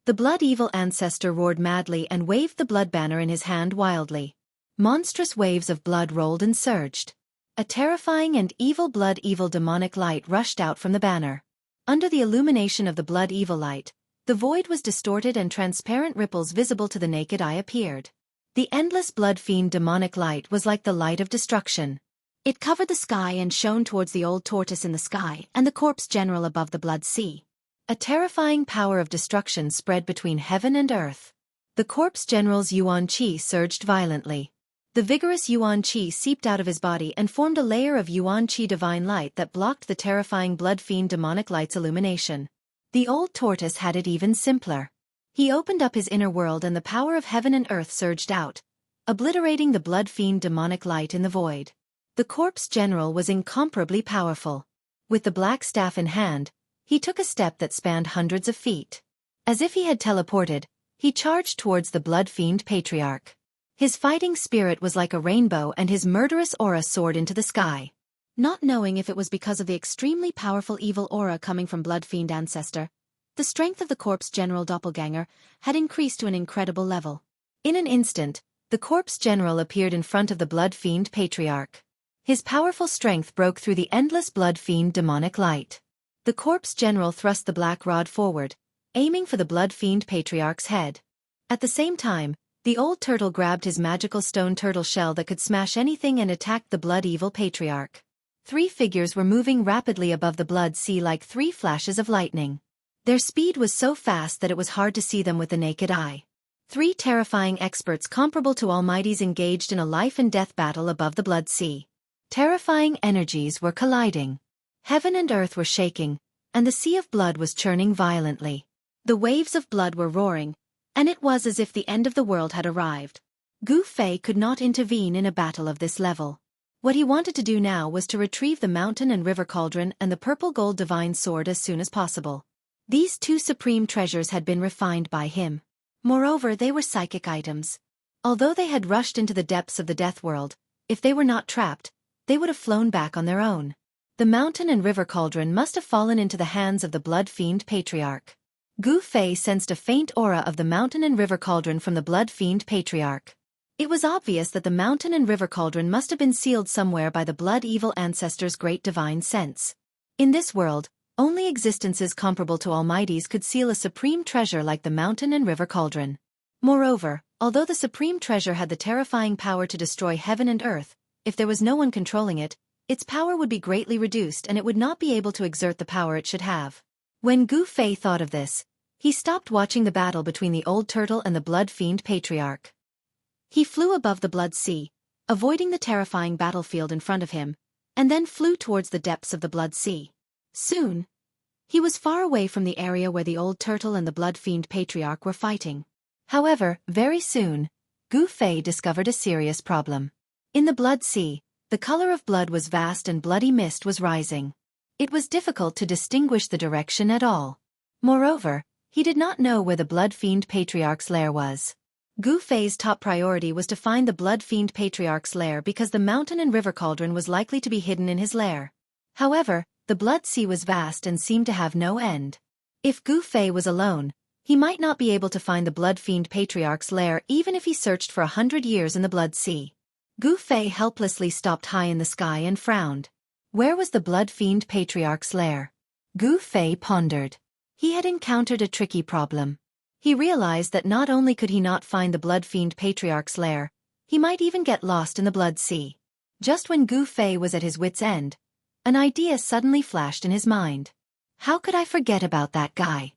The blood evil ancestor roared madly and waved the blood banner in his hand wildly. Monstrous waves of blood rolled and surged. A terrifying and evil demonic light rushed out from the banner. Under the illumination of the blood evil light, the void was distorted and transparent ripples visible to the naked eye appeared. The endless blood fiend demonic light was like the light of destruction. It covered the sky and shone towards the old tortoise in the sky and the corpse general above the blood sea. A terrifying power of destruction spread between heaven and earth. The corpse general's yuan qi surged violently. The vigorous yuan qi seeped out of his body and formed a layer of yuan qi divine light that blocked the terrifying blood fiend demonic light's illumination. The old tortoise had it even simpler. He opened up his inner world and the power of heaven and earth surged out, obliterating the blood fiend demonic light in the void. The corpse general was incomparably powerful. With the black staff in hand, he took a step that spanned hundreds of feet. As if he had teleported, he charged towards the blood fiend patriarch. His fighting spirit was like a rainbow and his murderous aura soared into the sky. Not knowing if it was because of the extremely powerful evil aura coming from blood fiend ancestor, the strength of the corpse general doppelganger had increased to an incredible level. In an instant, the corpse general appeared in front of the blood fiend patriarch. His powerful strength broke through the endless blood fiend demonic light. The corpse general thrust the black rod forward, aiming for the blood fiend patriarch's head. At the same time, the old turtle grabbed his magical stone turtle shell that could smash anything and attacked the blood evil patriarch. Three figures were moving rapidly above the blood sea like three flashes of lightning. Their speed was so fast that it was hard to see them with the naked eye. Three terrifying experts comparable to almighties engaged in a life and death battle above the blood sea. Terrifying energies were colliding. Heaven and earth were shaking, and the sea of blood was churning violently. The waves of blood were roaring, and it was as if the end of the world had arrived. Gu Fei could not intervene in a battle of this level. What he wanted to do now was to retrieve the mountain and river cauldron and the purple gold divine sword as soon as possible. These two supreme treasures had been refined by him. Moreover, they were psychic items. Although they had rushed into the depths of the death world, if they were not trapped, they would have flown back on their own. The mountain and river cauldron must have fallen into the hands of the blood fiend patriarch. Gu Fei sensed a faint aura of the mountain and river cauldron from the blood fiend patriarch. It was obvious that the mountain and river cauldron must have been sealed somewhere by the blood evil ancestor's great divine sense. In this world, only existences comparable to almighties could seal a supreme treasure like the mountain and river cauldron. Moreover, although the supreme treasure had the terrifying power to destroy heaven and earth, if there was no one controlling it, its power would be greatly reduced and it would not be able to exert the power it should have. When Gu Fei thought of this, he stopped watching the battle between the old turtle and the blood fiend patriarch. He flew above the blood sea, avoiding the terrifying battlefield in front of him, and then flew towards the depths of the blood sea. Soon, he was far away from the area where the old turtle and the blood fiend patriarch were fighting. However, very soon, Gu Fei discovered a serious problem. In the blood sea, the color of blood was vast and bloody mist was rising. It was difficult to distinguish the direction at all. Moreover, he did not know where the blood fiend patriarch's lair was. Gu Fei's top priority was to find the blood fiend patriarch's lair because the mountain and river cauldron was likely to be hidden in his lair. However, the blood sea was vast and seemed to have no end. If Gu Fei was alone, he might not be able to find the blood fiend patriarch's lair even if he searched for 100 years in the blood sea. Gu Fei helplessly stopped high in the sky and frowned. Where was the blood fiend patriarch's lair? Gu Fei pondered. He had encountered a tricky problem. He realized that not only could he not find the blood fiend patriarch's lair, he might even get lost in the blood sea. Just when Gu Fei was at his wit's end, an idea suddenly flashed in his mind. How could I forget about that guy?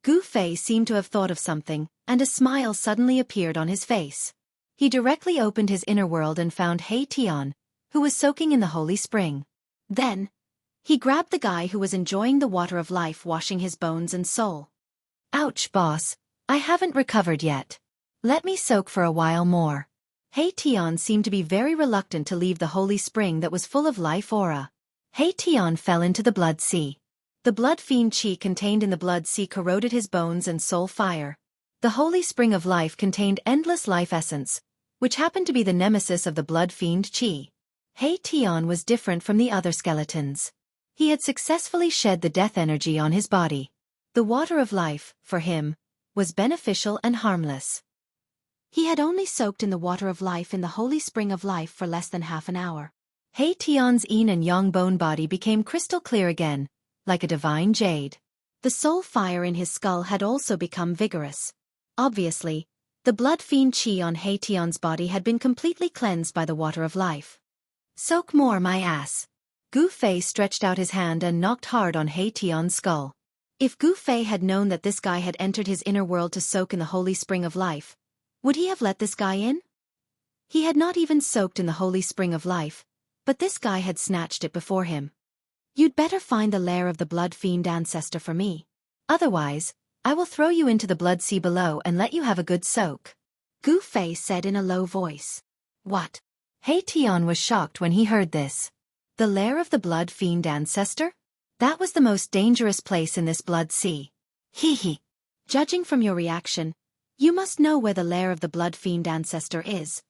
Gu Fei seemed to have thought of something, and a smile suddenly appeared on his face. He directly opened his inner world and found He Tian, who was soaking in the holy spring. Then, He grabbed the guy who was enjoying the water of life washing his bones and soul. Ouch, boss. I haven't recovered yet. Let me soak for a while more. He Tian seemed to be very reluctant to leave the holy spring that was full of life aura. He Tian fell into the blood sea. The blood fiend qi contained in the blood sea corroded his bones and soul fire. The holy spring of life contained endless life essence, which happened to be the nemesis of the blood fiend qi. He Tian was different from the other skeletons. He had successfully shed the death energy on his body. The water of life, for him, was beneficial and harmless. He had only soaked in the water of life in the holy spring of life for less than half an hour. He Tian's yin and yang bone body became crystal clear again, like a divine jade. The soul fire in his skull had also become vigorous. Obviously, the blood fiend qi on He Tian's body had been completely cleansed by the water of life. Soak more, my ass. Gu Fei stretched out his hand and knocked hard on He Tian's skull. If Gu Fei had known that this guy had entered his inner world to soak in the holy spring of life, would he have let this guy in? He had not even soaked in the holy spring of life, but this guy had snatched it before him. You'd better find the lair of the blood fiend ancestor for me. Otherwise, I will throw you into the blood sea below and let you have a good soak. Gu Fei said in a low voice. What? He Tian was shocked when he heard this. The lair of the blood fiend ancestor? That was the most dangerous place in this blood sea. Hee. Judging from your reaction, you must know where the lair of the blood fiend ancestor is.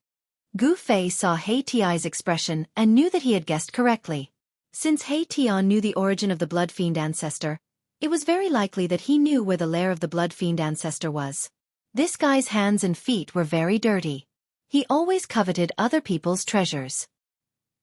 Gu Fei saw He Tian's expression and knew that he had guessed correctly. Since He Tian knew the origin of the blood fiend ancestor, it was very likely that he knew where the lair of the blood fiend ancestor was. This guy's hands and feet were very dirty. He always coveted other people's treasures.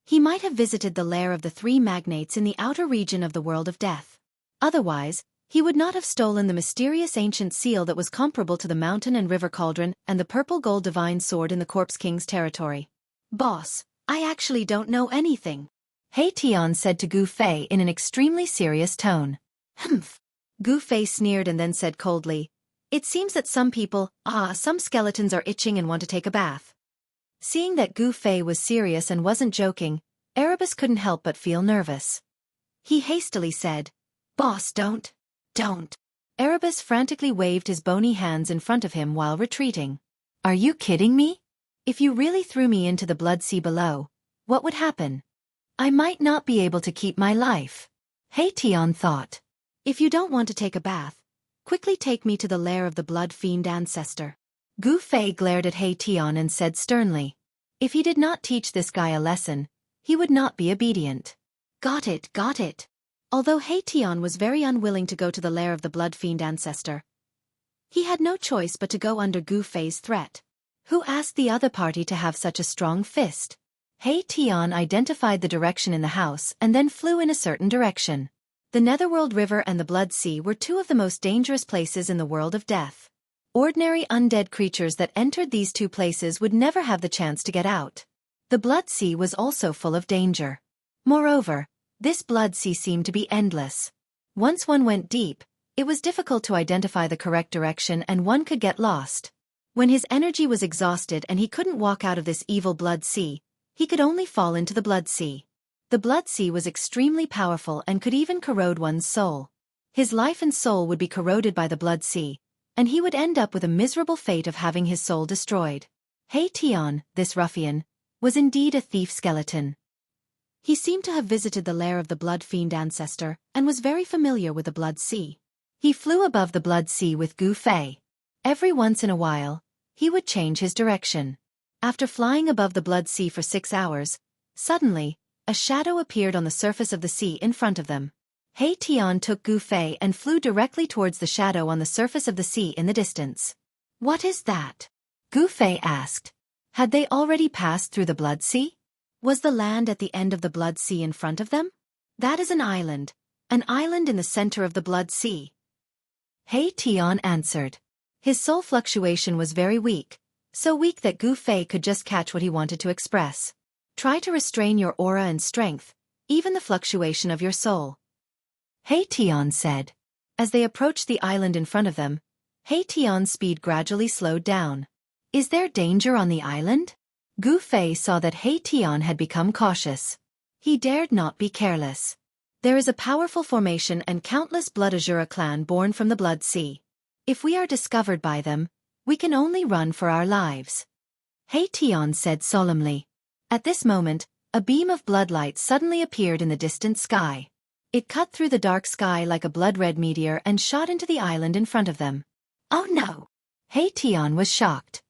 He might have visited the lair of the three magnates in the outer region of the world of death. Otherwise, he would not have stolen the mysterious ancient seal that was comparable to the mountain and river cauldron and the purple gold divine sword in the Corpse King's territory. Boss, I actually don't know anything. He Tian said to Gu Fei in an extremely serious tone. Humph. Gu Fei sneered and then said coldly, It seems that some skeletons are itching and want to take a bath. Seeing that Gu Fei was serious and wasn't joking, Erebus couldn't help but feel nervous. He hastily said, Boss, don't. Erebus frantically waved his bony hands in front of him while retreating. Are you kidding me? If you really threw me into the blood sea below, what would happen? I might not be able to keep my life. He Tian thought. If you don't want to take a bath, quickly take me to the lair of the blood fiend ancestor. Gu Fei glared at He Tian and said sternly. If he did not teach this guy a lesson, he would not be obedient. Got it. Although He Tian was very unwilling to go to the lair of the blood fiend ancestor, he had no choice but to go under Gu Fei's threat. Who asked the other party to have such a strong fist? He Tian identified the direction in the house and then flew in a certain direction. The Netherworld River and the Blood Sea were two of the most dangerous places in the world of death. Ordinary undead creatures that entered these two places would never have the chance to get out. The Blood Sea was also full of danger. Moreover, this Blood Sea seemed to be endless. Once one went deep, it was difficult to identify the correct direction and one could get lost. When his energy was exhausted and he couldn't walk out of this evil Blood Sea, he could only fall into the Blood Sea. The Blood Sea was extremely powerful and could even corrode one's soul. His life and soul would be corroded by the Blood Sea, and he would end up with a miserable fate of having his soul destroyed. He Tian, this ruffian, was indeed a thief skeleton. He seemed to have visited the lair of the blood fiend ancestor and was very familiar with the Blood Sea. He flew above the Blood Sea with Gu Fei. Every once in a while, he would change his direction. After flying above the Blood Sea for 6 hours, suddenly, a shadow appeared on the surface of the sea in front of them. He Tian took Gu Fei and flew directly towards the shadow on the surface of the sea in the distance. What is that? Gu Fei asked. Had they already passed through the Blood Sea? Was the land at the end of the Blood Sea in front of them? That is an island in the center of the Blood Sea. He Tian answered. His soul fluctuation was very weak, so weak that Gu Fei could just catch what he wanted to express. Try to restrain your aura and strength, even the fluctuation of your soul. He Tian said. As they approached the island in front of them, He Tian's speed gradually slowed down. Is there danger on the island? Gu Fei saw that He Tian had become cautious. He dared not be careless. There is a powerful formation and countless Blood Azura clan born from the Blood Sea. If we are discovered by them, we can only run for our lives. He Tian said solemnly. At this moment, a beam of bloodlight suddenly appeared in the distant sky. It cut through the dark sky like a blood-red meteor and shot into the island in front of them. Oh no! He Tian was shocked.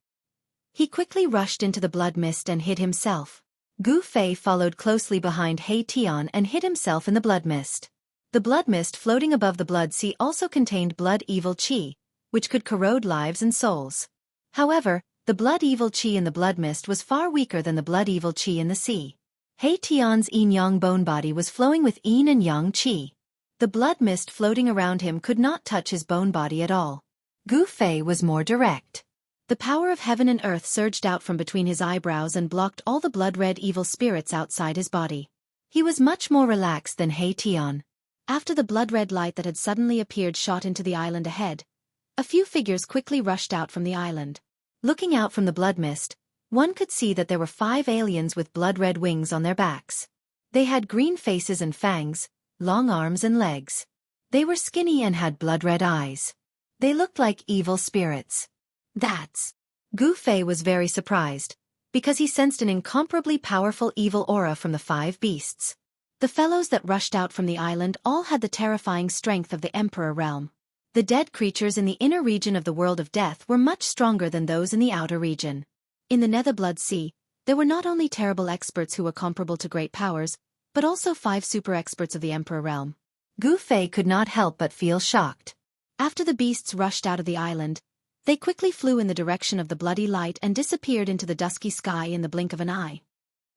He quickly rushed into the blood mist and hid himself. Gu Fei followed closely behind He Tian and hid himself in the blood mist. The blood mist floating above the blood sea also contained blood evil qi, which could corrode lives and souls. However, the blood evil qi in the blood mist was far weaker than the blood evil qi in the sea. He Tian's yin-yang bone body was flowing with yin and yang qi. The blood mist floating around him could not touch his bone body at all. Gu Fei was more direct. The power of heaven and earth surged out from between his eyebrows and blocked all the blood-red evil spirits outside his body. He was much more relaxed than He Tian. After the blood-red light that had suddenly appeared shot into the island ahead, a few figures quickly rushed out from the island. Looking out from the blood mist, one could see that there were 5 aliens with blood-red wings on their backs. They had green faces and fangs, long arms and legs. They were skinny and had blood-red eyes. They looked like evil spirits. Gu Fei was very surprised, because he sensed an incomparably powerful evil aura from the 5 beasts. The fellows that rushed out from the island all had the terrifying strength of the Emperor realm. The dead creatures in the inner region of the world of death were much stronger than those in the outer region. In the Nether Blood Sea, there were not only terrible experts who were comparable to great powers, but also 5 super experts of the Emperor realm. Gu Fei could not help but feel shocked. After the beasts rushed out of the island, they quickly flew in the direction of the bloody light and disappeared into the dusky sky in the blink of an eye.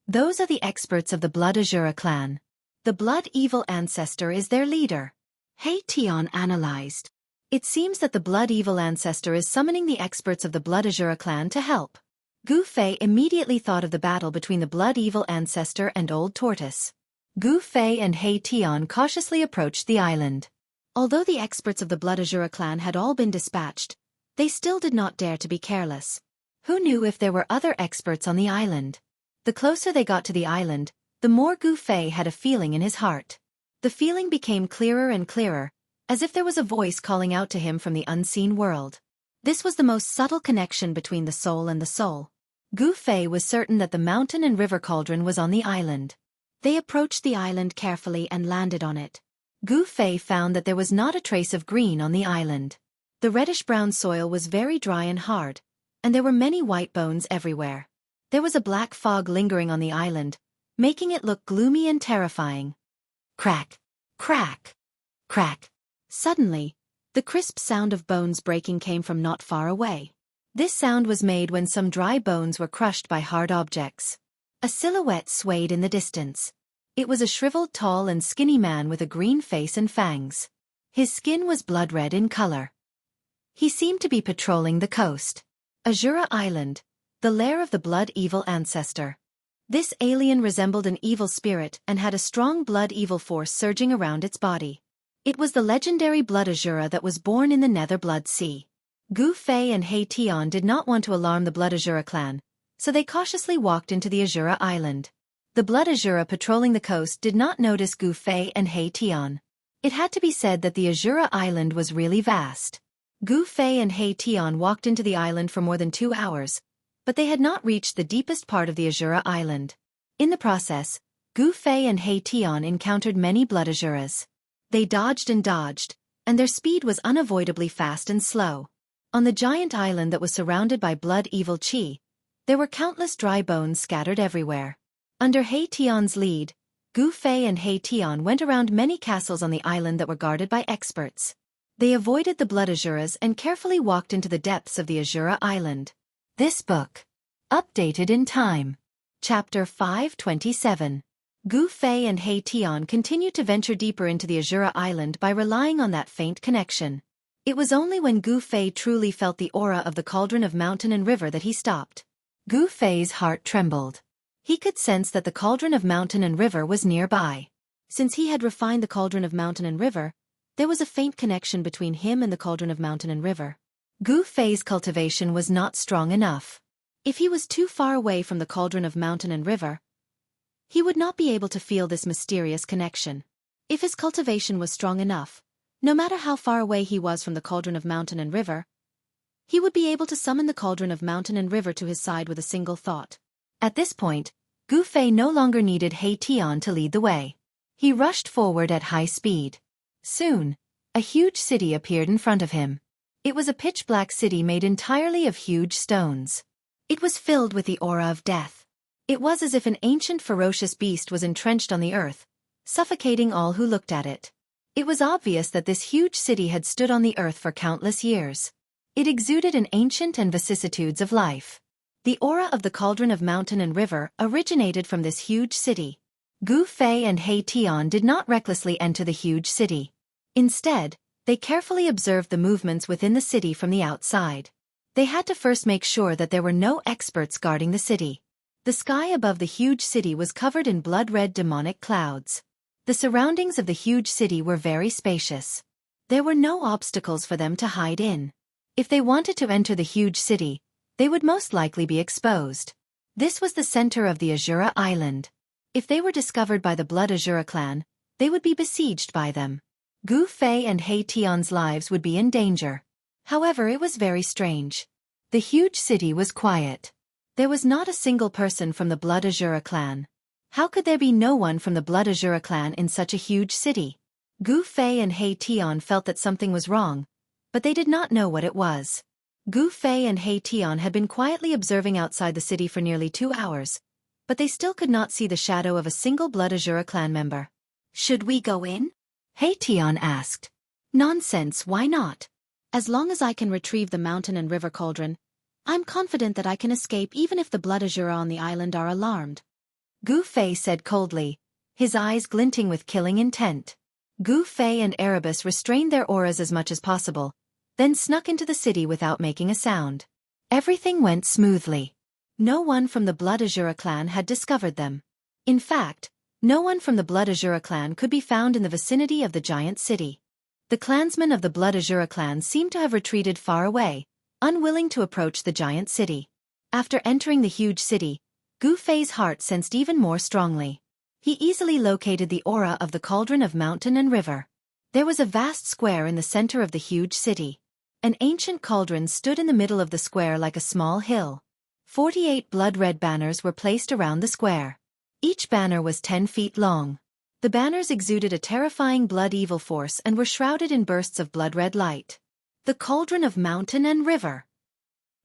Those are the experts of the Blood Azura clan. The Blood Evil Ancestor is their leader. He Tian analyzed. It seems that the Blood Evil Ancestor is summoning the experts of the Blood Azura clan to help. Gu Fei immediately thought of the battle between the Blood Evil Ancestor and Old Tortoise. Gu Fei and He Tian cautiously approached the island. Although the experts of the Blood Azura clan had all been dispatched, they still did not dare to be careless. Who knew if there were other experts on the island? The closer they got to the island, the more Gu Fei had a feeling in his heart. The feeling became clearer and clearer, as if there was a voice calling out to him from the unseen world. This was the most subtle connection between the soul and the soul. Gu Fei was certain that the mountain and river cauldron was on the island. They approached the island carefully and landed on it. Gu Fei found that there was not a trace of green on the island. The reddish-brown soil was very dry and hard, and there were many white bones everywhere. There was a black fog lingering on the island, making it look gloomy and terrifying. Crack! Crack! Crack! Suddenly, the crisp sound of bones breaking came from not far away. This sound was made when some dry bones were crushed by hard objects. A silhouette swayed in the distance. It was a shriveled, tall and skinny man with a green face and fangs. His skin was blood-red in color. He seemed to be patrolling the coast. Azura Island, the lair of the Blood Evil Ancestor. This alien resembled an evil spirit and had a strong blood evil force surging around its body. It was the legendary Blood Azura that was born in the Nether Blood Sea. Gu Fei and He Tian did not want to alarm the Blood Azura clan, so they cautiously walked into the Azura Island. The Blood Azura patrolling the coast did not notice Gu Fei and He Tian. It had to be said that the Azura Island was really vast. Gu Fei and He Tian walked into the island for more than 2 hours, but they had not reached the deepest part of the Azura Island. In the process, Gu Fei and He Tian encountered many Blood Azuras. They dodged, and their speed was unavoidably fast and slow. On the giant island that was surrounded by blood evil qi, there were countless dry bones scattered everywhere. Under He Tian's lead, Gu Fei and He Tian went around many castles on the island that were guarded by experts. They avoided the Blood Azuras and carefully walked into the depths of the Azura Island. This book. Updated in time. Chapter 527. Gu Fei and He Tian continued to venture deeper into the Azura Island by relying on that faint connection. It was only when Gu Fei truly felt the aura of the cauldron of mountain and river that he stopped. Gu Fei's heart trembled. He could sense that the cauldron of mountain and river was nearby. Since he had refined the cauldron of mountain and river, there was a faint connection between him and the cauldron of mountain and river. Gu Fei's cultivation was not strong enough. If he was too far away from the cauldron of mountain and river, he would not be able to feel this mysterious connection. If his cultivation was strong enough, no matter how far away he was from the cauldron of mountain and river, he would be able to summon the cauldron of mountain and river to his side with a single thought. At this point, Gu Fei no longer needed He Tian to lead the way. He rushed forward at high speed. Soon, a huge city appeared in front of him. It was a pitch-black city made entirely of huge stones. It was filled with the aura of death. It was as if an ancient ferocious beast was entrenched on the earth, suffocating all who looked at it. It was obvious that this huge city had stood on the earth for countless years. It exuded an ancient and vicissitudes of life. The aura of the cauldron of mountain and river originated from this huge city. Gu Fei and He Tian did not recklessly enter the huge city. Instead, they carefully observed the movements within the city from the outside. They had to first make sure that there were no experts guarding the city. The sky above the huge city was covered in blood-red demonic clouds. The surroundings of the huge city were very spacious. There were no obstacles for them to hide in. If they wanted to enter the huge city, they would most likely be exposed. This was the center of the Azura Island. If they were discovered by the Blood Azura clan, they would be besieged by them. Gu Fei and He Tian's lives would be in danger. However, it was very strange. The huge city was quiet. There was not a single person from the Blood Azura clan. How could there be no one from the Blood Azura clan in such a huge city? Gu Fei and He Tian felt that something was wrong, but they did not know what it was. Gu Fei and He Tian had been quietly observing outside the city for nearly 2 hours, but they still could not see the shadow of a single Blood Azura clan member. "Should we go in?" He Tian asked. "Nonsense, why not? As long as I can retrieve the mountain and river cauldron, I'm confident that I can escape even if the Blood Azura on the island are alarmed." Gu Fei said coldly, his eyes glinting with killing intent. Gu Fei and Erebus restrained their auras as much as possible, then snuck into the city without making a sound. Everything went smoothly. No one from the Blood Azura clan had discovered them. In fact, no one from the Blood Azura clan could be found in the vicinity of the giant city. The clansmen of the Blood Azura clan seemed to have retreated far away, unwilling to approach the giant city. After entering the huge city, Gu Fei's heart sensed even more strongly. He easily located the aura of the cauldron of mountain and river. There was a vast square in the center of the huge city. An ancient cauldron stood in the middle of the square like a small hill. 48 blood-red banners were placed around the square. Each banner was 10 feet long. The banners exuded a terrifying blood-evil force and were shrouded in bursts of blood-red light. The cauldron of mountain and river.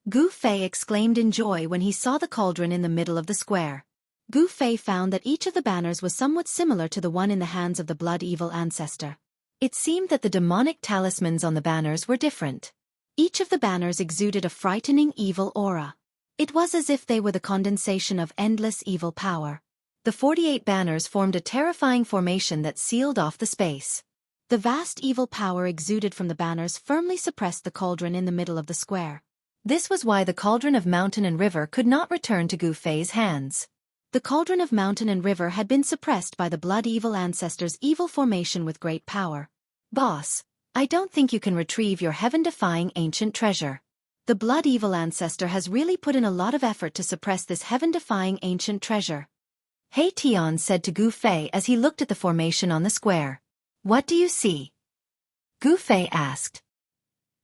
Gu Fei exclaimed in joy when he saw the cauldron in the middle of the square. Gu Fei found that each of the banners was somewhat similar to the one in the hands of the blood-evil ancestor. It seemed that the demonic talismans on the banners were different. Each of the banners exuded a frightening evil aura. It was as if they were the condensation of endless evil power. The 48 banners formed a terrifying formation that sealed off the space. The vast evil power exuded from the banners firmly suppressed the cauldron in the middle of the square. This was why the cauldron of mountain and river could not return to Gu Fei's hands. The cauldron of mountain and river had been suppressed by the blood-evil ancestor's evil formation with great power. "Boss, I don't think you can retrieve your heaven-defying ancient treasure. The blood-evil ancestor has really put in a lot of effort to suppress this heaven-defying ancient treasure." He Tian said to Gu Fei as he looked at the formation on the square. "What do you see?" Gu Fei asked.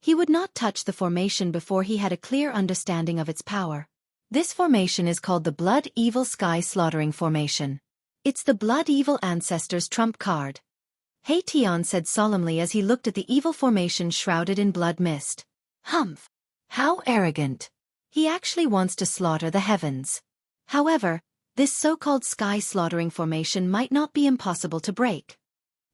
He would not touch the formation before he had a clear understanding of its power. This formation is called the Blood-Evil Sky Slaughtering Formation. It's the Blood-Evil Ancestor's trump card. He Tian said solemnly as he looked at the evil formation shrouded in blood mist. "Humph! How arrogant! He actually wants to slaughter the heavens." However, this so-called sky slaughtering formation might not be impossible to break.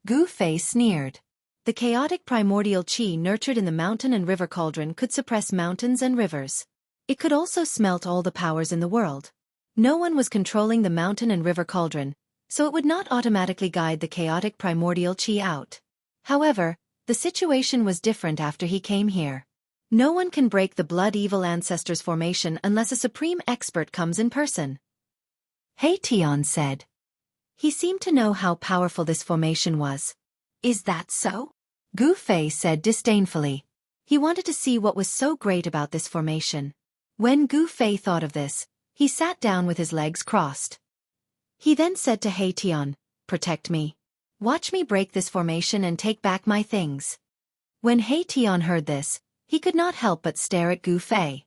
Gu Fei sneered. The chaotic primordial qi nurtured in the mountain and river cauldron could suppress mountains and rivers. It could also smelt all the powers in the world. No one was controlling the mountain and river cauldron, so it would not automatically guide the chaotic primordial qi out. However, the situation was different after he came here. No one can break the blood-evil ancestor's formation unless a supreme expert comes in person. He Tian said. He seemed to know how powerful this formation was. "Is that so?" Gu Fei said disdainfully. He wanted to see what was so great about this formation. When Gu Fei thought of this, he sat down with his legs crossed. He then said to He Tian, "Protect me." Watch me break this formation and take back my things. When He Tian heard this, he could not help but stare at Gu Fei.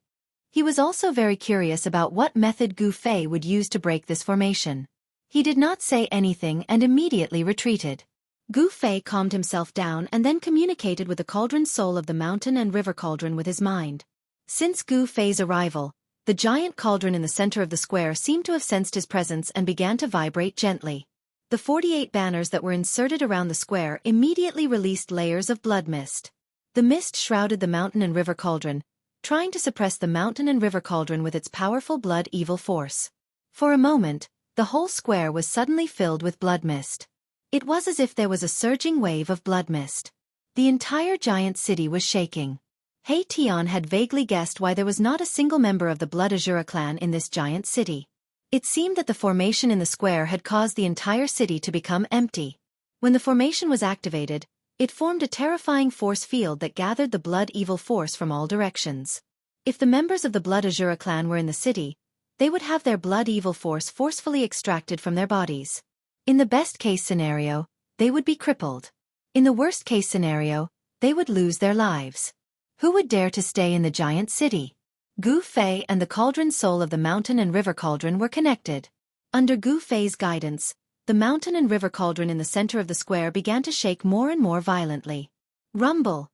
He was also very curious about what method Gu Fei would use to break this formation. He did not say anything and immediately retreated. Gu Fei calmed himself down and then communicated with the cauldron soul of the mountain and river cauldron with his mind. Since Gu Fei's arrival, the giant cauldron in the center of the square seemed to have sensed his presence and began to vibrate gently. The 48 banners that were inserted around the square immediately released layers of blood mist. The mist shrouded the mountain and river cauldron, trying to suppress the mountain and river cauldron with its powerful blood evil force. For a moment, the whole square was suddenly filled with blood mist. It was as if there was a surging wave of blood mist. The entire giant city was shaking. He Tian had vaguely guessed why there was not a single member of the Blood Azura clan in this giant city. It seemed that the formation in the square had caused the entire city to become empty. When the formation was activated, it formed a terrifying force field that gathered the blood evil force from all directions. If the members of the Blood Azura clan were in the city, they would have their blood evil force forcefully extracted from their bodies. In the best-case scenario, they would be crippled. In the worst-case scenario, they would lose their lives. Who would dare to stay in the giant city? Gu Fei and the cauldron soul of the mountain and river cauldron were connected. Under Gu Fei's guidance, the mountain and river cauldron in the center of the square began to shake more and more violently. Rumble!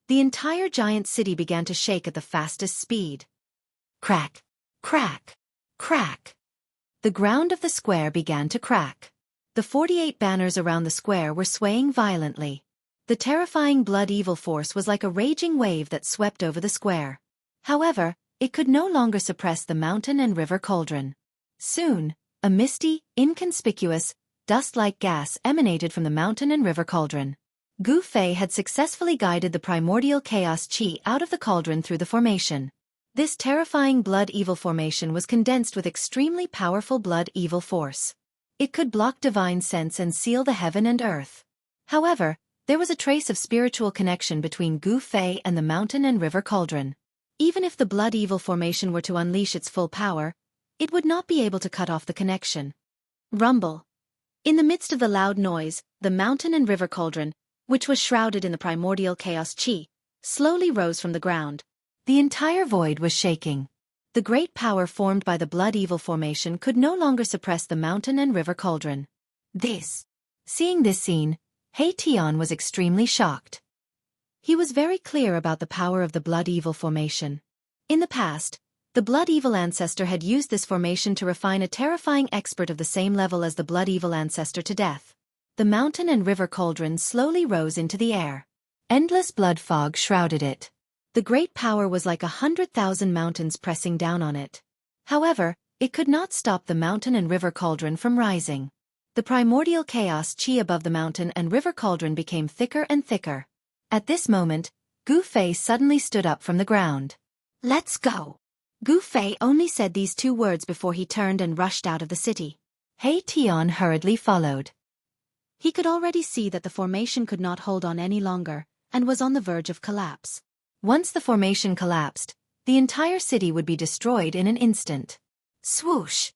The entire giant city began to shake at the fastest speed. Crack! Crack! Crack! The ground of the square began to crack. The 48 banners around the square were swaying violently. The terrifying blood evil force was like a raging wave that swept over the square. However, it could no longer suppress the mountain and river cauldron. Soon, a misty, inconspicuous, dust-like gas emanated from the mountain and river cauldron. Gu Fei had successfully guided the primordial chaos qi out of the cauldron through the formation. This terrifying blood evil formation was condensed with extremely powerful blood evil force. It could block divine sense and seal the heaven and earth. However, there was a trace of spiritual connection between Gu Fei and the mountain and river cauldron. Even if the blood evil formation were to unleash its full power, it would not be able to cut off the connection. Rumble. In the midst of the loud noise, the mountain and river cauldron, which was shrouded in the primordial chaos qi, slowly rose from the ground. The entire void was shaking. The great power formed by the blood evil formation could no longer suppress the mountain and river cauldron. Seeing this scene, He Tian was extremely shocked. He was very clear about the power of the blood evil formation. In the past, the blood evil ancestor had used this formation to refine a terrifying expert of the same level as the blood evil ancestor to death. The mountain and river cauldron slowly rose into the air. Endless blood fog shrouded it. The great power was like 100,000 mountains pressing down on it. However, it could not stop the mountain and river cauldron from rising. The primordial chaos qi above the mountain and river cauldron became thicker and thicker. At this moment, Gu Fei suddenly stood up from the ground. "Let's go!" Gu Fei only said these two words before he turned and rushed out of the city. He Tian hurriedly followed. He could already see that the formation could not hold on any longer, and was on the verge of collapse. Once the formation collapsed, the entire city would be destroyed in an instant. Swoosh!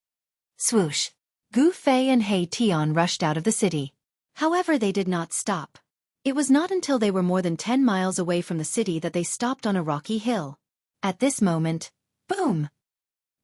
Swoosh! Gu Fei and He Tian rushed out of the city. However, they did not stop. It was not until they were more than 10 miles away from the city that they stopped on a rocky hill. At this moment, boom!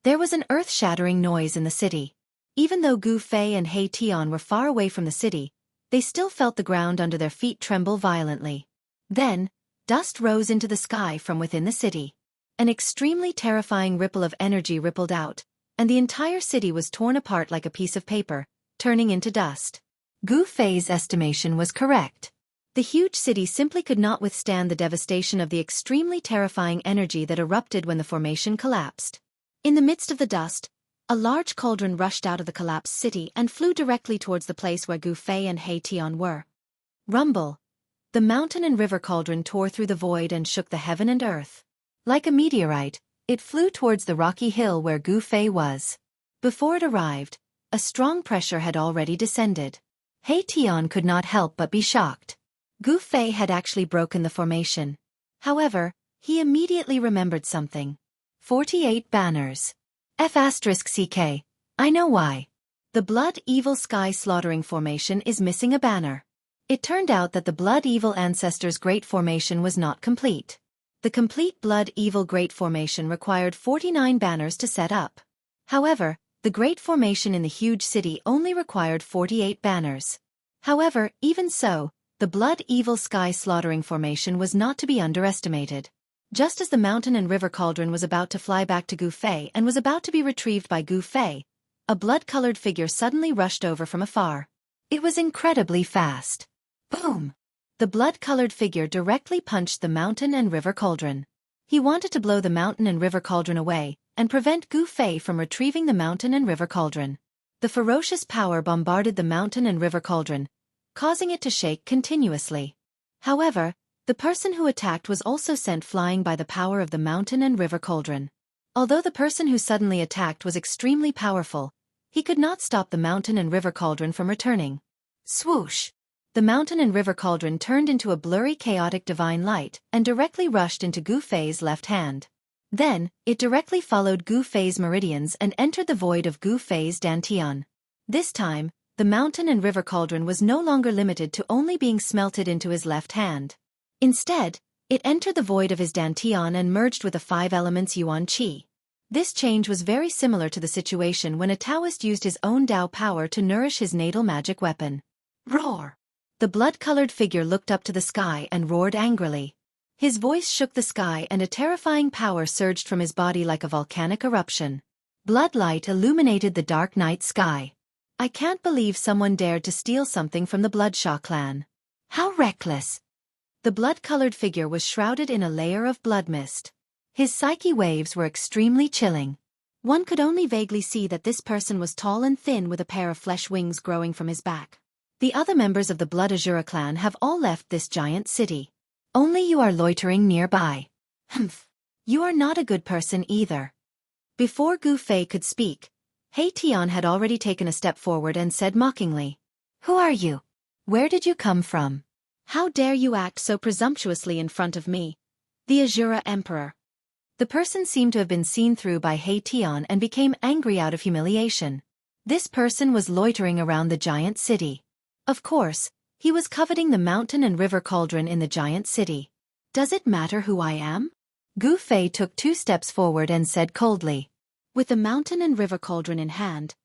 There was an earth-shattering noise in the city. Even though Gu Fei and He Tian were far away from the city, they still felt the ground under their feet tremble violently. Then, dust rose into the sky from within the city. An extremely terrifying ripple of energy rippled out, and the entire city was torn apart like a piece of paper, turning into dust. Gu Fei's estimation was correct. The huge city simply could not withstand the devastation of the extremely terrifying energy that erupted when the formation collapsed. In the midst of the dust, a large cauldron rushed out of the collapsed city and flew directly towards the place where Gu Fei and He Tian were. Rumble! The mountain and river cauldron tore through the void and shook the heaven and earth. Like a meteorite, it flew towards the rocky hill where Gu Fei was. Before it arrived, a strong pressure had already descended. He Tian could not help but be shocked. Gu Fei had actually broken the formation. However, he immediately remembered something. 48 banners. F*ck. I know why. The Blood Evil Sky Slaughtering Formation is missing a banner. It turned out that the Blood Evil Ancestors Great Formation was not complete. The complete Blood Evil Great Formation required 49 banners to set up. However, the Great Formation in the huge city only required 48 banners. However, even so, the Blood Evil Sky Slaughtering Formation was not to be underestimated. Just as the mountain and river cauldron was about to fly back to Gu Fei and was about to be retrieved by Gu Fei, a blood-colored figure suddenly rushed over from afar. It was incredibly fast. Boom! The blood-colored figure directly punched the mountain and river cauldron. He wanted to blow the mountain and river cauldron away and prevent Gu Fei from retrieving the mountain and river cauldron. The ferocious power bombarded the mountain and river cauldron, causing it to shake continuously. However, the person who attacked was also sent flying by the power of the mountain and river cauldron. Although the person who suddenly attacked was extremely powerful, he could not stop the mountain and river cauldron from returning. Swoosh! The mountain and river cauldron turned into a blurry chaotic divine light and directly rushed into Gu Fei's left hand. Then, it directly followed Gu Fei's meridians and entered the void of Gu Fei's dantian. This time, the mountain and river cauldron was no longer limited to only being smelted into his left hand. Instead, it entered the void of his dantian and merged with the 5 elements yuan qi. This change was very similar to the situation when a Taoist used his own Tao power to nourish his natal magic weapon. Roar! The blood-colored figure looked up to the sky and roared angrily. His voice shook the sky and a terrifying power surged from his body like a volcanic eruption. Blood light illuminated the dark night sky. I can't believe someone dared to steal something from the Bloodshaw clan. How reckless! The blood-colored figure was shrouded in a layer of blood mist. His psyche waves were extremely chilling. One could only vaguely see that this person was tall and thin with a pair of flesh wings growing from his back. The other members of the Blood Azura clan have all left this giant city. Only you are loitering nearby. Humph. You are not a good person either. Before Gu Fei could speak, He Tian had already taken a step forward and said mockingly, "Who are you? Where did you come from? How dare you act so presumptuously in front of me, the Azura Emperor?" The person seemed to have been seen through by He Tian and became angry out of humiliation. This person was loitering around the giant city. Of course, he was coveting the mountain and river cauldron in the giant city. Does it matter who I am? Gu Fei took 2 steps forward and said coldly. With the mountain and river cauldron in hand,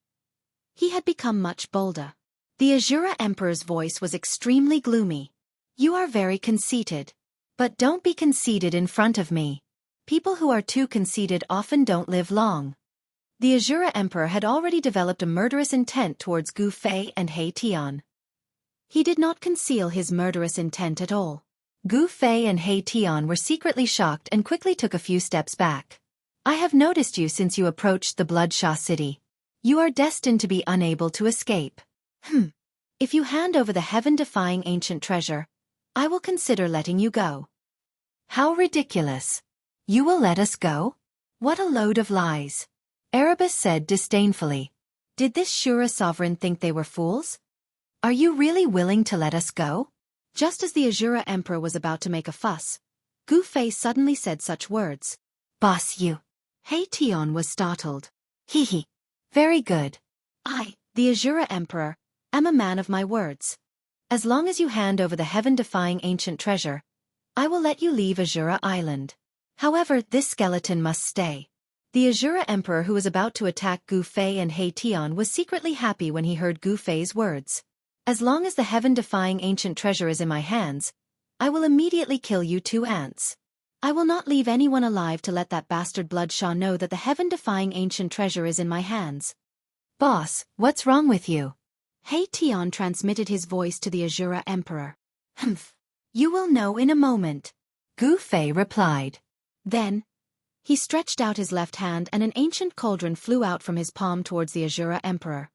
he had become much bolder. The Azura Emperor's voice was extremely gloomy. You are very conceited. But don't be conceited in front of me. People who are too conceited often don't live long. The Azura Emperor had already developed a murderous intent towards Gu Fei and He Tian. He did not conceal his murderous intent at all. Gu Fei and He Tian were secretly shocked and quickly took a few steps back. I have noticed you since you approached the Bloodshaw city. You are destined to be unable to escape. If you hand over the heaven-defying ancient treasure, I will consider letting you go. How ridiculous. You will let us go? What a load of lies. Erebus said disdainfully. Did this Shura sovereign think they were fools? Are you really willing to let us go? Just as the Azura Emperor was about to make a fuss, Gu Fei suddenly said such words. Boss you. He Tian was startled. Hee. Very good. I, the Azura Emperor, am a man of my words. As long as you hand over the heaven-defying ancient treasure, I will let you leave Azura Island. However, this skeleton must stay. The Azura Emperor who was about to attack Gu Fei and He Tian was secretly happy when he heard Gu Fei's words. As long as the heaven-defying ancient treasure is in my hands, I will immediately kill you 2 ants. I will not leave anyone alive to let that bastard Bloodshaw know that the heaven-defying ancient treasure is in my hands. Boss, what's wrong with you? He Tian transmitted his voice to the Azura Emperor. Humph. You will know in a moment. Gu Fei replied. Then, he stretched out his left hand and an ancient cauldron flew out from his palm towards the Azura Emperor.